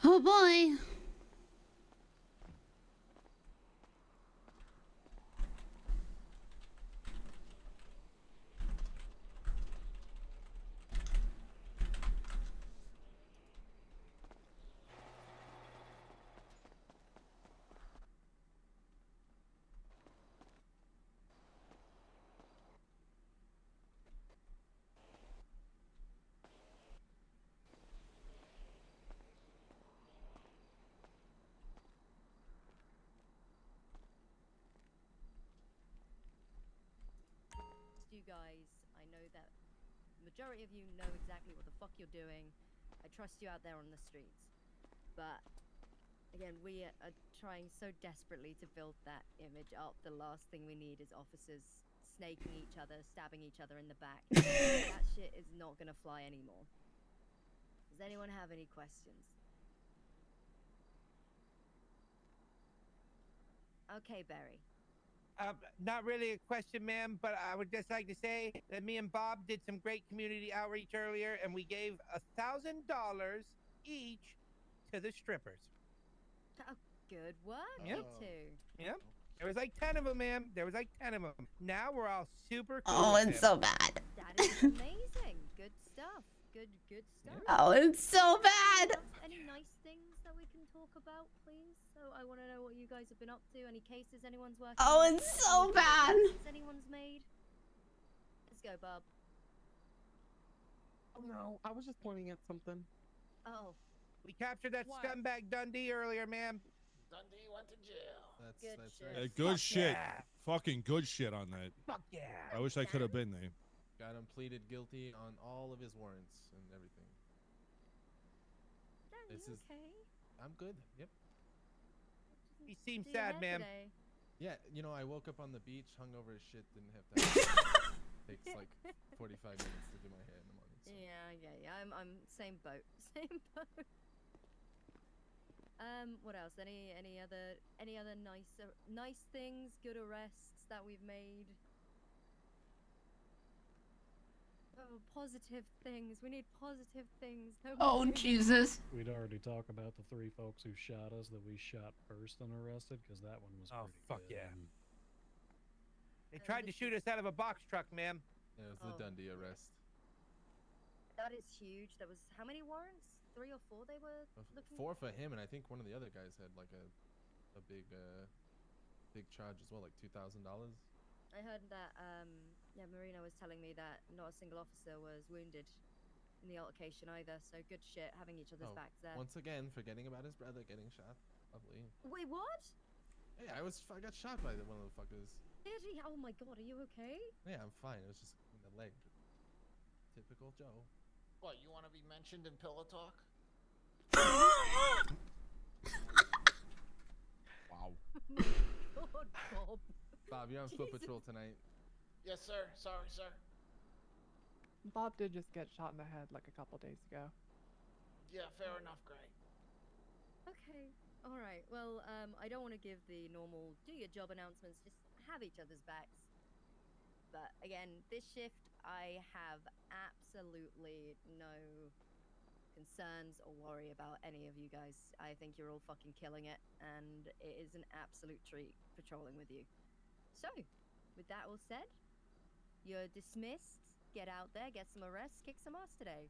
Oh boy. You guys, I know that the majority of you know exactly what the fuck you're doing. I trust you out there on the streets. But again, we are trying so desperately to build that image up. The last thing we need is officers snaking each other, stabbing each other in the back. That shit is not gonna fly anymore. Does anyone have any questions? Okay, Barry. Not really a question, ma'am, but I would just like to say that me and Bob did some great community outreach earlier, and we gave $1,000 each to the strippers. Oh, good work, Yep. you two. Yep. There was like 10 of them, ma'am. There was like 10 of them. Now we're all super cool. Oh, with it's them. so bad. That is amazing. Good stuff. Good stuff. Oh, it's so bad. Any nice things that we can talk about, please? So I want to know what you guys have been up to. Any cases anyone's working Oh, on? it's so Any bad. arrests anyone's made? Let's go, Bob. Oh no, I was just pointing at something. Oh. We captured that scumbag Dundee earlier, ma'am. Dundee went to jail. That's shit. right. Good Fuck shit. yeah. Fucking good shit on that. Fuck yeah. I wish I could have been there. Got him pleaded guilty on all of his warrants and everything. Dan, you okay? I'm good. Yep. He seems Do your sad, hair ma'am. today? Yeah, you know, I woke up on the beach, hungover as shit, didn't have time. Takes like 45 minutes to do my hair in the morning. So. Yeah. I'm same boat. Same boat. What else? Any other nice things, good arrests that we've made? Oh, positive things. We need positive things. No Oh, more Jesus. We'd already talk about the 3 folks who shot us that we shot first and arrested, because that one was Oh, pretty fuck good. yeah. They tried to shoot us out of a box truck, ma'am. Yeah, it was Oh. the Dundee arrest. That is huge. There was how many warrants? 3 or 4 they were looking 4 for him, and I think one of the other guys had like a big charge as well, like $2,000. I heard that Marina was telling me that not a single officer was wounded in the altercation either, so good shit having each other's backs there. Once again, forgetting about his brother getting shot. Lovely. Wait, what? Hey, I got shot by one of the fuckers. Did he? Oh my god, are you okay? Yeah, I'm fine. It was just in the leg. Typical Joe. What, you want to be mentioned in Pillow Talk? Wow. God, Bob. Bob, you're on foot Jesus. patrol tonight. Yes, sir. Sorry, sir. Bob did just get shot in the head like a couple days ago. Yeah, fair enough, Gray. Okay. All right. Well, I don't want to give the normal do your job announcements. Just have each other's backs. But again, this shift, I have absolutely no concerns or worry about any of you guys. I think you're all fucking killing it, and it is an absolute treat patrolling with you. So, with that all said, you're dismissed. Get out there, get some arrests, kick some ass today.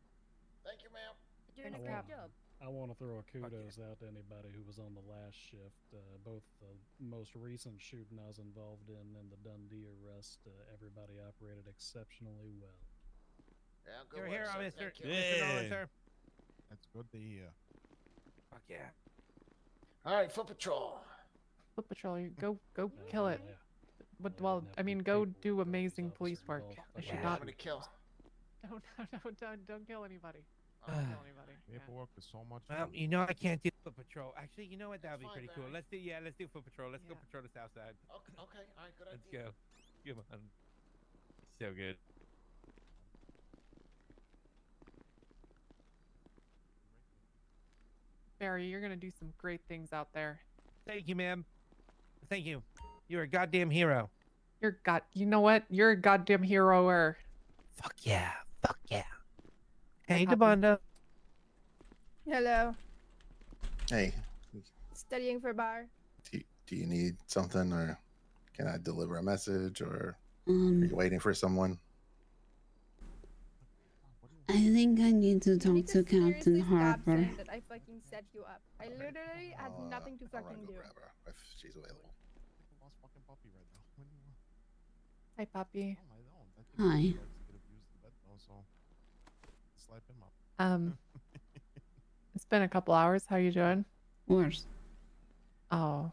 Thank you, ma'am. You're doing a great job. I want to throw a kudos out to anybody who was on the last shift. Both the most recent shooting I was involved in and the Dundee arrest, everybody operated exceptionally well. Yeah, You're good here, work, sir. Mr. Thank you. Mr. Nolan, sir. That's good to hear. Fuck yeah. All right, foot patrol. Foot patrol, you go kill it. But well, I mean, go do amazing police work. I should not. I'm gonna kill. Don't kill anybody. Paperwork is so much. Well, you know I can't do foot patrol. Actually, you know what? That would be pretty cool. Let's do foot patrol. Let's go patrol the south side. Okay, all right, good Let's idea. go. Come on. So good. Barry, you're gonna do some great things out there. Thank you, ma'am. Thank you. You're a goddamn hero. You know what? You're a goddamn hero-er. Fuck yeah. Fuck yeah. Hey, Happy- Devonda. Hello. Hey, Studying for bar. do you need something, or can I deliver a message, or are Um, you waiting for someone? I think I need to talk to Captain Seriously, stop Harper. saying that I fucking set you up. I literally had nothing to fucking do. If she's available. Lost fucking puppy right now. What do you want? Hi, puppy. Oh, I don't. I think Hi. he likes to get abused in bed though, so slap him up. It's been a couple hours. How you doing? Worse. Oh.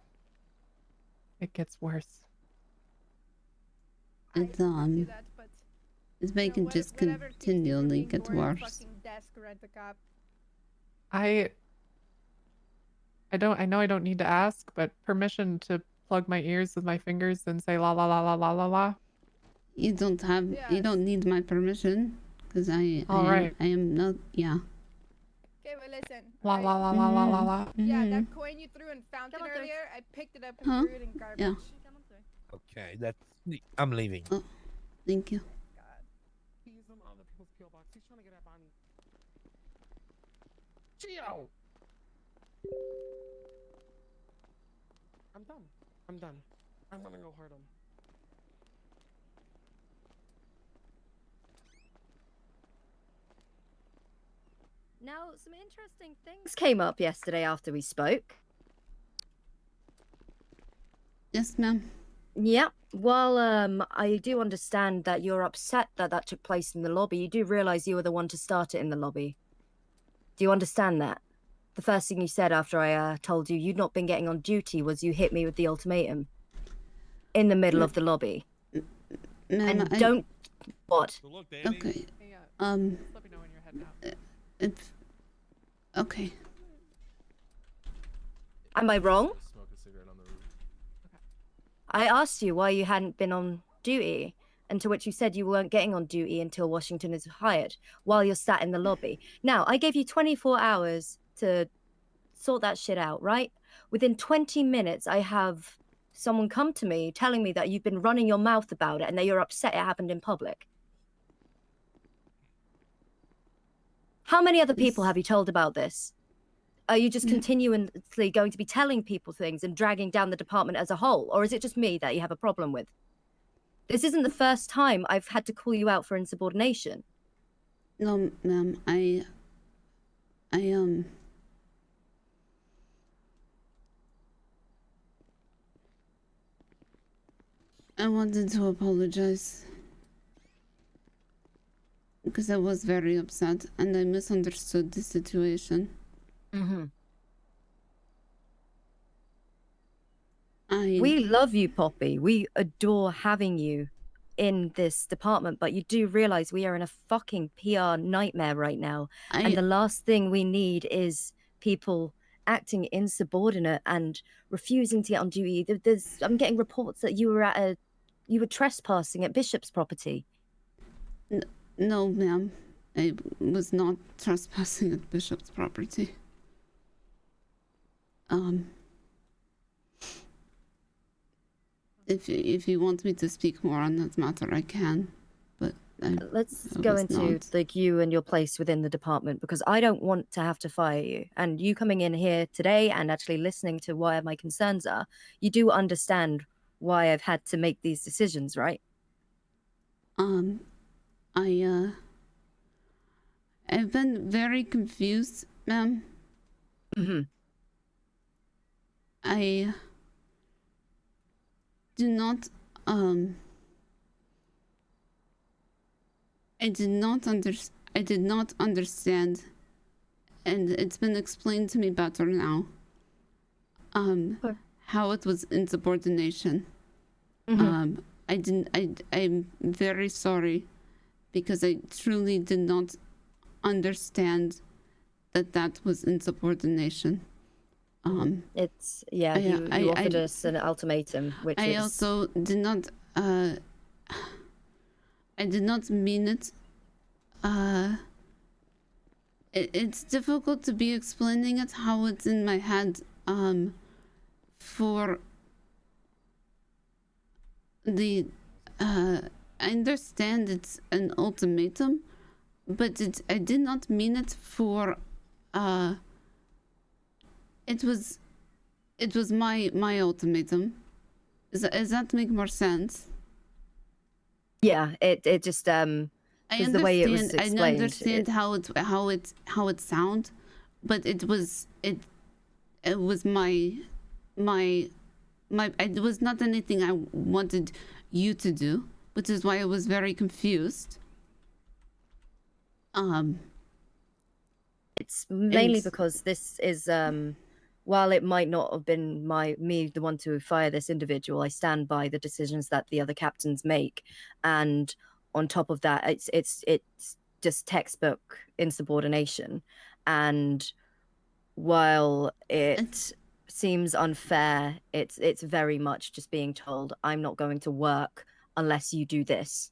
It gets worse. It's it's making just continually get worse. Desk, rent a cop. I know I don't need to ask, but permission to plug my ears with my fingers and say la la la la la la la. You don't need my permission, because I Alright. I am not, yeah. Okay, well listen. La la la la la la la. Yeah, that coin you threw in fountain earlier, I picked it up and Huh? threw it in garbage. Yeah. Okay, I'm leaving. Oh, thank you. He's on other people's PO box. He's trying to get up on. Gio! I'm done. I'm gonna go hurt him. Now, some interesting things came up yesterday after we spoke. Yes, ma'am. Yep. Well, I do understand that you're upset that that took place in the lobby. You do realize you were the one to start it in the lobby. Do you understand that? The first thing you said after I told you you'd not been getting on duty was you hit me with the ultimatum in the middle of the lobby. Ma'am, And don't... What? Okay. Let me know when you're heading out. It's okay. Am I wrong? Smoke a cigarette on the roof. I asked you why you hadn't been on duty, and to which you said you weren't getting on duty until Washington is hired, while you're sat in the lobby. Now, I gave you 24 hours to sort that shit out, right? Within 20 minutes, I have someone come to me telling me that you've been running your mouth about it and that you're upset it happened in public. How many other people have you told about this? Are you just continuously going to be telling people things and dragging down the department as a whole? Or is it just me that you have a problem with? This isn't the first time I've had to call you out for insubordination. No, ma'am. I wanted to apologize. Because I was very upset and I misunderstood the situation. Mm-hmm. I... We love you, Poppy. We adore having you in this department, but you do realize we are in a fucking PR nightmare right now. And the last thing we need is people acting insubordinate and refusing to get on duty. I'm getting reports that you were trespassing at Bishop's property. No, ma'am. I was not trespassing at Bishop's property. If you want me to speak more on that matter, I can. But let's go into like you and your place within the department, because I don't want to have to fire you. And you coming in here today and actually listening to why my concerns are, you do understand why I've had to make these decisions, right? I've been very confused, ma'am. Mm-hmm. I did not understand, and it's been explained to me better now. How it was insubordination. Mm-hmm. I'm very sorry, because I truly did not understand that was insubordination. It's you offered us an ultimatum, which I is also did not. I did not mean it. It's difficult to be explaining it how it's in my head. For the I understand it's an ultimatum, but I did not mean it for. It was my ultimatum. Does that make more sense? yeah. It just I understand. the way it was explained. I understand how it sounds, but it was my it was not anything I wanted you to do, which is why I was very confused. It's mainly because this is while it might not have been me the one to fire this individual, I stand by the decisions that the other captains make, and on top of that, it's just textbook insubordination. And while it seems unfair, it's very much just being told, I'm not going to work unless you do this.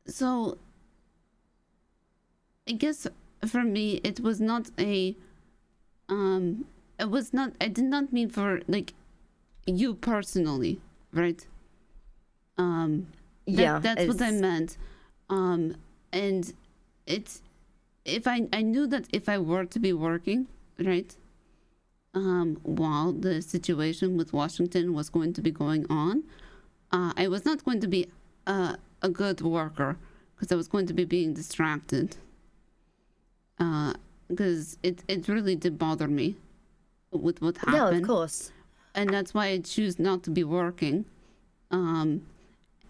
So I guess for me it was not I did not mean for like you personally, right? That's what I meant. And it's I knew that if I were to be working, right, while the situation with Washington was going to be going on, I was not going to be a good worker because I was going to be being distracted. Because it really did bother me with what happened. Yeah, of course. And that's why I choose not to be working. And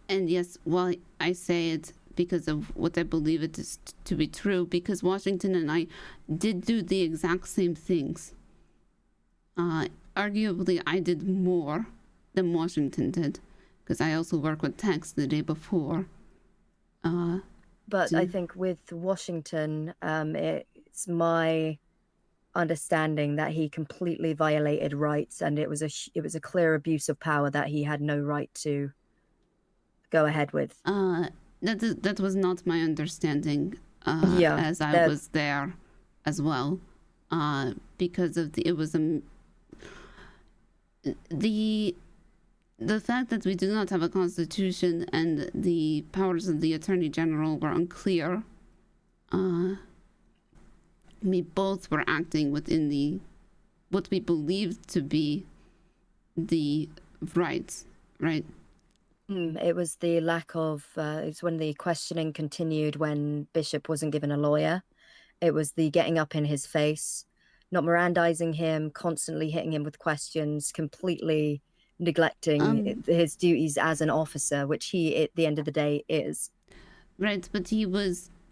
yes, well, I say it because of what I believe it is to be true, because Washington and I did do the exact same things. Arguably, I did more than Washington did, because I also worked with Tex the day before. But I think with Washington, it's my understanding that he completely violated rights, and it was a clear abuse of power that he had no right to go ahead with. That was not my understanding. As I was there as well, because of the fact that we do not have a constitution and the powers of the attorney general were unclear. We both were acting within what we believed to be the rights, right? It was the lack of, it's when the questioning continued when Bishop wasn't given a lawyer. It was the getting up in his face, not Mirandizing him, constantly hitting him with questions, completely neglecting his duties as an officer, which he, at the end of the day, is. Right, but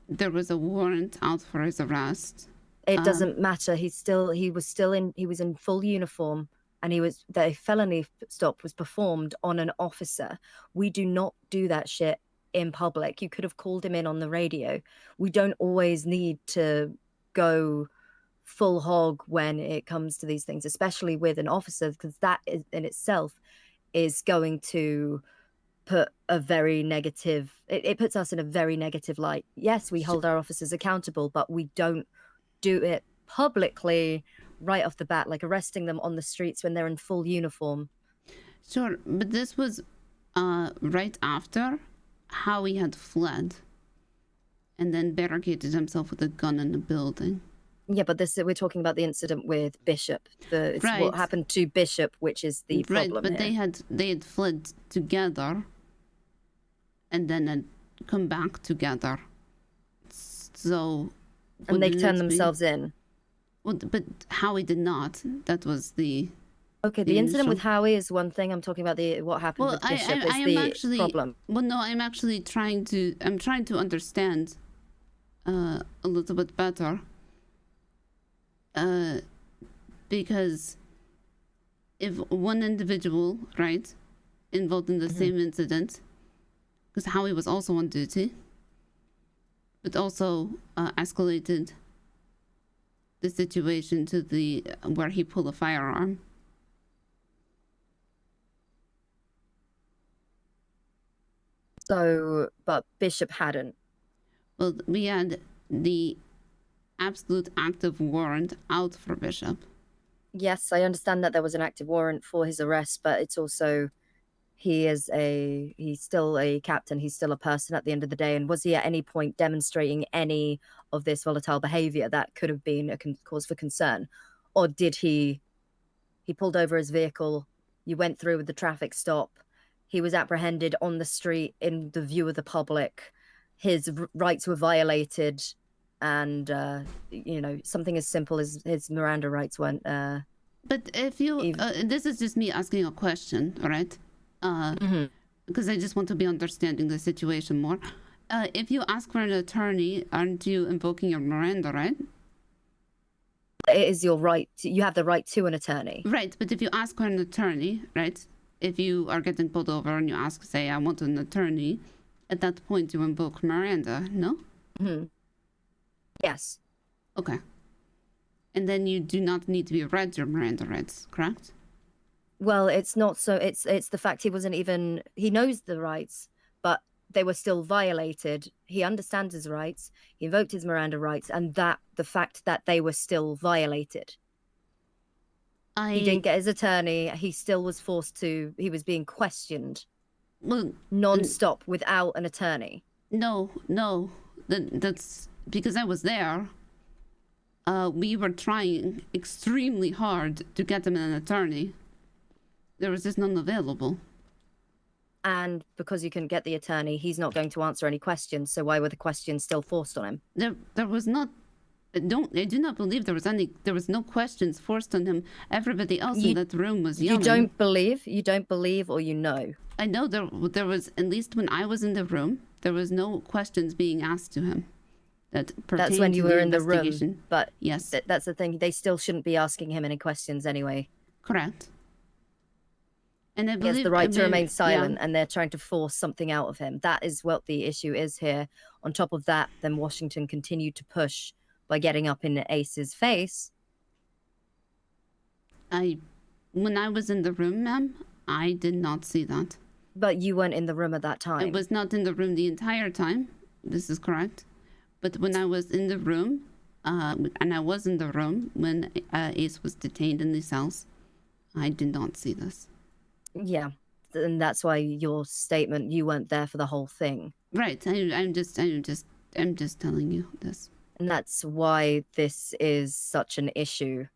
there was a warrant out for his arrest. It doesn't matter. He was in full uniform, and the felony stop was performed on an officer. We do not do that shit in public. You could have called him in on the radio. We don't always need to go full hog when it comes to these things, especially with an officer, because that is, in itself is going to put a very negative, it puts us in a very negative light. Yes, we hold our officers accountable, but we don't do it publicly right off the bat, like arresting them on the streets when they're in full uniform. Sure, but this was right after Howie had fled and then barricaded himself with a gun in the building. Yeah, but we're talking about the incident with Bishop. It's right. What happened to Bishop, which is the problem. Right, but here. they had fled together and then had come back together. So and they turned themselves in. Well, but Howie did not. That was the the incident with Howie is one thing. I'm talking about what happened with Bishop is the problem. Well, no, I'm actually trying to understand a little bit better. because if one individual, right, involved in the same incident, because Howie was also on duty, but also escalated the situation to the where he pulled a firearm. So, but Bishop hadn't. Well, we had the absolute active warrant out for Bishop. Yes, I understand that there was an active warrant for his arrest, but it's also he's still a captain, he's still a person at the end of the day. And was he at any point demonstrating any of this volatile behavior that could have been a cause for concern? Or did he pulled over his vehicle, you went through with the traffic stop, he was apprehended on the street in the view of the public, his rights were violated, and something as simple as his Miranda rights weren't but if you this is just me asking a question, all right? Because I just want to be understanding the situation more. If you ask for an attorney, aren't you invoking your Miranda, right? It is your right. You have the right to an attorney. Right, but if you ask for an attorney, right? If you are getting pulled over and you ask, say, I want an attorney, at that point you invoke Miranda, no? Yes. Okay. And then you do not need to be read your Miranda rights, correct? Well, it's not so. It's the fact he wasn't even. He knows the rights, but they were still violated. He understands his rights. He invoked his Miranda rights, and that the fact that they were still violated. He didn't get his attorney. He still was forced to. He was being questioned, non-stop without an attorney. No. That's because I was there. We were trying extremely hard to get him an attorney. There was just none available. And because you couldn't get the attorney, he's not going to answer any questions. So why were the questions still forced on him? There was not. I do not believe there was any. There was no questions forced on him. Everybody else in that room was yelling. You don't believe? You don't believe, or you know? I know there was, at least when I was in the room, there was no questions being asked to him. That's when you were in the room. But yes, that's the thing. They still shouldn't be asking him any questions anyway. Correct. And I he believe, has the right to remain silent, yeah. and they're trying to force something out of him. That is what the issue is here. On top of that, then Washington continued to push by getting up in Ace's face. When I was in the room, ma'am, I did not see that. But you weren't in the room at that time. I was not in the room the entire time. This is correct. But when I was in the room, and I was in the room when Ace was detained in the cells, I did not see this. Yeah, and that's why your statement, you weren't there for the whole thing. Right. I'm just telling you this. And that's why this is such an issue,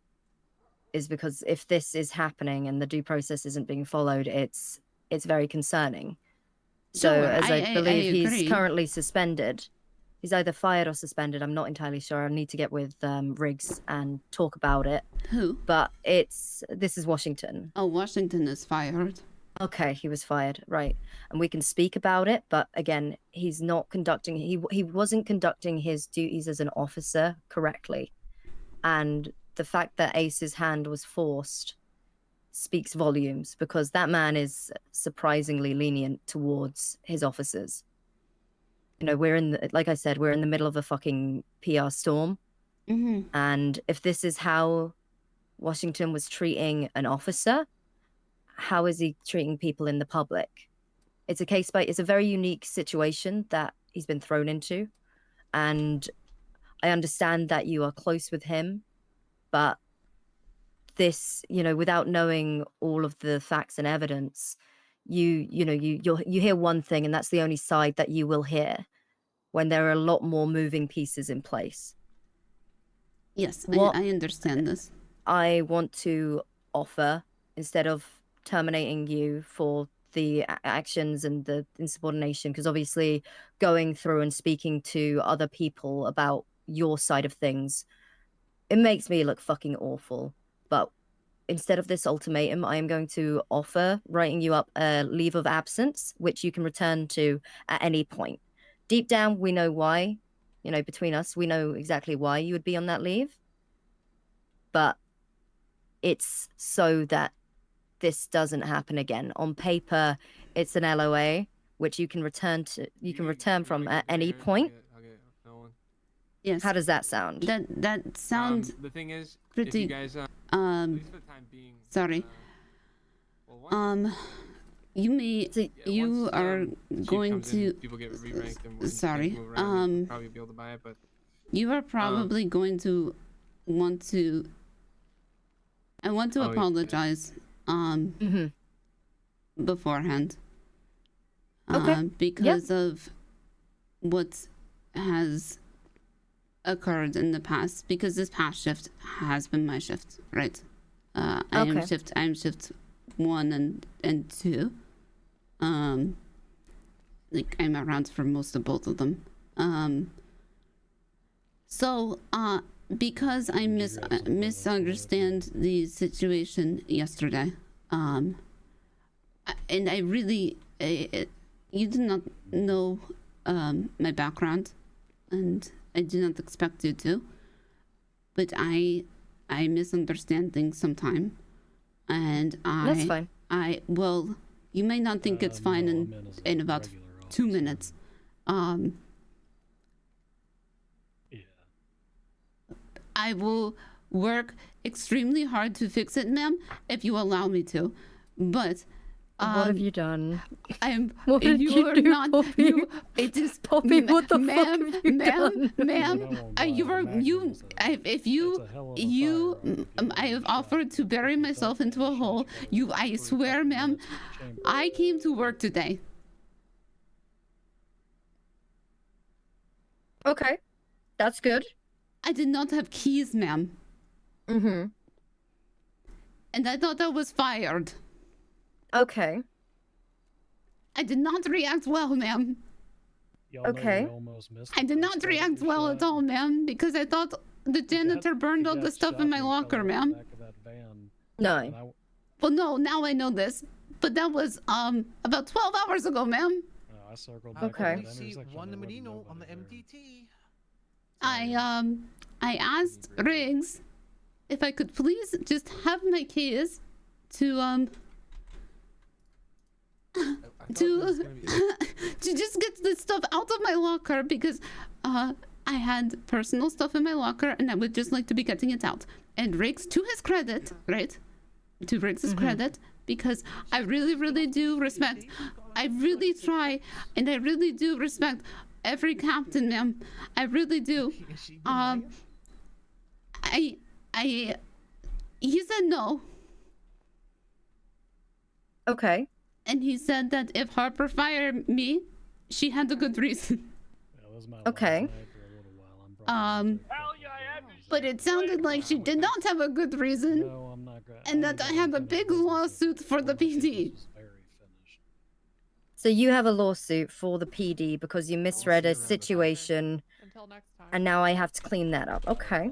is because if this is happening and the due process isn't being followed, it's very concerning. So, Sure, as I believe I agree. he's currently suspended. He's either fired or suspended. I'm not entirely sure. I need to get with Riggs and talk about it. Who? But this is Washington. Oh, Washington is fired. Okay, he was fired, right. And we can speak about it, but again, he's not conducting, he wasn't conducting his duties as an officer correctly. And the fact that Ace's hand was forced speaks volumes, because that man is surprisingly lenient towards his officers. You know, like I said, we're in the middle of a fucking PR storm. Mm-hmm. And if this is how Washington was treating an officer, how is he treating people in the public? It's a very unique situation that he's been thrown into. And I understand that you are close with him, but this, without knowing all of the facts and evidence, you hear one thing, and that's the only side that you will hear, when there are a lot more moving pieces in place. Yes, I understand this. I want to offer, instead of terminating you for the actions and the insubordination, because obviously going through and speaking to other people about your side of things, it makes me look fucking awful. But instead of this ultimatum, I am going to offer writing you up a leave of absence, which you can return to at any point. Deep down, we know why. Between us, we know exactly why you would be on that leave. But it's so that this doesn't happen again. On paper, it's an LOA, which you can return from at any point. Yes. How does that sound? That sounds The thing is, pretty. if you guys, at least for the time being, Sorry. You may. You are going to. People get re-ranked and Sorry. move around, you'll probably be able to buy it, but You are probably going to want to. I want to apologize. Beforehand. Okay. Because of what has occurred in the past. Because this past shift has been my shift, right? I am shift 1 and 2. Like I'm around for most of both of them. So because I misunderstand the situation yesterday, and I really, you did not know my background, and I did not expect you to, but I misunderstand things sometimes, and That's fine. Well, you may not think it's fine in about 2 minutes. I will work extremely hard to fix it, ma'am, if you allow me to. But what have you done? What did you do, not Poppy? It is Poppy. What the fuck have you ma'am? I have offered to bury myself into a hole. I swear, ma'am, I came to work today. Okay, that's good. I did not have keys, ma'am. And I thought I was fired. Okay. I did not react well, ma'am. Okay. I did not react well at all, ma'am, because I thought the janitor burned all the stuff in my locker, ma'am. No. Well, no, now I know this. But that was about 12 hours ago, ma'am. I circled Okay. See Juan Marino on the MTT. I asked Riggs if I could please just have my keys to to just get this stuff out of my locker, because I had personal stuff in my locker and I would just like to be getting it out. And Riggs, to his credit, right? To Riggs's credit, because I really do respect, I really try, and I really do respect every captain, ma'am. I really do. He said no. Okay. And he said that if Harper fired me, she had a good reason. Okay. But it sounded like she did not have a good reason, and that I have a big lawsuit for the PD. So you have a lawsuit for the PD because you misread a situation, and now I have to clean that up. Okay.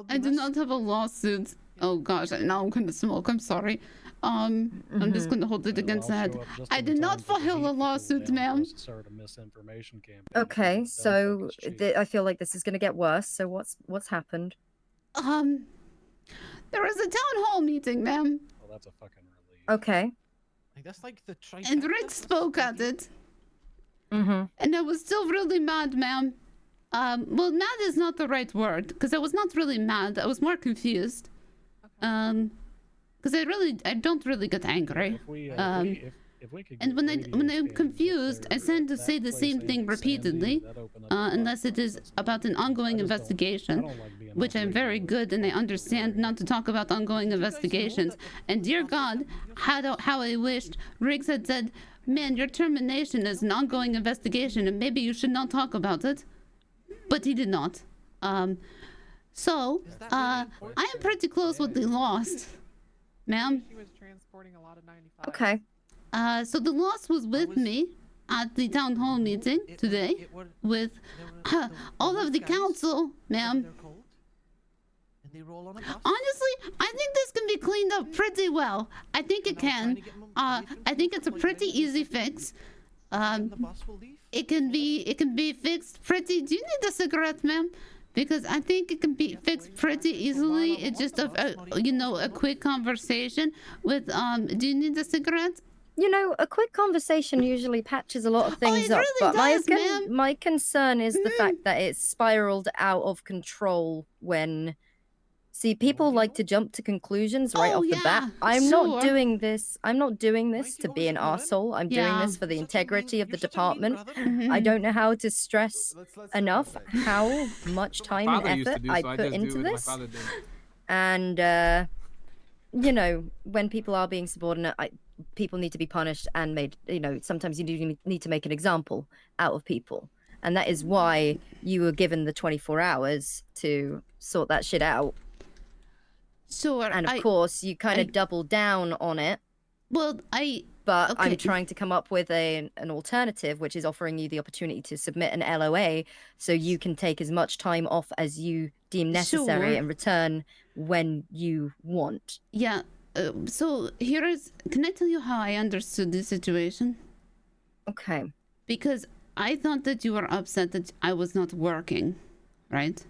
I do not have a lawsuit. Oh gosh, now I'm gonna smoke. I'm sorry. I'm just gonna hold it against that. I did not file a lawsuit, ma'am. Okay, so I feel like this is gonna get worse. So what's happened? There was a town hall meeting, ma'am. Oh, that's a fucking relief. Okay. That's like the And Rick spoke at it. And I was still really mad, ma'am. Well, mad is not the right word, because I was not really mad. I was more confused. Because I don't really get angry. And when I'm confused, I tend to say the same thing repeatedly, unless it is about an ongoing investigation, which I'm very good and I understand not to talk about ongoing investigations. And dear God, how I wished Riggs had said, "Man, your termination is an ongoing investigation, and maybe you should not talk about it." But he did not. So I am pretty close with the lost, ma'am. Okay. So the lost was with me at the town hall meeting today with all of the council, ma'am. Honestly, I think this can be cleaned up pretty well. I think it can. I think it's a pretty easy fix. It can be fixed pretty. Do you need a cigarette, ma'am? Because I think it can be fixed pretty easily. It's just a quick conversation with Do you need a cigarette? You know, a quick conversation usually patches a lot of things up. really But does, ma'am. my concern is the fact that it's spiraled out of control when. See, people like to jump to conclusions right off the bat. I'm not doing this. I'm not doing this to be an arsehole. I'm doing this for the integrity of the department. I don't know how to stress enough how much time and Father used to effort do, I so I put just do into what my this. father did. And you know, when people are being subordinate, people need to be punished and made. You know, sometimes you do need to make an example out of people, and that is why you were given the 24 hours to sort that shit out. Sure. And of course, you kind of double down on it. Well, But I'm trying to come up with an alternative, which is offering you the opportunity to submit an LOA so you can take as much time off as you deem necessary Sure. and return when you want. Yeah. So can I tell you how I understood this situation? Okay. Because I thought that you were upset that I was not working, right?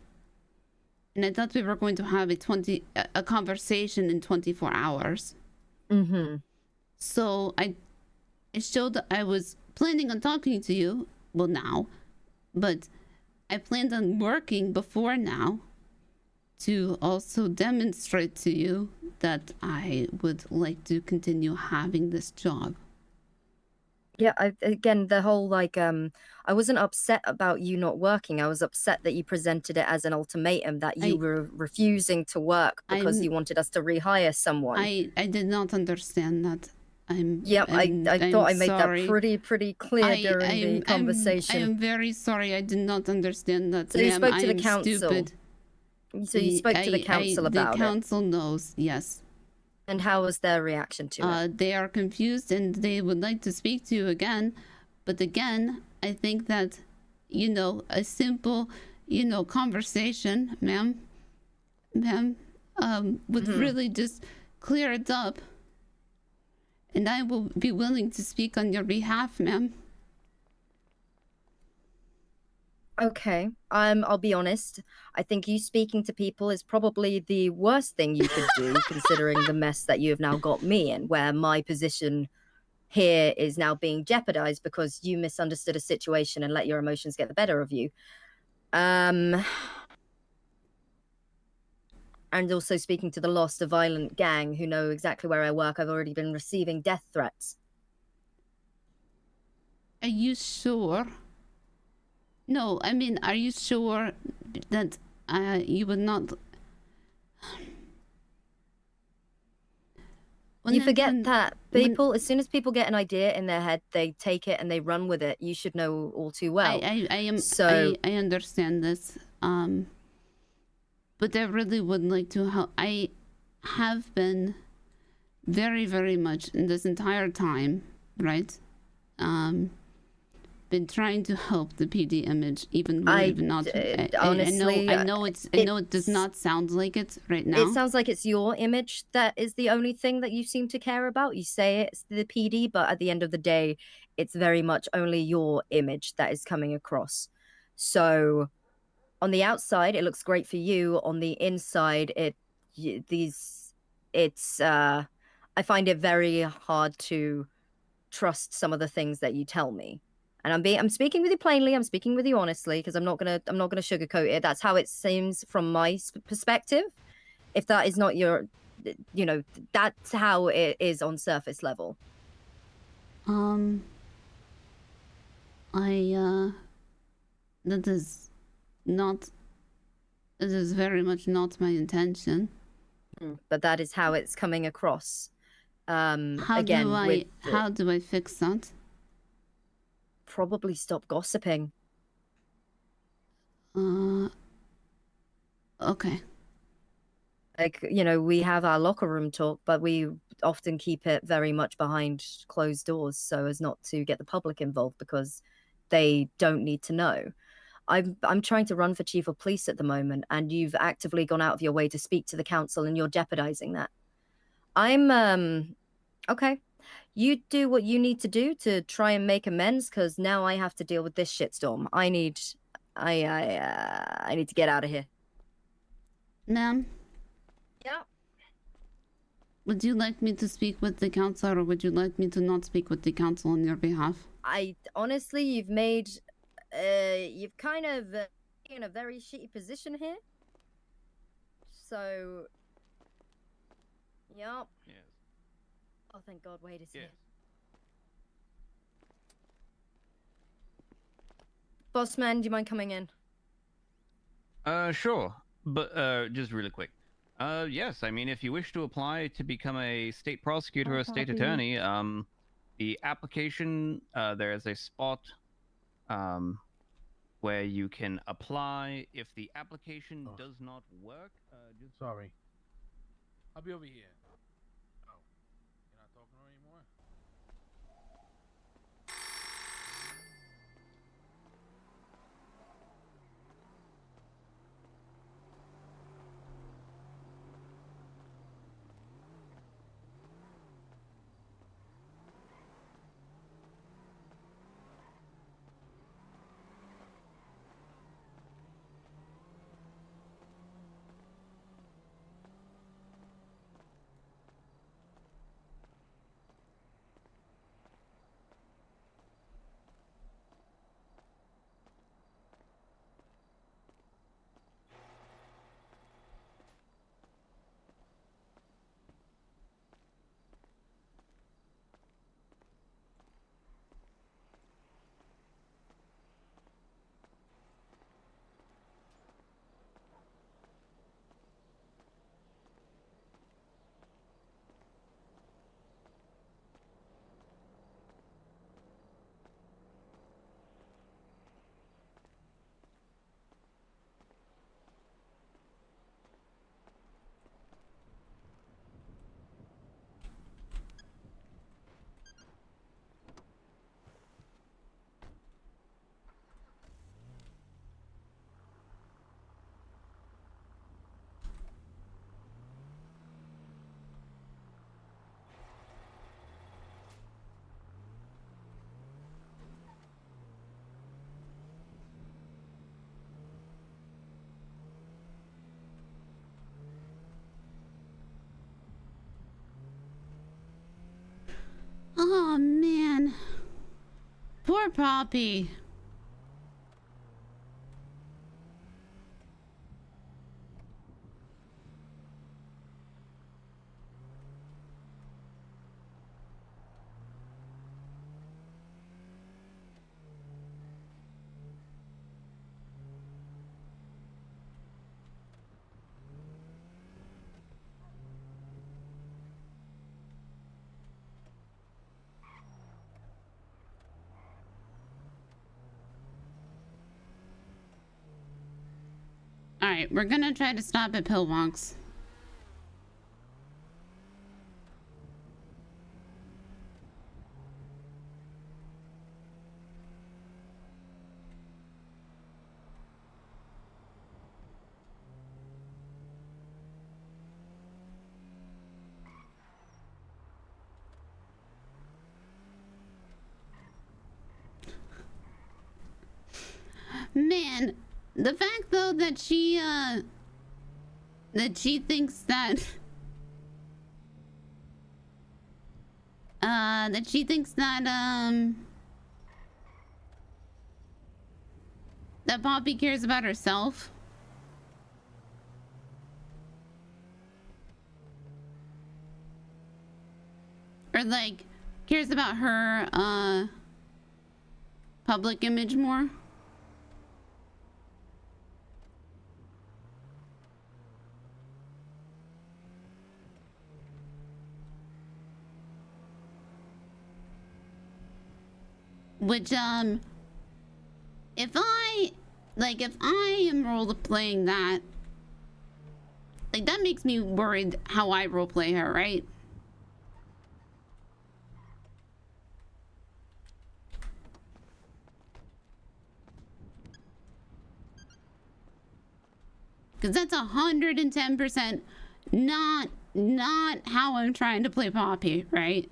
And I thought we were going to have a conversation in 24 hours. Mm-hmm. So it showed that I was planning on talking to you, well now, but I planned on working before now to also demonstrate to you that I would like to continue having this job. Yeah, again, the whole I wasn't upset about you not working. I was upset that you presented it as an ultimatum that you were refusing to work because you wanted us to rehire someone. I did not understand that. I thought I made sorry. that pretty clear during the conversation. I am very sorry. I did not understand that. So you Ma'am, spoke to I the am council. Stupid. So you spoke to the council about it. The council knows, yes. And how was their reaction to it? They are confused and they would like to speak to you again. But again, I think that, a simple, conversation, ma'am, would really just clear it up. And I will be willing to speak on your behalf, ma'am. Okay. I'll be honest. I think you speaking to people is probably the worst thing you could do, considering the mess that you have now got me in, where my position here is now being jeopardized because you misunderstood a situation and let your emotions get the better of you. And also speaking to the lost, a violent gang who know exactly where I work. I've already been receiving death threats. Are you sure? No, I mean, are you sure that you would not... You forget that people, as soon as people get an idea in their head, they take it and they run with it. You should know all too well. I understand this. But I really would like to help. I have been very, very much in this entire time, right? Been trying to help the PD image, even though I've not. Honestly, I know it does not sound like it right now. It sounds like it's your image that is the only thing that you seem to care about. You say it's the PD, but at the end of the day, it's very much only your image that is coming across. So, on the outside, it looks great for you. On the inside, I find it very hard to trust some of the things that you tell me. And I'm speaking with you plainly. I'm speaking with you honestly, because I'm not gonna sugarcoat it. That's how it seems from my perspective. If that is not your, that's how it is on surface level. That is not. It is very much not my intention. But that is how it's coming across. How do I fix that? Probably stop gossiping. Okay. Like, we have our locker room talk, but we often keep it very much behind closed doors so as not to get the public involved because they don't need to know. I'm trying to run for chief of police at the moment, and you've actively gone out of your way to speak to the council, and you're jeopardizing that. Okay. You do what you need to do to try and make amends, because now I have to deal with this shitstorm. I need I need to get out of here. Ma'am, Yeah. would you like me to speak with the council, or would you like me to not speak with the council on your behalf? I honestly, you've kind of in a very shitty position here. So, yep. Yes. Oh, thank God, Wade is here. Boss man, do you mind coming in? Sure. But, just really quick. Yes, I mean, if you wish to apply to become a state prosecutor or state attorney, the application, there is a spot, where you can apply. If the application does not work, just... Sorry. I'll be over here. Oh, you're not talking anymore? Oh, man. Poor Poppy. Alright, we're gonna try to stop at Pillbox. Man, the fact though that she thinks that that Poppy cares about herself. Or like cares about her public image more. Which, if I am role-playing that, like, that makes me worried how I role-play her, right? Because that's 110% not how I'm trying to play Poppy, right?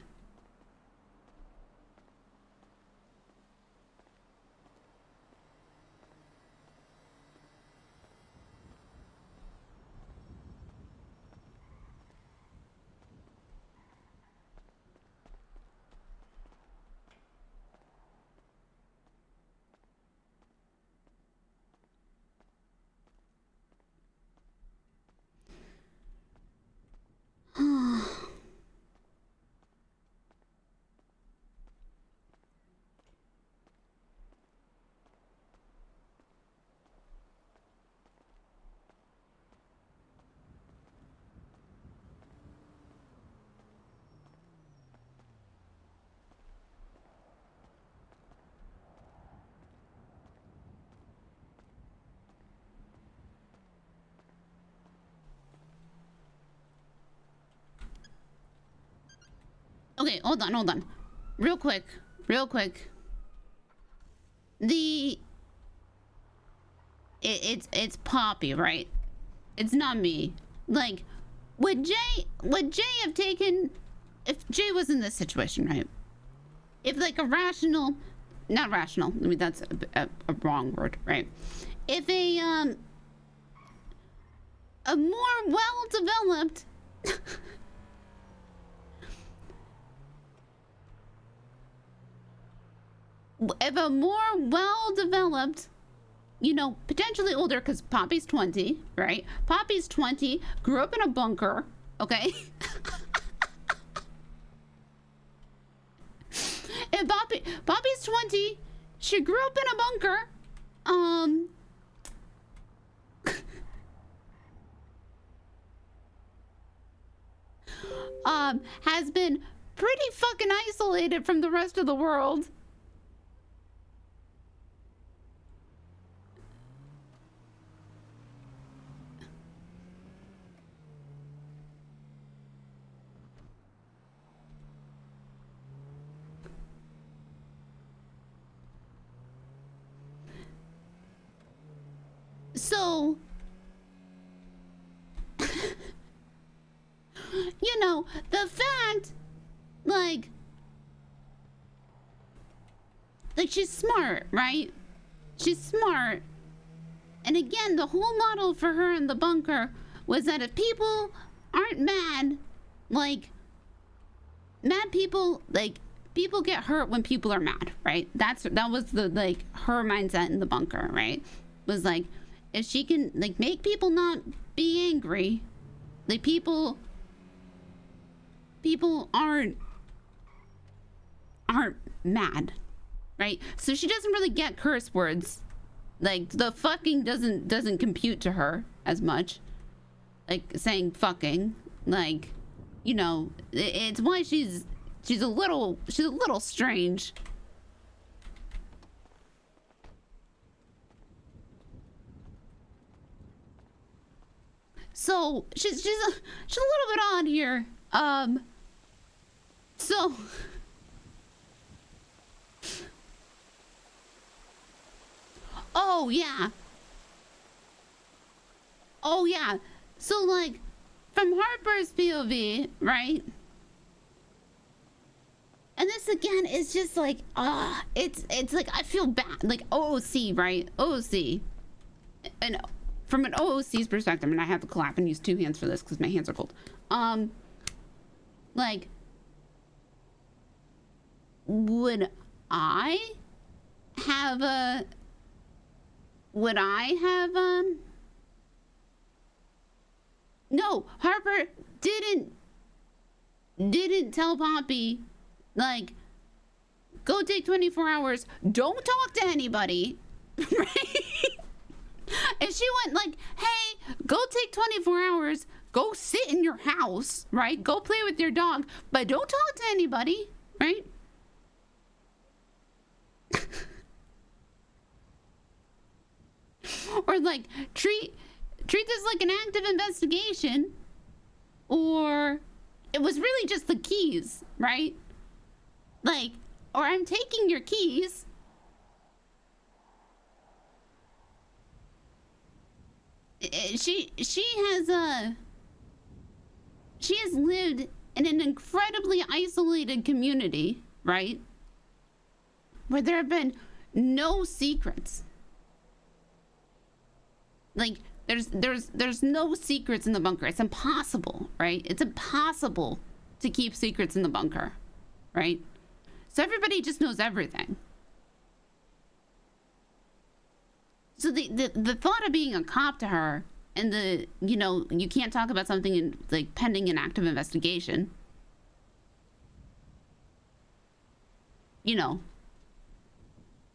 Okay, hold on. Real quick. It's Poppy, right? It's not me. Like, would Jay have taken, if Jay was in this situation, right? If like not rational, I mean that's a wrong word, right? If a more well-developed if a more well-developed, you know, potentially older, because Poppy's 20, right? Poppy's 20, grew up in a bunker, okay? If Poppy's 20, she grew up in a bunker, has been pretty fucking isolated from the rest of the world. So, you know, the fact, like she's smart, right? She's smart. And again, the whole model for her in the bunker was that if people aren't mad, like, mad people, like, people get hurt when people are mad, right? That was the, like, her mindset in the bunker, right? Was like, if she can, like, make people not be angry, like, people aren't mad, right? So she doesn't really get curse words. Like, the fucking doesn't compute to her as much. Like, saying fucking, like, you know, it's why she's a little strange. So she's a little bit odd here. So oh yeah. So like, from Harper's POV, right? And this again is just like, it's like, I feel bad, like OOC, right? OOC. And from an OOC's perspective, and I have to clap and use two hands for this because my hands are cold. Like, would I have no, Harper didn't tell Poppy, like, go take 24 hours, don't talk to anybody, right? And she went like, hey, go take 24 hours, go sit in your house, right? Go play with your dog, but don't talk to anybody, right? Or like, treat this like an active investigation. Or it was really just the keys, right? Like, or I'm taking your keys. She has lived in an incredibly isolated community, right? Where there have been no secrets. Like, there's no secrets in the bunker. It's impossible, right? It's impossible to keep secrets in the bunker, right? So everybody just knows everything. So the thought of being a cop to her, and the, you know, you can't talk about something in, like, pending an active investigation, you know,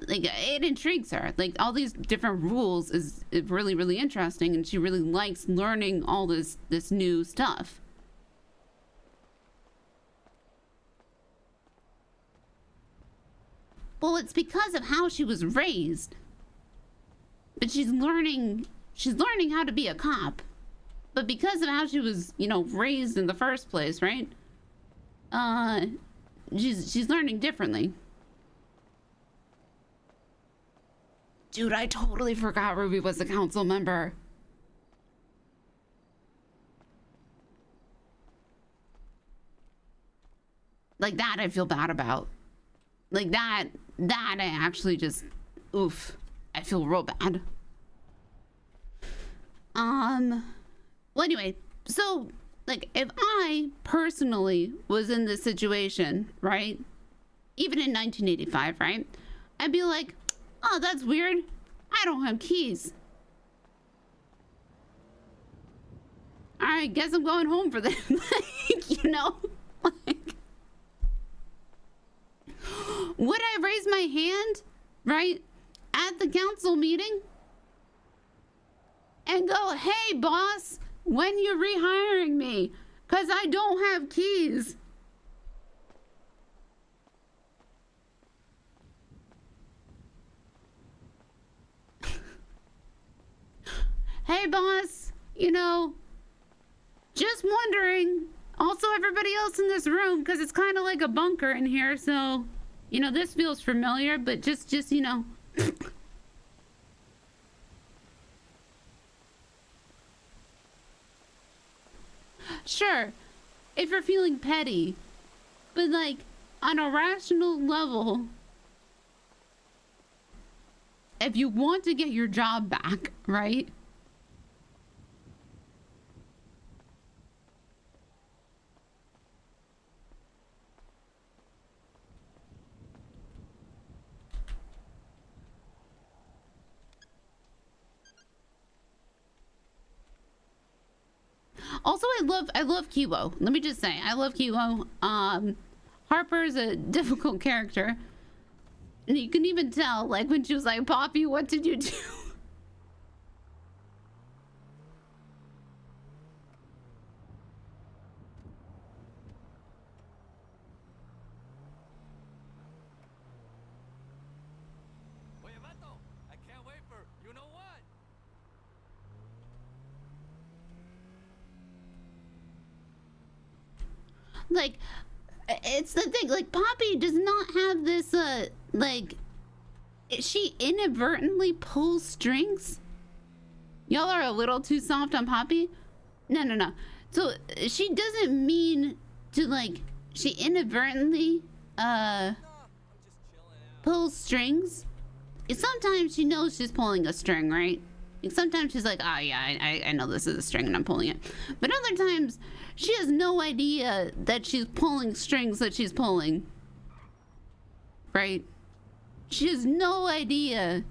like, it intrigues her. Like, all these different rules is really, really interesting, and she really likes learning all this new stuff. Well, it's because of how she was raised. But she's learning how to be a cop. But because of how she was, you know, raised in the first place, right? she's learning differently. Dude, I totally forgot Ruby was a council member. Like that I feel bad about. Like that I actually just, oof. I feel real bad. Well, anyway, so like if I personally was in this situation, right? Even in 1985, right? I'd be like, oh, that's weird. I don't have keys. All right, guess I'm going home for this. Like, you know, like, would I raise my hand, right, at the council meeting and go, hey, boss, when you're rehiring me, because I don't have keys? Hey, boss, you know, just wondering. Also, everybody else in this room, because it's kind of like a bunker in here, so, you know, this feels familiar, but just you know. Sure, if you're feeling petty, but like, on a rational level, if you want to get your job back, right? Also, I love Kiwo. Let me just say, I love Kiwo. Harper's a difficult character. And you can even tell, like, when she was like, Poppy, what did you do? I can't wait for you know what? Like, it's the thing, like, Poppy does not have this, like, she inadvertently pulls strings. Y'all are a little too soft on Poppy. No. So, she doesn't mean to, like, she inadvertently, pulls strings. Sometimes she knows she's pulling a string, right? Like sometimes she's like, oh yeah, I know this is a string and I'm pulling it. But other times, she has no idea that she's pulling strings that she's pulling. Right? She has no idea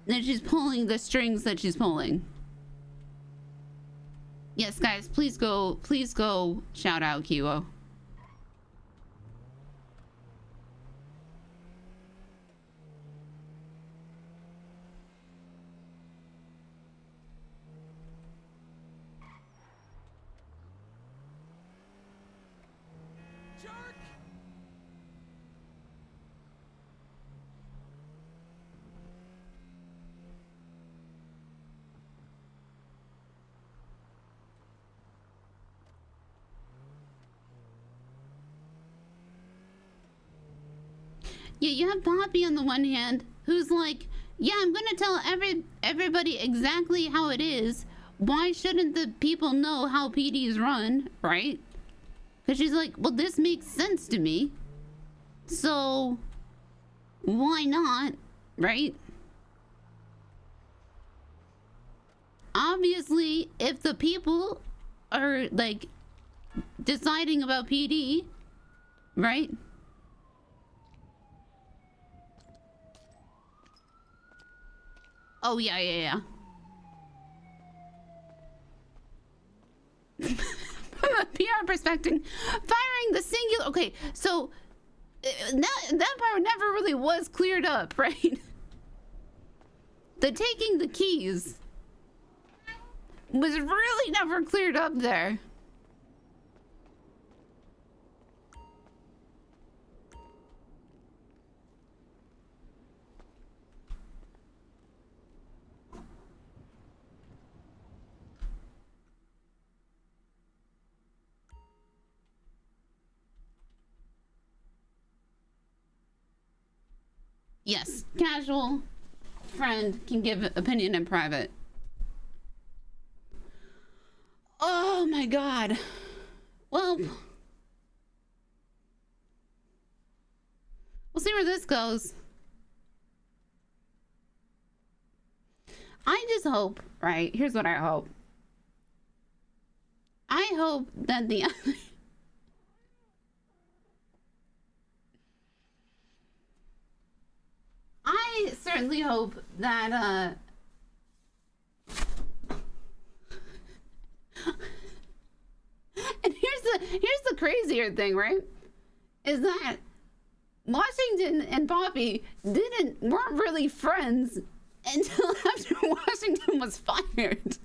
that she's pulling the strings that she's pulling. Yes, guys, please go shout out Kiwo. Yeah, you have Poppy on the one hand, who's like, yeah, I'm gonna tell everybody exactly how it is. Why shouldn't the people know how PDs run, right? Because she's like, well, this makes sense to me. So, why not, right? Obviously, if the people are, like, deciding about PD, right? Oh, yeah. From a PR perspective, firing the singular... Okay, so that part never really was cleared up, right? The taking the keys was really never cleared up there. Yes, casual friend can give opinion in private. Oh my god. Well, we'll see where this goes. I just hope, right? Here's what I hope. I hope that the I certainly hope that and here's the crazier thing, right? Is that Washington and Poppy weren't really friends until after Washington was fired.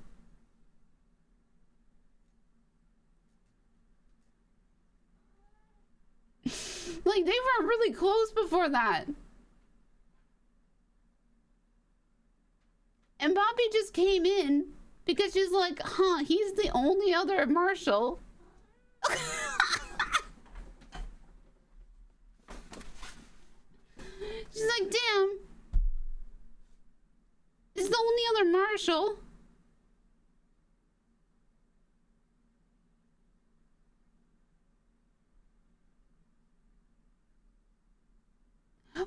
Like, they weren't really close before that. And Poppy just came in because she's like, huh, he's the only other Marshall. She's like, damn. It's the only other Marshall.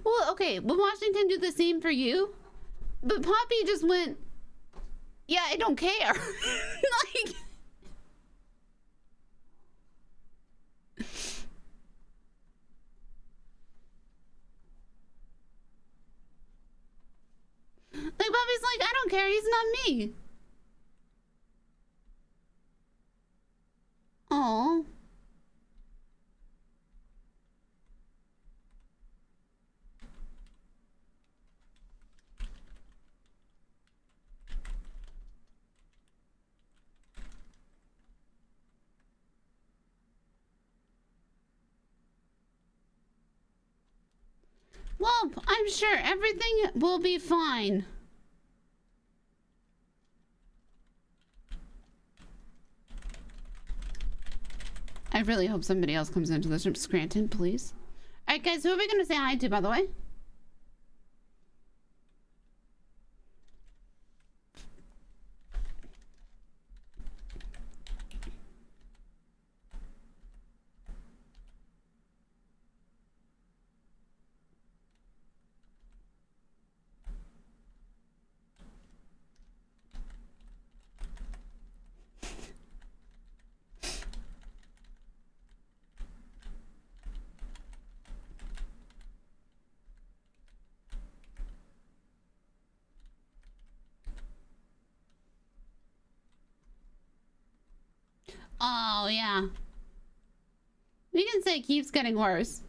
Well, okay, will Washington do the same for you? But Poppy just went, yeah, I don't care. Like... Like, Poppy's like, I don't care, he's not me. Oh. Well, I'm sure everything will be fine. I really hope somebody else comes into this room. Scranton, please. Alright, guys, who are we going to say hi to, by the way? Oh, yeah. We can say it keeps getting worse.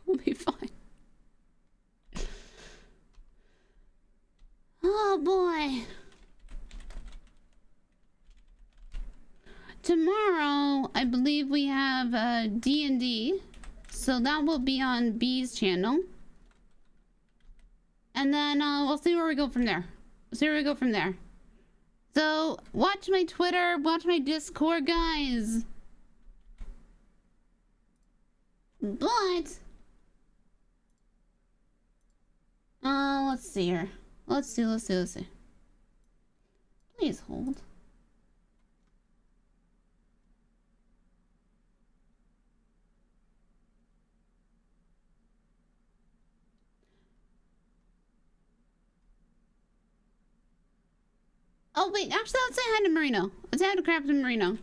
We'll be fine. Oh boy. Tomorrow, I believe we have D&D. So that will be on B's channel. And then we'll see where we go from there. So watch my Twitter, watch my Discord, guys. But let's see here. Let's see. Please hold. Oh wait, actually let's say hi to Marino. Let's say hi to Captain Marino.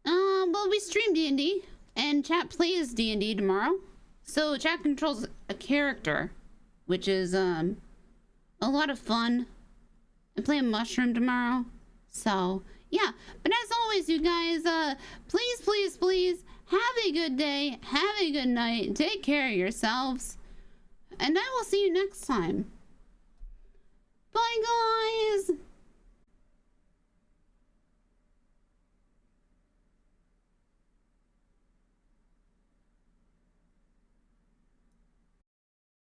Well, we stream D&D, And chat plays D&D tomorrow. So chat controls a character, which is a lot of fun. I play a mushroom tomorrow. So yeah, but as always, you guys, please have a good day, have a good night, take care of yourselves, and I will see you next time. Bye, guys.